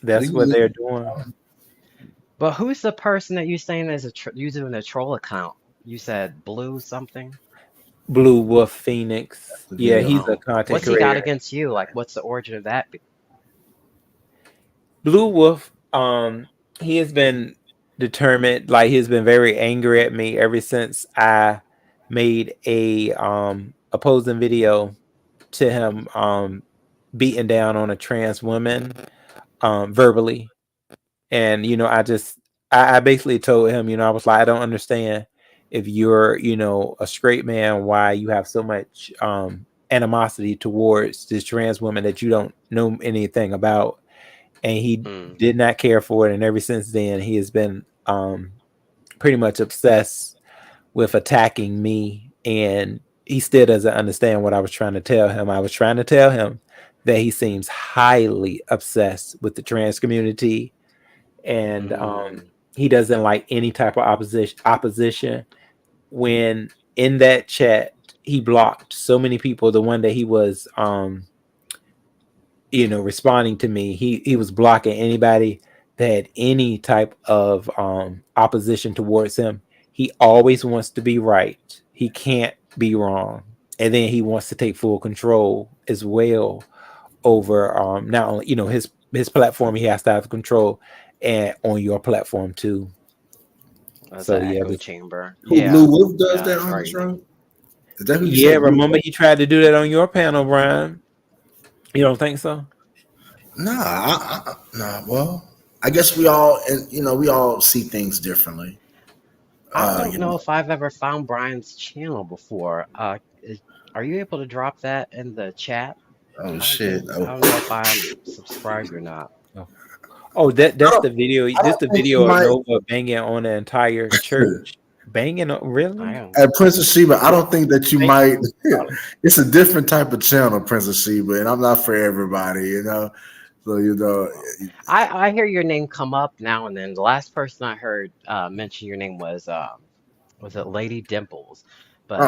that's what Leave they're doing. But who's the person that you're saying is using a troll account? You said Blue something? Blue Wolf Phoenix. the Yeah, video. he's a Oh, content what's he got creator. against you? Like, what's the origin of that? Blue Wolf, he has been determined, like he's been very angry at me ever since I made a opposing video to him beating down on a trans woman verbally. And I basically told him, I was like, I don't understand, if you're, a straight man, why you have so much animosity towards this trans woman that you don't know anything about. And he Mm, did not care for it. And ever since then, he has been pretty much obsessed with attacking me. And he still doesn't understand what I was trying to tell him. I was trying to tell him that he seems highly obsessed with the trans community, and mm, he doesn't like any type of opposition. When in that chat, he blocked so many people. The one that he was responding to me, he was blocking anybody that had any type of opposition towards him. He always wants to be right. He can't be wrong. And then he wants to take full control as well over not only his platform. He has to have control and on your platform too. that's So an yeah, echo chamber. Who Blue Yeah, Wolf does yeah, that that's on the crazy. show? Is that who you yeah. said? Blue Remember Wolf? he tried to do that on your panel, Brian. You don't think so? Nah, nah. Well, I guess we all, and we all see things differently. I don't You know know. if I've ever found Brian's channel before. Are you able to drop that in the chat? Oh I shit. I don't know if I'm subscribed or not. Oh, oh, I that's don't. the video. I This don't the think you video of might. Nova banging on the entire church. Banging on, I really? am. At Princess Sheba, I Yeah, don't think that you Banging might. on Charlie. It's a different type of channel, Princess Sheba, and I'm not for everybody, So I hear your name come up now and then. The last person I heard mention your name was it Lady Dimples? but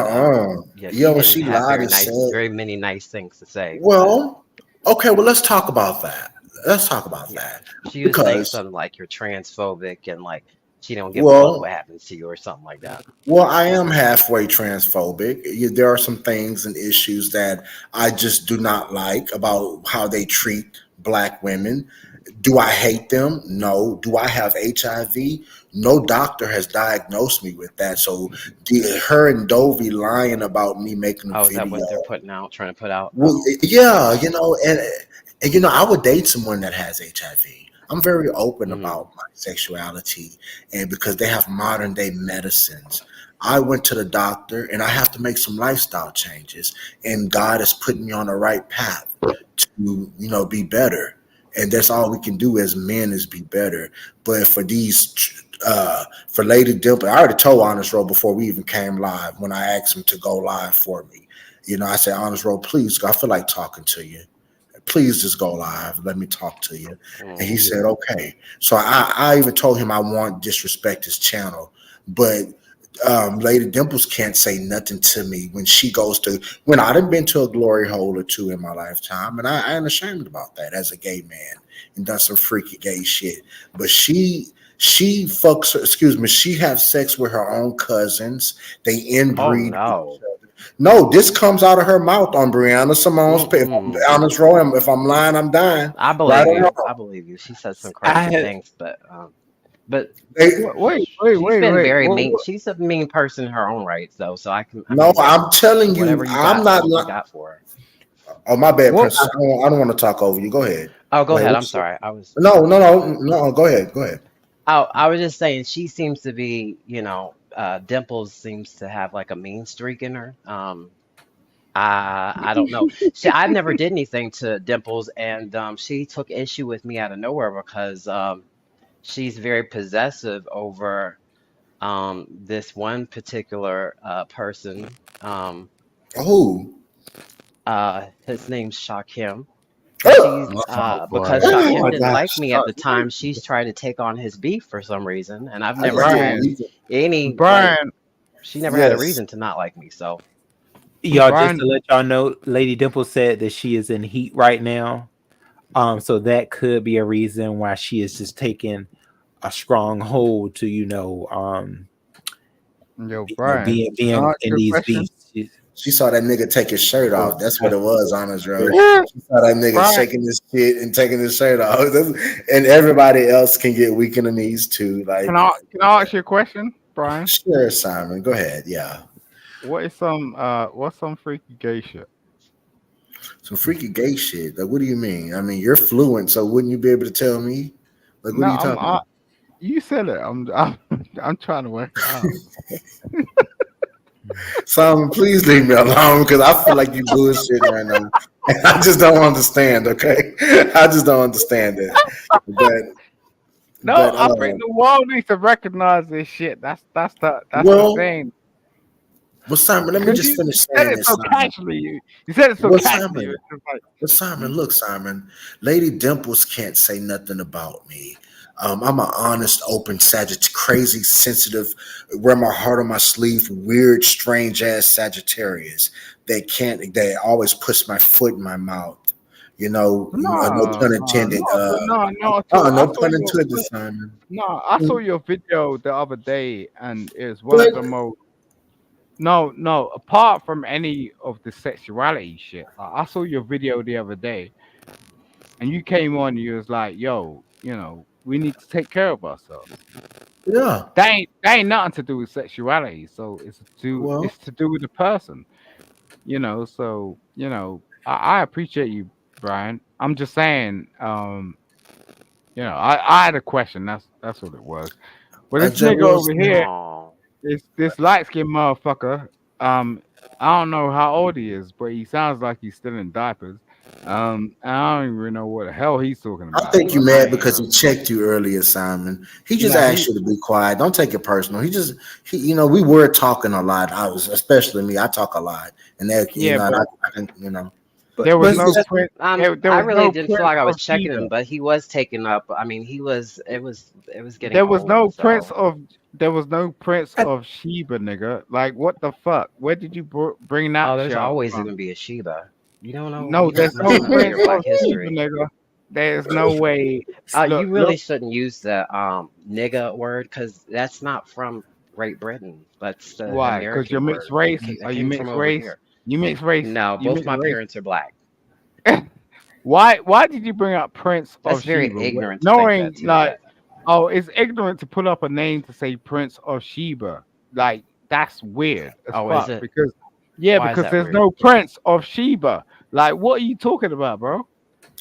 yeah, she Yeah, when didn't she have lied and said, very many nice things to say. But well, okay, well, let's talk about that. Let's talk about yeah, that she was saying because, something like you're transphobic and like she don't give a fuck what well, happens to you or something like that. I am halfway transphobic. There are some things and issues that I just do not like about how they treat black women. Do I hate them? No. Do I have HIV? No doctor has diagnosed me with that. So her and Dovey lying about me making a Oh, is that video. what they're putting out, trying to put out? Well, Oh, yeah, okay. and I would date someone that has HIV. I'm very open Mm. about my sexuality, and because they have modern day medicines, I went to the doctor, and I have to make some lifestyle changes, and God has put me on the right path to be better, and that's all we can do as men is be better. But for Lady Dimple, I already told Honest Roll before we even came live when I asked him to go live for me. I said, Honest Roll, please, I feel like talking to you. Please just go live. Let me talk to you. And he Mm. said, okay. So I even told him I want disrespect his channel. But Lady Dimples can't say nothing to me when I done been to a glory hole or two in my lifetime. And I ain't ashamed about that as a gay man and done some freaky gay shit. But she fucks her, excuse me, she have sex with her own cousins. They Oh inbreed with each no. other. No, this comes out of her mouth on Brianna Simone's page. If I'm Mm-mm. honest, Roy, if I'm lying, I'm dying. I Right believe or you. wrong. I believe you. She said some I crazy had things, but They, she's been Wait. very mean. She's a mean person in her own rights, though. So I no, mean, I'm telling whatever you, you I'm got, not. you got for her. Oh, my bad, What? Princess. I don't want to talk over you. Go ahead. Oh, go Go ahead. ahead. What I'm you say? sorry. I was No, no, I no, was no. Go ahead. Go ahead. I was just saying she seems to be, Dimples seems to have like a mean streak in her. I don't know. I never did anything to Dimples, and she took issue with me out of nowhere because she's very possessive over this one particular person. Who? His name's Shakim. And Oh, she's Oh boy. because oh Shakim oh, my didn't like gosh. me at the time, she's tried to take on his beef for some reason, and I've I never just can't had Brian, believe it. any like Brian, she never had a Yes. reason to not like me. So Y'all, just Brian. to let y'all know, Lady Dimple said that she is in heat right now. So that could be a reason why she is just taking a strong hold to, Yo, Brian. Can I being ask in you a these question? beefs. She saw that nigga take his shirt So off. That's what it was, honest, bro. Yeah, She saw that nigga Brian. shaking his shit and taking his shirt off. And everybody else can get weak in the knees too. Like, Can I ask you a question, Brian? sure, Simon. Go ahead. Yeah. What's some freaky gay shit? Some freaky gay shit. Like, what do you mean? I mean, you're fluent, so wouldn't you be able to tell me? Like, what No, are you talking about? you said it. I'm trying to work it out. Simon, please leave me alone because I feel like you bullshitting right now. I just don't understand, okay? I just don't understand it. But No, but I think the world needs to recognize this shit. That's the well, thing. Simon, let me Because just you finish said saying it this, so Simon. casually. You said it so Well, casually. Simon, It's just like, But Simon, mm, look, Simon, Lady Dimples can't say nothing about me. I'm an honest, open, crazy, sensitive, wear my heart on my sleeve, weird, strange ass Sagittarius that always puts my foot in my mouth. No no, pun no, intended. not at all. No pun intended, Simon. I saw Mm. your video the other day, and it's one But of the most. No. Apart from any of the sexuality shit, like, I saw your video the other day, and you came on. And you was like, "Yo, we need to take care of ourselves." yeah, That ain't nothing to do with sexuality. So well, it's to do with the person. So I appreciate you, Brian. I'm just saying, I had a question. That's what it was. But this Jack nigga over Wilson. here, oh, this light skinned motherfucker, um, I don't know how old he is, but he sounds like he's still in diapers. I don't even know what the hell he's talking I about. think you But mad I because he am. checked you earlier, Simon. He just nah, asked you to be quiet. Don't take it personal. We were talking a lot. Especially me. I talk a lot, and that, yeah, and but I can, there was But he no just, print. There I was really no didn't feel prince like I was of checking either. him, but he was taking up. I mean, he was. It was getting There was old. no prince So of there was no Prince I, of Sheba, nigga. Like, what the fuck? Where did you bring Oh, that there's shit up always from? gonna be a Sheba. You don't know. No, You're not there's no messing up with Prince your of Black Sheba, history. nigga. There's no way. You Look, really look. shouldn't use the nigga word because that's not from Great Britain. That's the Why? Because you're American mixed word. race. That Are you came from mixed over race? here. You mixed race. No, You both mixed my race. parents are black. Why did you bring up Prince That's of very Sheba? ignorant to think that Knowing too, like, but oh, it's ignorant to put up a name to say Prince of Sheba. Like, that's weird as oh, is fuck it? because Why is because that there's weird? no Prince of Sheba. Like, what are you talking about, bro?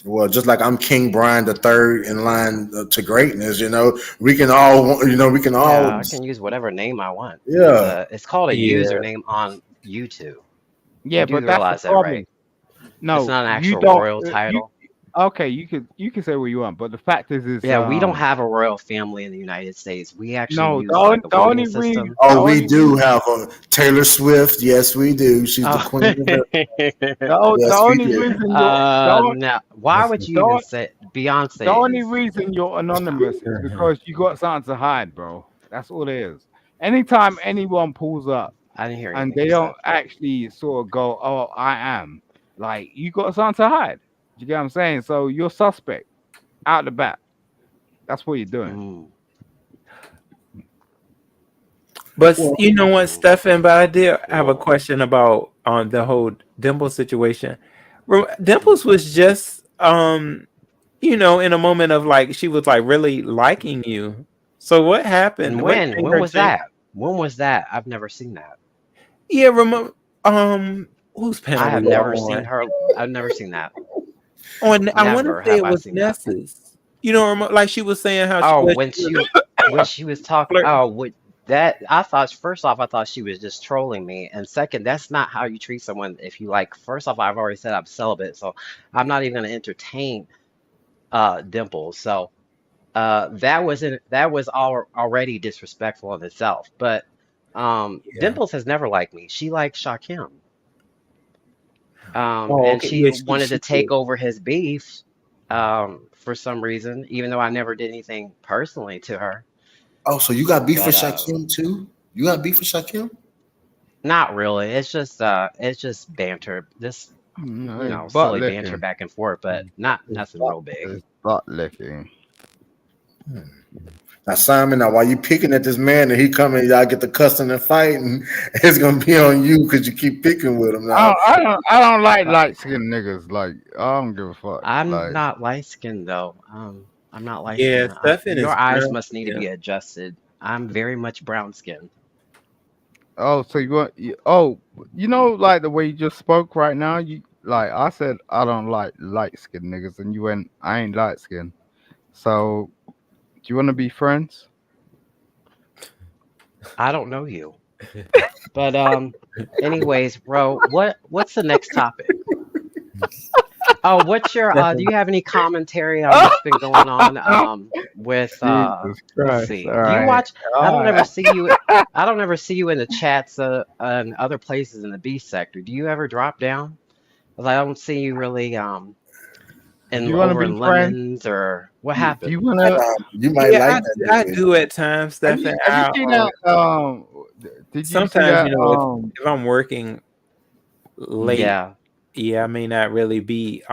Well, just like I'm King Brian the Third in line to greatness, we can all, we can Yeah, all, I can use whatever name I want. yeah. It's called a yeah. username on YouTube. Yeah, You do but that's the realize that, right? problem. It's No, not an you actual don't. royal You title. okay? You can say what you want, but the fact is Yeah, we don't have a royal family in the United States. We actually no. use like a The voting only reason system. the Oh, we only do reason have a Taylor Swift. Yes, we do. She's the Oh, queen of the. the Yes, we only do. reason you're no. Why would you even the, say the Beyonce only is? reason you're anonymous is because you got something to hide, bro. That's all it is. Anytime anyone pulls up I didn't hear and anything they you don't said. actually sort of go, "Oh, I am," like you got something to hide. You get what I'm saying? So you're suspect out the back. That's what you're doing. Mm, But Well, you know what, mm, Stefan? But I did have a cool. question about the whole Dimple situation. Dimples was just in a moment of like she was like really liking you. So what happened? And What when? made When her was change? that? When was that? I've never seen that. Yeah, remember whose I panel have was that never seen on? her. I've never seen that. I want to Never say have it I was seen that. Nessa's. You know, like she was saying how Oh, what she was when she was talking. flirt. Oh, what that? I thought first off, I thought she was just trolling me, and second, that's not how you treat someone. If you like, first off, I've already said I'm celibate, so I'm not even gonna entertain Dimples. So that was already disrespectful in itself. But Yeah. Dimples has never liked me. She likes Shaquem. Oh, And okay. she Yeah, wanted to she take did. over his beef for some reason, even though I never did anything personally to her. oh, so you got beef with But Shaquem too? You got beef with Shaquem? not really. It's just banter, just It's butt silly banter licking. back and forth, but not It's nothing butt, real big. it's butt licking. Now, Simon, now while you picking at this man and he coming, y'all get the cussing and fighting, it's gonna be on you because you keep picking with him I now. don't, I don't, I don't like But light skinned niggas. Like, I don't give a fuck. I'm Like, not light skinned though. I'm not light Yeah, skinned. Stefan Your is eyes brown must need to skin. be adjusted. I'm very much brown skinned. oh, so you want, oh, like the way you just spoke right now. You like, I said I don't like light skinned niggas, and you went, I ain't light skinned. So, do you want to be friends? I don't know you. But anyways, bro, what's the next topic? Oh, what's your do Stefan, you have any commentary on what's been going on with Jesus let's Christ! All see. Do you right, watch I all don't ever right. see you I don't ever see you in the chats and other places in the B sector. Do you ever drop down? 'Cause I don't see you really Do in you want to over be in friends? Lemons or what Do you happened? want to? You might yeah, like that I nigga. do at times, Stefan. Have you seen that? Did you see Sometimes that? if I'm working late, Yeah, yeah, I may not really be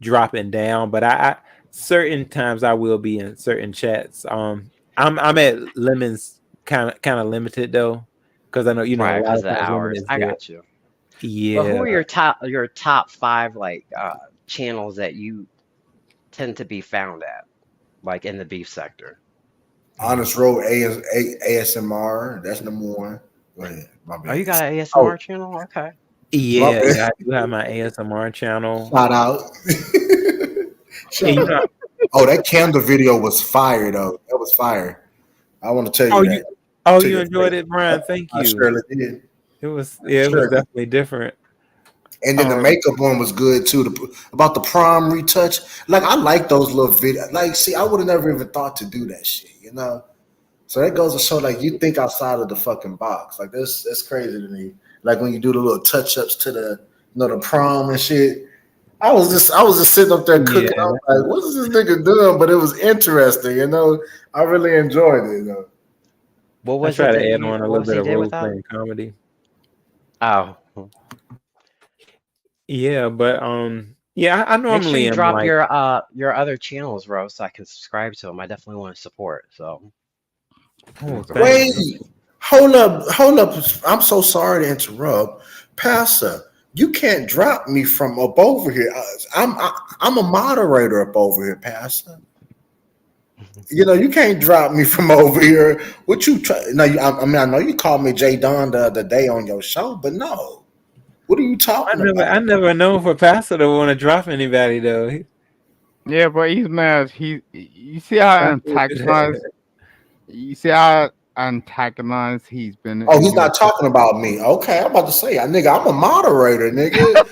dropping down, but I certain times I will be in certain chats. I'm at Lemons kind of limited though, because I know a right, lot because of of the times Lemon hours. is I there. got you. But who Yeah. are your top five like channels that you tend to be found at, like in the beef sector? Honest Road ASMR. That's number one. Go ahead. My Oh, bad. you got an Oh, ASMR channel? Okay. my Yeah, bad. yeah, I do have my ASMR channel. Shout out. Yeah, Shout out. Oh, that candle video was fire though. That was fire. I want to tell oh you you that. oh To you your enjoyed face. it, Brian. Thank I you. surely did. It was Sure. definitely different. And then the Um, makeup one was good too. About the prom retouch. Like I like those little videos. Like, see, I would have never even thought to do that shit. So that goes to show like you think outside of the fucking box. Like that's crazy to me. Like when you do the little touch ups to the prom and shit. I was just sitting up there yeah, cooking. I was like, what is this nigga doing? But it was interesting. I really enjoyed it. What I was try it to that add you? on a What little was bit he of did role with that? playing comedy. Oh, Yeah, but yeah, I make sure normally you am drop like, your other channels, Rose, so I can subscribe to them. I definitely want to support. So oh, It's a thanks. Wait, pleasure. hold up. I'm so sorry to interrupt, Pastor. You can't drop me from up over here. I'm a moderator up over here, Pastor. You can't drop me from over here. What you try? No, I mean I know you called me Jay Don the other day on your show, but no. What are you talking I about? never know for Pastor to want to drop anybody though. Yeah, but he's mad. You see how antagonized. You see how antagonized he's been Oh, in he's your. not talking about me. Okay, I'm about to say, nigga, I'm a moderator, nigga.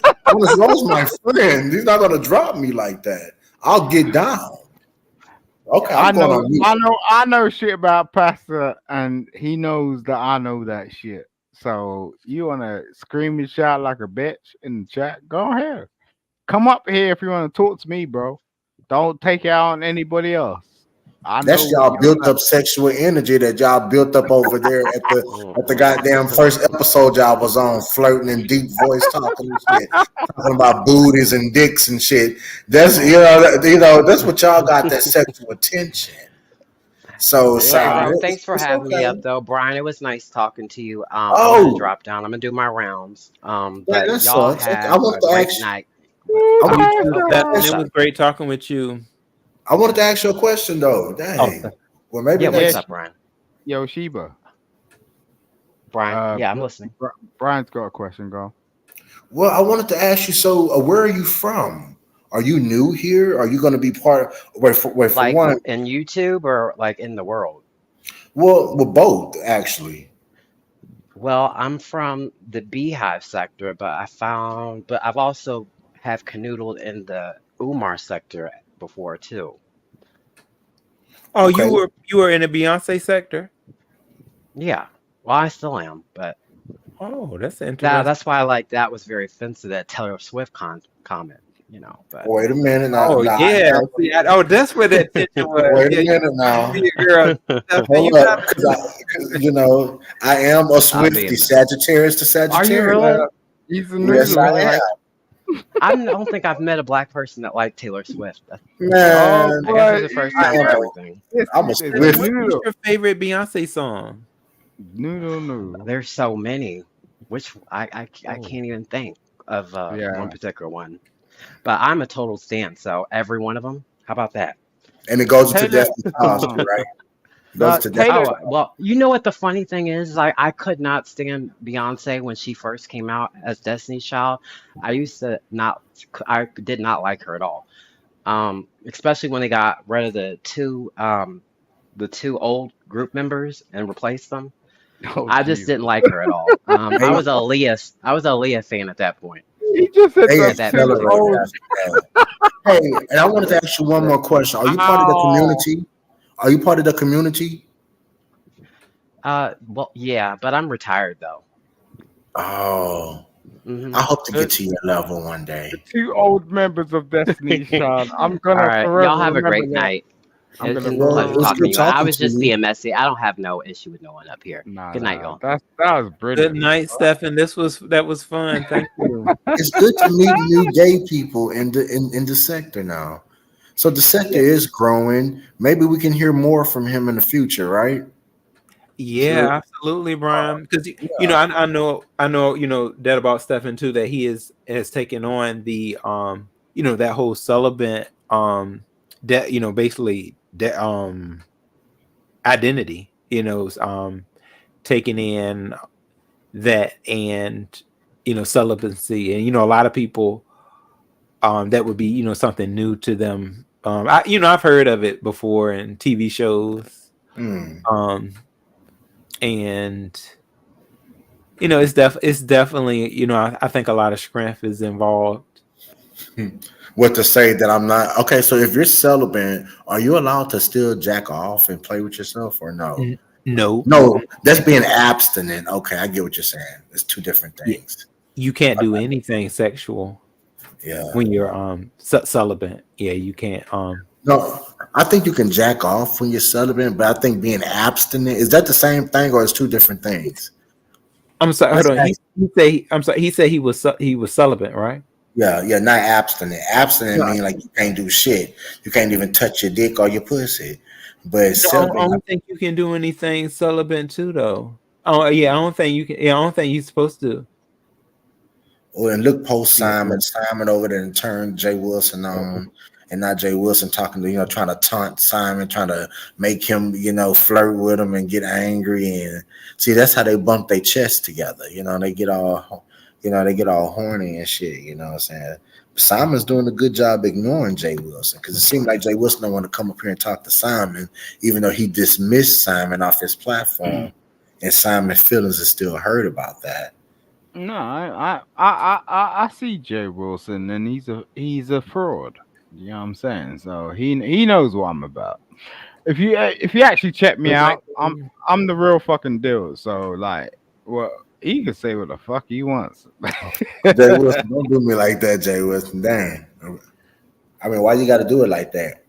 Rose my friend. He's not gonna drop me like that. I'll get down. Okay, I'm I going know, on mute. I know shit about Pastor, and he knows that I know that shit. So you wanna scream and shout like a bitch in the chat? Go ahead. Come up here if you want to talk to me, bro. Don't take it out on anybody else. I That's know y'all your built level. up sexual energy that y'all built up over there at the goddamn mm-mm. first episode y'all was on, flirting and deep voice talking and shit, talking about booties and dicks and shit. That's that's what y'all got, that sexual attention. So Hey, Yeah, bro, it's, thanks for it's having me okay. up, though, Brian. It was nice talking to you. I'm gonna Oh, drop down. I'm gonna do my rounds. man, But that y'all sucks. Okay, I have wanted a to great ask. night. Ooh, I You wanted too, to Okay, Stefan. what's It ask. was up? great talking with you. I wanted to ask you a question though. Oh, Dang. Well, maybe Yeah, what's yeah, next. up, Brian? yo, Sheba. Brian? Uh, Yeah, I'm Br- listening. Brian's got a question. Go. Well, I wanted to ask you. So, where are you from? Are you new here? Are you going to be part? Wait for Like one. in YouTube or like in the world? Well, both actually. Well, I'm from the Beehive sector, but I've also have canoodled in the Umar sector before too. oh, Okay. you were in the Beyonce sector. Yeah, well, I still am, but Oh, that's that interesting. that's why like that was very offensive that Taylor Swift comment. But Wait a minute now. Oh Now I yeah. am. See, that's where that tension was. Wait a Yeah, you minute be now. a girl, Stefan. You Hold got up, because I am a I'll Swifty, be. Sagittarius to Are you Sagittarius. really? He's a Are Yes, you noodle. really I like? am. I don't think I've met a black person that liked Taylor Swift. Oh, Man, I guess there's boy, a first I time am for yeah, everything. this I'm a shit is a Stefan, Swifty. what's noodle. your favorite Beyonce song? Noodle, noodle. There's so many, which I Oh, can't even think of one yeah. particular one. But I'm a total stan, so every one of them. How about that? And it goes into Taylor. Destiny's Child too, right? It goes Now, into Taylor. Destiny's Oh, Child. well, you know what the funny thing is? I could not stand Beyonce when she first came out as Destiny's Child. I used to not, I did not like her at all. Especially when they got rid of the two old group members and replaced them. Oh, I just Jesus. didn't like her at all. Hey, I was a Aaliyah fan at that point, He just said they the at that two accelerated particular. old. after that. Hey, and I wanted to ask you one more question. Are you part of the Ow. community? Are you part of the community? Well, yeah, but I'm retired though. Oh, Hmm. I hope to The, get to your level one the day. two old members of Destiny's Child. I'm All gonna right, forever y'all have a remember great that. night. I'm It's gonna been a Well, pleasure it was forever talking to good you. remember I talking was to just you. being messy. I don't have no issue with no one up here. Nah, Good night, nah. y'all. That was Good brilliant. night, Stefan. That was fun. Thank you. It's good to meet new gay people in the sector now. So the sector Yeah, is growing. Maybe we can hear more from him in the future, right? yeah, So, absolutely, Brian. Because yeah. I know, that about Stefan too. That he has taken on the that whole celibate that basically that identity. Taking in that and celibacy, and a lot of people that would be something new to them. I've heard of it before in TV shows, Hmm. um and it's definitely I think a lot of strength is involved. What to say that I'm not okay? So if you're celibate, are you allowed to still jack off and play with yourself, or no? No. No, that's being abstinent. Okay, I get what you're saying. It's two different Yeah, things. you can't do anything sexual Yeah. when you're celibate. Yeah, you can't No. I think you can jack off when you're celibate, but I think being abstinent is that the same thing or it's two different things? I'm sorry. Hold Let's on. ask. He say. I'm sorry. He said he was celibate, right? Yeah, not abstinent. Abstinent No, mean like you can't do shit. You can't even touch your dick or your pussy. But I celibate, don't think you can do anything celibate too, though. Oh yeah, I don't think you can. Yeah, I don't think you're supposed to. and look post Yeah. Simon over there and turn Jay Wilson on, and not Jay Wilson talking to trying to taunt Simon, trying to make him flirt with him and get angry and see that's how they bump their chest together. They get all horny and shit. You know what I'm saying? Simon's doing a good job ignoring Jay Wilson because it seemed like Jay Wilson don't want to come up here and talk to Simon, even though he dismissed Simon off his platform, and Simon's feelings are still hurt about that. No, I see Jay Wilson, and he's a fraud. You know what I'm saying? So he knows what I'm about. If you actually check me out, I'm the real fucking deal. So like, well, he can say what the fuck he wants. Jay Wilson, don't do me like that, Jay Wilson. Damn. I mean, why you got to do it like that?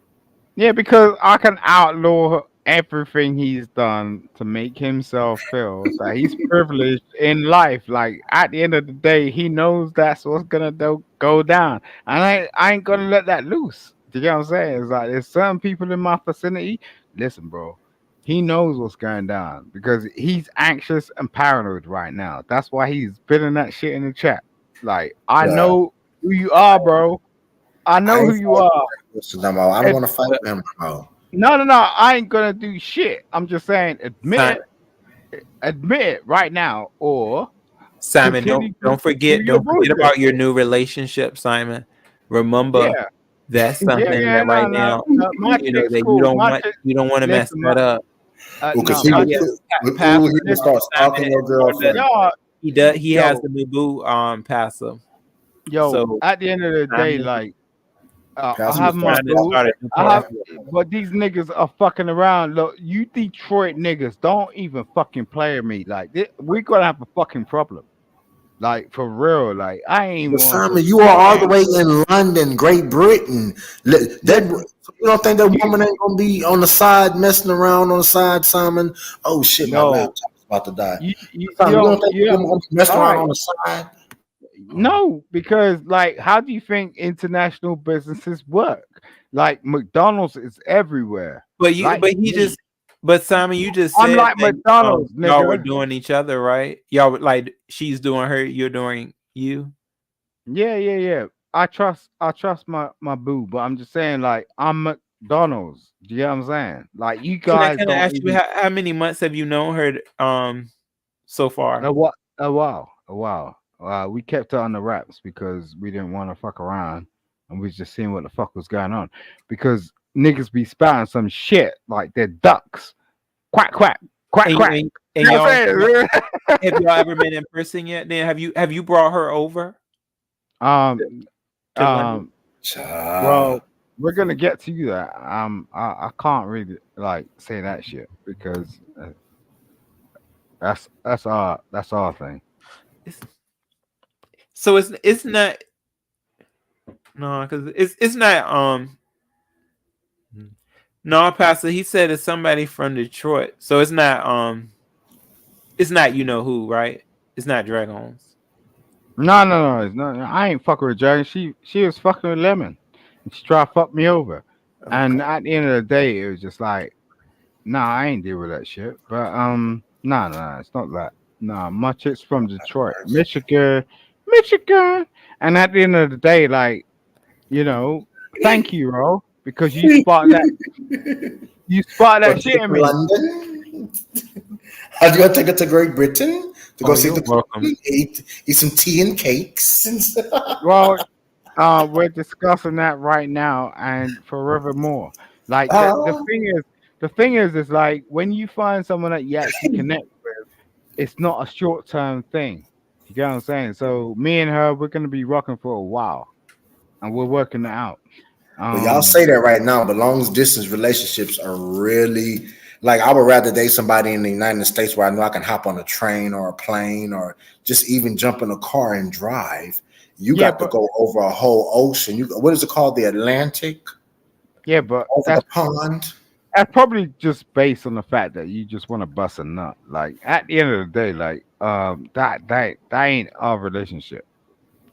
Yeah, because I can outlaw everything he's done to make himself feel that he's privileged in life. Like at the end of the day, he knows that's what's gonna go down, and I ain't gonna let that loose. Do you get what I'm saying? It's like there's some people in my vicinity. Listen, bro, he knows what's going down because he's anxious and paranoid right now. That's why he's spitting that shit in the chat. Like I Yeah. know who you are, bro. I know who you are. I don't want to fight with him, bro. No, I ain't gonna do shit. I'm just saying, admit it right now, or Simon, continue don't to forget do your bullshit. about your new relationship, Simon. Remember, Yeah, that's something that right now my chick's that cool. you don't want to mess Listen, that up. Because no, he my chick, will start stalking your girlfriend. yo, He has the new boo passive. So at the end of the day, like I Pass have him my the boo. But these niggas are fucking around. Look, you Detroit niggas, don't even fucking play with me. Like, we're gonna have a fucking problem. Like, for real. Like, I ain't But want Simon, to. you are all the way in London, Great Britain. You don't think that woman ain't gonna be on the side messing around on the side, Simon? Oh shit, my laptop's about to die. Simon, you don't think that woman gonna be messing around on the side? No, because like, how do you think international businesses work? Like McDonald's is everywhere. But Simon, you just said I'm like that, McDonald's, y'all were nigga. doing each other, right? Y'all were like she's doing her, you're doing you. Yeah. I trust my boo, but I'm just saying, like, I'm McDonald's. Do you know what I'm saying? Like, you guys Can I don't ask you even how many months have you known her so far? a while. We kept it on the wraps because we didn't want to fuck around, and we was just seeing what the fuck was going on. Because niggas be spouting some shit like they're ducks. Quack quack quack And, quack. and, You and know what y'all I'm saying? have y'all ever been in person yet? Then have you brought her over Um, to London? Well, we're gonna get to that. I can't really like say that shit because that's our thing. So it's not because it's not no, Pastor. He said it's somebody from Detroit, so it's not you know who, right? It's not Dragons. No, it's not. I ain't fucking with Dragon. She was fucking with Lemon, and she tried to fuck me over. Okay. And at the end of the day, it was just like, nah, I ain't deal with that shit. But nah, it's not that. Nah, my chick's from Detroit, Michigan, And at the end of the day, like, thank you, bro, because you spot that shit in me. London? Are you gonna take it to Great Britain to go see you're the welcome. eat some tea and cakes? Well, we're discussing that right now and forevermore. Like the thing is like when you find someone that you actually connect with, it's not a short term thing. You get what I'm saying? So me and her, we're gonna be rocking for a while, and we're working it out. Well, y'all say that right now, but long distance relationships are really like I would rather date somebody in the United States where I know I can hop on a train or a plane or just even jump in a car and drive. You got to go over a whole ocean. What is it called? The Atlantic? Yeah, but over the pond. that's probably just based on the fact that you just want to bust a nut. Like at the end of the day, like that ain't our relationship.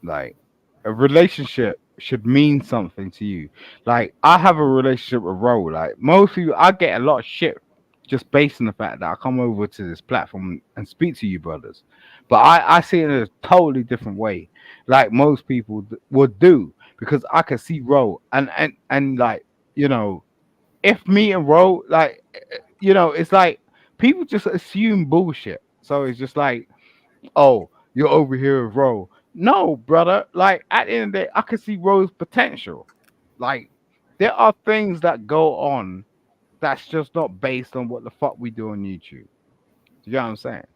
Like a relationship should mean something to you. Like I have a relationship with Ro. Like most people, I get a lot of shit just based on the fact that I come over to this platform and speak to you brothers. But I see it in a totally different way. Like most people would do because I can see Ro and like you know if me and Ro like it's like people just assume bullshit. So it's just like oh, you're over here with Ro. No, brother. Like at the end of the day, I can see Ro's potential. Like there are things that go on that's just not based on what the fuck we do on YouTube. You know what I'm saying?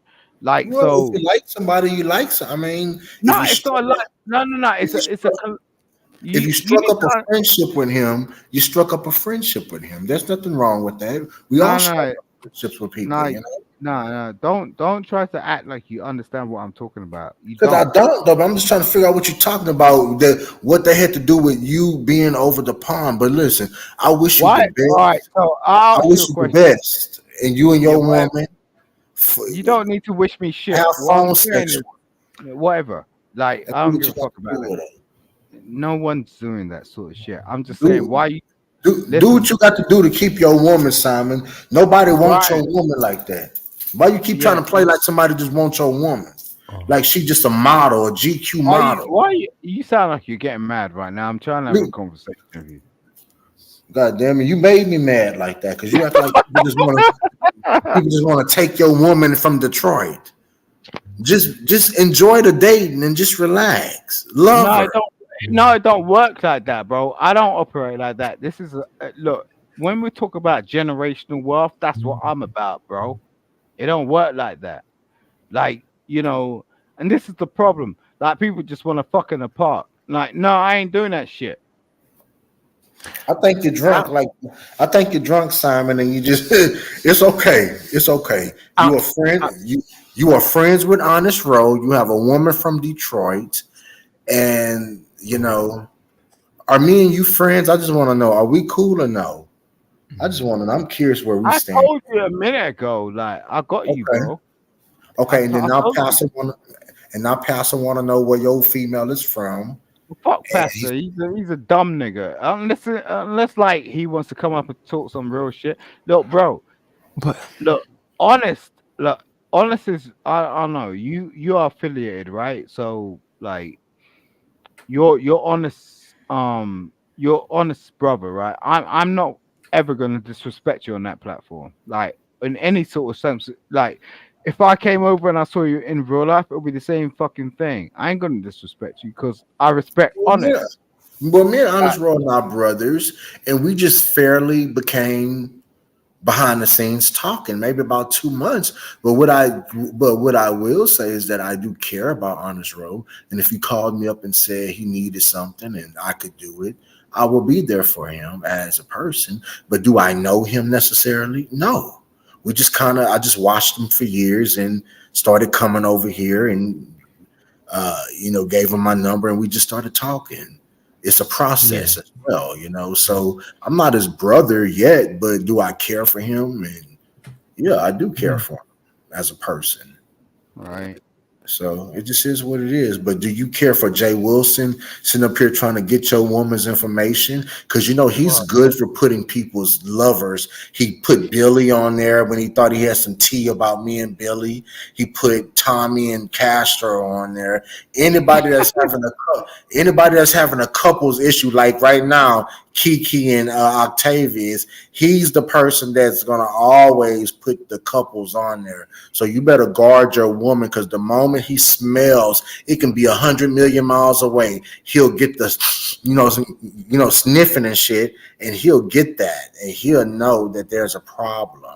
Like Well, if so, you like somebody, you like some. I mean, no, it's not like no. if you It's a struck, if you you struck need up a to friendship with him, you struck up a friendship with him. There's nothing wrong with that. We all no strike no up friendships with people, no you know. no. Don't try to act like you understand what I'm talking about. You Because I don't. don't though. But I'm just trying to figure out what you're talking about. What they had to do with you being over the pond. But listen, I wish you the Why? All right. best. So I'll I ask you wish a you the question. best, and you and Yeah, your whatever. woman You don't need to wish me shit. have What I'm phone saying sex. is whatever. Like And I do don't what give you a got fuck to about do that. with it. No one's doing that sort of shit. I'm just saying Do why you do listen. what you got to do to keep your woman, Simon. Nobody wants your Right. woman like that. Why you keep trying Yeah. to play like somebody just wants your woman? Like she just a model, a GQ model. Why you sound like you're getting mad right now. I'm trying to have a Me- conversation with you. God damn it, you made me mad like that because you act like people just want to take your woman from Detroit. Just enjoy the dating and just relax. No, Love I her. don't no, it don't work like that, bro. I don't operate like that. This is look, when we talk about generational wealth, that's what I'm about, bro. It don't work like that. Like, and this is the problem. Like people just want to fucking apart. Like, no, I ain't doing that shit. I think you're drunk. I'm, Like I think you're drunk, Simon, and you just it's okay. It's okay. I, You are friend I, you are friends with Honest Road. You have a woman from Detroit, and are me and you friends? I just want to know, are we cool or no? I just want to know. I'm curious where we I stand. told you a minute ago, like I got you, Okay. bro. Okay, and then I now told you. Pastor want to know where your female is from. Well, fuck And Pastor. He's a dumb nigga. Unless like he wants to come up and talk some real shit. Look, bro. But Look, honest. Look, honest is I don't know. You are affiliated, right? So like you're honest. You're honest, brother, right? I'm not ever gonna disrespect you on that platform. Like in any sort of sense. Like if I came over and I saw you in real life, it'll be the same fucking thing. I ain't gonna disrespect you because I respect well, yeah. honest. Well, me and Like, Honest Road are not brothers, and we just fairly became behind the scenes talking, maybe about 2 months. But what I will say is that I do care about Honest Road, and if he called me up and said he needed something and I could do it, I will be there for him as a person. But do I know him necessarily? No. We just I just watched him for years and started coming over here and gave him my number and we just started talking. It's a yeah, process as well. So I'm not his brother yet, but do I care for him? And yeah, I do care for him as a person. right. So it just is what it is. But do you care for Jay Wilson sitting up here trying to get your woman's information? Because he's What? good for putting people's lovers. He put Billy on there when he thought he had some tea about me and Billy. He put Tommy and Castro on there. Anybody that's having a couples issue, like right now, Kiki and Octavius, he's the person that's gonna always put the couples on there. So you better guard your woman because the moment he smells, it can be 100 million miles away. He'll get the, sniffing and shit, and he'll get that, and he'll know that there's a problem.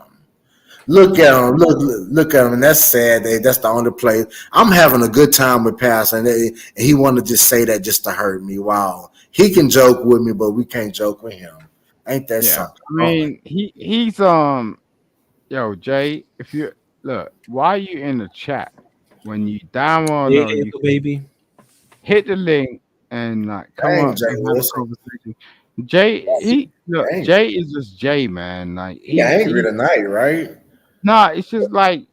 Look at Right. him, look at him, and that's sad. That's the only place I'm having a good time with Pastor, and he wanted to just say that just to hurt me. Wow, he can joke with me, but we can't joke with him. Ain't that Yeah. something? I mean, he's yo, Jay, if you look, why are you in the chat? When you download yeah, no, you baby. hit the link and like come Dang, up Jay and have a Wilson. conversation. Dang. Jay is just Jay, man. Like He angry tonight, right? nah, it's just like,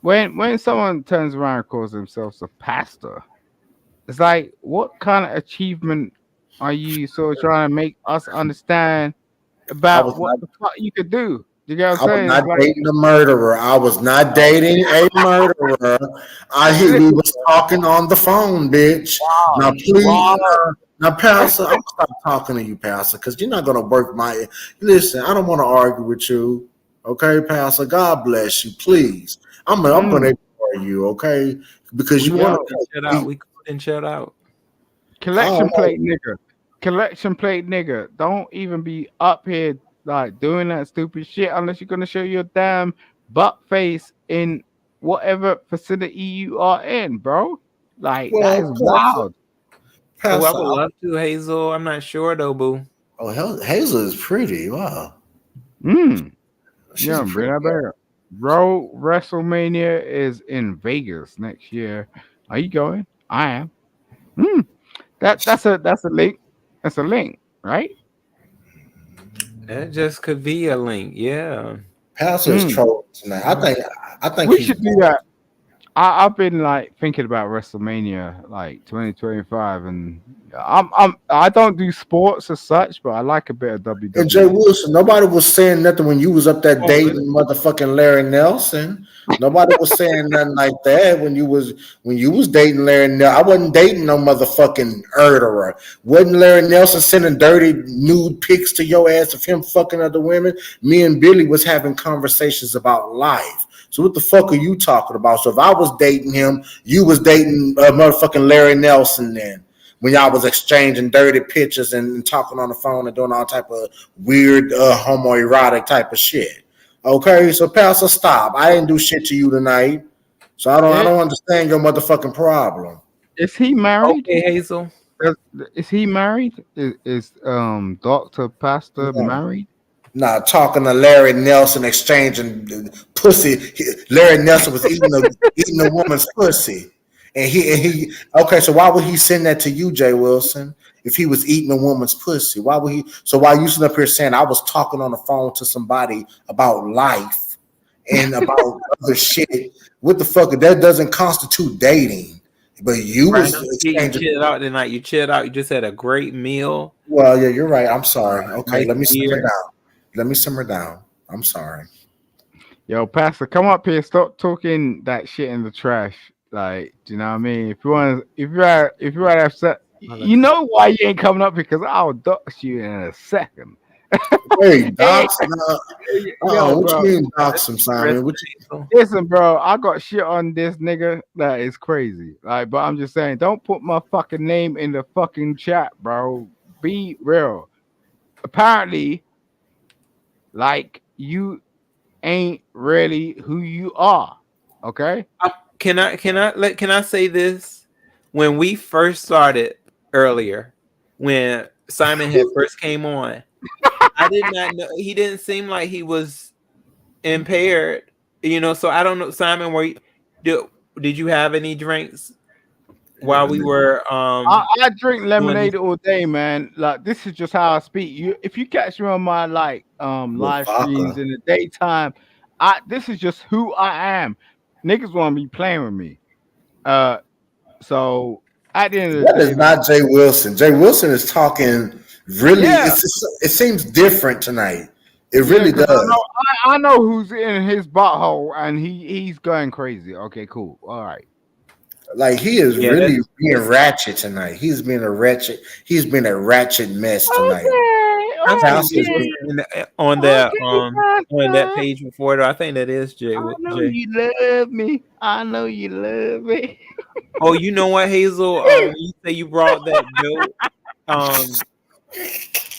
when someone turns around and calls themselves a pastor, it's like, what kind of achievement are you sort of trying to make us understand I about was what not the fuck you could do? You get what I'm I was saying? not It's like, dating a murderer. I was not oh, dating a murderer. We listen, was talking on the phone, bitch. wow, Now please, wow. now Pastor, I'm gonna stop talking to you, Pastor, because you're not gonna work my. Listen, I don't want to argue with you, okay, Pastor. God bless you, please. I'm gonna Mm, ignore you, okay, because you We want yo, called and shut to. out. We called and shut out. I don't collection know. plate nigga. Collection plate nigga. Don't even be up here like doing that stupid shit unless you're gonna show your damn butt face in whatever facility you are in, bro. Like that is Well, Pastor, wild. Oh, I Pastor. would love to, Hazel. I'm not sure though, boo. Hazel is pretty. Wow, Mm. she's a Yeah, bring pretty that girl. back. Bro, WrestleMania is in Vegas next year. Are you going? I am. Mm. That's a link. That's a link, right? That just could be a link. Yeah. Pastor is Mm. trolling tonight. I think We he's should do bored. that. I've been like thinking about WrestleMania like 2025, and I don't do sports as such, but I like a bit of And Jay WWE. Wilson, nobody was saying nothing when you was up there Oh, really? dating motherfucking Larry Nelson. Nobody was saying nothing like that when you was dating Larry Nelson. I wasn't dating no motherfucking murderer. Wasn't Larry Nelson sending dirty nude pics to your ass of him fucking other women? Me and Billy was having conversations about life. So what the fuck are you talking about? So if I was dating him, you was dating motherfucking Larry Nelson then when y'all was exchanging dirty pictures and talking on the phone and doing all type of weird homoerotic type of shit. Okay, so Pastor, stop. I didn't do shit to you tonight, so I Eh, don't understand your motherfucking problem. Is he married? Okay, Hazel. Is, is he married? Is Doctor Pastor No. married? Nah, talking to Larry Nelson, exchanging pussy. Larry Nelson was eating a woman's pussy, and he. Okay, so why would he send that to you, Jay Wilson? If he was eating a woman's pussy, why would he? So why you sitting up here saying I was talking on the phone to somebody about life and about other shit? What the fuck? That doesn't constitute dating. But you Right. was You exchanging. chilled out tonight. You chilled out. You just had a great meal. Well, yeah, you're right. I'm sorry. Okay, Nice let me simmer beer. down. Let me simmer down. I'm sorry. Yo, Pastor, come up here. Stop talking that shit in the trash. Like, do you know what I mean? If you are upset, you know why you ain't coming up here, because I'll dox you in a second. Wait, Hey, docs? No. yo, What bro. you mean docs him, That's Simon? interesting, What you, Hazel. Listen, bro, I got shit on this nigga that is crazy. Like, but I'm just saying, don't put my fucking name in the fucking chat, bro. Be real. Apparently, like, you ain't really who you are. Okay? Can I say this? When we first started earlier, when Simon had first came on, I did not know he didn't seem like he was impaired. So I don't know, Simon, did, did you have any drinks while we were I drink doing lemonade these? all day, man. Like, this is just how I speak. If you catch me on my like with live streams vodka? in the daytime, this is just who I am. Niggas want to be playing with me. Uh so at the end of the That day, is man, not Jay Wilson. Jay Wilson is talking really. yeah, It seems different tonight. It yeah, really because I does. know I know who's in his butthole and he's going crazy. Okay, cool. All right. Like he is Yeah, really being that's ratchet tonight. He's been a ratchet. He's been a ratchet mess tonight. Okay, I've seen Pastor's Jay okay, been. Wilson on that okay, on that Pastor. page before though. I think that is Jay. I know Jay. you love me. I know you love me. Oh, you know what, Hazel? You say you brought that joke.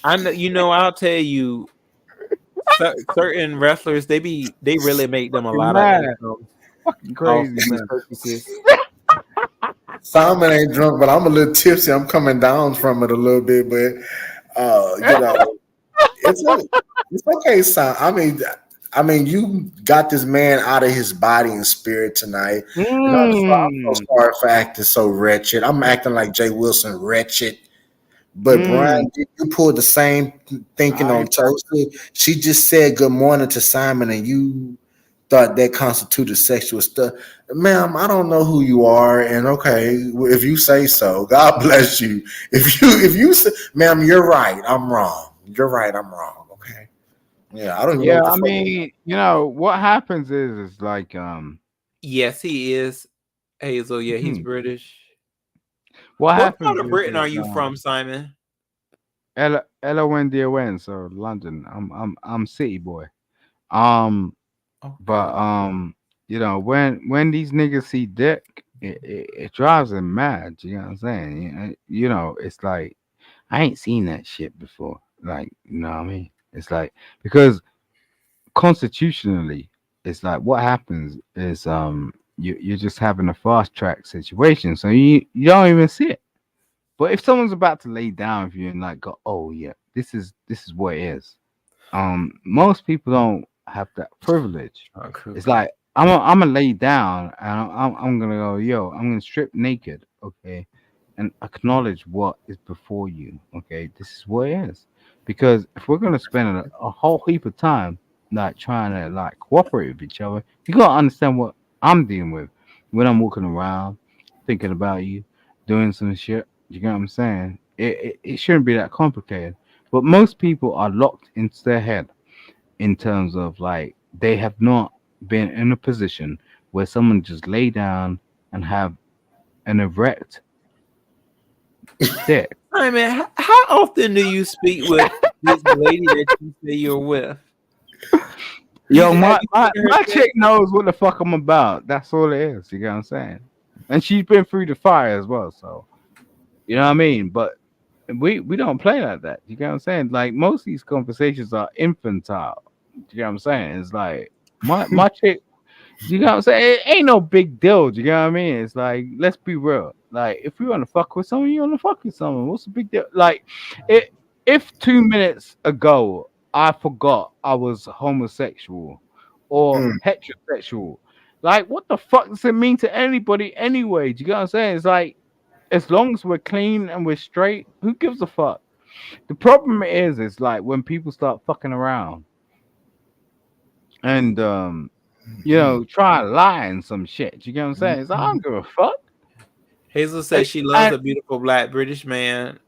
I know. I'll tell you. Certain wrestlers, they really make them a lot of Man, income fucking off crazy, of these man. purchases. Simon ain't drunk, but I'm a little tipsy. I'm coming down from it a little bit, but you know, it's o- it's okay, Simon. I mean, you got this man out of his body and spirit tonight, and I'm so Mm. sorry for acting so wretched. I'm acting like Jay Wilson wretched. But Mm, Brian, you pulled the same thinking I on ain't Toasty. She just said good morning to Simon, and you thought that constituted sexual stuff. Ma'am, I don't know who you are, and okay, if you say so, God bless you. If you say, ma'am, you're right, I'm wrong. You're right, I'm wrong. Okay, yeah, I don't even know yeah, what the I fuck. mean, what happens is like Yes, he is. Hazel, yeah, he's British. what What part happens of Britain is are you from, Simon? Ella Wendy Owen, so London. I'm city boy. Um, but Okay. when these niggas see dick, it drives them mad. You know what I'm saying? It's like I ain't seen that shit before. Like, you know what I mean? It's like because constitutionally, it's like what happens is you're just having a fast track situation, so you don't even see it. But if someone's about to lay down with you and like go, oh yeah, this is what it is. Most people don't have that privilege. Okay. It's like I'm gonna lay down and I'm gonna go, yo, I'm gonna strip naked, okay, and acknowledge what is before you, okay. This is what it is. Because if we're gonna spend a whole heap of time like trying to like cooperate with each other, you gotta understand what I'm dealing with when I'm walking around thinking about you, doing some shit. You get what I'm saying? It shouldn't be that complicated. But most people are locked into their head in terms of like they have not been in a position where someone just lay down and have an erect dick. Simon, how often do you speak with this lady that you say you're with? Yo, Have my, you my taken her my sex? chick knows what the fuck I'm about. That's all it is. You get what I'm saying? And she's been through the fire as well. So you know what I mean. But we don't play like that. You get what I'm saying? Like most of these conversations are infantile. You get what I'm saying? It's like my chick. You know what I'm saying? It ain't no big deal. Do you know what I mean? It's like, let's be real. Like, if you want to fuck with someone, you want to fuck with someone. What's the big deal? Like, it, if 2 minutes ago I forgot I was homosexual or Mm, heterosexual, like, what the fuck does it mean to anybody anyway? Do you get what I'm saying? It's like, as long as we're clean and we're straight, who gives a fuck? The problem is like when people start fucking around and try to lie and some shit. You get what I'm saying? It's like, I don't give a fuck. Hazel says Like, she loves and a beautiful black British man.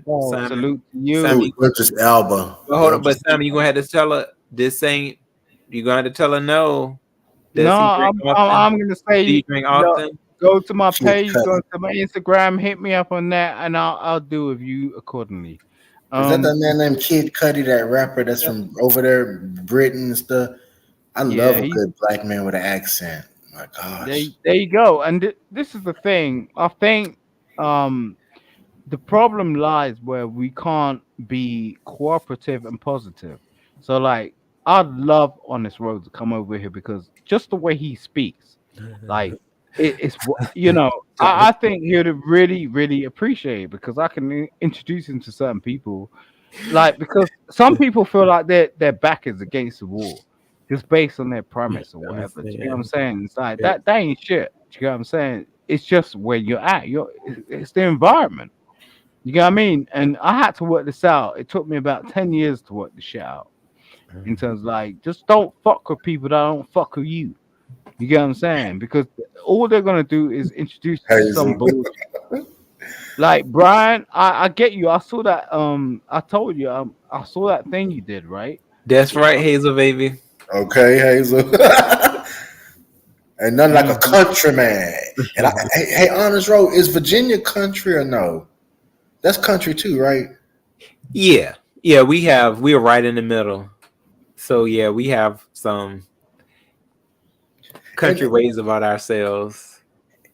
oh, Simon, salute to Simon, you. you, Idris Elba. well, hold on, but Idris. Simon, you gonna have to tell her this ain't. You gonna have to tell her no. No, Does he drink often? I'm gonna Do you say, drink often? go to my She was page, go cutting. to my Instagram, hit me up on that, and I'll do with you accordingly. Is that Um, that man named Kid Cudi, that rapper that's from over there, Britain and stuff? I love yeah, a he good black man with an accent. My gosh. there you go. And this is the thing. I think um the problem lies where we can't be cooperative and positive. So like I'd love Honest Road to come over here because just the way he speaks, like I think he would really, really appreciate it because I can introduce him to certain people. Like because some people feel like their back is against the wall just based on their premise or whatever. Do you know what I'm Understand. saying? It's like Yeah. that ain't shit. Do you know what I'm saying? It's just where you're at. It's the environment. You know what I mean? And I had to work this out. It took me about 10 years to work this shit out. In terms of like, just don't fuck with people that don't fuck with you. You get what I'm saying? Because all they're gonna do is introduce you to some Hazel. bullshit. Like Brian, I get you. I saw that I told you I saw that thing you did, right? That's right, Hazel, baby. Okay, Hazel. And nothing like a hmm countryman. And hey, Honest Road, is Virginia country or no? That's country too, right? Yeah, yeah, we're right in the middle. So yeah, we have some And country ways about ourselves.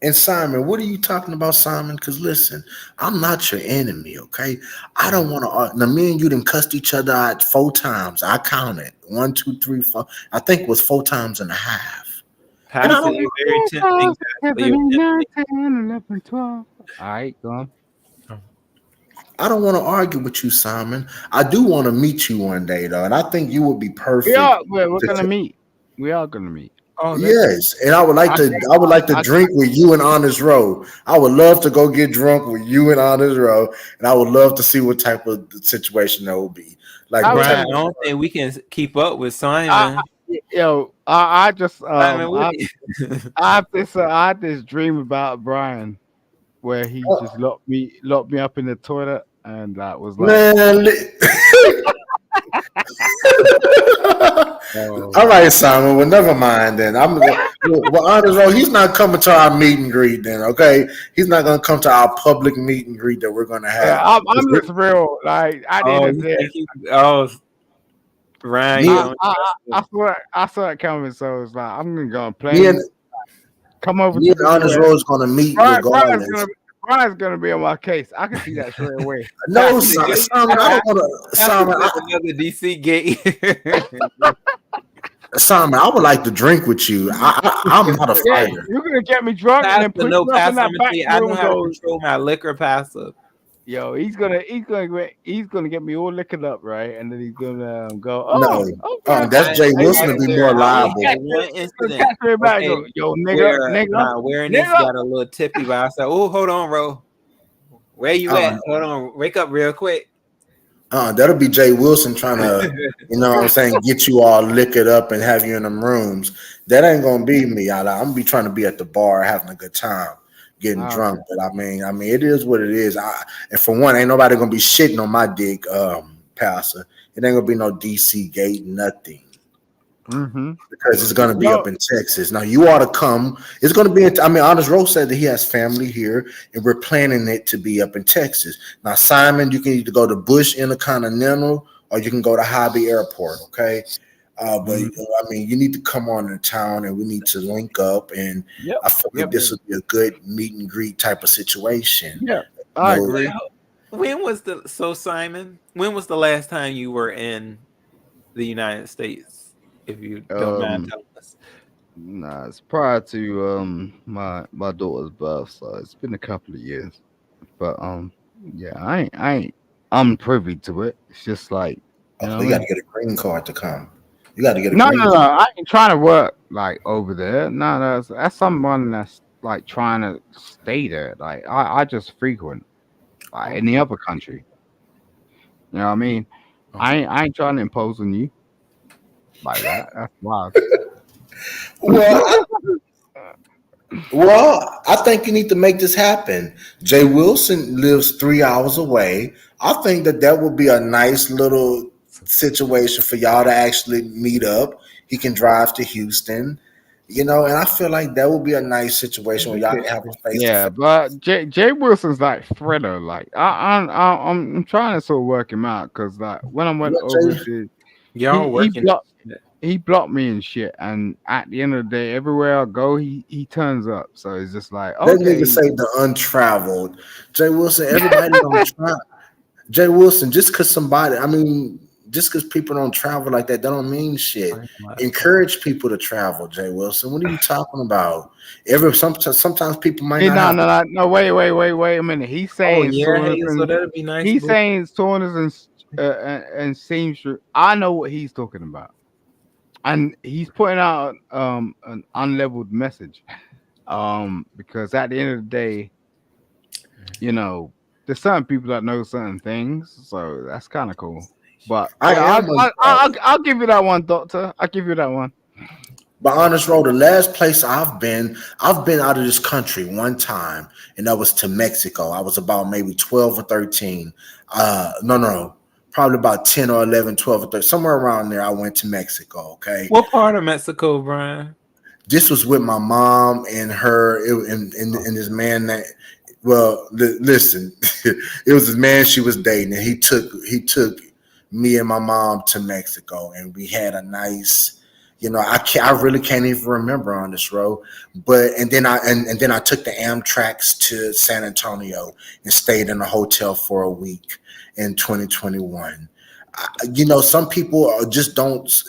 and Simon, what are you talking about, Simon? Because listen, I'm not your enemy, okay? I don't want to. Now, me and you done cussed each other out 4 times. I counted 1, 2, 3, 4. I think it was 4 times and a half. And I Pastor, don't. you're very tempting, Pastor. You're 12. All right, go on. tempting. I don't want to argue with you, Simon. I do want to meet you one day, though, and I think you would be perfect. We're gonna meet. We are gonna meet. Oh, that's Yes, and I would like I to. can't. I would like to I, drink with you and Honest Row. I would love to go get drunk with you and Honest Row, and I would love to see what type of situation that would be. Like I'll what tell type Brian. of I you. don't think we can keep up with I, Simon. I just Simon, what? I had this dream about Brian where he just locked me up in the toilet, and that was like, man? All Oh, right, Simon. Well, never mind then. Well, Honest Row, he's not coming to our meet and greet then. Okay, he's not going to come to our public meet and greet that we're going to yeah, have. I'm just real. Like at the end oh, of you the day, think he? Oh, Ryan, you Me, don't trust him. I saw it coming, so it's like I'm gonna go on me and plane, come over me to and the Honest US. Row is going to meet regardless. Brian's gonna be on my case. I can see that straight away. No, After the Simon, I don't want to. after Simon, another DC gate. Simon, I would like to drink with you. I'm not a Yeah, fighter. you're gonna get me drunk and Pastor, then put no, me up in Pastor, I'm that gonna back tell you, I room know and how to go, control my liquor, Pastor. yo, he's gonna get me all liquored up, right? And then he's gonna go, No, oh, okay. that's Jay I Wilson to be more only liable. had one He's gonna incident, catch me back and okay, go, yo, nigga, where nigga, my awareness nigga. got a little tippy, but I said, "Oh, hold on, bro. Where you at? Uh, Hold on, wake up real quick." that'll be Jay Wilson trying to, you know what I'm saying, get you all liquored up and have you in them rooms. That ain't gonna be me. I'm gonna be trying to be at the bar having a good time, getting Okay. drunk. But it is what it is. And for one, ain't nobody gonna be shitting on my dick, Pastor. It ain't gonna be no DC gate, nothing. Mm-hmm. Because it's going to be No, up in Texas. Now you ought to come. It's going to be. Honest Rose said that he has family here, and we're planning it to be up in Texas. Now, Simon, you can either go to Bush Intercontinental or you can go to Hobby Airport. Okay, but mhm. you need to come on to town, and we need to link up. And Yep, I feel like yep, this would be a good meet and greet type of situation. yeah. I No, agree. Simon? When was the last time you were in the United States? If you don't mind Um, telling us. nah, it's prior to my daughter's birth, so it's been a couple of years. But yeah, I'm privy to it. It's just like, you know you what I got to mean? get a green card to come. You got to get a No, green no, no. card. I ain't trying to work like over there. No, that's someone that's like trying to stay there. Like I just frequent like in the other country. You know what I mean? I ain't trying to impose on you like that. That's wild. Well, Well, I think you need to make this happen. Jay Wilson lives 3 hours away. I think that would be a nice little situation for y'all to actually meet up. He can drive to Houston, and I feel like that would be a nice situation where y'all can have a face to Yeah, face. but Jay Wilson's like thriller. Like I'm trying to sort of work him out because like when I went What, over Jay? to Y'all he working blocked he blocked me and shit. And at the end of the day, everywhere I go, he turns up. So it's just like That nigga okay, say the untraveled. Jay Wilson, everybody don't try. Jay Wilson, just because people don't travel like that don't mean shit. Encourage people to travel, Jay Wilson. What are you talking about? Sometimes people might hey, not no, have. no, no, no, wait a minute. He's Oh saying yeah, saunas hey, so and that'd be nice, he's boo. saying saunas and seamstress. I know what he's talking about, and he's putting out an unleveled message. Because at the end of the day, you know, there's certain people that know certain things, so that's kind of cool. But I yeah, am I'll give you that one, Doctor. I'll give you that one. But honest road, the last place I've been out of this country one time, and that was to Mexico. I was about maybe 12 or 13. No, probably about 10 or 11, 12 or 13, somewhere around there. I went to Mexico. Okay. What part of Mexico, Brian? This was with my mom and her, and this man that, well, listen, it was this man she was dating, and he took me and my mom to Mexico, and we had a nice, I really can't even remember on this road, but and then I took the Amtrak's to San Antonio and stayed in a hotel for a week in 2021. Some people just don't.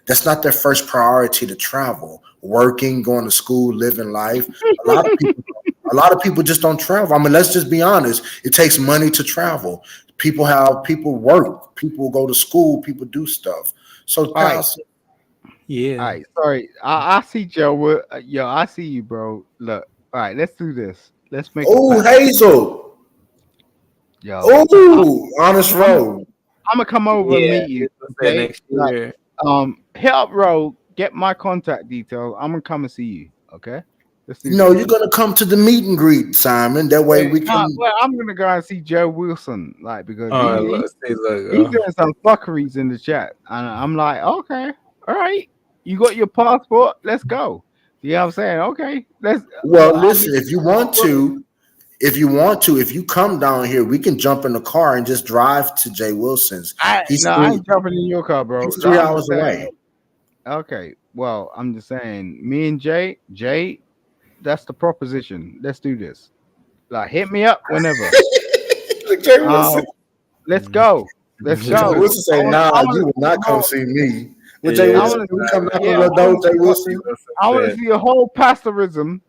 That's not their first priority to travel. Working, going to school, living life. A lot of people. A lot of people just don't travel. I mean, let's just be honest. It takes money to travel. People work. People go to school. People do stuff. So, All right, Pastor, Yeah. right, sorry. I see Joe. Yo, I see you, bro. Look, all right, let's do this. Let's make a Oh, pact. Hazel. Yo, Oh, honest I'm road. I'm gonna come over and Yeah. meet you. It's what's that Okay, next like year. hit up Ro, get my contact details. I'm gonna come and see you. Okay, let's do No, this. you're gonna come to the meet and greet, Simon. That way we Nah, can. well, I'm gonna go and see Joe Wilson, like because Oh, look, see, he's look. doing some fuckeries in the chat, and I'm like, okay, all right, you got your passport, let's go. You know what I'm saying? Okay, let's. Well, Look, I'll listen. meet you. If you come down here, we can jump in the car and just drive to Jay Wilson's. He's I three. ain't jumping in your car, bro. He's Like, three I'm just hours saying. away. Okay, well, I'm just saying, me and Jay, that's the proposition. Let's do this. Like, hit me up whenever. Look, Jay Wilson. Um, let's Mm. go. Let's Jay go. Wilson say, I "Nah, want you will not to come see see me." Well, Jay Yeah, I Wilson, want to can we see. come knock on Yeah, your door, Jay Wilson? I want to see a whole pastorism.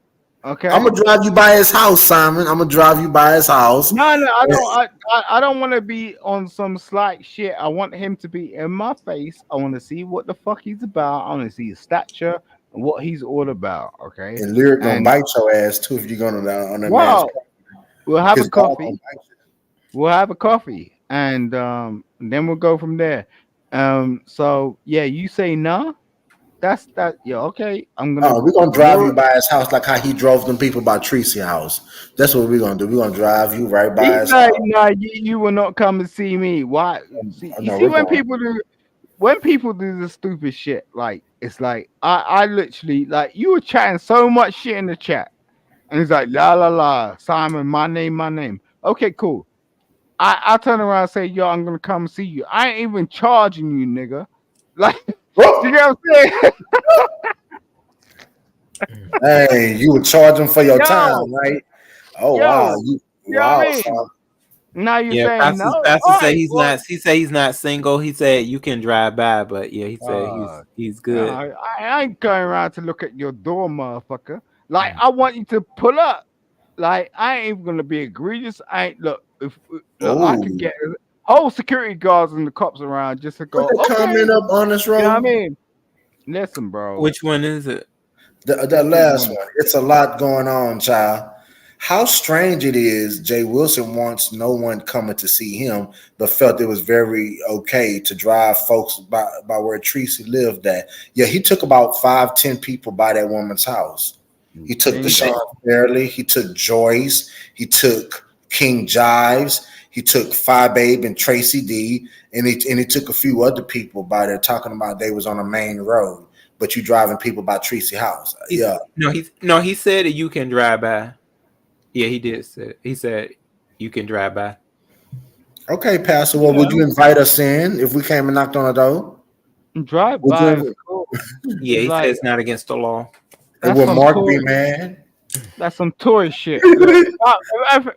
I'm Okay. gonna drive you by his house, Simon. I'm gonna drive you by his house. No, I And- don't. I don't want to be on some slight shit. I want him to be in my face. I want to see what the fuck he's about. I want to see his stature and what he's all about. Okay. And Lyric gonna And bite your ass too if you're gonna on that man's. wow, we'll have a His dog coffee. gonna bite you. We'll have a coffee, and then we'll go from there. So yeah, you say no. That's that. Yeah, okay. I'm gonna. Oh, we're gonna drive you You're, by his house like how he drove them people by Tracy house. That's what we're gonna do. We're gonna drive you right by he his said, house. "No, you will not come and see me." Why? See, Oh, you no, see we're when going. people do the stupid shit, like it's like I literally like you were chatting so much shit in the chat, and it's like la la la, Simon, my name. Okay, cool. I turn around and say, yo, I'm gonna come see you. I ain't even charging you, nigga. Like, you Whoa! get what I'm saying? Hey, you were charging for your Yo, time, right? Oh wow, yo, you you know what wow, I mean? son. Now you're Yeah, saying no. Pastor All say right, he's well, not. He say he's not single. He said you can drive by, but yeah, he said uh, he's good. I ain't going around to look at your door, motherfucker. Like, I want you to pull up. Like, I ain't even gonna be egregious. I ain't look. If look, I Oh, could get whole security guards and the cops around just to put go. that Okay, comment up on this you know what I road. mean? Listen, bro. Which one is it? The Let's pick last one. one. It's a lot going on, child. How strange it is. Jay Wilson wants no one coming to see him, but felt it was very okay to drive folks by where Tracy lived at. Yeah, he took about 5, 10 people by that woman's house. He took Bingo. Deshaun Fairley. He took Joyce. He took King Jives. He took Phi Babe and Tracy D. And he took a few other people by there talking about they was on a main road. But you driving people by Tracy house. Yeah. No. He said that you can drive by. Yeah, he did say. He said you can drive by. Okay, Pastor. Well, Yeah, would you invite us in if we came and knocked on the door? drive Would by is you? cool. Yeah, It's he said like it's not against the law. And that's will some Mark be toy. mad? That's some toy shit. Look,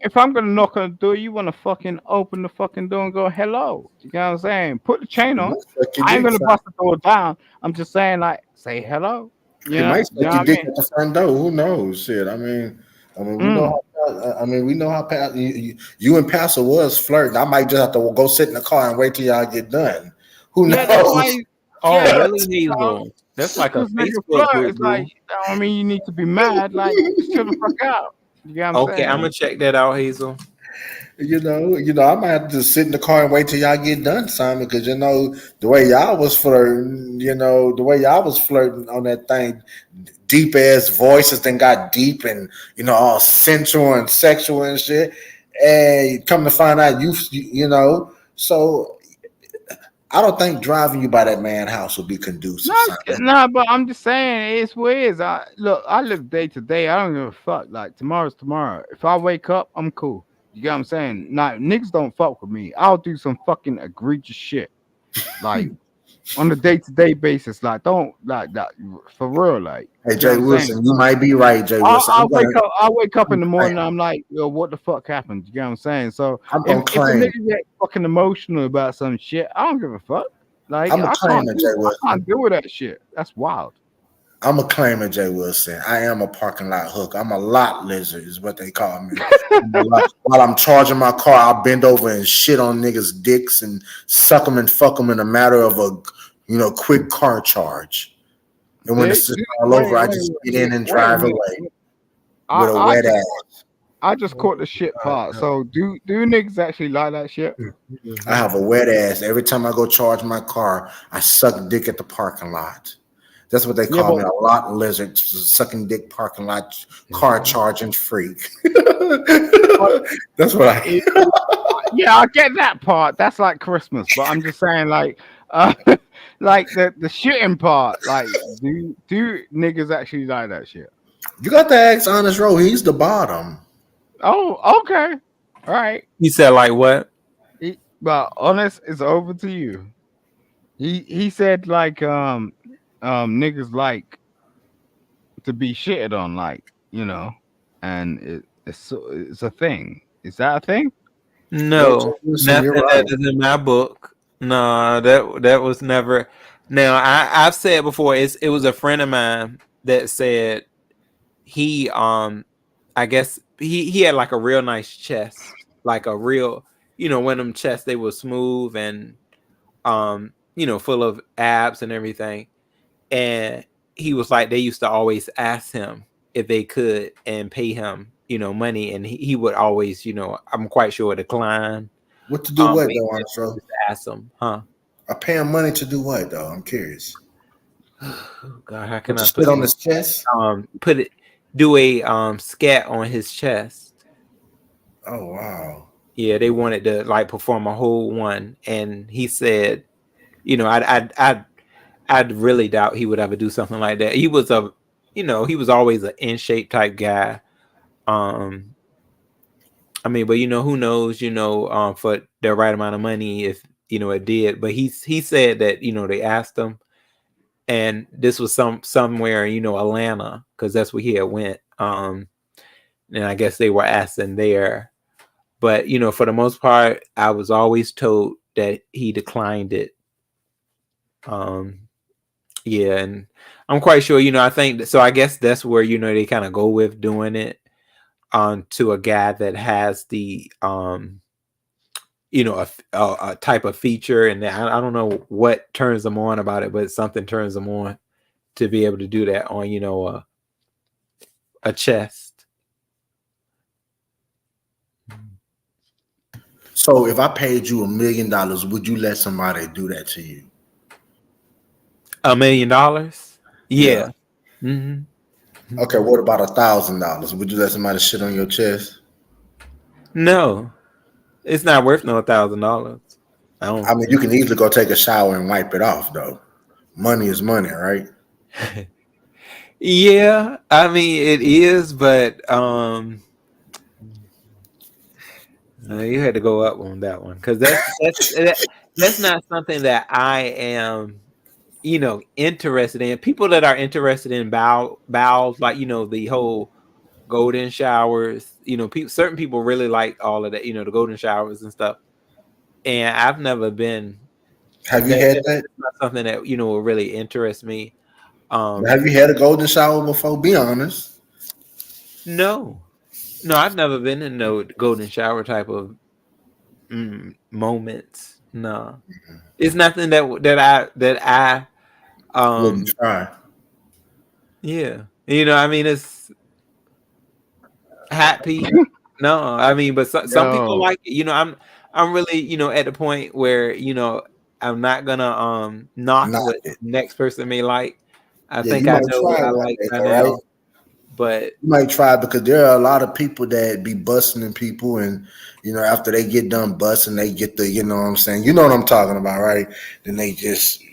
if I'm gonna knock on the door, you wanna fucking open the fucking door and go hello. You know what I'm saying? Put the chain He on. might suck your I ain't dick, gonna son. bust the door down. I'm just saying like say hello. He might You know suck what your I dick mean? at the front door. Who knows? Shit. We know Mm. how. We know how. You and Pastor was flirting. I might just have to go sit in the car and wait till y'all get done. Who Yeah, that's why. knows? Oh, Yeah, really, Hazel? That's like a because nigga Facebook flirt. group, It's like boo. I mean you need to be mad. Like chill the fuck out. You know what I'm Okay, I'm saying? gonna check that out, Hazel. I might have to just sit in the car and wait till y'all get done, Simon, because the way y'all was flirting, on that thing, deep ass voices then got deep and all sensual and sexual and shit. And come to find out, so I don't think driving you by that man house would be conducive, Simon. Nah, but I'm just saying it's what it is. I live day to day. I don't give a fuck. Like tomorrow's tomorrow. If I wake up, I'm cool. You get what I'm saying? Nah, niggas don't fuck with me. I'll do some fucking egregious shit. Like on a day to day basis. Like don't like that for real. Like Hey, you know what Jay I'm saying? Wilson, you might be right, Jay Wilson. I wake up in the I'm morning. I'm like, yo, what the fuck happened? You get what I'm saying? So I'm if gonna a claim. nigga get fucking emotional about some shit, I don't give a fuck. Like I'm gonna claim it, Jay I Wilson. can't deal with that shit. That's wild. I'm a claimer, Jay Wilson. I am a parking lot hook. I'm a lot lizard, is what they call me. While I'm charging my car, I'll bend over and shit on niggas' dicks and suck them and fuck them in a matter of a quick car charge. And when it's just all over, I just get in and drive away with a wet ass. I just caught the shit part. So do niggas actually like that shit? I have a wet ass. Every time I go charge my car, I suck dick at the parking lot. That's what they call me, a lot lizard, sucking dick parking lot, car charging freak. That's what I. Yeah, I get that part. That's like Christmas, but I'm just saying, like, like the shitting part. Like, do niggas actually like that shit? You got to ask Honest Row. He's the bottom. Oh, okay, all right. He said like what? But Honest, it's over to you. He said like niggas like to be shitted on, like, you know, and it's a thing. Is that a thing? No, Listen, you're nothing right. that is in my book. No, that was never. Now I've said before, it was a friend of mine that said he I guess he had like a real nice chest, like a real, you know, one of them chests, they were smooth and you know, full of abs and everything. And he was like, they used to always ask him if they could and pay him, you know, money, and he would always, you know, I'm quite sure, decline. What to do what, But he though, Honest Row? just ask him, huh? I pay him money to do what, though? I'm curious. God, how can I spit on his chest? Do a scat on his chest. Oh, wow. Yeah, they wanted to like perform a whole one, and he said, you know, I'd really doubt he would ever do something like that. He was he was always an in shape type guy. I mean, but you know, who knows, you know, for the right amount of money, if you know it did. But he said that, you know, they asked him, and this was somewhere, you know, Atlanta, because that's where he had went. And I guess they were asking there. But you know, for the most part, I was always told that he declined it. Yeah, and I'm quite sure, you know, I think so. I guess that's where, you know, they kind of go with doing it to a guy that has the you know, a type of feature, and I don't know what turns them on about it, but something turns them on to be able to do that on, you know, a chest. So if I paid you $1 million, would you let somebody do that to you? $1 million? Yeah. Mm-hmm. Okay, what about $1,000? Would you let somebody shit on your chest? No, it's not worth no $1,000. I mean, you can easily go take a shower and wipe it off, though. Money is money, right? Yeah, I mean it is, but you had to go up on that one, because that's not something that I am, you know, interested in. People that are interested in bowels, like, you know, the whole golden showers, you know, certain people really like all of that, you know, the golden showers and stuff. And I've never been. Have you had that? That's not something that, you know, will really interest me. Have you had a golden shower before? Be honest. No, I've never been in no golden shower type of moments. No, it's nothing that I wouldn't try. Yeah, you know, I mean, it's happy. No, I mean, but some people like it. You know, I'm really, you know, at the point where, you know, I'm not gonna knock what the next person may like. I think I know what I like by now. But you might try, because there are a lot of people that be busting people, and you know, after they get done busting, they get the, you know what I'm saying? You know what I'm talking about, right? Then they just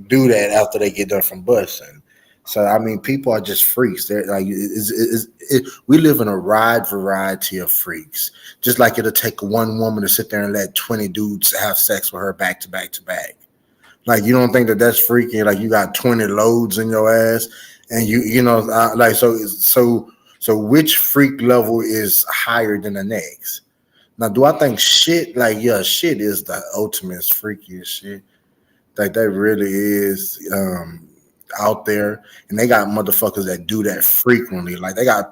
do that after they get done from busting. So I mean, people are just freaks. They're like, we live in a wide variety of freaks. Just like it'll take one woman to sit there and let 20 dudes have sex with her back to back to back. Like, you don't think that that's freaky? Like, you got 20 loads in your ass, and you know, like, so which freak level is higher than the next? Now, do I think shit? Like, yeah, shit is the ultimate freakiest shit. Like, that really is out there, and they got motherfuckers that do that frequently. Like, they got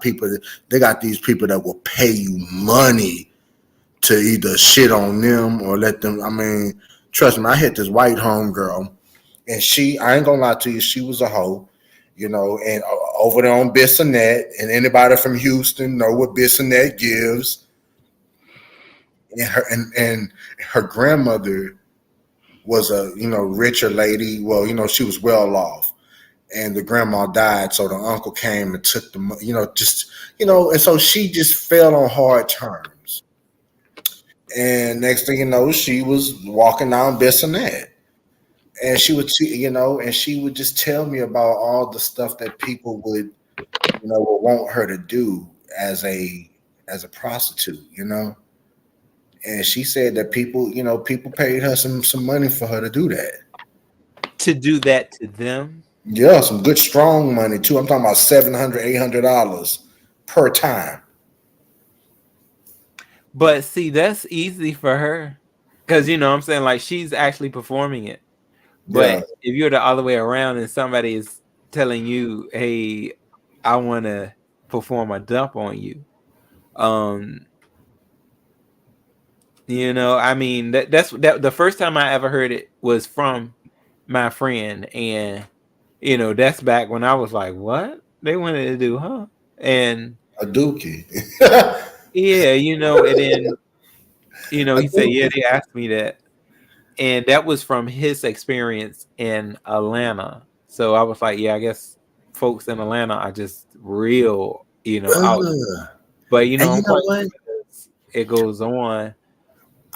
these people that will pay you money to either shit on them or let them. I mean, trust me, I hit this white homegirl, and I ain't gonna lie to you, she was a hoe. and over there on Bissonnette, and anybody from Houston know what Bissonnette gives. And her grandmother was a richer lady. Well, she was well off, and the grandma died, so the uncle came and took the and so she just fell on hard terms. And next thing you know, she was walking down Bissonnette, and she would just tell me about all the stuff that people would want her to do as a prostitute. And she said that people paid her some money for her to do that. To do that to them. Yeah, some good strong money too. I'm talking about $700, $800 per time. But see, that's easy for her. Because I'm saying, like, she's actually performing it. Yeah, But if you're the other way around and somebody is telling you, hey, I want to perform a dump on you. I mean, that's the first time I ever heard it was from my friend. And, that's back when I was like, what? They wanted to do, huh? And a dookie. yeah, and then, A he said, yeah, dookie. they asked me that. And that was from his experience in Atlanta. So I was like, yeah, I guess folks in Atlanta are just real, out. Ugh. But And you I'm know quite what? sure it goes on.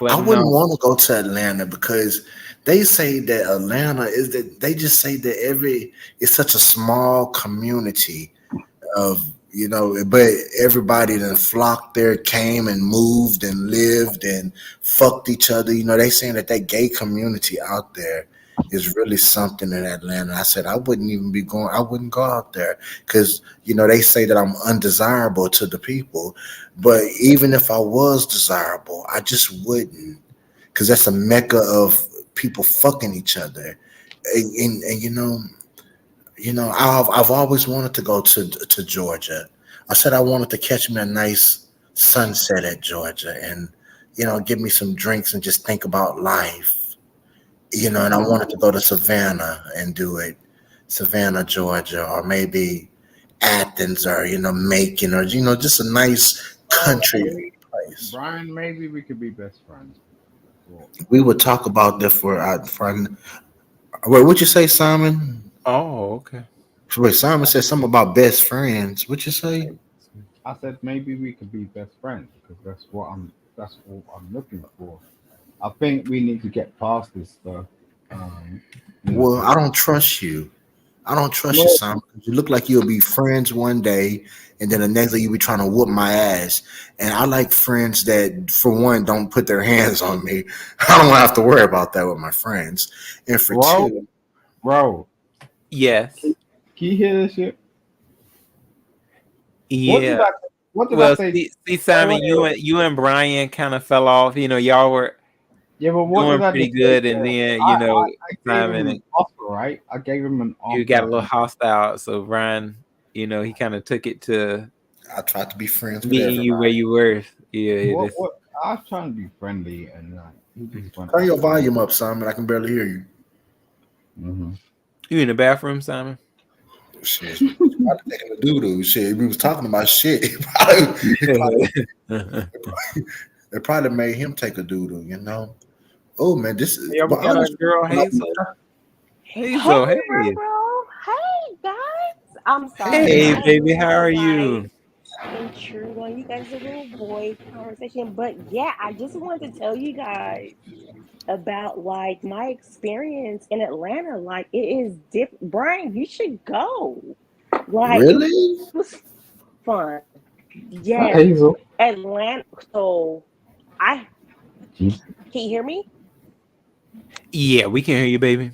I But wouldn't no, want to go to Atlanta because they say that Atlanta is that they just say that it's such a small community of but everybody that flocked there came and moved and lived and fucked each other. They saying that gay community out there is really something in Atlanta. I said I wouldn't even be going. I wouldn't go out there because they say that I'm undesirable to the people. But even if I was desirable, I just wouldn't because that's a mecca of people fucking each other. And I've always wanted to go to Georgia. I said I wanted to catch me a nice sunset at Georgia and give me some drinks and just think about life. And I wanted to go to Savannah and do it, Savannah, Georgia, or maybe Athens or Macon or just a nice country place. Brian, maybe we could be best friends. Well, We would talk about that for our friend. Wait, what you say, Simon? oh, okay. Wait, Simon said something about best friends. What you say? I said maybe we could be best friends because that's what I'm looking for. I think we need to get past this stuff. Um, Well, I don't trust you. I don't trust you, no, Simon. You look like you'll be friends one day, and then the next day you'll be trying to whoop my ass. And I like friends that, for one, don't put their hands on me. I don't have to worry about that with my friends. And for bro, two, bro, Yes. can you hear this shit? What did Yeah. I? What did I Well, say? see, Wait, Simon, wait, wait. you and Brian kind of fell off. Y'all were Yeah, but what did doing I pretty just say good, to and him? then I gave him Simon, an offer, right? I gave him an you got a offer. little hostile. So Brian, he kind of took it to I tried to be friends with meeting you where everybody. you were. Yeah, What? this. What? I was trying to be friendly, and he just went Turn off your the rails. volume up, Simon. I can barely hear you. Mm-hmm. You in the bathroom, Simon? Shit. Probably taking a doo doo. Shit. We was talking about shit. It probably made him take a doo doo. Oh man, this is Yeah, we but got our honestly, girl when I Hazel. Hey, Hazel, hey, bro. Hey, guys. I'm sorry. hey, hey, I baby, how are didn't you? intrude on you guys' little boy conversation, but yeah, I just wanted to tell you guys about my experience in Atlanta. Like it is different. Brian, you should go. Like it really? was fun. Hi, Yes, Hazel. Atlanta. So I Jeez. can you hear me? Yeah, we can hear you, baby.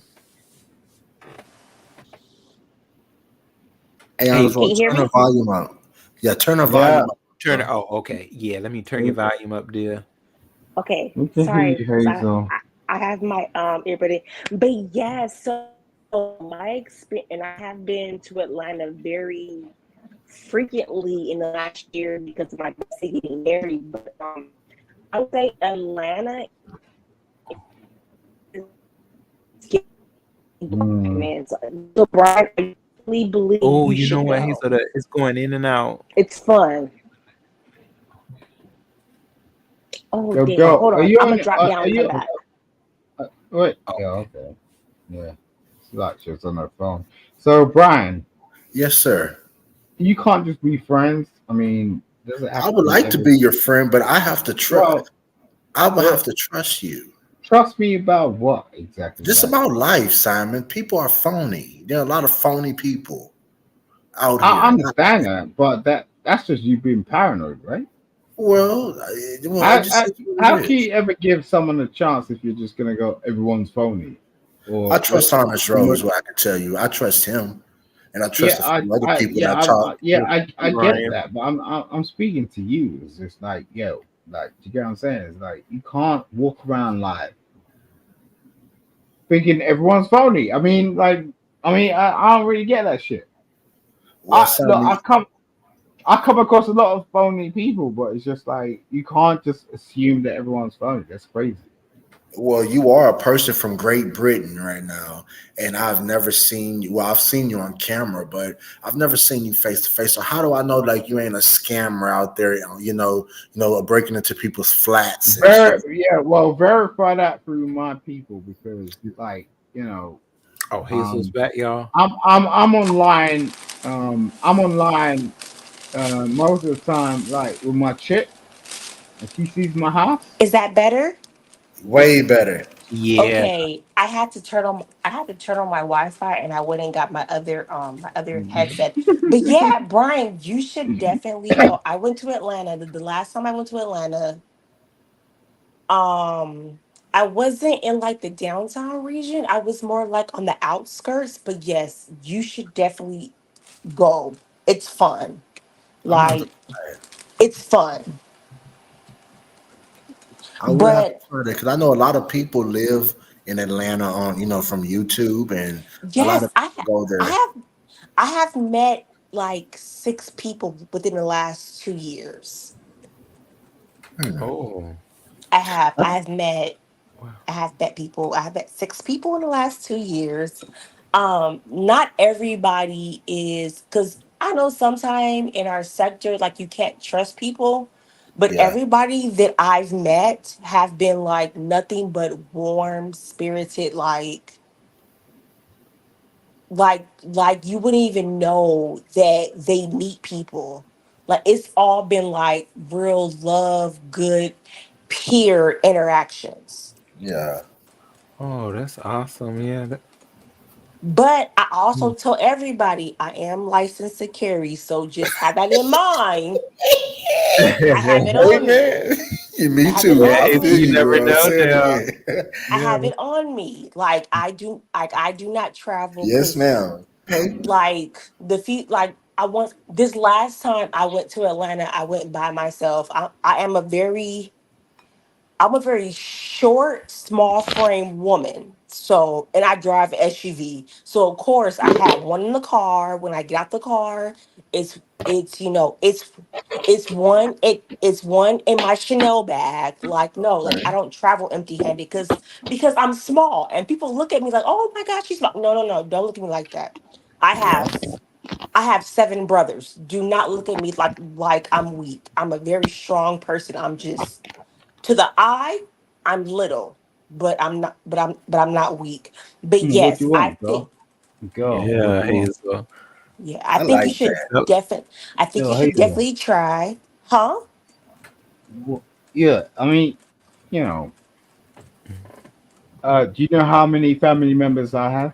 Hey, Hey, Can Oswald, you hear turn her me? volume up. Yeah, turn her Yeah, volume up. turn it. Oh, okay. Yeah, let me turn your volume up, dear. Okay, we can hear sorry, you, because Hazel. I have my earbud in. But yeah, so my experience, and I have been to Atlanta very frequently in the last year because of my bestie getting married. But I would say Atlanta is getting Mm. man. So Brian, are you believe Oh, you you know should what? go. It's going in and out. It's fun. Oh Yo, damn! girl, Hold are on. you I'm on? gonna drop down Are and come you? back. Wait. Yeah. Okay. Yeah. It's like she was on her phone. So, Brian, Yes, sir. you can't just be friends. I mean, does it I have to would be like to every? be your friend, but I have to trust. Well, I would well, have to trust you. trust me about what exactly? Just Like, about life, Simon. People are phony. There are a lot of phony people out I here. understand that, but that's just you being paranoid, right? Well, I How, just how, said what how it can is. you ever give someone a chance if you're just gonna go everyone's phony? I Or trust Honest Rowe is what? what I can tell you. I trust him, and I trust Yeah, a few other people that talk. I get Brian. that, but I'm speaking to you. It's just like, yo, like, you get what I'm saying? It's like you can't walk around like thinking everyone's phony. I don't really get that shit. Well, Look, Simon, I come across a lot of phony people, but it's just like you can't just assume that everyone's phony. That's crazy. well, you are a person from Great Britain right now, and I've never seen you. Well, I've seen you on camera, but I've never seen you face to face. So how do I know like you ain't a scammer out there? Breaking into people's flats and stuff. Well, verify that through my people because, like, you know, Oh, Hazel's um, back, y'all. I'm online. I'm online most of the time, like with my chick, and she sees my house. Is that better? Way better. Yeah. Okay, I had to turn on my Wi-Fi and I went and got my other Mhm. headset. But yeah, Brian, you should definitely go. I went to Atlanta. The last time I went to Atlanta, um I wasn't in like the downtown region. I was more like on the outskirts, but yes, you should definitely go. It's fun. I'm gonna have to Like try it. it's fun. I will have to But try that because I know a lot of people live in Atlanta on from YouTube, and a lot yes, of people go I there. have I have met like 6 people within the last 2 years. Hmm. Oh. I have. That's- Wow. I have met people. I have met 6 people in the last 2 years. Not everybody is because I know sometime in our sector, like you can't trust people, but Yeah, everybody that I've met have been like nothing but warm spirited, like you wouldn't even know that they meet people. Like it's all been like real love, good peer interactions. yeah. Oh, that's awesome. Yeah. But I Hmm. also tell everybody I am licensed to carry, so just have that in mind. I have it Hey on me. man, I me have it too. Yeah, I on if feel you me. you, never bro. know Say it now. again. I Yeah. have it on me. I do not travel Yes, because ma'am. Hey, like the feet like I want this last time I went to Atlanta, I went by myself. I'm a very short, small frame woman. So, and I drive an SUV. So, of course, I had one in the car. When I get out the car, it's it's one in my Chanel bag. Like no, like I okay. don't travel empty handed because I'm small and people look at me like, oh my gosh, she's small. No, no, no, don't look at me like that. I Yeah, have I have 7 brothers. Do not look at me like I'm weak. I'm a very strong person. I'm just to the eye, I'm little, but I'm not weak. But what do yes, you I want, think girl? Girl, what Yeah, do you want? Hazel. yeah, I I think you like should that. Yep. I think you Yo, should Hazel. definitely try. Huh? Yeah, I mean, you know, do you know how many family members I have?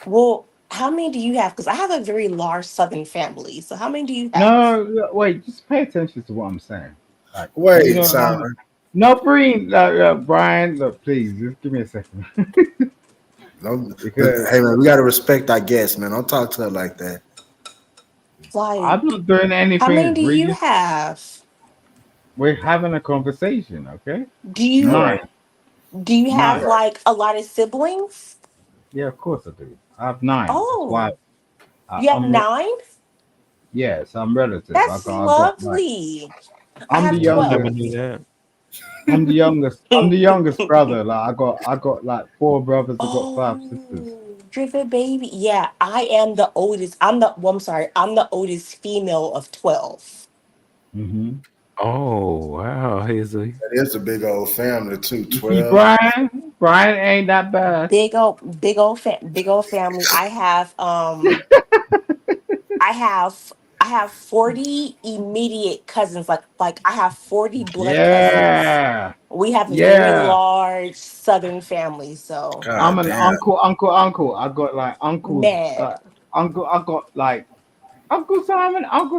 Well, how many do you have? Because I have a very large Southern family. So how many do you have? No, wait, just pay attention to what I'm saying. Like, do you Wait, know how many? Simon. No, Breen, Brian, look, please, just give me a second. No, Because hey man, we gotta respect our guests, man. Don't talk to her like that. Like, I'm not doing how many anything. do you have? We're having a conversation, okay? Do you All right, Nine, do you all have nine. right. like a lot of siblings? Yeah, of course I do. I have nine. That's why Oh, you have I'm. 9? Yes, I'm relative. That's I got like lovely. I I'm the have Oh, I never 12. youngest. knew that. I'm the youngest. I'm Mm. the youngest brother. Like I got like 4 brothers. I got 5 sisters. Oh, driven baby. Yeah, I am the oldest. I'm the well, I'm sorry. I'm the oldest female of 12. Mm-hmm. Oh, wow, Hazel. That is a big old family too. You see, 12. Brian ain't that bad. Big old family. I have 40 immediate cousins. Like I have 40 blood cousins. Yeah, We have a very yeah. large southern family, so I'm God an damn. uncle. I got like uncles, man, uncle. I got like Uncle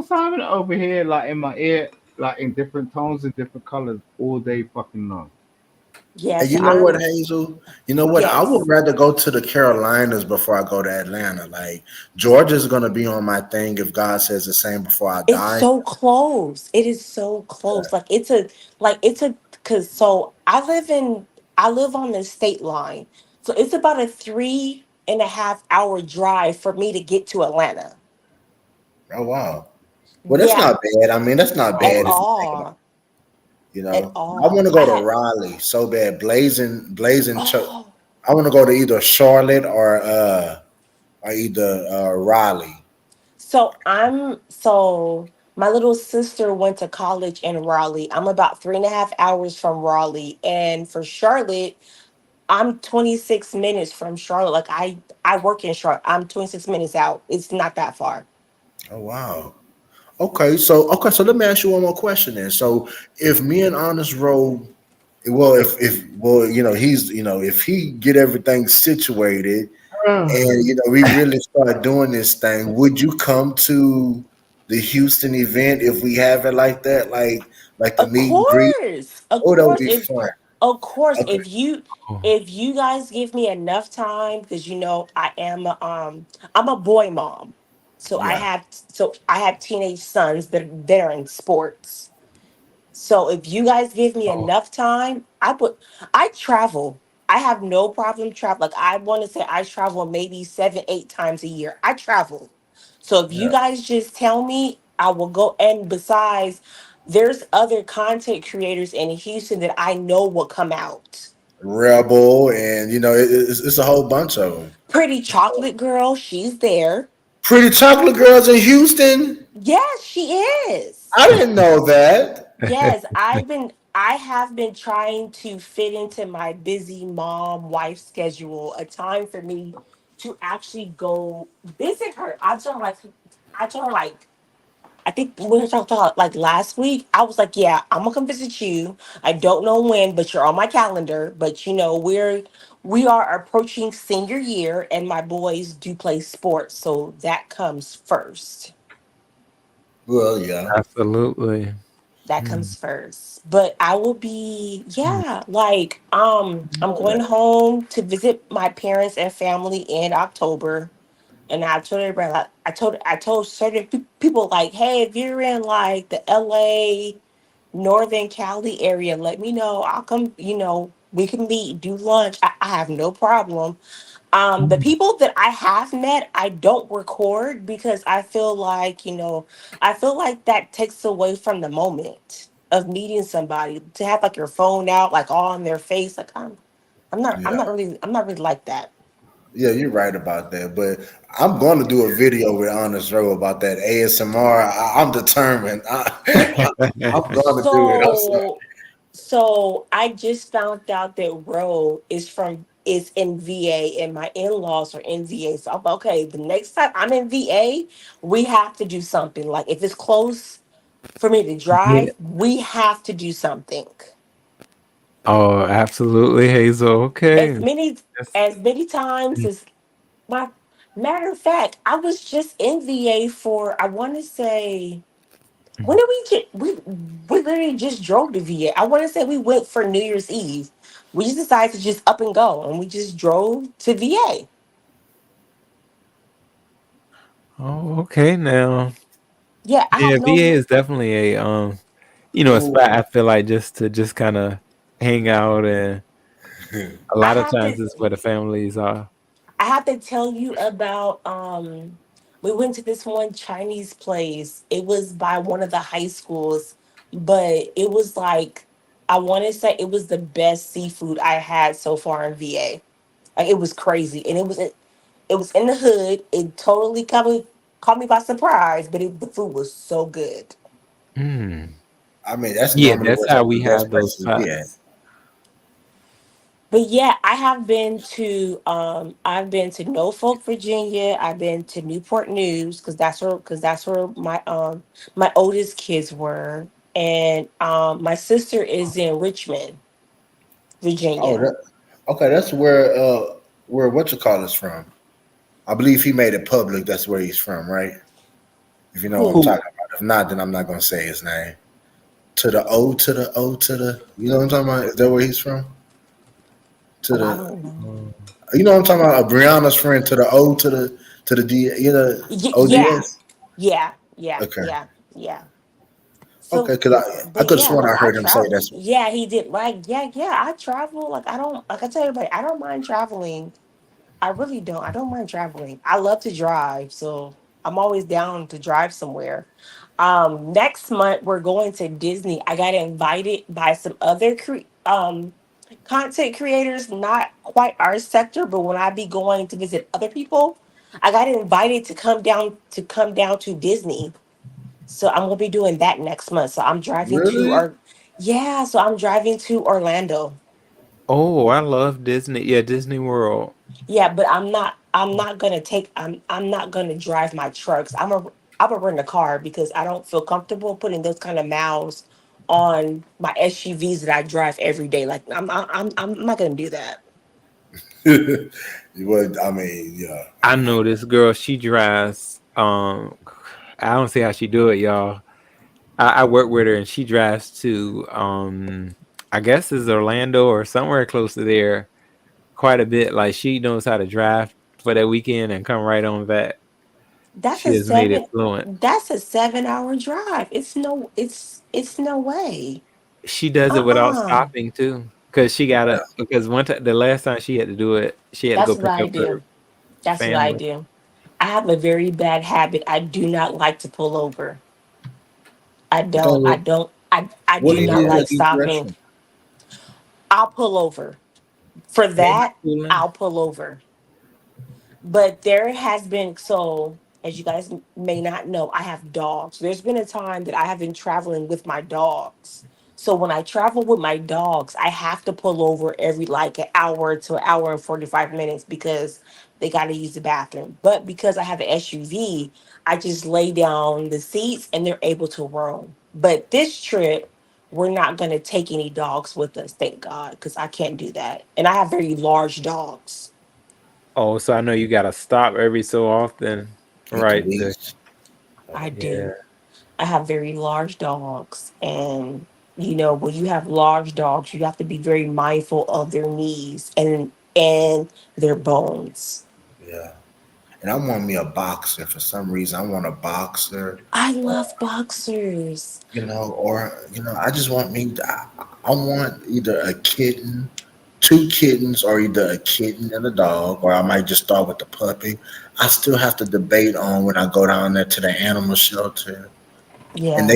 Simon over here, like in my ear, like in different tones and different colors all day fucking long. And yes, you know what, I'm Hazel? You know what? I would yes. rather go to the Carolinas before I go to Atlanta. Like Georgia's gonna be on my thing if God says the same before I It's die. so close. It is so close. Like it's a cause so I live on the state line. So it's about a 3.5 hour drive for me to get to Atlanta. Oh wow. Well, that's Yeah, not bad. I mean, that's not at bad if you think about all. it, At I all. want to I go to had Raleigh so bad. Blazing oh I want to go to either Charlotte or either Raleigh. so my little sister went to college in Raleigh. I'm about 3.5 hours from Raleigh. And for Charlotte, I'm 26 minutes from Charlotte. Like I work in Charlotte. I'm 26 minutes out. It's not that far. Oh wow. Okay, so let me ask you one more question then. So if me and Honest Roll, well, if well, he's if he get everything situated and we really start doing this thing, would you come to the Houston event if we have it like that, like the Of meet and greet? course. Of Oh, that would course. be fun. Of course Okay, Oh, if you guys give me enough time, because I'm a boy mom. yeah, So I have teenage sons that are in sports. So if you guys give me oh, enough time, I travel. I have no problem travel. Like I want to say I travel maybe 7, 8 times a year. I travel. So if you yeah. guys just tell me, I will go. And besides, there's other content creators in Houston that I know will come out. Rebel, and it's a whole bunch of them. Pretty Chocolate Girl, she's there. Pretty chocolate girls in Houston. Yes, she is. I didn't know that. Yes, I have been trying to fit into my busy mom wife schedule a time for me to actually go visit her. I told her like I think we were talking about like last week. I was like, yeah, I'm gonna come visit you. I don't know when, but you're on my calendar. But we are approaching senior year, and my boys do play sports, so that comes first. Well, yeah. absolutely. That Mm, comes first. But I will be, mm. yeah, like I'm Know going that. home to visit my parents and family in October. And I told everybody, like, I told certain people, like, hey, if you're in like the LA, Northern Cali area, let me know. I'll come, we can meet, do lunch. I have no problem. The people that I have met, I don't record because I feel like that takes away from the moment of meeting somebody to have like your phone out, like all on their face. Like Yeah. I'm not really like that. Yeah, you're right about that. But I'm going to do a video with Honest Row about that ASMR. I'm determined. I'm going to do it. I'm sorry. So, so I just found out that Ro is in VA and my in-laws are in VA. So I'm like, okay, the next time I'm in VA, we have to do something. Like if it's close for me to Yeah. drive, we have to do something. Oh, absolutely, Hazel. As Okay. many That's as many times mm, as my matter of fact, I was just in VA for I want to say when mm. did we literally just drove to VA. I want to say we went for New Year's Eve. We just decided to just up and go, and we just drove to VA. Oh, okay now. Yeah, I Yeah, have VA no. is definitely a a spot Oh, I feel like just to just kind of hang out, and a I lot of have times to. it's where the families are. I have to tell you about. We went to this one Chinese place. It was by one of the high schools, but it was like I want to say it was the best seafood I had so far in VA. Like it was crazy, and It was in the hood. It totally caught me by surprise, but the food was so good. Mm. I mean, that's Yeah, normally that's where how some of we the best have those places be at. spots. But yeah, I have been to I've been to Norfolk, Virginia. I've been to Newport News because that's where my oldest kids were. And my sister is in Richmond, Oh, Virginia. that okay. That's where what you call is from. I believe he made it public. That's where he's from, right? If you know what I'm Who? Who? talking about. If not, then I'm not gonna say his name. To the O to the O to the. You know what I'm talking about? Is that where he's from? To Oh, I the. don't know. You know what I'm talking about? Brianna's friend to the O to the D. You know Yeah, ODS. yeah, yeah, Okay. yeah, yeah. Okay. So, Because I but could have yeah, sworn like I I heard him say travel. that's. Yeah, he did. Like, yeah. I travel. Like, I don't. Like I tell everybody, I don't mind traveling. I really don't. I don't mind traveling. I love to drive, so I'm always down to drive somewhere. Next month we're going to Disney. I got invited by some other content creators, not quite our sector, but when I be going to visit other people, I got invited to come down to Disney. So I'm gonna be doing that next month. So I'm driving to Really? or yeah, so I'm driving to Orlando. Oh, I love Disney. Yeah, Disney World. Yeah, but I'm not gonna drive my trucks. I'm gonna rent a car because I don't feel comfortable putting those kind of miles on my SUVs that I drive every day. Like I'm not gonna do that. Well, I mean, yeah. I I mean, know this girl. She drives. I don't see how she do it, y'all. I work with her, and she drives to. I guess it's Orlando or somewhere close to there. Quite a bit. Like she knows how to drive for that weekend and come right on back. That's She a has made it seven fluent. that's a 7 hour drive. It's no way. She does it without Uh-uh. stopping too, because she gotta. Because one time, the last time she had to do it, she had to go That's what pick I up her do. That's what I family. do. I have a very bad habit. I do not like to pull over. I don't. I okay. don't. I What do do you not do like that each stopping. direction? I'll pull over. For Hey, that, Cooling. I'll pull over. But there has been, so as you guys may not know, I have dogs. There's been a time that I have been traveling with my dogs. So when I travel with my dogs, I have to pull over every like an hour to an hour and 45 minutes because they got to use the bathroom. But because I have an SUV, I just lay down the seats and they're able to roam. But this trip, we're not going to take any dogs with us, thank God, because I can't do that. And I have very large dogs. Oh, so I know you gotta stop every so often, He could right? be. I Yeah. do. I have very large dogs, and when you have large dogs, you have to be very mindful of their knees and their bones. Yeah. And I want me a boxer for some reason. I want a boxer. I love boxers. I just want I want either a kitten, two kittens, or either a kitten and a dog, or I might just start with the puppy. I still have to debate on when I go down there to the animal shelter. And Yeah.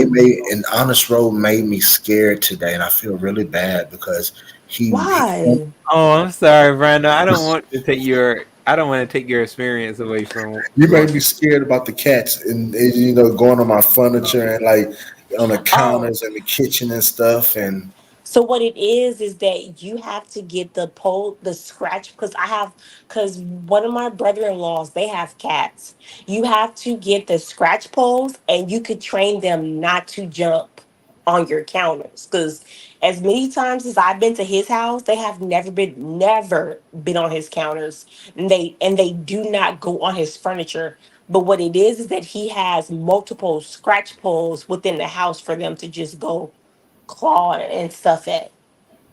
and Honest Road made me scared today, and I feel really bad because he Why? Oh, I'm sorry, Brando. I don't want to take your experience away from you going. made me scared about the cats and going on my furniture and like on the Oh, counters and the kitchen and stuff and so what it is that you have to get the scratch because one of my brother-in-laws, they have cats. You have to get the scratch poles and you could train them not to jump on your counters. Because as many times as I've been to his house, they have never been on his counters. And they do not go on his furniture. But what it is that he has multiple scratch poles within the house for them to just go claw and stuff at.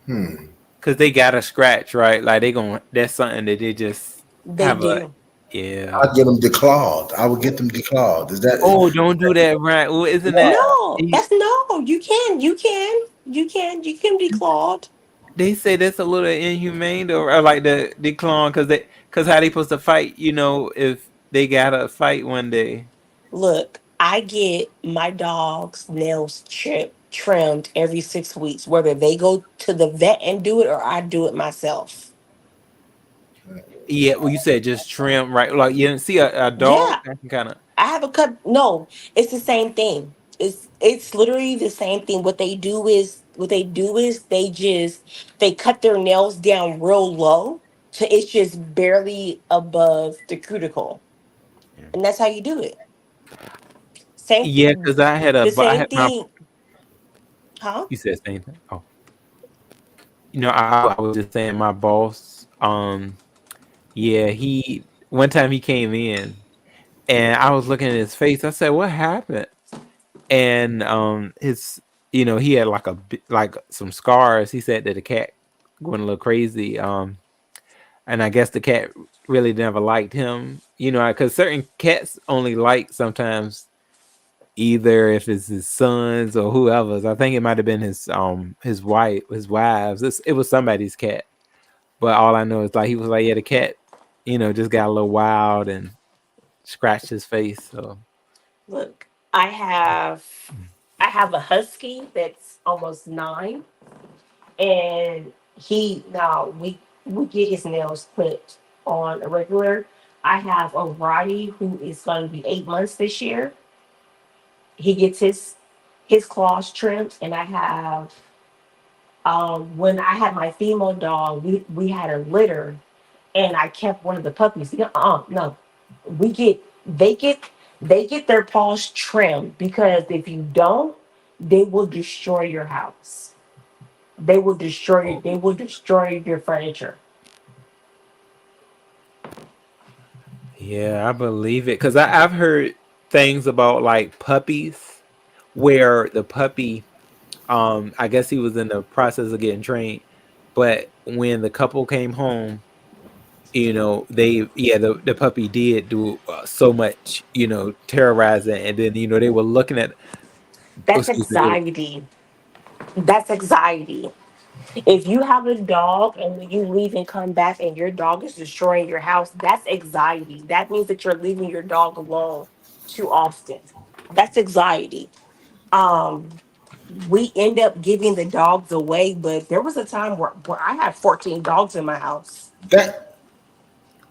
hmm. Because they got to scratch, right? Like that's something that they just They have a, do. yeah. I'd get them declawed. I would get them declawed. Is that Oh, don't do that, right? Well, isn't that, no? No, that's no. You can be clawed. they say that's a little inhumane though, or like the clone, because how they supposed to fight, if they gotta fight one day. Look, I get my dog's nails trimmed every 6 weeks, whether they go to the vet and do it or I do it myself. Yeah, well, you said just trim right. Like you didn't see a dog Yeah, that can kind of. I have a cut. No, it's the same thing. It's literally the same thing. What they do is they cut their nails down real low, so it's just barely above the cuticle, and that's how you do it. Same, Yeah, because I had a, the but I same had my. thing, huh? You said same thing. Oh, I was just saying my boss. Yeah, he one time he came in and I was looking at his face. I said, "What happened?" And his, he had like like some scars. He said that the cat going a little crazy. And I guess the cat really never liked him. Because certain cats only like sometimes either if it's his sons or whoever's. I think it might have been his wife, his wives. It was somebody's cat. But all I know is like he was like, yeah, the cat, just got a little wild and scratched his face. So Look, I have a husky that's almost 9, and he now we get his nails clipped on a regular. I have a Roddy who is going to be 8 months this year. He gets his claws trimmed, and I have when I had my female dog, we had a litter, and I kept one of the puppies. No, we get they get their paws trimmed because if you don't, they will destroy your house. They will destroy your furniture. yeah, I believe it because I've heard things about like puppies where the puppy, I guess he was in the process of getting trained, but when the couple came home, the puppy did do so much, terrorizing, and then they were looking at, oh, That's excuse me, they were, anxiety. That's anxiety. If you have a dog and when you leave and come back and your dog is destroying your house, that's anxiety. That means that you're leaving your dog alone too often. That's anxiety. Um, we end up giving the dogs away, but there was a time where I had 14 dogs in my house. That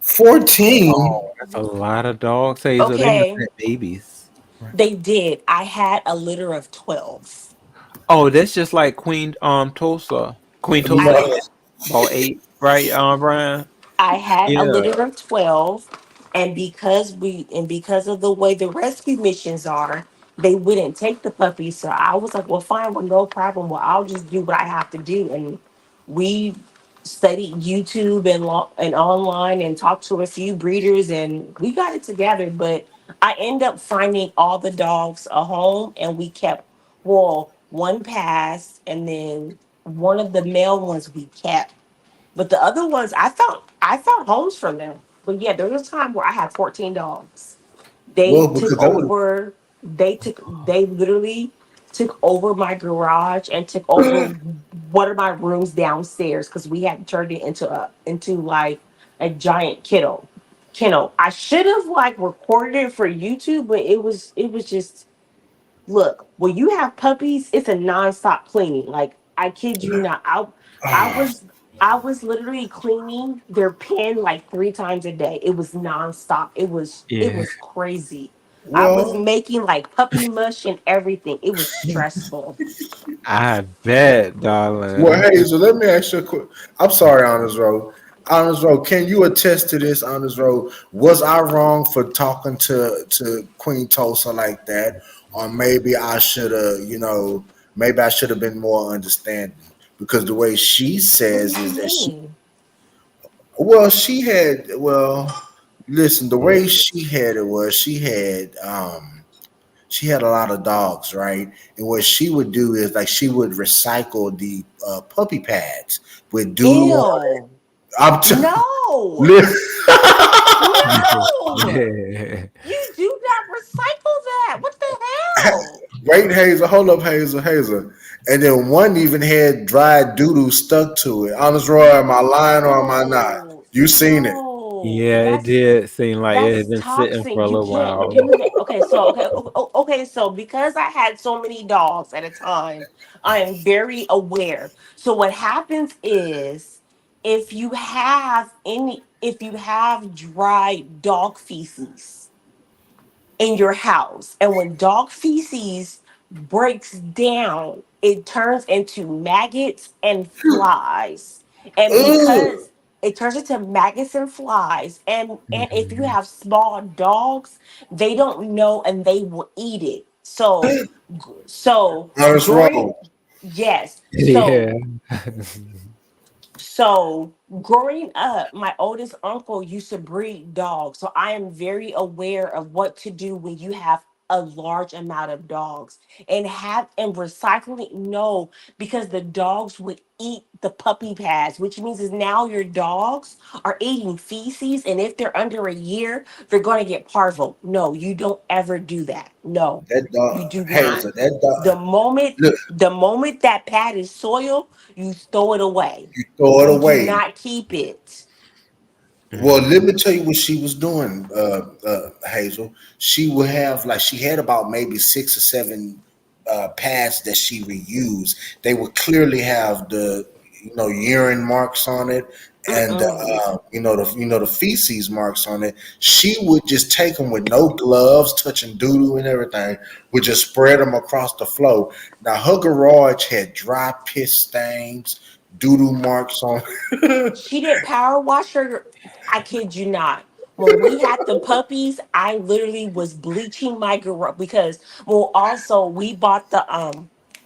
14. oh, that's a lot of dogs. Say so they must Okay, have babies. Right. they did. I had a litter of 12. Oh, that's just like Tulsa. Queen I Tulsa had No, had about 8, right, Brian? I had a Yeah. litter of 12, and because of the way the rescue missions are, they wouldn't take the puppies. So I was like, well, fine, well, no problem. Well, I'll just do what I have to do. And we studied YouTube and online and talked to a few breeders, and we got it together. But I end up finding all the dogs a home, and we kept, well, one passed, and then one of the male ones we kept, but the other ones, I found homes for them. But yeah, there was a time where I had 14 dogs. They well, took because that would. over. They literally took over my garage and took over one of my rooms downstairs because we had turned it into like a giant kennel. Kennel. I should have like recorded it for YouTube, but it was just, look, when you have puppies, it's a nonstop cleaning. Like, I kid you not. I Ah, was I was literally cleaning their pen like 3 times a day. It was nonstop. It Yeah. was crazy. I was well, making like puppy mush and everything. It was stressful. I bet, well, darling. hey, so let me ask you a quick. I'm sorry, Honest Road. Honest Road, can you attest to this, Honest Road? Was I wrong for talking to Queen Tulsa like that, or maybe I should have, maybe I should have been more understanding because the way she What do says you is that mean? listen, the way she had it was she had a lot of dogs, right? And what she would do is like she would recycle the puppy pads with doodle on it. Ew. I'm t- No. li- No. You do not recycle that. What the hell? Wait, Hazel, hold up, Hazel. And then one even had dried doodle stuck to it. Honest Roy, am I lying or am I not? No. You seen it. No. Yeah, it That's did seem like it had That's been sitting for toxic. a You little can't. while. Okay, look. Okay, so okay, so because I had so many dogs at a time, I am very aware. So what happens if you have dry dog feces in your house, and when dog feces breaks down, it turns into maggots and flies. And Ugh. because it turns into maggots and flies, and if you Mhm. have small dogs, they don't know and they will eat it. So Nurse growing, Roll. yes. Yeah. So growing up, my oldest uncle used to breed dogs. So I am very aware of what to do when you have a large amount of dogs, and recycling. No, because the dogs would eat the puppy pads, which means is now your dogs are eating feces, and if they're under a year, they're going to get parvo. No, you don't ever do that. No, That you dog, do not. Hazel. That The dog. moment Look, the moment that pad is soil, you throw it away. you throw it You do away. not keep it. Well, let me Mhm. tell you what she was doing, Hazel. She would have like she had about maybe 6 or 7 pads that she reused. They would clearly have the urine marks on it and Mm-mm. the feces marks on it. She would just take them with no gloves, touching doo doo and everything. Would just spread them across the floor. Now her garage had dry piss stains, doo doo marks on. She didn't power wash her. I kid you not. When we had the puppies, I literally was bleaching my garage because, well, also we bought the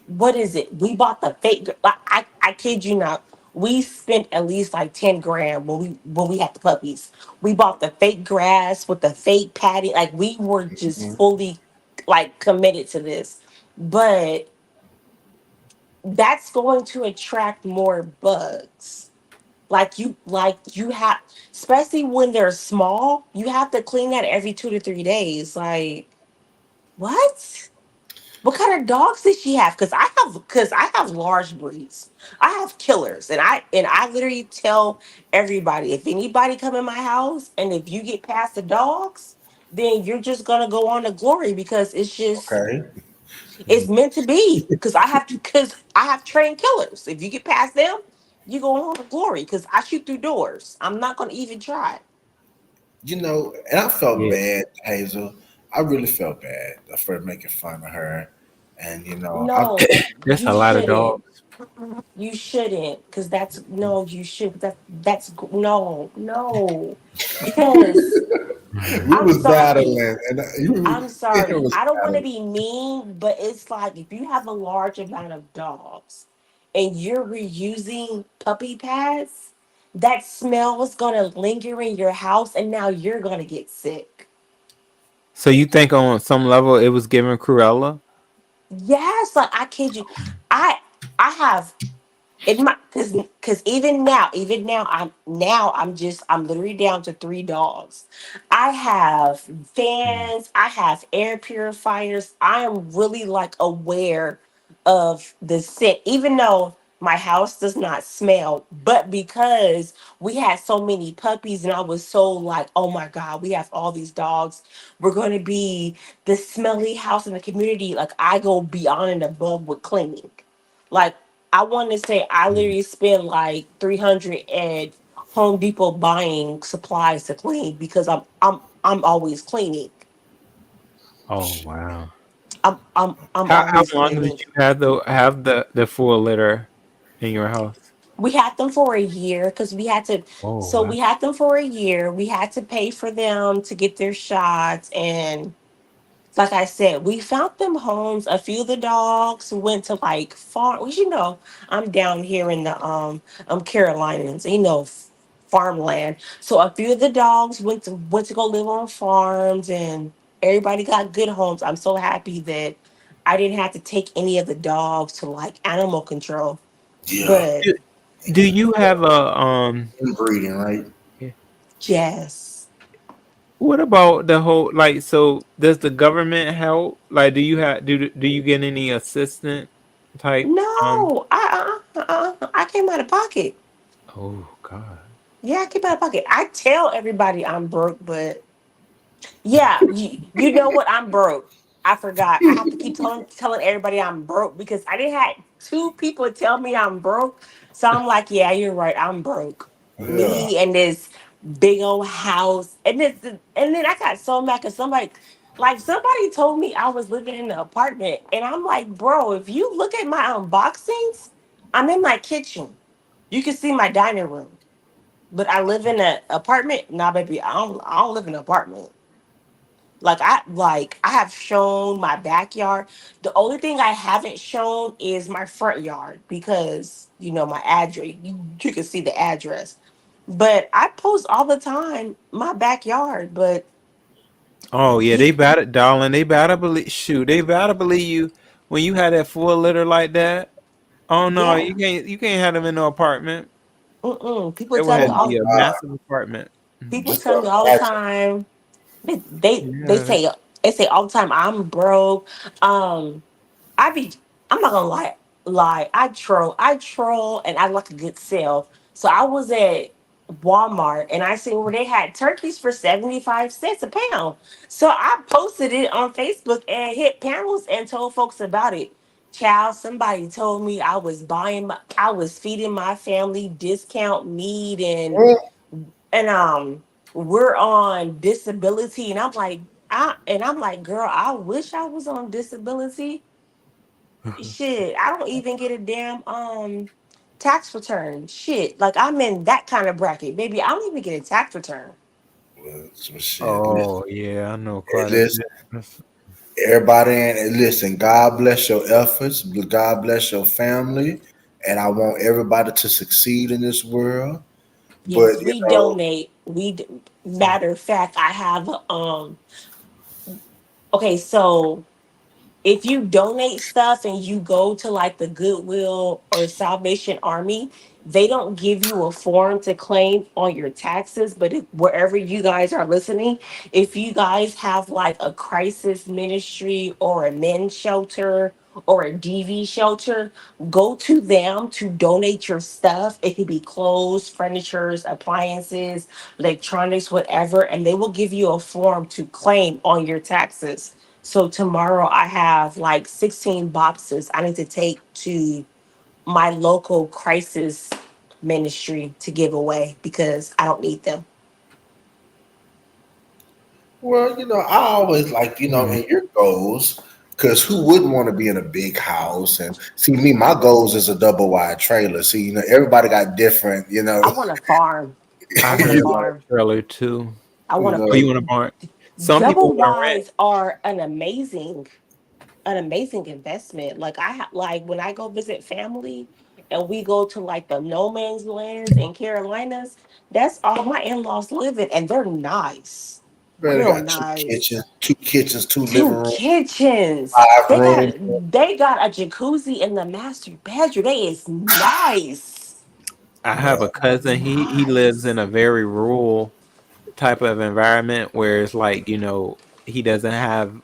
what is it? We bought the fake. I kid you not. We spent at least like 10 grand when we had the puppies. We bought the fake grass with the fake patty. Like we were just fully like committed to this, but that's going to attract more bugs. Like you have, especially when they're small, you have to clean that every 2 to 3 days. Like what? What kind of dogs did she have? Because I have large breeds. I have killers, and I literally tell everybody, if anybody come in my house and if you get past the dogs, then you're just gonna go on to glory, because Okay. it's meant to be. Because I have trained killers. If you get past them, you go on to glory. Because I shoot through doors. I'm not gonna even try. And I felt Yeah. bad, Hazel. I really felt bad for making fun of her. And I No, That's you a lot of shouldn't. dogs. You shouldn't, because that's no. You should. No, no, because we I'm was sorry. battling, and I'm it sorry. was I don't want to battling. be mean, but it's like if you have a large amount of dogs and you're reusing puppy pads, that smell is going to linger in your house, and now you're going to get sick. So you think on some level it was giving Cruella? Yes, like I kid you. I I have in my because even now I'm literally down to 3 dogs. I have Mm. fans, I have air purifiers. I am really like aware of the scent, even though my house does not smell, but because we had so many puppies and I was so like, oh my god, we have all these dogs, we're going to be the smelly house in the community. Like I go beyond and above with cleaning. Like I want to say I Mm. literally spend like 300 at Home Depot buying supplies to clean, because I'm always cleaning. Oh wow. I'm How always long did cleaning. you have the full litter in your house? We had them for a year because we had to. Oh So wow. we had them for a year. We had to pay for them to get their shots, and like I said, we found them homes. A few of the dogs went to like farm. Well, I'm down here in the Carolinas, farmland. So a few of the dogs went to go live on farms, and everybody got good homes. I'm so happy that I didn't have to take any of the dogs to like animal control. Yeah, But Do, do you have a inbreeding, right? yeah. yes. What about the whole, like, so does the government help? Like, do you get any assistant type No, I came out of pocket. oh god. Yeah, I came out of pocket. I tell everybody I'm broke, but yeah, you know what? I'm broke. I forgot. I have to keep telling everybody I'm broke because I didn't have two people tell me I'm broke. So I'm like, yeah, you're right. I'm broke. Yeah. Me and this big old house, and then I got so mad because somebody told me I was living in an apartment, and I'm like, bro, if you look at my unboxings, I'm in my kitchen. You can see my dining room, but I live in an apartment. Nah, baby, I don't live in an apartment. I have shown my backyard. The only thing I haven't shown is my front yard because my address. You can see the address. But I post all the time my backyard. But Oh yeah, they he, better, darling. They better believe. Shoot, they better believe you when you had that full litter like that. Oh no, yeah, you can't have them in no apartment. people It would tell me have Oh to my be all a God. massive apartment. people Mhm. Just tell me all the imagine. time. They Yeah. say all the time I'm broke. Um, I be I'm not gonna lie. I troll and I like a good sale. So I was at Walmart and I seen where they had turkeys for 75 cents a pound. So I posted it on Facebook and hit panels and told folks about it. Child, somebody told me I was feeding my family discount meat and we're on disability and I'm like, girl, I wish I was on disability. Shit, I don't even get a damn tax return. Shit, like I'm in that kind of bracket, baby. I don't even get a tax return. Some shit. Oh yeah, I know Hey, quite a listen, bit. everybody in and listen, God bless your efforts, God bless your family, and I want everybody to succeed in this world. But Yes, we know, donate. Matter of fact, I have okay, so if you donate stuff and you go to like the Goodwill or Salvation Army, they don't give you a form to claim on your taxes. But wherever you guys are listening, if you guys have like a crisis ministry or a men's shelter or a DV shelter, go to them to donate your stuff. It could be clothes, furnitures, appliances, electronics, whatever, and they will give you a form to claim on your taxes. So tomorrow I have like 16 boxes I need to take to my local crisis ministry to give away because I don't need them. well, I always like, Mhm. in your goals, because who wouldn't want to be in a big house? And see, me, my goals is a double wide trailer. See, everybody got different, I want a farm. I I had want a a farm. trailer too. I you want a Oh, know, you want a barn? Some people double want to rent. wides are an amazing investment. Like when I go visit family and we go to like the no man's lands in Carolinas, that's all my in-laws live in and they're nice. man, they Real got nice. two kitchens, two living Two rooms, kitchens. 5 rooms. They got a jacuzzi in the master bedroom. They is nice. I have Yeah. a cousin. He lives in Nice. a very rural type of environment where it's like he doesn't have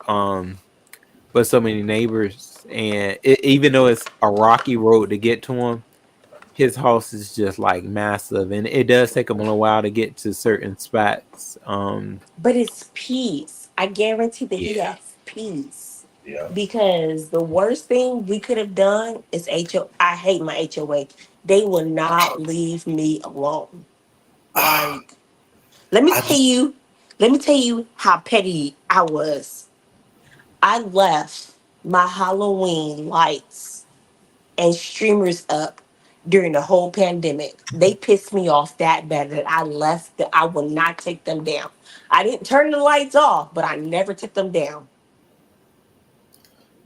but so many neighbors, and even though it's a rocky road to get to him, his house is just like massive, and it does take him a little while to get to certain spots. But it's peace. I guarantee that he Yeah. has peace. Yeah. Because the worst thing we could have done is HO. I hate my HOA. They will not leave me alone. Ah, Like, let me I tell just you, let me tell you how petty I was. I left my Halloween lights and streamers up during the whole pandemic. They pissed me off that bad that I left that I will not take them down. I didn't turn the lights off, but I never took them down.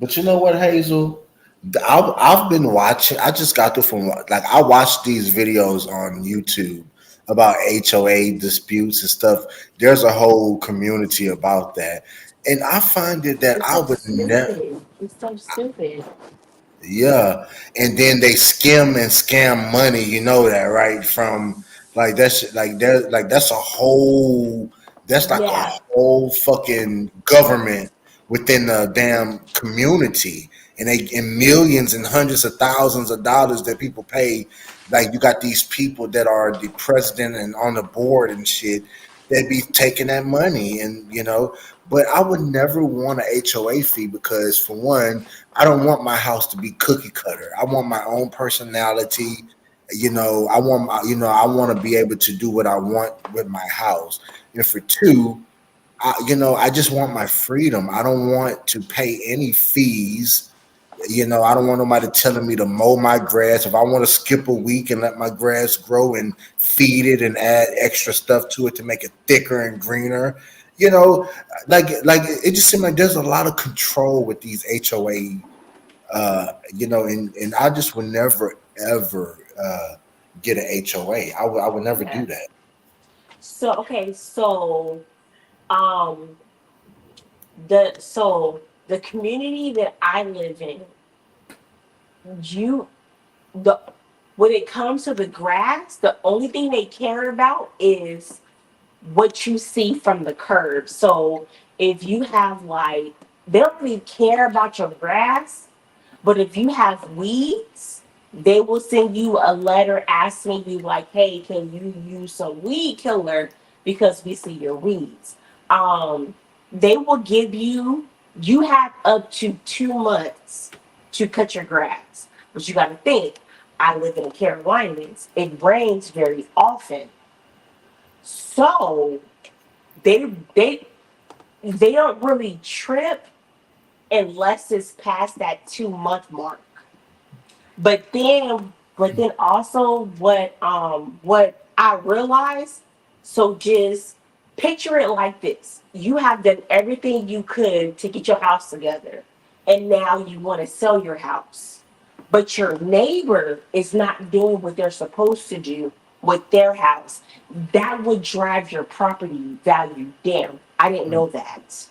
But you know what, Hazel? I've been watching. I just got through from like I watched these videos on YouTube about HOA disputes and stuff. There's a whole community about that, and I find it that It's I so would never. stupid. It's so stupid. Yeah, and then they skim and scam money. You know that, right? From like that's like there like that's like a Yeah. whole fucking government within the damn community, and they and millions and hundreds of thousands of dollars that people pay. Like you got these people that are the president and on the board and shit. They be taking that money, and but I would never want a HOA fee because for one. I don't want my house to be cookie cutter. I want my own personality, I want to be able to do what I want with my house. And for two, I just want my freedom. I don't want to pay any fees. I don't want nobody telling me to mow my grass. If I want to skip a week and let my grass grow and feed it and add extra stuff to it to make it thicker and greener, you know, like it just seems like there's a lot of control with these HOA, and I just would never ever get an HOA. I would never do Okay. that. So um the community that I live in, you the when it comes to the grass, the only thing they care about is what you see from the curb. So if you have like, they don't really care about your grass, but if you have weeds, they will send you a letter asking you like, "Hey, can you use some weed killer because we see your weeds?" Um, they will give you. You have up to 2 months to cut your grass, but you got to think. I live in the Carolinas. It rains very often, so they they they don't really trip unless it's past that 2 month mark. But then also what I realized, so just picture it like this. You have done everything you could to get your house together. And now you want to sell your house. But your neighbor is not doing what they're supposed to do with their house. That would drive your property value down. I didn't know that.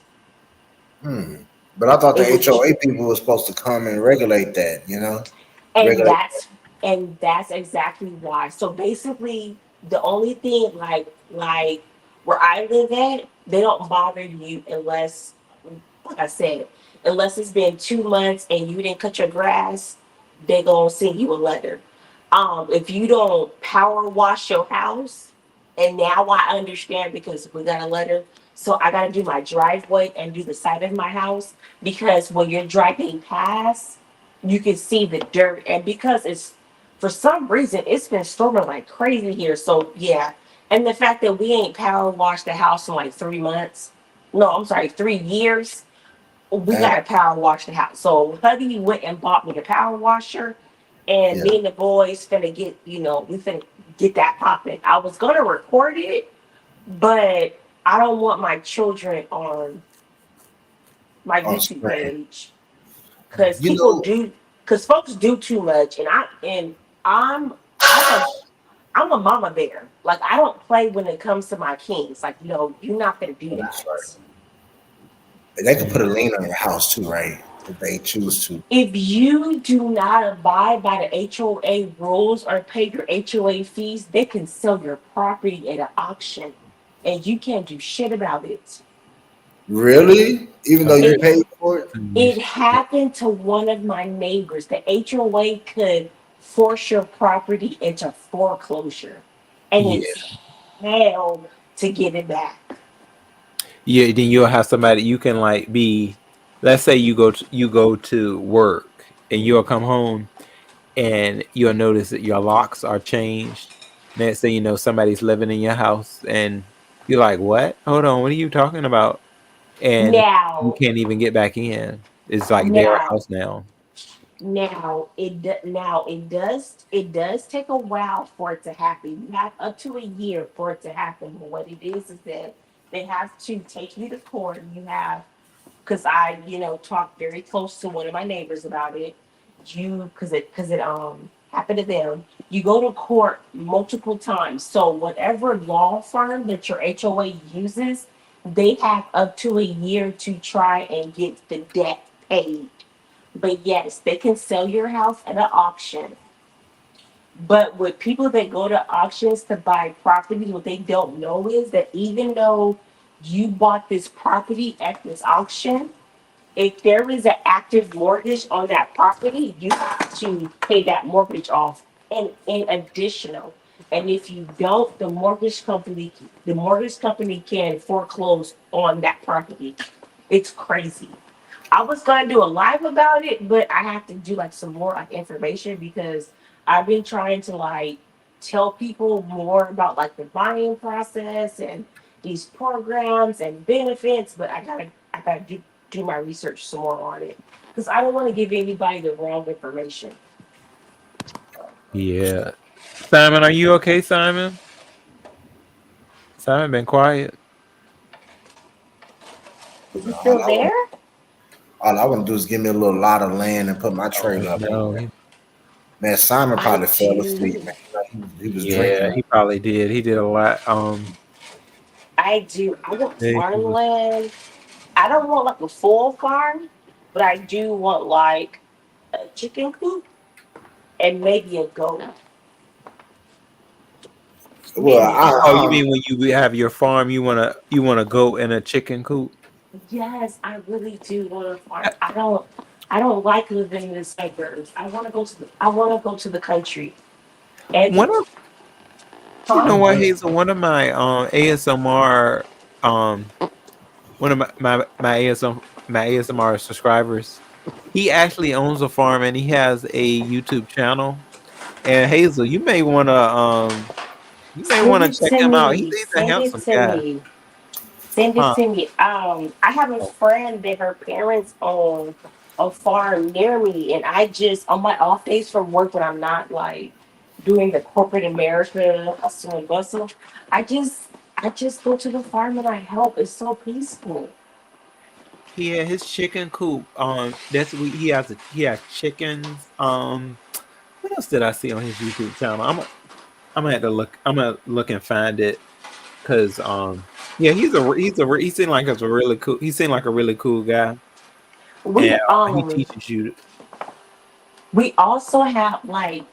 Hmm. But I thought the It would HOA people were supposed to come and regulate that, and regulate. that's exactly why. So basically, the only thing like where I live at, they don't bother you unless, like I said, unless it's been 2 months and you didn't cut your grass, they gonna send you a letter. If you don't power wash your house, and now I understand because we got a letter. So I gotta do my driveway and do the side of my house because when you're driving past, you can see the dirt. And because it's for some reason it's been storming like crazy here. So yeah. And the fact that we ain't power washed the house in like 3 months. No, I'm sorry, 3 years. We Uh, gotta power wash the house. So Hubby went and bought me the power washer, and yeah, me and the boys finna we finna get that popping. I was gonna record it, but I don't want my children on my on YouTube screen. page because You know, folks do too much, and I'm I'm a I'm a mama bear. Like I don't play when it comes to my kings. Like you're not gonna do that's right. that. They could put a lien on your house too, right? If they choose to. If you do not abide by the HOA rules or pay your HOA fees, they can sell your property at an auction, and you can't do shit about it. Really? Even though you It paid for it? it happened to one of my neighbors. The HOA could force your property into foreclosure, and Yeah. it's hell to get it back. Yeah, then you'll have somebody you can like be, let's say you go to work and you'll come home and you'll notice that your locks are changed. Next thing you know, somebody's living in your house and you're like, "What? Hold on, what are you talking about?" And you Now, can't even get back in. It's like their now, house now. now it does take a while for it to happen. You have up to a year for it to happen. But what it is that they have to take you to court. You have because I talked very close to one of my neighbors about it. You because it happened to them. You go to court multiple times. So whatever law firm that your HOA uses, they have up to a year to try and get the debt paid. But yes, they can sell your house at an auction. But with people that go to auctions to buy property, what they don't know is that even though you bought this property at this auction, if there is an active mortgage on that property, you have to pay that mortgage off in additional. And if you don't, the mortgage company can foreclose on that property. It's crazy. I was gonna do a live about it, but I have to do like some more like information because I've been trying to like tell people more about like the buying process and these programs and benefits, but I gotta do my research some more on it because I don't want to give anybody the wrong information. Yeah. Simon, are you okay, Simon? Simon been quiet. Is he All still I want, there? all I want to do is give me a little lot of land and put my Oh trailer up over no. there. Man, Simon I probably fell asleep, do. man. He was Yeah, drinking. he probably did. He did a lot. I do. I want Yeah, he was. farmland. I don't want like a full farm, but I do want like a chicken coop and maybe a goat. Well, Maybe a Oh, goat. you mean when you have your farm, you wanna go in a chicken coop? Yes, I really do want a farm. I don't like living in the suburbs. I want to go to the country. And One of you know huh? what, Hazel? One of my ASMR um one of my ASMR subscribers, he actually owns a farm and he has a YouTube channel. And Hazel, you may wanna Send it check to him out. me. He's a Send it handsome to guy. me. Send it Huh. to me. I have a Oh, friend that her parents own a farm near me, and I just on my off days from work when I'm not like doing the corporate America hustle and bustle, I just I just go to the farm and I help. It's so peaceful. yeah, his chicken coop. That's what he has chickens. What else did I see on his YouTube channel? I'm gonna have to look. I'm gonna look and find it because yeah, he seemed like a really cool. He seemed like a really cool guy, We and he um teaches you. we also have like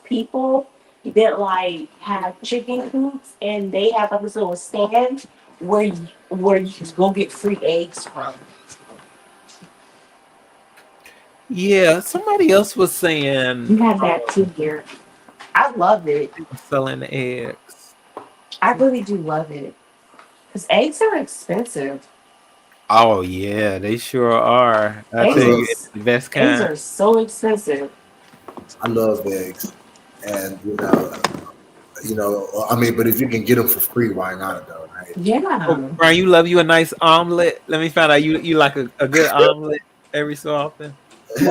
people that like have chicken coops and they have like this little stand where you can go get free eggs from. Yeah, somebody else was saying You have that too here. I love it. they were selling eggs. I really do love it because eggs are expensive. Oh yeah, they sure are. I I Eggs tell are love you, it's the best eggs kind. are so expensive. I love eggs, and I mean, but if you can get them for free, why not though, right? Oh, Yeah, Brian, you love you a nice omelet. Let me find out you like a good omelet every so often. Shit,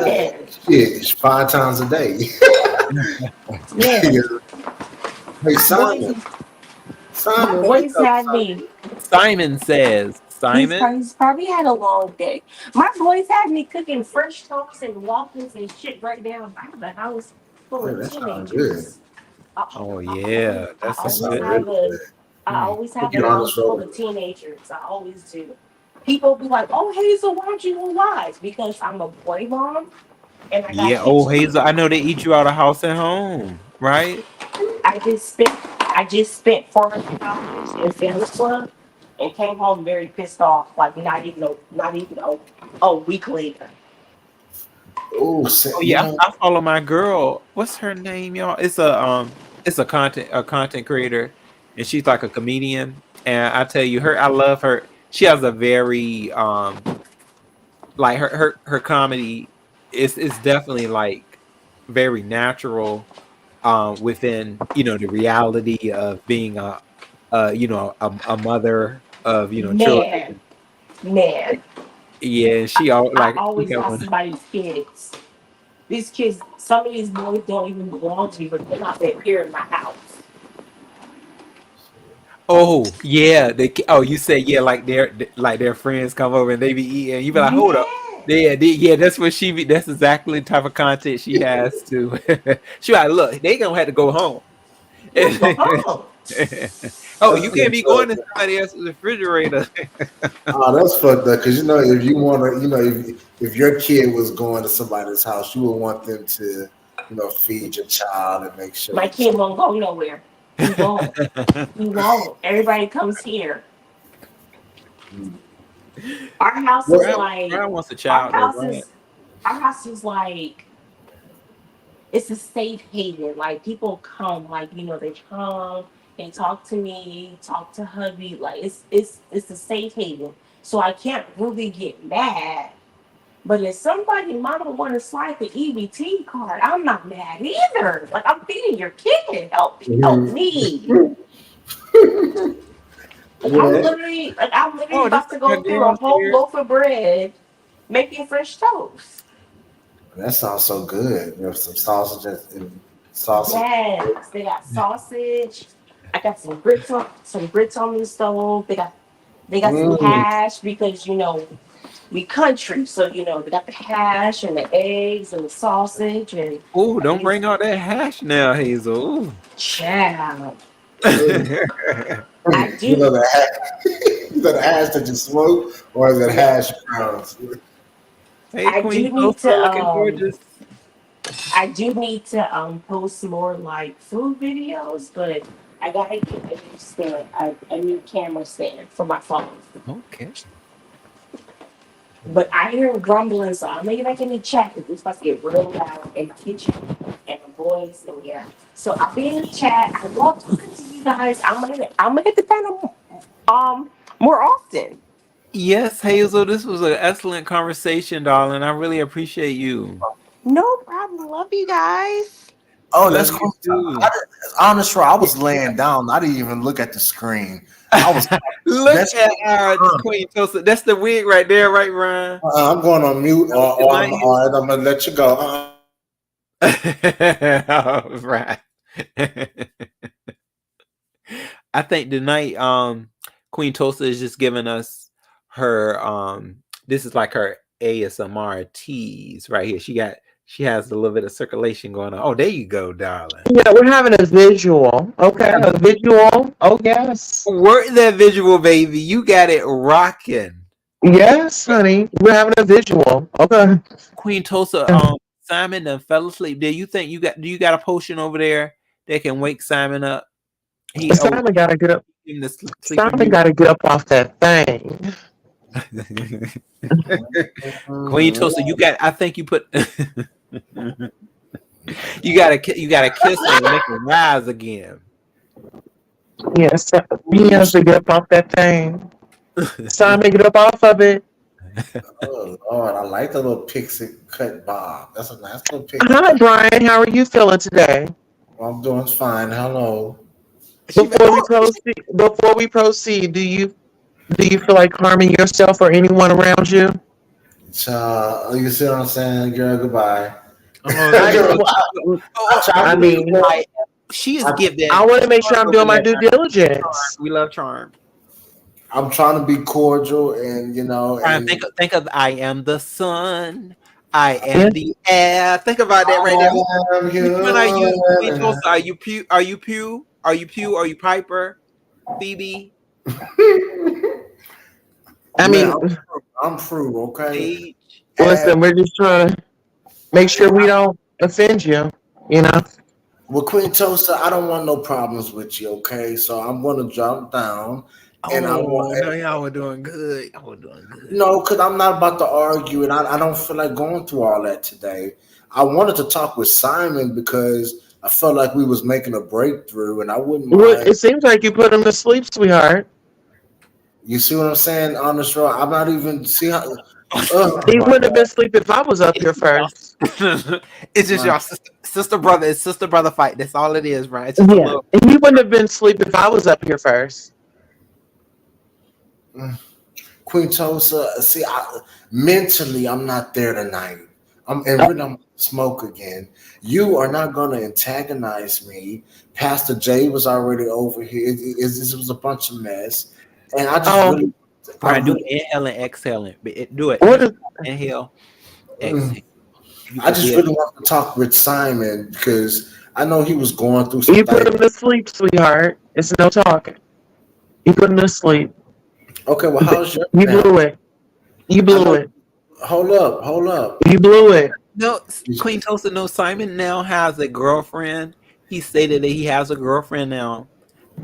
yeah, it's 5 times a day. yeah. Hey, My boys, my Simon, wake boys up, had Simon. me. Simon says, Simon. He's probably had a long day. My boys had me cooking French toast and waffles and shit right now. I have a house full Yeah, of that sounds good. teenagers. I, Oh I yeah, always, I that's That some always sounds good. have really a, good. I Hmm. always Hope have you a don't house full disrobe of teenagers. I always do. People be like, "Oh, Hazel, why don't you go live?" Because I'm a boy mom and I got Yeah. Oh, kids. Hazel, I know they eat you out of house and home, right? I just spent $400 in Family Club and came home very pissed off. Like not even a week later. Oh, Oh you yeah, know, I follow my girl. What's her name, y'all? It's a content creator, and she's like a comedian. And I tell you, I love her. She has a very like her comedy is definitely like very natural within the reality of being a mother of children. Man, man, Yeah, she I she always got got one. somebody's kids. These kids, some of these boys don't even belong to me, but they're not that here in my house. Oh yeah, you say yeah, like their friends come over and they be eating. You be like, hold up, Yeah. yeah, that's what she be. That's exactly the type of content she has to. She like, look, they gonna have to go home. Yeah, go home. Oh, that's you can't fucked be going to up. somebody else's refrigerator. Oh, that's fucked up. Because if you want to, if your kid was going to somebody's house, you would want them to, feed your child and make sure My your kid child. won't go nowhere. He won't. He won't. Everybody comes here. Our house is Well, like Brian wants a our child though, house Brian. is our house is like it's a safe haven. Like people come, like they come and talk to me, talk to hubby. Like it's a safe haven. So I can't really get mad But if somebody mama want to swipe the EBT card, I'm not mad either. Like I'm feeding your kid. Help Mhm. me. Yeah, Like I'm literally Oh, this about is to my go through a whole downstairs. loaf of bread making fresh toast. that sounds so good. There's some sausages and sausage. Yes, they got sausage. I got some grits on the stove. They got some Mm. hash because we country, so they got the hash and the eggs and the sausage and Oh, I don't use bring out that hash now, Hazel. child. Mm. I You know do. the hash, you know the hash that you smoke, or is it Yeah, hash browns? Hey, I Queen do need Tulsa, to looking gorgeous. post more like food videos, but I gotta get a new stand, a new camera stand for my phone. Okay. But I hear grumbling, so I'm maybe back in the chat because it's supposed to get real loud in the kitchen and the boys in here. So I'll be in the chat. I love talking to you guys. I'm gonna hit the panel more often. Yes, Hazel, this was an excellent conversation, darling. I really appreciate you. No problem. Love you guys. Oh, Love that's you cool. too. Honest, I was laying down. I didn't even look at the screen. I was. Look That's. at our Queen Tulsa. That's the wig right there, right, Ryan? I'm going on mute, That was or, good or night, I'm all right. I'm gonna let you go. All right. I think tonight, Queen Tulsa is just giving us her this is like her ASMR tease right here. She has a little bit of circulation going on. Oh, there you go, darling. Yeah, we're having a visual. Okay, a visual. Oh yes. Work that visual, baby. You got it rocking. Yes, honey. We're having a visual. Okay. Queen Tulsa, Simon done fell asleep. Do you got a potion over there that can wake Simon up? Simon gotta get up. Him to sleeping Simon beauty. gotta get up off that thing. Queen Tulsa, you got. I think you put. you gotta kiss her and make her rise again. Yes, he has to get up off that thing. Simon, get up off of it. Oh Lord, I like the little pixie cut bob. That's a nice little pixie Hi, cut. Brian. How are you feeling today? I'm doing fine. Hello. She be- oh, Before we proceed, do you feel like harming yourself or anyone around you? You see what I'm saying, girl? Goodbye. oh, I just, girl, I mean, she is I, giving. I want to make sure I'm doing my due Charm. diligence. We love charm. I'm trying to be cordial, and Brian, and think of I am the sun. I Yeah. am the air. Think about that right there. I am Which one are you, Queen human. Tulsa? Are you Pew? Are you Pew? Are you Pew? Are you Piper? Phoebe? I Man, mean, I'm through. Okay. Paige? And listen, we're just trying to make sure we don't offend you. You know. with Queen Toaster, I don't want no problems with you. Okay, so I'm gonna jump down, and I want. Oh no, y'all were doing good. Y'all were doing good. No, because I'm not about to argue, and I don't feel like going through all that today. I wanted to talk with Simon because I felt like we was making a breakthrough, and I wouldn't Well, mind. it seems like you put him to sleep, sweetheart. You see what I'm saying, honest, Roy? I'm not even see how. He My wouldn't have been asleep if I was up here first. It's just God. y'all sister brother. It's sister brother fight. That's all it is, right? It's just a Yeah, little. he wouldn't have been asleep if I was up here first. Queen Tosa, see, mentally, I'm not there tonight. I'm smoke again. You are not going to antagonize me. Pastor Jay was already over here. This was a bunch of mess, and I just Oh, really, I Brian, do really, inhale and exhale. Do it. what is? Inhale, mm, exhale. You I could just be. really want to talk with Simon because I know he was going through some You put things. him to sleep, sweetheart. It's no talking. You put him to sleep. Okay, well, how's your You family? blew it. You I blew know. it. Hold up. You blew it. No, Queen Toast. No, Simon now has a girlfriend. He stated that he has a girlfriend now.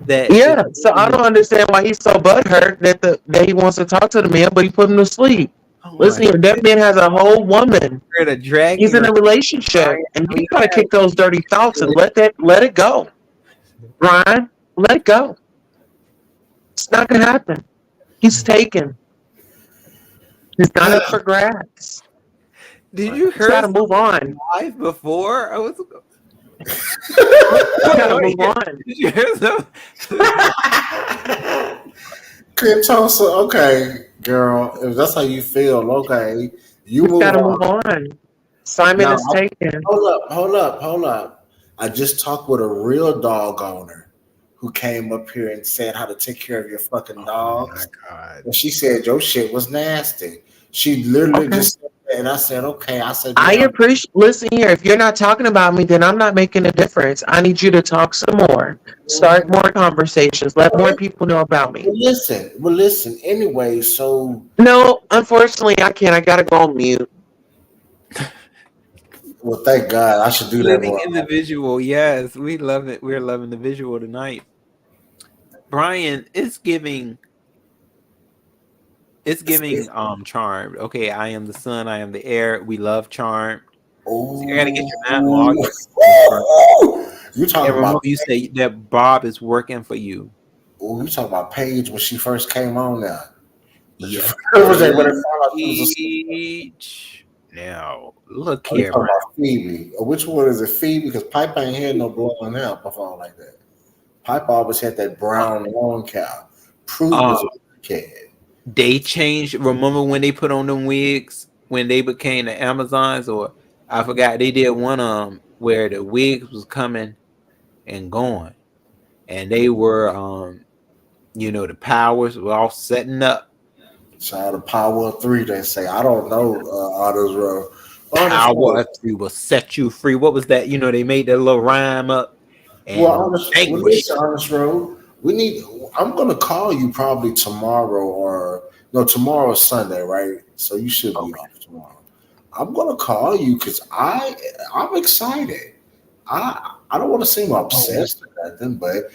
That is Yeah. So I don't understand why he's so butthurt that he wants to talk to the man, but he put him to sleep. oh my Listen here, that man has a whole woman. god, to drag He's you. in a relationship, and you gotta kick those dirty thoughts and let it go, Ryan. Let it go. It's not gonna happen. He's taken. He's not up for grabs. Did you Just gotta hear move on. live before? I was. Just gotta Wait, move on. did you hear some? Tulsa, okay, girl. If that's how you feel, okay, you Just move gotta on. move on. Simon Now, is taken. hold up. I just talked with a real dog owner who came up here and said how to take care of your fucking Oh my dogs. god! And she said your shit was nasty. She literally Okay. just said that, and I said, okay. I said, I ma'am, appreciate. Listen here. If you're not talking about me, then I'm not making a difference. I need you to talk some more. Start more conversations. Let more people know about me. well, listen. Anyway, so No, unfortunately, I can't. I gotta go on mute. well, thank God. I should do that Living more. in the visual, yes, we love it. We're loving the visual tonight. Brian, it's giving Charmed. Okay, I am the sun, I am the air. We love Charmed. So I gotta get your map log. Ooh. You And talking remember, about? you say that Bob is working for you. Oh, you talking about Paige when she first came on now? When she Yes, first was when it found out she was a. Paige. Now, look Oh, you here, talking Brian. about Phoebe? Which one is it, Phoebe? Because Pipe ain't had no blonde hair before like that. Pipe always had that brown long cow. Prue Uh, was a kid. they changed. Remember when they put on them wigs when they became the Amazons, or I forgot they did one where the wigs was coming and going, and they were the powers were all setting up. Shout out to Power of Three. They say I don't know. Honest Row. Honest Power Row. of three will set you free. What was that? They made that little rhyme up Well, and well, anguish. listen, Honest Row. We need. I'm gonna call you probably tomorrow or no, tomorrow is Sunday, right? So you should be Okay. off tomorrow. I'm gonna call you because I'm excited. I don't want to seem Oh, obsessed or nothing, but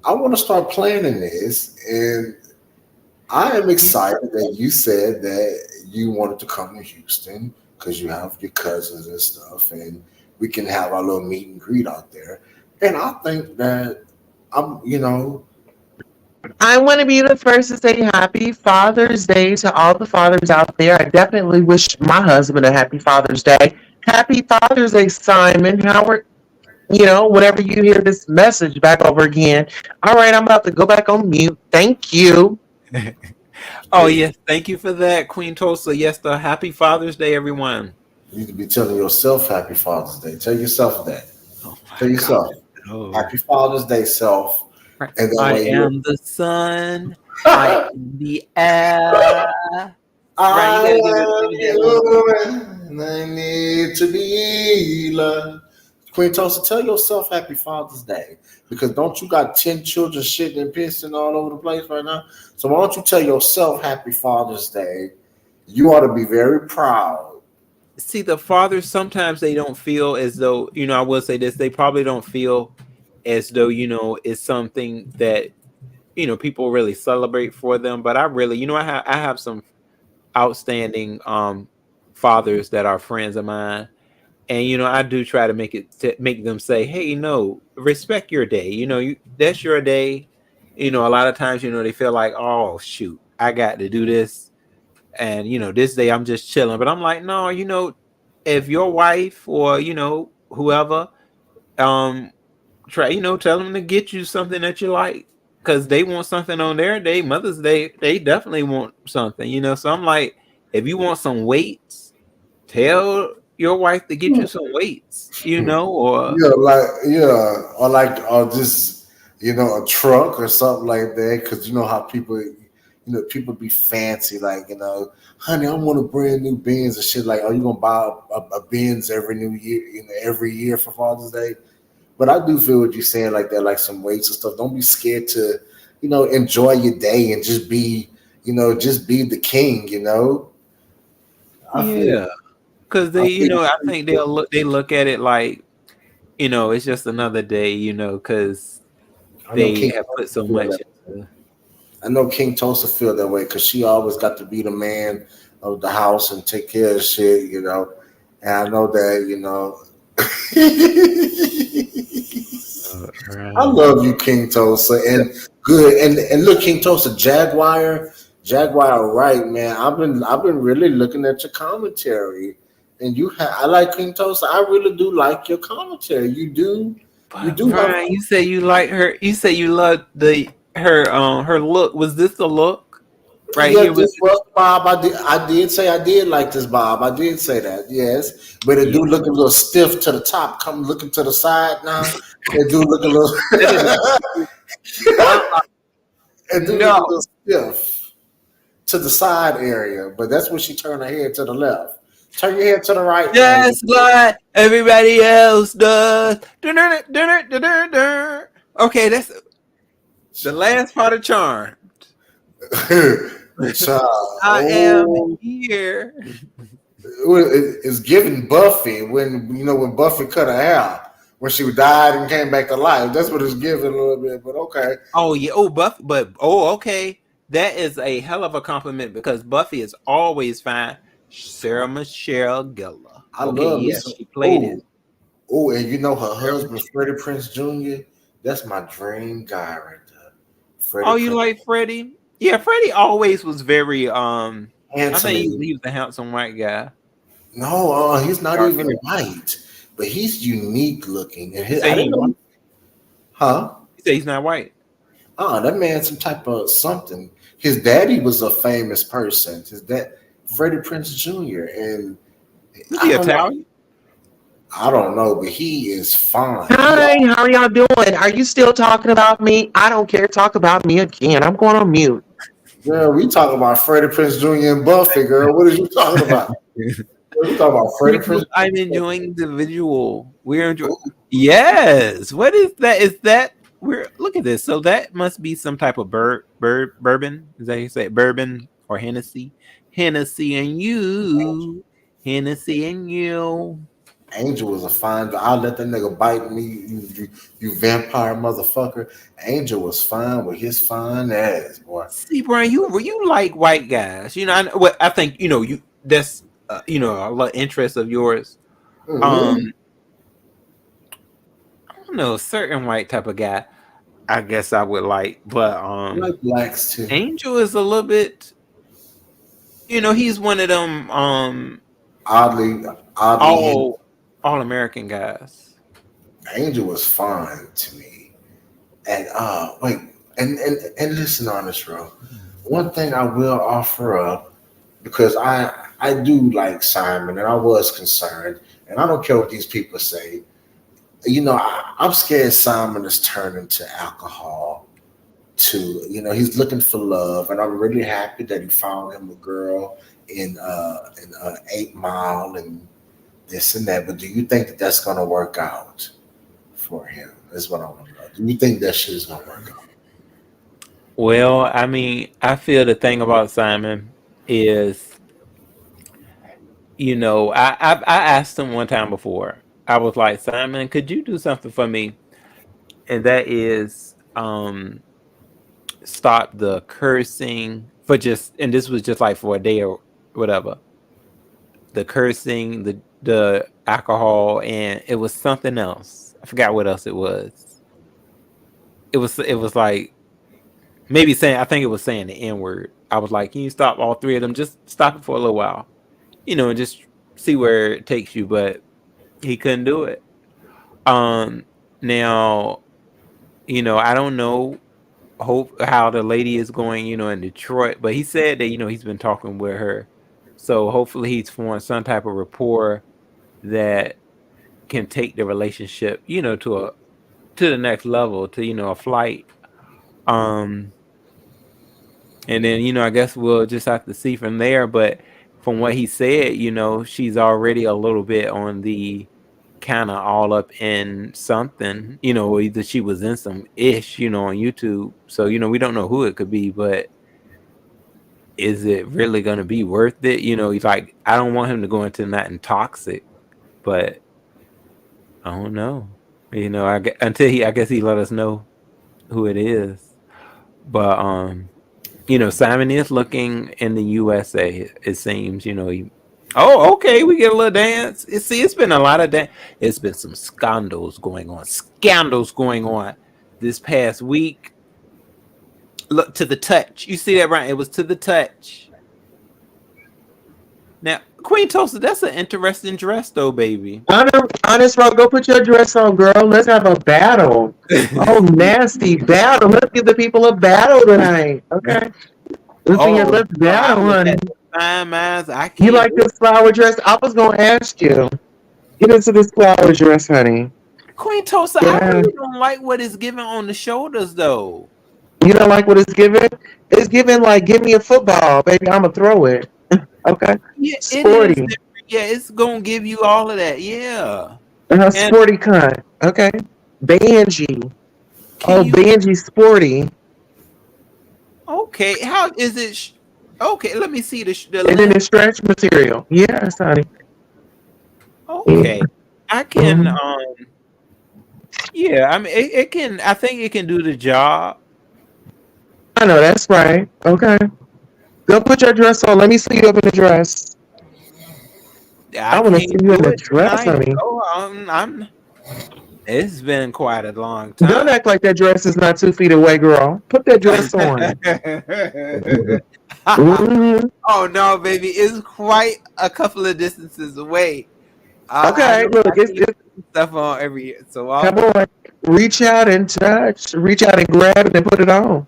I want to start planning this, and I am excited that you said that you wanted to come to Houston because you have your cousins and stuff, and we can have our little meet and greet out there. And I think that I'm. I want to be the first to say Happy Father's Day to all the fathers out there. I definitely wish my husband a Happy Father's Day. Happy Father's Day, Simon Howard. Whenever you hear this message back over again. All right, I'm about to go back on mute. Thank you. oh Hey, yes, thank you for that, Queen Tulsa. Yes, the Happy Father's Day, everyone. you need to be telling yourself Happy Father's Day. Tell yourself that. Oh Tell my God. yourself Oh, Happy Father's Day, self, right. and that I way you. am the sun. I am the air. Right, you I gotta give love it that little. you and I need to be loved. Queen Tulsa, tell yourself Happy Father's Day because don't you got 10 children shitting and pissing all over the place right now? So why don't you tell yourself Happy Father's Day? You ought to be very proud. See, the fathers sometimes they don't feel as though I will say this. They probably don't feel as though it's something that people really celebrate for them. But I really, I have some outstanding fathers that are friends of mine, and I do try to make them say, hey, no, respect your day. That's your day. A lot of times they feel like, oh shoot, I got to do this, and this day I'm just chilling. But I'm like, no, if your wife or whoever um try, tell them to get you something that you like, because they want something on their day, Mother's Day. They definitely want something. So I'm like, if you want some weights, tell your wife to get you some weights. Or Or just a truck or something like that. Because you know how people be fancy, like honey, I want a brand new Benz and shit. Like, are you gonna buy a Benz every new year, every year for Father's Day? But I do feel what you're saying, like that, like some weights and stuff. Don't be scared to, enjoy your day and just be the king. I feel, yeah, because I they, feel. I think they look at it like it's just another day, because I know they King have put Tulsa so feel much that. into. I know King Tulsa feel that way because she always got to be the man of the house and take care of shit. And I know that. I Right. love you, King Tulsa, and good. And look, King Tulsa, Jaguar, right, man. I've been really looking at your commentary, and I like cream toast. I really do like your commentary. You But do have. Brian, you say you like her. You say you love her look. Was this the look right Yeah, here? this Was was Bob. I did say I did like this Bob. I did say that, yes. But it yeah. do look a little stiff to the top. Come looking to the side now. It do look a little That is it do look a no. little stiff to the side area. But that's when she turned her head to the left. Turn your head to the right now. Just like everybody else does. Dun-dun-dun-dun-dun-dun-dun. Okay, that's the last part of Charm. Child, I am oh, here. it's giving Buffy when Buffy cut her hair when she died and came back to life. That's what it's giving a little bit. But okay, Oh yeah. Oh Buff. But oh okay. That is a hell of a compliment because Buffy is always fine. Sarah Michelle Gellar. I Okay, love me yes, some. she played it. Oh, and her husband Freddie Prince Jr. That's my dream guy right there. Freddie Oh, you Prince, like Freddie? Yeah, Freddie always was very I handsome think as he was a handsome white guy. no, he's not Dark even hair. white, but he's unique looking. And You I say didn't he know, white? huh? You say he's not white? That man, some type of something. His daddy was a famous person. His dad, Freddie Prince Jr. And Was I he don't know, Italian? but he is fine. Hi, how are y'all doing? Are you still talking about me? I don't care. Talk about me again. I'm going on mute. Girl, we talking about Freddie Prince Jr. and Buffy, girl. What are you talking about? We talking about Freddie Prince I'm enjoying the visual. We're enjoying. Yes. What is that? Is that we're look at this? So that must be some type of bourbon. Is that how you say it? Bourbon or Hennessy? Hennessy and you. Hennessy and you. Angel was a fine. I'll let that nigga bite me, you vampire motherfucker. Angel was fine with his fine ass, boy. See, Brian, you like white guys. You know, I think you that's a lot interest of yours. Mm-hmm. Um, I don't know, a certain white type of guy. I guess I would like, but I like blacks too. Angel is a little bit. He's one of them Oddly, oddly, all American guys. Angel was fine to me. And wait, and listen on this, bro. One thing I will offer up because I do like Simon, and I was concerned, and I don't care what these people say. I'm scared Simon is turning to alcohol. He's looking for love, and I'm really happy that he found him a girl in 8 Mile and this and that. But do you think that that's gonna work out for him? Is what I want to know. Do you think that shit is gonna work out? Well, I mean, I feel the thing about Simon is, I asked him one time before. I was like, Simon, could you do something for me? And that is stop the cursing for and this was just like for a day or whatever. The cursing, the alcohol, and it was something else. I forgot what else it was. It was like maybe saying, I think it was saying the N word. I was like, can you stop all three of them? Just stop it for a little while, and just see where it takes you. But he couldn't do it. Now, I don't know how the lady is going, in Detroit, but he said that, he's been talking with her. So hopefully he's formed some type of rapport that can take the relationship, to the next level, to, a flight. And then, I guess we'll just have to see from there. But from what he said, she's already a little bit on the kind of all up in something, either she was in some ish, on YouTube. So, we don't know who it could be, but is it really going to be worth it? He's like, I don't want him to go into nothing toxic, but I don't know. I guess he let us know who it is. But, Simon is looking in the USA, it seems, oh, okay, we get a little dance. It's been a lot of dance. It's been some scandals going on this past week. Look, To the Touch. You see that, right? It was To the Touch. Now, Queen Toaster, that's an interesting dress, though, baby. Honest, bro, go put your dress on, girl. Let's have a battle. Oh, nasty battle. Let's give the people a battle tonight. Okay. Oh Let's no, I battle, look honey. at the fine minds. I You can't like do this flower dress? I was gonna ask you. Get into this flower dress, honey. Queen Toaster. I Yeah. really don't like what is given on the shoulders, though. You don't like what it's giving? It's giving like give me a football, baby. I'ma throw it. Okay. Yeah, it is Sporty. different. Yeah, it's gonna give you all of that. Yeah, and Sporty kind. Okay. Banji. can Oh, you? Banji sporty. Okay, how is it? Okay, let me see the And then length. it's stretch material. Yes, honey. Yeah. Okay, I can. Mhm. Yeah, I mean, it can. I think it can do the job. I know that's right. Okay. Go put your dress on. Let me see you up in the dress. I I want to see can't you in do the it dress, tonight. honey. Oh, I'm. It's been quite a long Don't time. act like that dress is not 2 feet away, girl. Put that dress on. Hmm. Oh no, baby, it's quite a couple of distances away. I Okay, don't. look, I can't it's put stuff on every year. So come on. Reach out and touch. Reach out and grab it and put it on.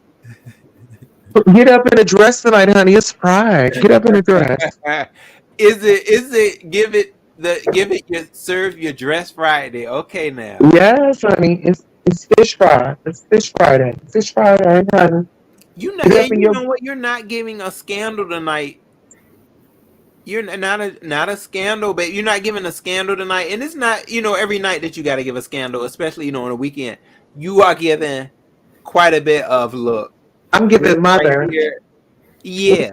Get up in the dress tonight, honey. It's Pride. Get up in the dress. is it give it your serve your dress Friday? Okay, now Yes, honey. It's fish fry. It's fish Friday. Fish Friday, honey. you know, Get up and in you your. know what? You're not giving a scandal tonight. You're not a scandal, but you're not giving a scandal tonight, and it's not every night that you got to give a scandal, especially on a weekend. You are giving quite a bit of look. I'm This giving right mother. here, yeah.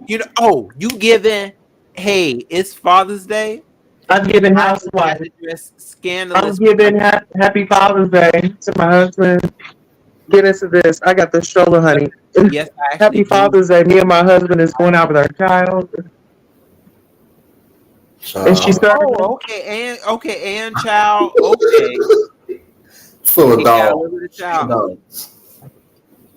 Yeah. Oh, you giving? Hey, it's Father's Day. I'm giving I ain't got housewife. to dress I'm scandalous for my giving happy Father's Day to my husband. Get into this. I got the stroller, yes, honey. yes, I actually Happy do. Father's Day. Me and my husband is going out with our child, and she's So serving. Okay, and child. Okay, full of he got a dog. little bit of Full of child. dogs.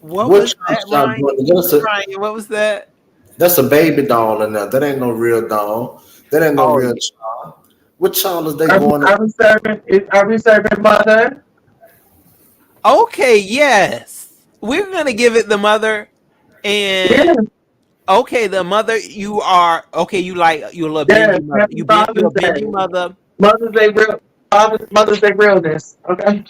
What What was y'all that, y'all Ryan? doing? Ryan, what was that? That's a baby doll in there. That ain't no real doll. That ain't no Oh, real yeah. child. What child is they Are we, going to? are we serving? Are we serving mother? Okay, yes. We're gonna give it the mother, Yeah. and okay, the mother. You are okay. You a little Yes. Benji mother. Happy You're Father's a Benji Day. mother. Mother's Day real. Mother's Day realness. Okay.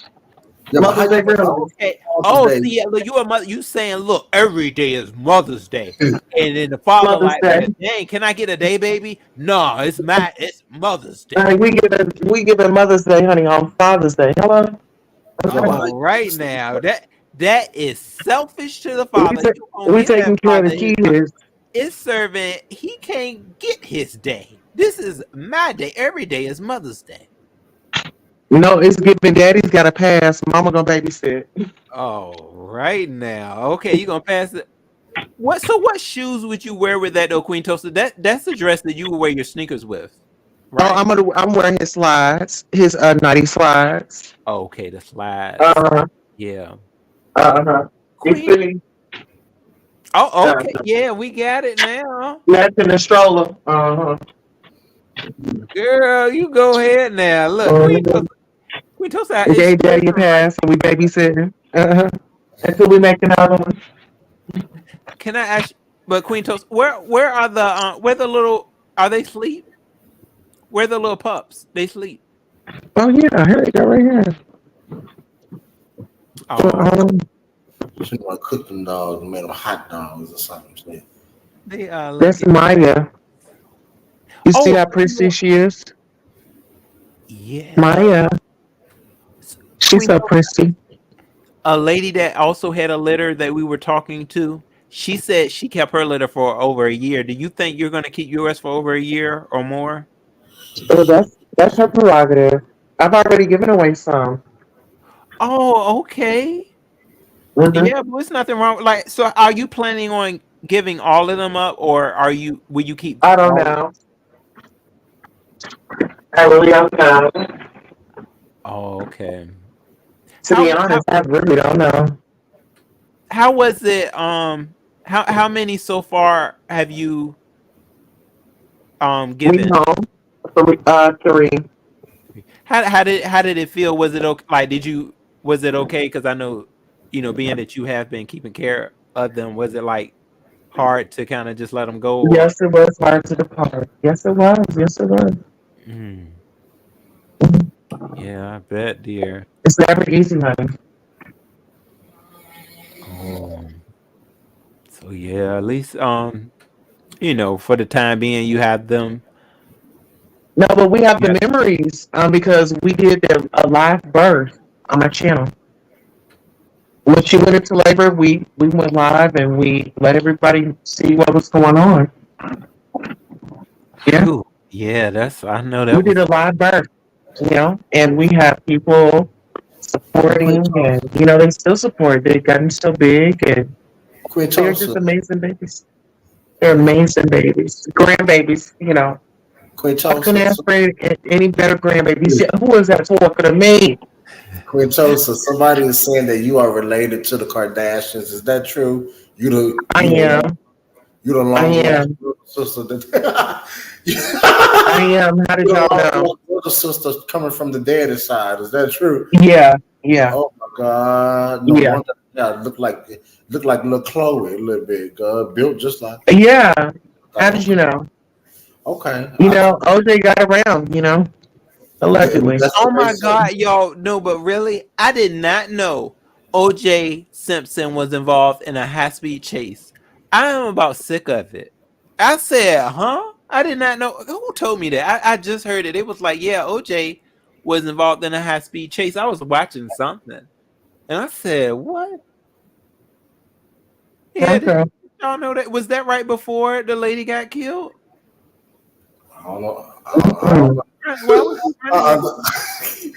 Yeah, but how Mother's you Day gonna realness. Okay. Father's Oh, Day? see, look, you a mother. You saying, look, every day is Mother's Day, and then the father Mother's like, well, Day. dang, can I get a day, baby? No, it's Mother's Day. Honey, we giving Mother's Day, honey, on Father's Day. Hello. Yeah, but Okay. how All you right now, that is selfish to the We father. ta- You gonna we give that taking care of father the his kids. it's serving. He can't get his day. This is my day. Every day is Mother's Day. No, it's giving. Daddy's got to pass. Mama gonna babysit. All right now, okay, you gonna pass it. What? So, what shoes would you wear with that though, Queen Toaster? That's the dress that you would wear your sneakers with, Oh, right? I'm wearing his slides, his naughty slides. Okay, the slides. Uh Yeah. huh. It's Queen. really Oh, uh, okay. Yeah, we got it now. matching the stroller. Uh Girl, you go ahead now. Look, huh. Queen Toaster, We is she gave daddy a listening right? pass, and we babysitting. Uh huh. Until we make another one. Can I ask? But Queen Toast, where the little are they sleep? Where the little pups? They sleep. Oh yeah, here they go right here. Oh, you know, cook them dogs and made them hot dogs or something. Shit. they are That's looking. Maya. You see Oh, how pretty she is? yeah. Maya. She's Queen so Toast, pretty. a lady that also had a litter that we were talking to. She said she kept her litter for over a year. Do you think you're going to keep yours for over a year or more? Oh, that's her prerogative. I've already given away some. Oh, okay. Hmm. Yeah, but it's nothing wrong. Like, so are you planning on giving all of them up, or will you keep I don't all? know. I really don't know. Oh, okay. To be honest, I really don't know. How was it? How many so far We given? home. Three. How did it feel? Was it okay? Like, was it okay? Because I know, being that you have been keeping care of them, was it like hard to kind of just let them go? Or Yes, it was hard to depart. Yes, it was. Yes, it was. mm, yeah, I bet, dear. It's never easy, honey. Oh, so yeah, at least for the time being, you have them. No, but we have Yeah. the memories because we did a live birth on my channel. When she went into labor, we went live and we let everybody see what was going on. Yeah, Phew. Yeah, I know we that did was. a live birth, and we have people Well, supporting, and they still support. They've gotten so big, and Queen they're just Tulsa, amazing babies. They're amazing babies, grandbabies. Queen I couldn't Tulsa, ask for any better grandbabies. Yeah, who is that talking to me? Queen Tulsa. Somebody is saying that you are related to the Kardashians. Is that true? I am. You the I long lost am. brother sister. I am. How You did the y'all long know? lost brother sister coming from the daddy side. Is that true? Yeah. Yeah. Oh my God! No Yeah. wonder. Yeah, look like little Chloe a little bit. Built just like. Yeah. How did Okay. you know? Okay. I thought OJ got around, allegedly. that's Oh what they my said. God, y'all! No, but really, I did not know O.J. Simpson was involved in a high-speed chase. I am about sick of it. I said, huh? I did not know. Who told me that? I just heard it. It was like, yeah, O.J. was involved in a high-speed chase. I was watching something, and I said, what? Yeah, did Okay. y'all know that? Was that right before the lady got killed? I don't know. I don't Mm. know. Why was he running?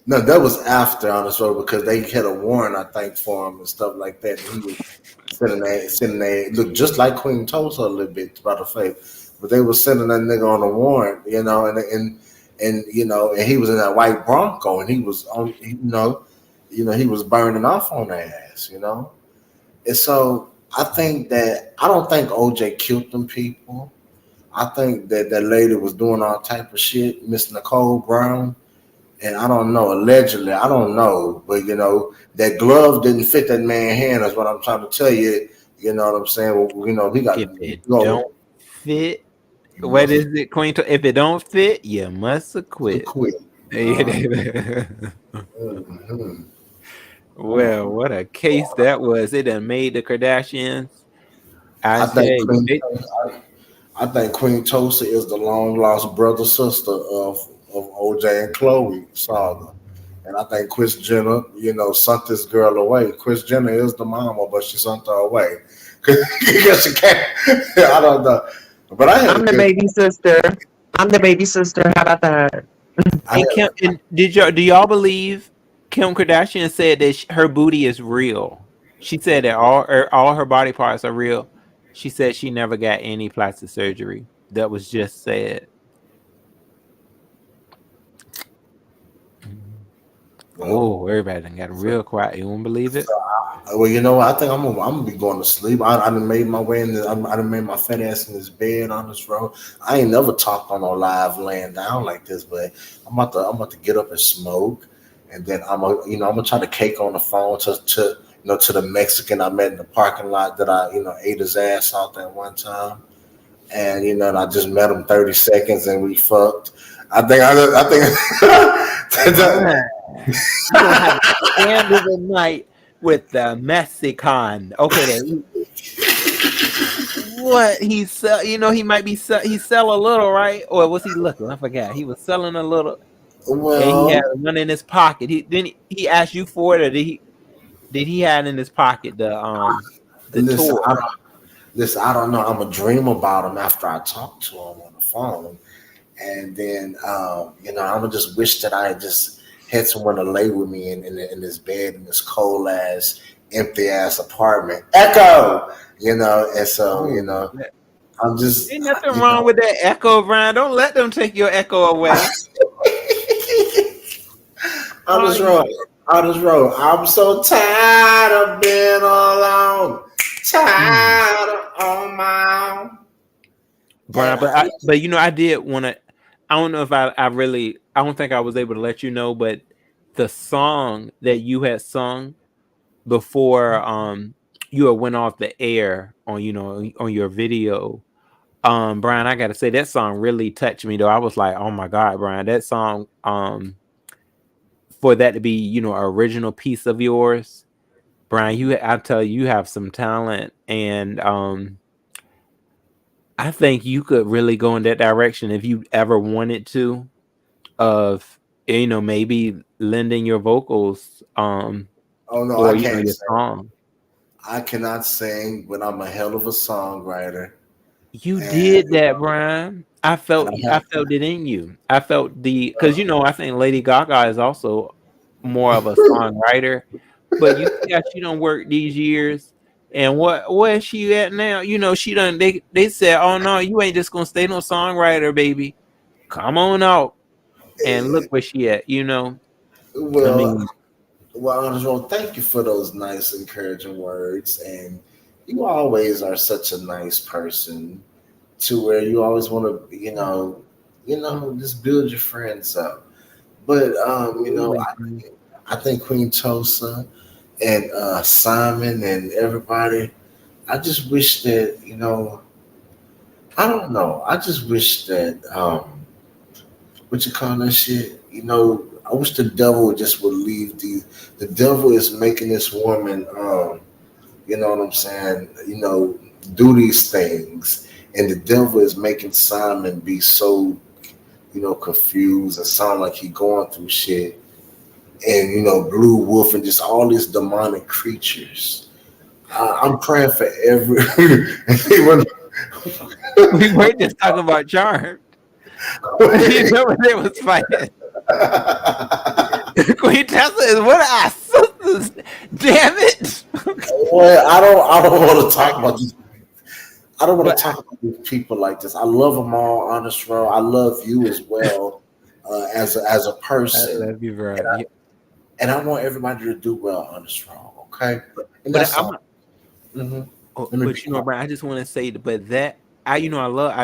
No, that was after on the show because they had a warrant, I think, for him and stuff like that. And he was sending a look just like Queen Tulsa a little bit about the faith, but they were sending that nigga on a warrant, and he was in that white Bronco, and he was on, he was burning off on their ass. And so I don't think OJ killed them people. I think that lady was doing all type of shit, Miss Nicole Brown. And I don't know, allegedly, I don't know, but that glove didn't fit that man's hand. That's what I'm trying to tell you. You know what I'm saying? Well, he got If it go. don't fit, You what must is it, Queen? If it don't fit, you must have have quit. quit. Mhm. Well, what a case that was. It done made the Kardashians. I I think tell you, I think Queen Tulsa is the long lost brother sister of OJ and Chloe saga. And I think Chris Jenner, sent this girl away. Chris Jenner is the mama, but she sent her away. Because she can't. I don't know. But I had a I'm the good baby sister. I'm the baby sister. How about that? I and had Kim, and do y'all believe Kim Kardashian said that her booty is real? She said that all her body parts are real. She said she never got any plastic surgery. That was just said. Oh, everybody done got real quiet. You won't believe it? well, I think I'm gonna be going to sleep. I done made my way in. I done made my fat ass in this bed on this road. I ain't never talked on no live laying down like this, but I'm about to get up and smoke, and then I'm gonna try to cake on the phone to the Mexican I met in the parking lot that I ate his ass out that one time, and I just met him 30 seconds and we fucked. I think. Alright. We're gonna have a end of the night with the Mexican. Okay, then. What he sell? He might be he sell a little, right? Or was he looking? I forgot. He was selling a little, and he had Well, one in his pocket. He asked you for it, or did he have in his pocket the listen, tour? I don't know. I'm a dream about him after I talk to him on the phone, and then I'm gonna just wish that I had just had someone to lay with me in this bed in this cold ass, empty ass apartment. Echo, and so Oh, I'm just ain't nothing wrong with that echo, Brian. Don't let them take your echo away. I'll just roll. I'll just roll. I'm so tired of being alone, Mm. tired of on my own. Brian, but I did want to. I don't know if I really. I don't think I was able to let you know, but the song that you had sung before you had went off the air on on your video, Brian, I gotta say that song really touched me though. I was like, oh my god, Brian, that song for that to be an original piece of yours, Brian, I tell you, you have some talent, and I think you could really go in that direction if you ever wanted to, of maybe lending your vocals Oh no, for I can't your sing. song. I cannot sing, but I'm a hell of a songwriter, You and did that, Brian. I and felt I I have. felt it in you. I felt because I think Lady Gaga is also more of a songwriter, but you see how she don't work these years. And where is she at now? She done they said, oh no, you ain't just gonna stay no songwriter, baby. Come on out. And look where she at, I Well, mean, well, thank you for those nice, encouraging words, and you always are such a nice person to where you always want to, just build your friends up. But absolutely, Brian. I think Queen Tosa and Simon and everybody. I just wish that I don't know. I just wish that what you call that shit. I wish the devil just would leave the. The devil is making this woman. You know what I'm saying? Do these things, and the devil is making Simon be so confused and sound like he going through shit, and Blue Wolf and just all these demonic creatures. I'm praying for every. We were just talking about Charmed. When they was fighting. Queen Tessa is one of our sisters. Damn it. Well, I don't want to talk about But these. I don't want to talk about these people like this. I love them all, honest bro. I love you as well, as a I person, love you, bro. and I want everybody to do well, honest bro. Okay, and But that's I'm all. hmm oh, Let me be but quiet. Brian, I just want to say but that I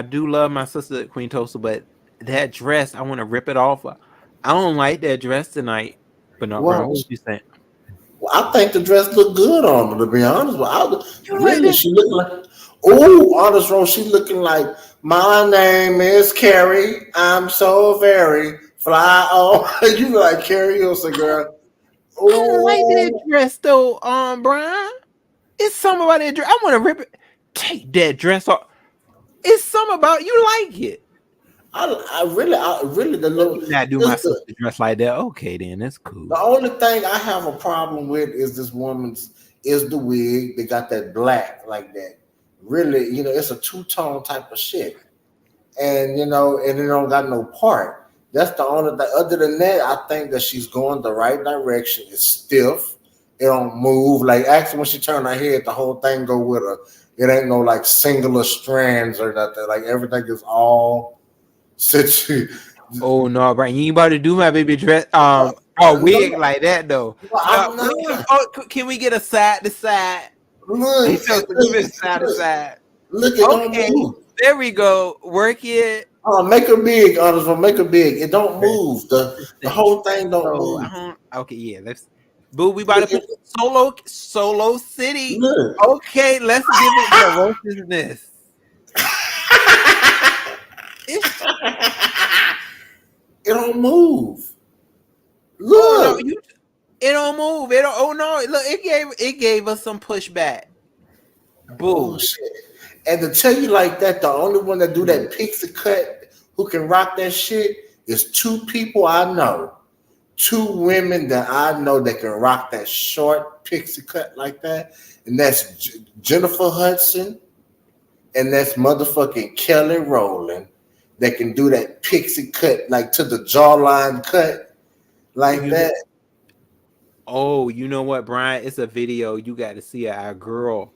do love my sister Queen Tosa, but that dress, I want to rip it off. I don't like that dress tonight. But no, Brian, Well, what was you saying? I think the dress looked good on her. To be honest, You like really, that? she looked like. Oh, honest bro, she looking like my name is Carrie. I'm so very fly. Oh, you like Carrie Hilson, girl. I don't like that Oh, dress though, Brian. It's something about that dress. I want to rip it. Take that dress off. It's something about you like it. I really, the Let little, me not do my just sister dress like that. Okay, then that's the cool. only thing I have a problem with is this woman's is the wig. They got that black like that. Really, it's a two tone type of shit, and and it don't got no part. That's the only thing. Other than that, I think that she's going the right direction. It's stiff. It don't move. Like actually, when she turn her head, the whole thing go with her. It ain't no like singular strands or nothing. Like everything is all situated. Oh no, Brian, you ain't about to do my baby dress wig No, like that though. No, I'm not. can we get a side to side? He Look, tells us give it side to side. look, it don't Okay, move. there we go. Work it. Make her big, honest. Make her big. It don't move. The whole Consistency. thing don't So move. okay, yeah, let's boo, we about to Look, put solo city. look. Okay, let's give it the roastedness. It's It don't move. oh no, Look. it don't move. It don't oh no, look, it gave us some pushback. Oh Boo. shit. And to tell you like that, the only one that do that pixie cut who can rock that shit is two people I know. Two women that I know that can rock that short pixie cut like that. And that's Jennifer Hudson and that's motherfucking Kelly Rowland that can do that pixie cut like to the jawline cut like You know that. oh, you know what, Brian? It's a video you got to see our girl.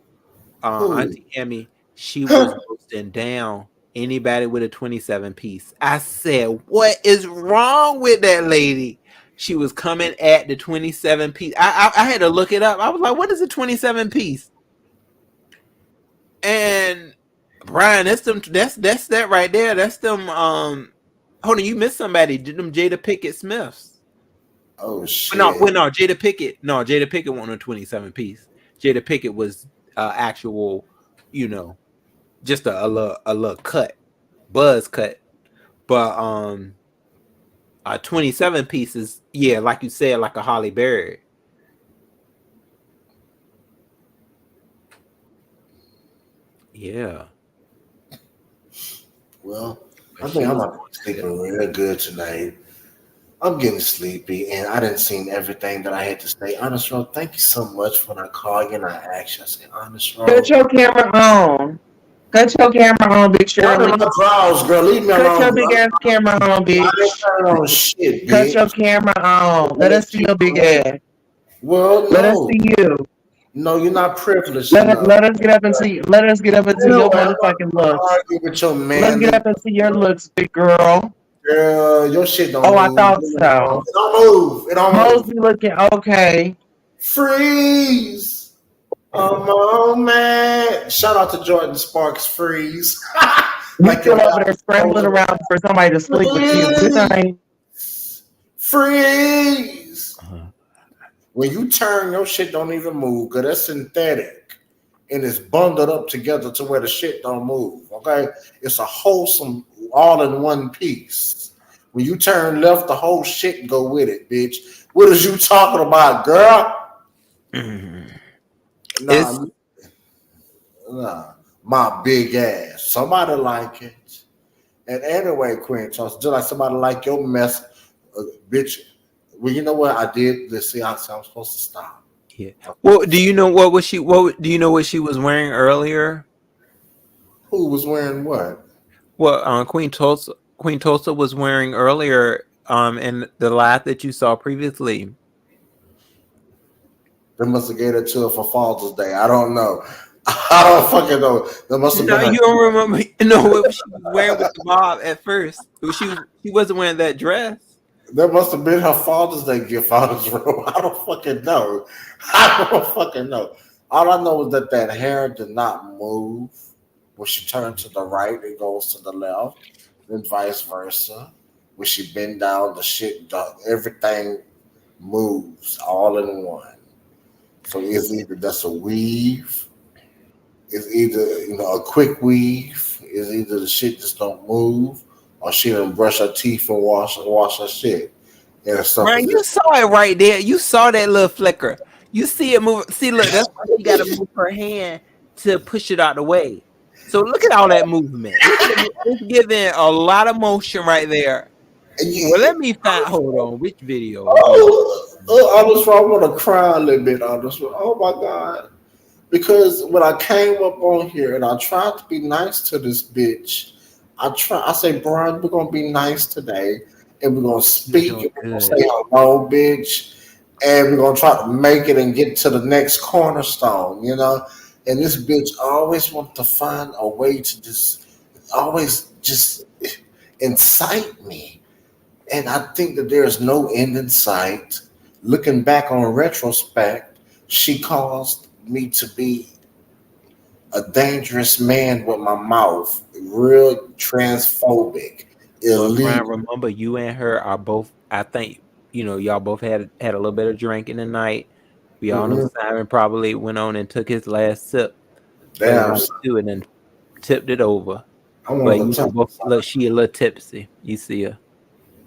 Who? Auntie Emmy, she was roasting down anybody with a 27 piece. I said, what is wrong with that lady? She was coming at the 27 piece. I had to look it up. I was like, what is a 27 piece? And Brian, that's them. That's that right there. That's them. Hold on, you missed somebody. Did them Jada Pickett Smiths? Oh No, shit. well, no, Jada Pickett. No, Jada Pickett won a 27 piece. Jada Pickett was actual, you know, just a little cut, buzz cut. But 27 pieces, yeah, like you said, like a Holly Berry. Yeah. Well, But I she think I'm was gonna be sleeping real good tonight. I'm getting sleepy, and I didn't see everything that I had to say. Honest Road, thank you so much when I call you and I ask you. I say, Honest Cut Road, your camera on. Cut your camera on, Big I'm in Shirley. my drawers, girl. Leave me Cut your alone. big ass camera on, I ain't bitch. turning on shit, Cut your bitch. camera on. Let us see your big ass. Well, Let us no, see you. no, you're not privileged enough. Let us get up and see. Let us get up and see Anyway, your I'm not motherfucking gonna looks. argue with your Let's get manly up and see your looks, big girl. girl. Your shit don't Oh, I move. thought so. It don't move. It don't move. Mosby looking okay. Freeze. Oh man. Shout out to Jordan Sparks Freeze. You Like your still over there album scrambling around for somebody to sleep with you. Good night. Freeze. Uh-huh. When you turn, your shit don't even move because that's synthetic and it's bundled up together to where the shit don't move. Okay, it's a wholesome, all in one piece. When you turn left, the whole shit go with it, bitch. What is you talking about, girl? It's Nah, nah, my big ass. Somebody like it. And anyway, Queen Charles, just like somebody like your mess, bitch. Well, you know what I did? Let's see. I'm supposed to stop. yeah. Well, do you know what was she? What do you know what she was wearing earlier? Who was wearing what? What Queen Tulsa was wearing earlier. In the live that you saw previously. They must have gave it to her for Father's Day. I don't know. I don't fucking know. That must have No, been her. you don't remember. No, what she was wearing with the bob at first. She wasn't wearing that dress. That must have been her Father's Day gift out of room. I don't fucking know. I don't fucking know. All I know is that that hair did not move. When she turned to the right, it goes to the left, and vice versa. When she bend down, everything moves all in one. So it's either that's a weave, it's either a quick weave, it's either the shit just don't move, or she done brush her teeth and wash her shit. And it's Brian, something you saw it right there. You saw that little flicker. You see it move. See, look, that's why she got to move her hand to push it out the way. So look at all that movement. Look at it. It's giving a lot of motion right there. Well, let me find. Hold on. Which video is this? honest, I want to cry a little bit. Honest, oh my god! Because when I came up on here and I tried to be nice to this bitch, I say, Brian, we're gonna be nice today, and we're gonna You're speak, doing and we're gonna say good. hello, bitch, and we're gonna try to make it and get to the next cornerstone, And this bitch always wants to find a way to always just incite me. And I think that there is no end in sight. Looking back on retrospect, she caused me to be a dangerous man with my mouth, real transphobic, But Brian, illegal. remember, you and her are both. I think y'all both had a little bit of drinking tonight. We all know Mhm. Simon probably went on and took his last sip of the Damn, night too, and then tipped it over. I But wanted to tell both look, she a little tipsy. You see her,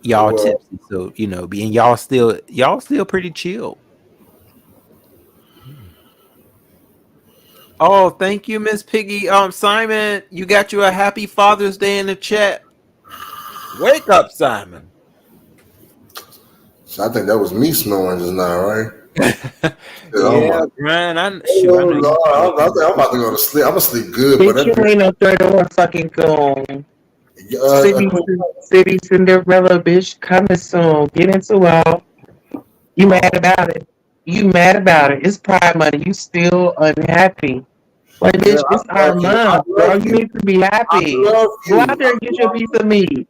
y'all well, tipsy, so being y'all still pretty chill. Oh, thank you, Miss Piggy. Simon, you got you a happy Father's Day in the chat. Wake up, Simon. I think that was me snoring just now, right? Oh Yeah, my Brian. I oh know you probably Lord, can't I'm sleep. about to go to sleep. I'm gonna sleep good, but Bitch, that you ain't no third or fucking coon. City, uh, City Cinderella, bitch, coming soon. Get into it. You uh, mad about it? You mad about it? It's Pride Money. You still unhappy? Like, bitch, girl, it's I our love you. I month, love girl. You you. need to be I happy. love Go out you. there and get your piece of meat.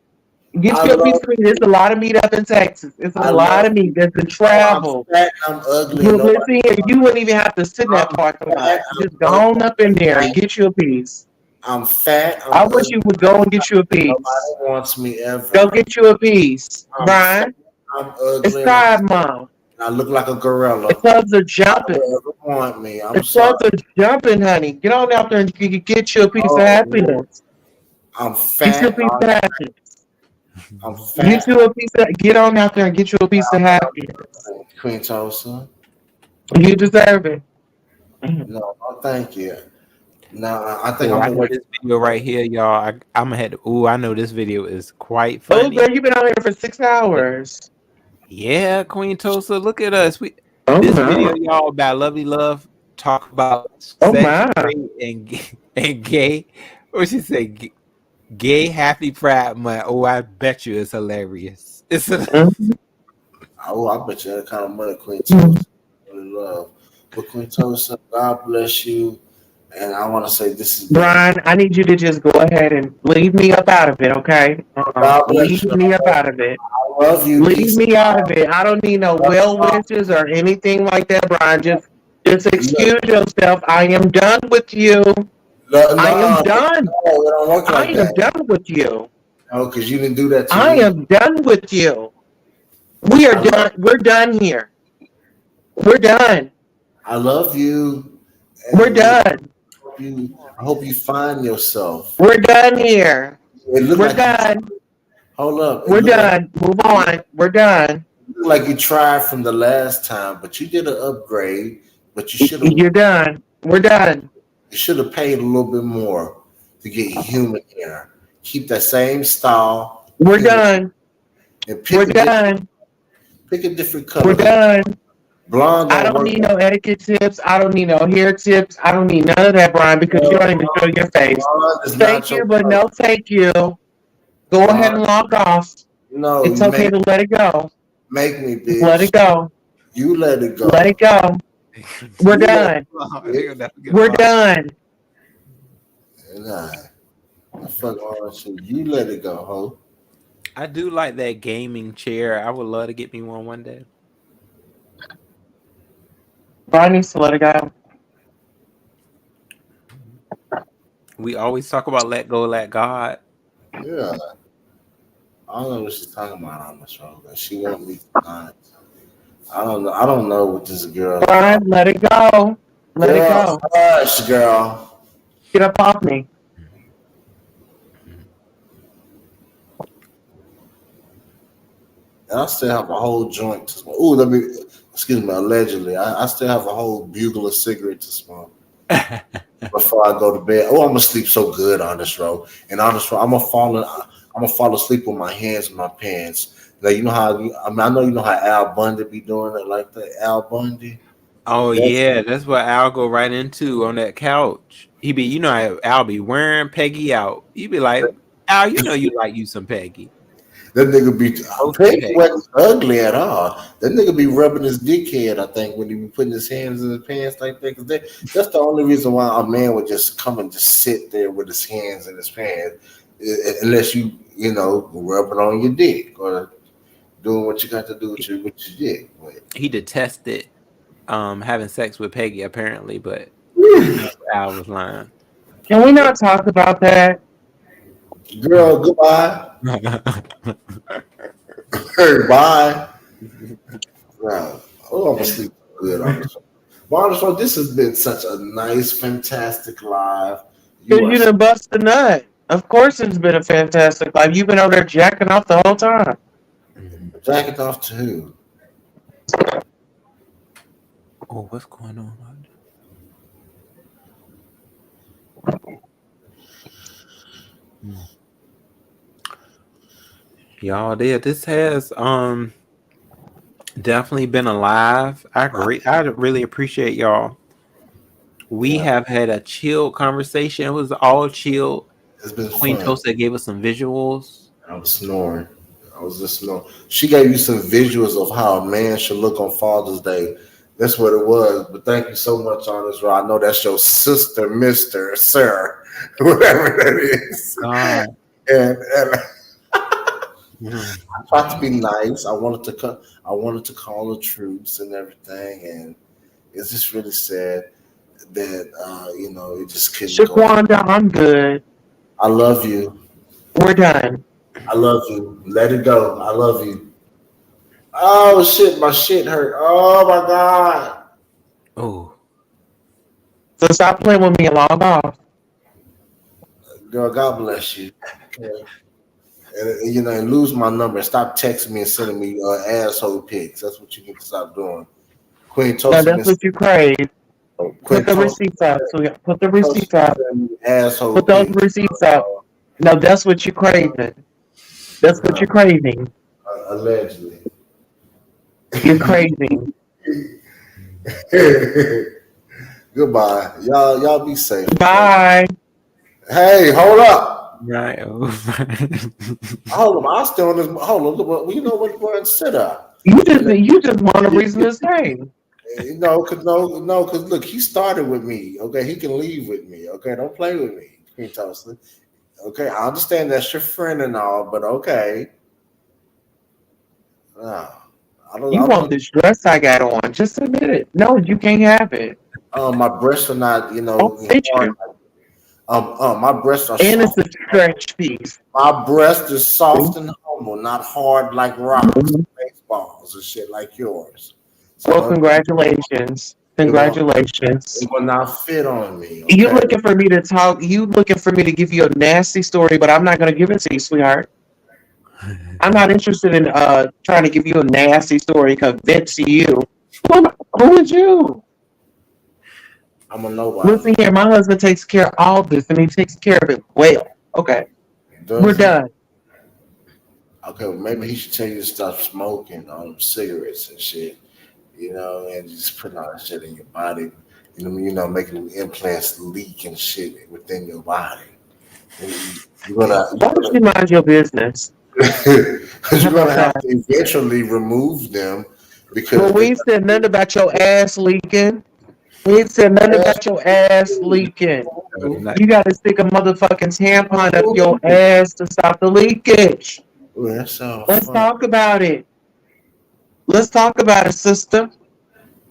Get I your piece love of meat. There's you. a lot of meat up in Texas. It's a I lot love of meat. you. There's the Oh, I'm travel. fat and I'm ugly and You nobody. listen here. You wouldn't even have to sit in that I'm parking fat, lot. I'm Just go ugly, on up in there and and get your piece. I'm fat. I'm I wish ugly. you would go and get you a piece. Nobody wants me Go ever. get you a piece, I'm fat. Brian. I'm It's ugly, and time, Mom. I look like a gorilla. The clubs are Nobody jumping. will ever want me. The I'm sorry. clubs are jumping, honey. Get on out there and get you a piece of Oh Lord, happiness. I'm Get you a fat. piece of happiness. I'm Get fat. you a piece of. Get on out there and get you a piece of happiness. Queen Tulsa. You deserve it. No, thank you. No, I think Oh, I'm I gonna know wait. this video right here, y'all. I'm gonna have to. Ooh, I know this video is quite Oh, funny. girl, you've been on here for 6 hours. Yeah, Queen Tulsa, look at us. Oh This my. video, y'all, about Lovely Love, talk about Oh sex, my. straight, and gay. What she say? Gay Happy Pride Month. Oh, I bet you it's hilarious. It's Mhm. Oh, I bet you that kind of money, Queen Tulsa. Really love. But Queen Tulsa, God bless you. And I want to say this has been Brian, I need you to just go ahead and leave me up out of it, okay? God bless Leave you. me up out of it. I love you. Leave Peace. me out of it. I don't need no well wishes or anything like that, Brian. Just excuse yourself. I am done with you. No, I am no, done. it don't work I like am that. done with you. Oh, because you didn't do that to I me. am done with you. We are I love, done. We're done here. We're done. I love you, We're and done. I hope you find yourself. We're done here. It looked We're like you. done. Hold up. We're done. Move on. We're done. It looked like you tried from the last time, but you did an upgrade. But You're done. We're done. you should have paid a little bit more to get human hair. Keep that same style, We're human, done. and We're done. pick a different We're color. done. Blonde I don't don't work. need no etiquette tips. I don't need no hair tips. I don't need none of that, Brian, because you don't even show your face. Blonde is Thank not your you, but color. no thank you. Go ahead Blonde, and log off. no, It's you okay to let it go. make me, Just let bitch. it go. You let it Let it go. go. We're You let done. it. We're done. Nah, the fuck wrong with you? You let it go, ho. I do like that gaming chair. I would love to get me one day. Brian needs to let it go. We always talk about let go, let God. Yeah, I don't know what she's talking about on the show, but she want me tonight. I don't know. I don't know what this girl. Brian, let it go. Let it Girl, go. hush, girl. Get up off me. And I still have a whole joint to smoke. Ooh, let me. Excuse me. Allegedly, I still have a whole bugler cigarette to smoke before I go to bed. Oh, I'm gonna sleep so good on this road. And on this road, I'm gonna fall asleep with my hands in my pants. Like you know how I mean, I know you know how Al Bundy be doing it like that. Al Bundy. Oh That's yeah, that's what Al go right into on that couch. He be, you know, how Al be wearing Peggy out. He be like, Al, you know, you like you some Peggy, that nigga be roasted Peggy Peggy. wasn't ugly at all. That nigga be rubbing his dickhead, I think, when he be putting his hands in his pants like that. That's the only reason why a man would just come and just sit there with his hands in his pants, unless you know rubbing on your dick or doing what you got to do with your dick. But, He detested having sex with Peggy apparently, but he knows Al was lying. Can we not talk about that? girl, goodbye. Hey, bye. Wow. Oh, I'm gonna sleep good on this one. Wonderful. This has been such a nice, fantastic live. You Because are you done bust the nut. Of course it's been a fantastic life. You've been over there jacking off the whole time. jacking off to who? Oh, what's going on? Y'all, this has definitely been alive. I agree. I really appreciate y'all. We Yeah, have had a chilled conversation. It was all chilled. it's been Queen fun. Toasta gave us some visuals. I was snoring. I was just snoring. She gave you some visuals of how a man should look on Father's Day. That's what it was. But thank you so much on this, Rod. I know that's your sister, Mister, Sir, whatever that is. God. And Mhm. I tried to be nice. I wanted to call the troops and everything, and it's just really sad. that it just couldn't go. Shaquanda, I'm good. I love you. We're done. I love you. Let it go. I love you. Oh shit, my shit hurt. Oh my god. Oh, So stop playing with me and log off. Girl, God bless you. Okay. And lose my number and stop texting me and sending me asshole pics. That's what you need to stop doing. Queen No, Toast that's been what you crave. Queen Put the Toast receipts up. So put the Toast receipts been up. sending me asshole Put those pics. receipts up. No, that's what you're craving. That's what you're craving. Allegedly. You're craving. Goodbye. Y'all be safe. Okay? Bye. Hey, hold up. right over. Hold on. I'm still on this. Hold on. Well, you know what? Sit up. You just want a reason to stay. Because look, he started with me. Okay, he can leave with me. Okay, don't play with me, Queen Toasty. Okay, I understand that's your friend and all, but okay. You want this dress I got on. Just admit it. No, you can't have it. My breasts are not, Don't fit hard. you. My breasts are And soft. it's a stretch piece. My breast is soft and humble, not hard like rocks, baseballs, and shit like yours. So Well, congratulations. Congratulations. It will not fit on me. You looking for me to talk? You looking for me to give you a nasty story, but I'm not going to give it to you, sweetheart. I'm not interested in trying to give you a nasty story, convince you. Who is you? I'm a nobody. Listen here, my husband takes care of all this, and he takes care of it well. Okay, we're done. Okay, well, maybe he should tell you to stop smoking cigarettes and shit, and just putting all that shit in your body, making them implants leak and shit within your body. Why don't you mind your business? Because you're gonna have to eventually remove them because we ain't said nothing about your ass leaking. We ain't said nothing about your ass leaking. You gotta stick a motherfucking tampon up your ass to stop the leakage. Let's talk about it. Let's talk about it, sister.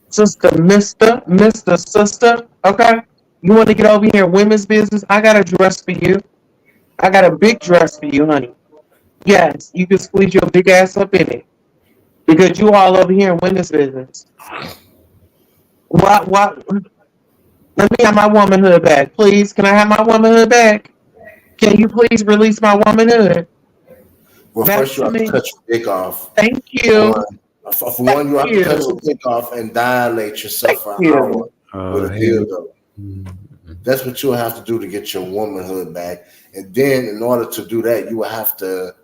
Sister, Mister, sister. Okay? You want to get over here in women's business? I got a dress for you. I got a big dress for you, honey. Yes, you can squeeze your big ass up in it. Because you all over here in women's business. What? Let me have my womanhood back, please. Can I have my womanhood back? Can you please release my womanhood? Well, back first you have to cut your dick off. Thank you. For one, you have to cut your dick off and dilate yourself for an hour with a dildo. That's what you'll have to do to get your womanhood back. And then, in order to do that, you will have to,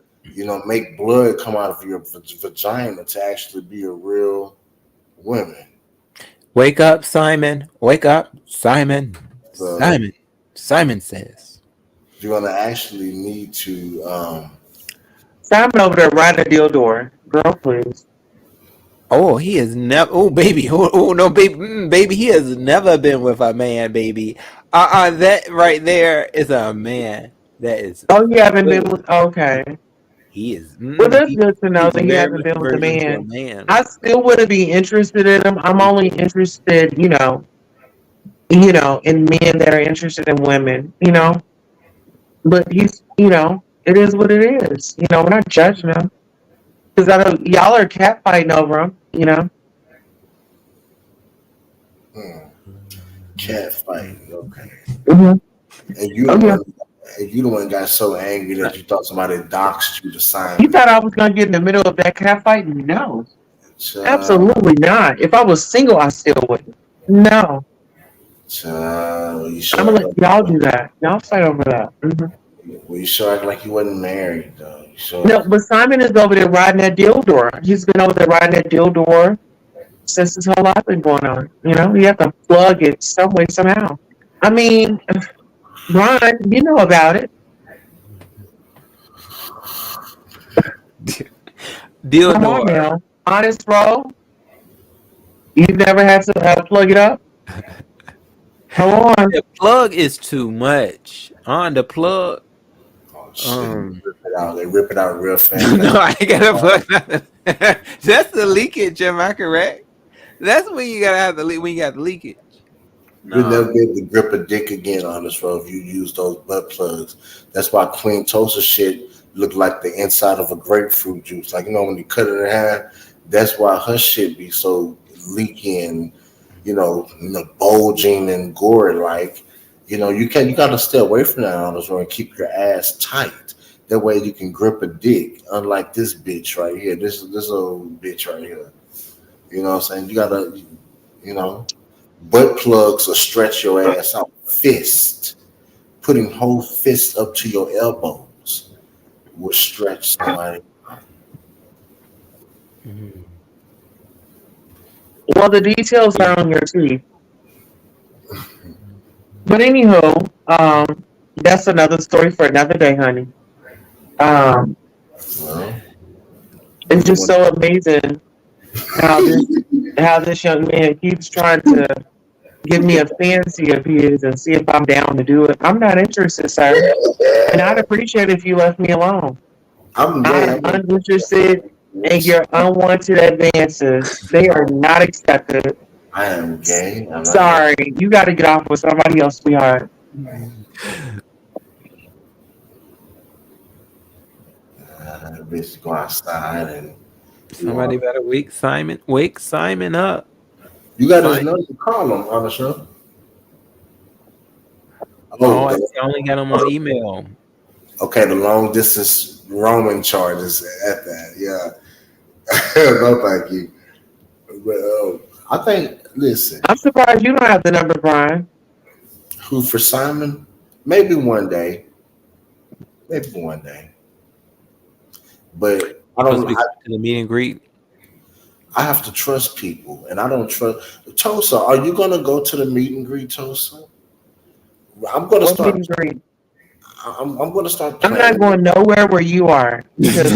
make blood come out of your vagina to actually be a real woman. Wake up, Simon. Wake up, Simon. Simon says. You're going to actually need to... Simon over there right at the door. Girl, please. Oh, he has never... Oh, baby. Oh, no, baby. Baby, he has never been with a man, baby. That right there is a man. That is... Oh, you haven't been with... Okay. He is... well, that's good to know that he hasn't been with a man. I still wouldn't be interested in him. I'm only interested, in men that are interested in women, But he's, it is what it is. We're not judging him. Because I know y'all are catfighting over him, Catfighting, okay. Mm-hmm. And you the one got so angry that you thought somebody doxed you to sign. You thought I was going to get in the middle of that catfight? No. Absolutely not. If I was single, I still wouldn't. No. I'm going to let y'all do that. Y'all fight over that. Mm-hmm. Well, you sure act like you wasn't married, though. No, but Simon is over there riding that dildo. He's been over there riding that dildo since this whole life been going on. You have to plug it some way, somehow. I mean, Ron, you know about it. Come on now. Honest, bro. You've never had to plug it up? Come on. The plug is too much. On the plug. They rip it out real fast. No, I ain't gotta plug nothing. That's the leakage, am I correct? That's when you gotta have the when you got the leakage. You'll No. never be able to grip a dick again on this road if you use those butt plugs. That's why Queen Tosa shit look like the inside of a grapefruit juice. Like, when you cut it in half, that's why her shit be so leaky and, bulging and gory like. You gotta stay away from that on this road and keep your ass tight. That way you can grip a dick, unlike this bitch right here. This old bitch right here. You know what I'm saying? You gotta, you know, butt plugs will stretch your ass out. Fist, putting whole fists up to your elbows will stretch somebody. Mhm. Well, the details Yeah. are on your teeth. But anywho, that's another story for another day, honey. Um, Well, it's you just want so amazing how this young man keeps trying to give me a fancy of his and see if I'm down to do it. I'm not interested, sir. And I'd appreciate if you left me alone. I'm gay. I'm uninterested in your unwanted advances. They are not accepted. I am gay. I'm not gonna. Sorry, you got to get off with somebody else, sweetheart. Bitch, go outside and do all. Somebody better wake Simon up. You got his Simon. number. Call him on the show. Oh, Oh, I see. I only got him on email. okay. The long distance roaming charges at that. Yeah. No, thank you. But I think. Listen, I'm surprised you don't have the number, Brian. who for Simon? Maybe one day. Maybe one day. But I Supposed to don't. be going to the meet and greet. I have to trust people, and I don't trust. Tosa, are you gonna go to the meet and greet, Tosa? I'm gonna What meet start. and greet? I'm gonna start I'm not planning. going nowhere where you are because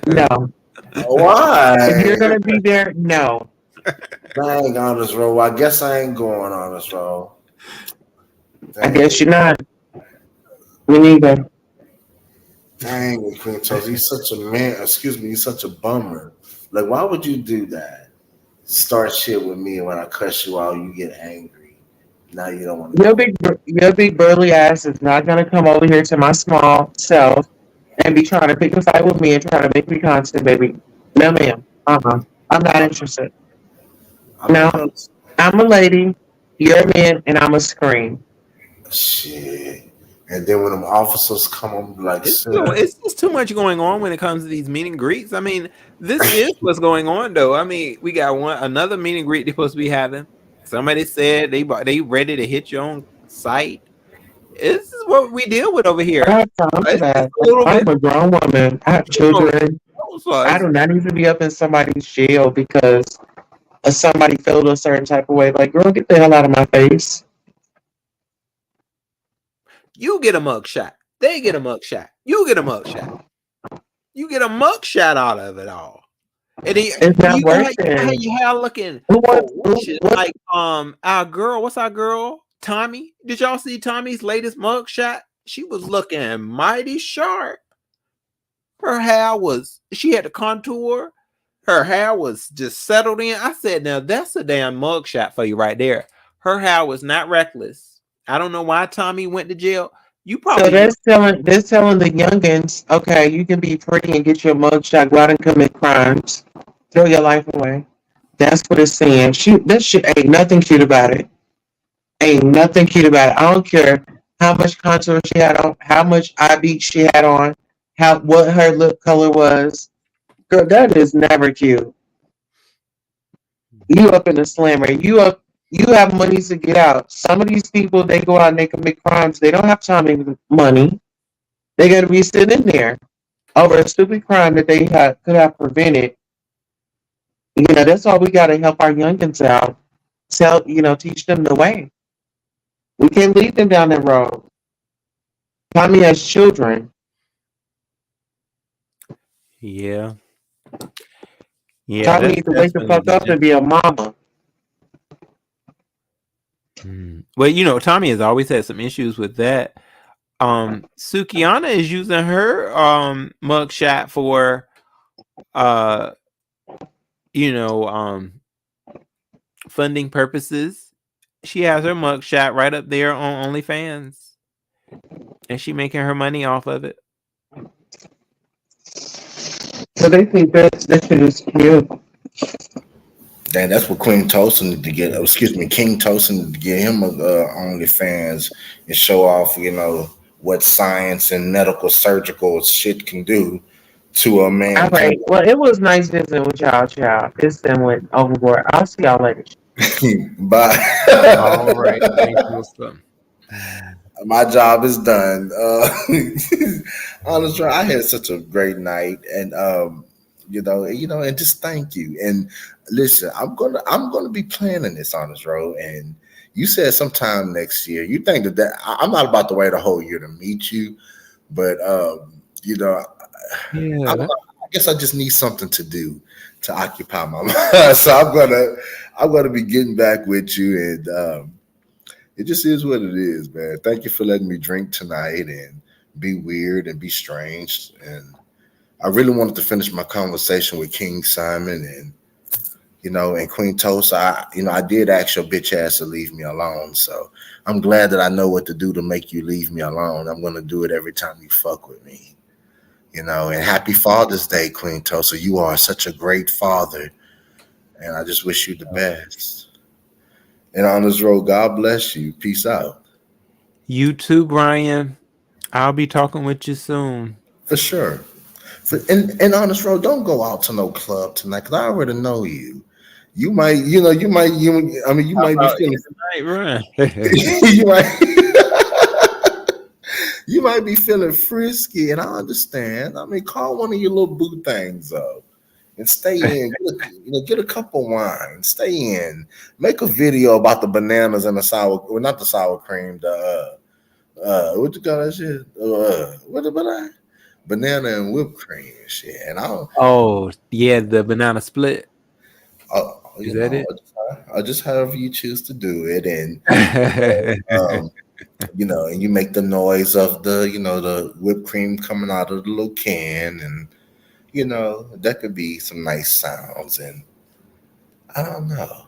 no. If Why? you're gonna be there, no. I ain't on this road. I guess I ain't going on this road. I guess Dang, you're not. Me neither. dang, Queen Tosa, you're such a man. Excuse me, you're such a bummer. Like, why would you do that? Start shit with me, and when I cuss you out, you get angry. Now you don't want to go. Your big burly ass is not gonna come over here to my small self and be trying to pick a fight with me and trying to make me constant, baby. No, ma'am. I'm not I'm, interested. I'm No, not gonna. I'm a lady. You're a man, and I'm a scream. Shit. And then when them officers come, I'm like, sir. It's just too much going on when it comes to these meet and greets. I mean, this is what's going on, though. I mean, we got another meet and greet they're supposed to be having. Somebody said they ready to hit your own site. This is what we deal with over I here. don't have time for It's that. a little I'm bit. a grown woman. I have children. I It's, do not need to be up in somebody's jail because somebody felt a certain type of way. Like, girl, get the hell out of my face. you get a mug shot. They get a mug shot. You get a mug shot. You get a mug shot out of it all. And then It's not you got working. your hair looking Who wants? ferocious. What? Like our girl, what's our girl? Tommy. Did y'all see Tommy's latest mug shot? She was looking mighty sharp. Her hair was she had the contour. Her hair was just settled in. I said, now that's a damn mug shot for you right there. Her hair was not reckless. I don't know why Tommy went to jail. You So probably they're telling the youngins, okay, you can be pretty and get your mugshot, go out and commit crimes, throw your life away. That's what it's saying. Shoot, this shit ain't nothing cute about it. Ain't nothing cute about it. I don't care how much contour she had on, how much eye beat she had on, how what her lip color was. Girl, that is never cute. You up in the slammer. You have money to get out. Some of these people they go out and they commit crimes. They don't have time and money. They gotta be sitting in there over a stupid crime that they could have prevented. That's why we gotta help our youngins out. Teach them the way. We can't lead them down that road. Tommy has children. yeah. Yeah, Tommy that's needs to wake the definitely fuck up and be a mama. Well, Tommy has always had some issues with that. Sukiana is using her mugshot for uh you know funding purposes. She has her mugshot right up there on OnlyFans, and she making her money off of it. So they think that shit is cute. Damn, that's what Queen Toast need to get. Excuse me, King Toast need to get him a OnlyFans and show off, what science and medical surgical shit can do to a All man. right. Well, it was nice visiting with y'all, child. This then went overboard. I'll see y'all later. All Bye. right, Queen Tulsa. My job is done. Honestly, I had such a great night, and and just thank you. And listen, I'm gonna be planning this, Honest Road. And you said sometime next year. You think I'm not about to wait a whole year to meet you, but you know, I don't Yeah. know. I guess I just need something to do to occupy my mind. So I'm gonna be getting back with you, and it just is what it is, man. Thank you for letting me drink tonight and be weird and be strange. And I really wanted to finish my conversation with King Simon and Queen Toast. I did ask your bitch ass to leave me alone. So I'm glad that I know what to do to make you leave me alone. I'm gonna do it every time you fuck with me. And happy Father's Day, Queen Toast. So you are such a great father, and I just wish you the best. And on this road, God bless you. Peace out. You too, Brian. I'll be talking with you soon. For sure. And honest, bro, don't go out to no club tonight because I already know you. You might, you How might be about feeling, in the night run? you might, you might be feeling frisky, and I understand. I mean, call one of your little boo things up and stay in. Get a cup of wine, stay in. Make a video about the bananas and the not the sour cream, the what you call that shit? What banana and whipped cream and shit. And I don't. Oh, yeah, the banana split. Oh, Is that it? I just however you choose to do it, and and you make the noise of the whipped cream coming out of the little can, and that could be some nice sounds, and I don't know.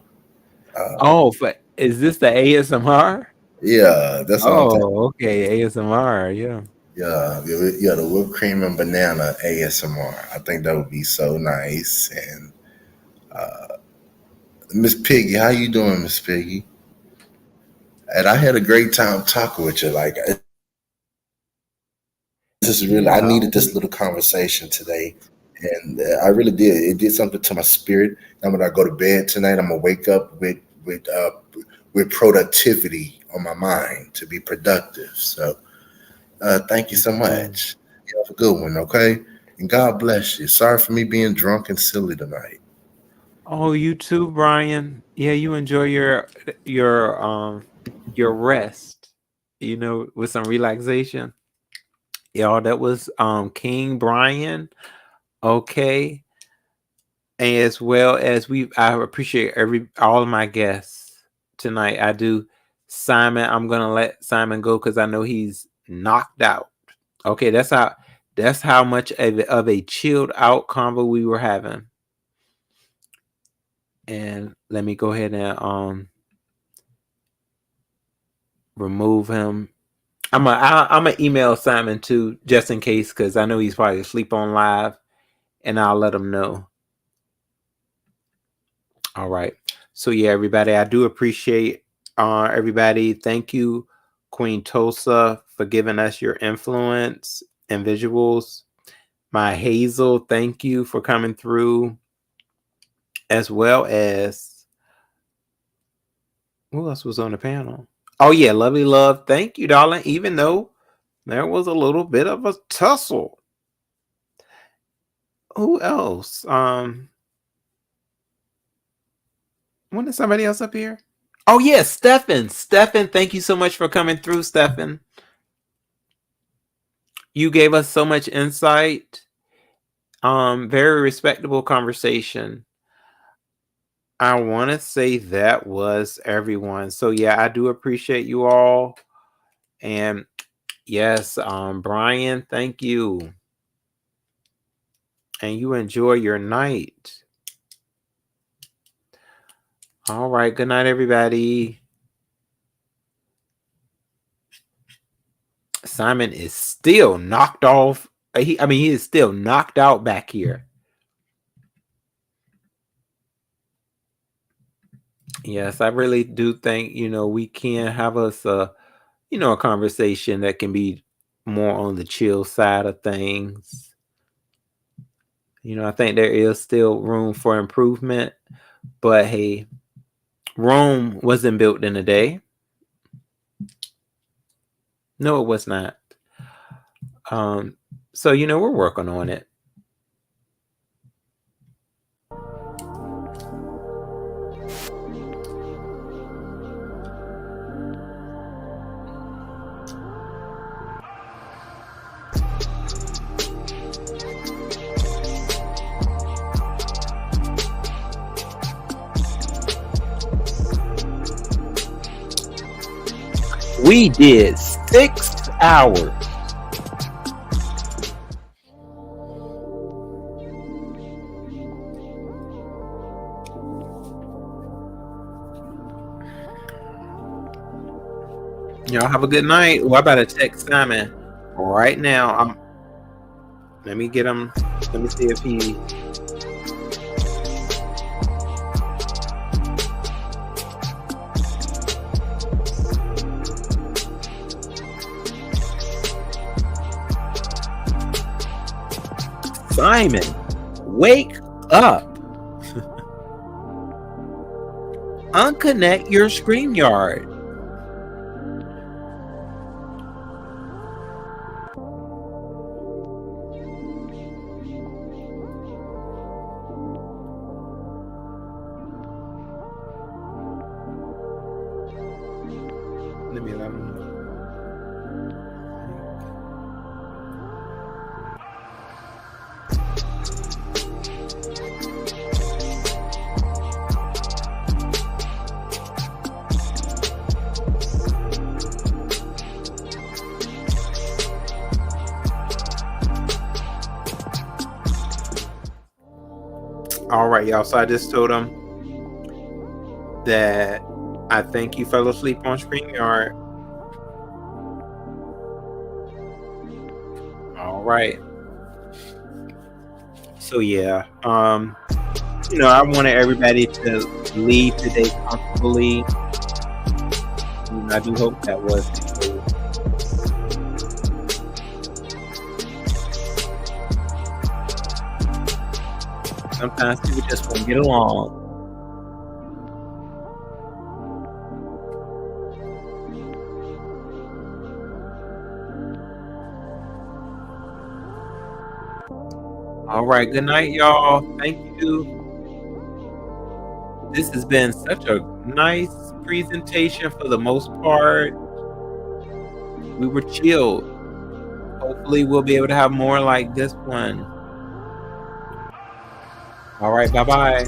Oh, is this the ASMR? Yeah, that's what I'm thinking. Oh, okay, ASMR, yeah. Yeah, the whipped cream and banana ASMR. I think that would be so nice. And Miss Piggy, how you doing, Miss Piggy? And I had a great time talking with you. Like this is really, I Yeah. needed this little conversation today, and I really did. It did something to my spirit. And when I go to bed tonight, I'm gonna wake up with productivity on my mind to be productive. So thank you so Yeah. much. You have a good one, okay? And God bless you. Sorry for me being drunk and silly tonight. Oh, you too, Brian. Yeah, you enjoy your your rest, with some relaxation. Y'all, that was King Brian. Okay. As well as I appreciate all of my guests tonight. I do. Simon, I'm gonna let Simon go because I know he's knocked out. Okay, that's how much of a chilled out convo we were having. And let me go ahead and remove him. I'm gonna email Simon too, just in case, because I know he's probably asleep on live, and I'll let him know. All right. So yeah, everybody, I do appreciate everybody. Thank you, Queen Tulsa, for giving us your influence and visuals. My Hazel, thank you for coming through, as well as who else was on the panel? Oh yeah, Lovely Love. Thank you, darling. Even though there was a little bit of a tussle. Who else? Wasn't somebody else up here? Oh yeah, Stefan. Stefan, thank you so much for coming through, Stefan. You gave us so much insight. Very respectable conversation. I want to say that was everyone. So yeah, I do appreciate you all. And yes, Brian, thank you. And you enjoy your night. All right, good night, everybody. Simon is still knocked off. He is still knocked out back here. Yes, I really do think, we can have us a conversation that can be more on the chill side of things. I think there is still room for improvement, but hey, Rome wasn't built in a day. No, it was not. So, we're working on it. We did 6 hours. Y'all have a good night. Well, I better text Simon right now. Let me get him. Let me see if he. Simon, wake up. Unconnect your StreamYard. Let me let him know. All right, y'all. So I just told him that I think you fell asleep on StreamYard. All right. So yeah, I wanted everybody to leave today comfortably. And I do hope that was the case. Sometimes people just won't get along. All right, good night, y'all. Thank you. This has been such a nice presentation for the most part. We were chilled. Hopefully, we'll be able to have more like this one. All right, bye-bye.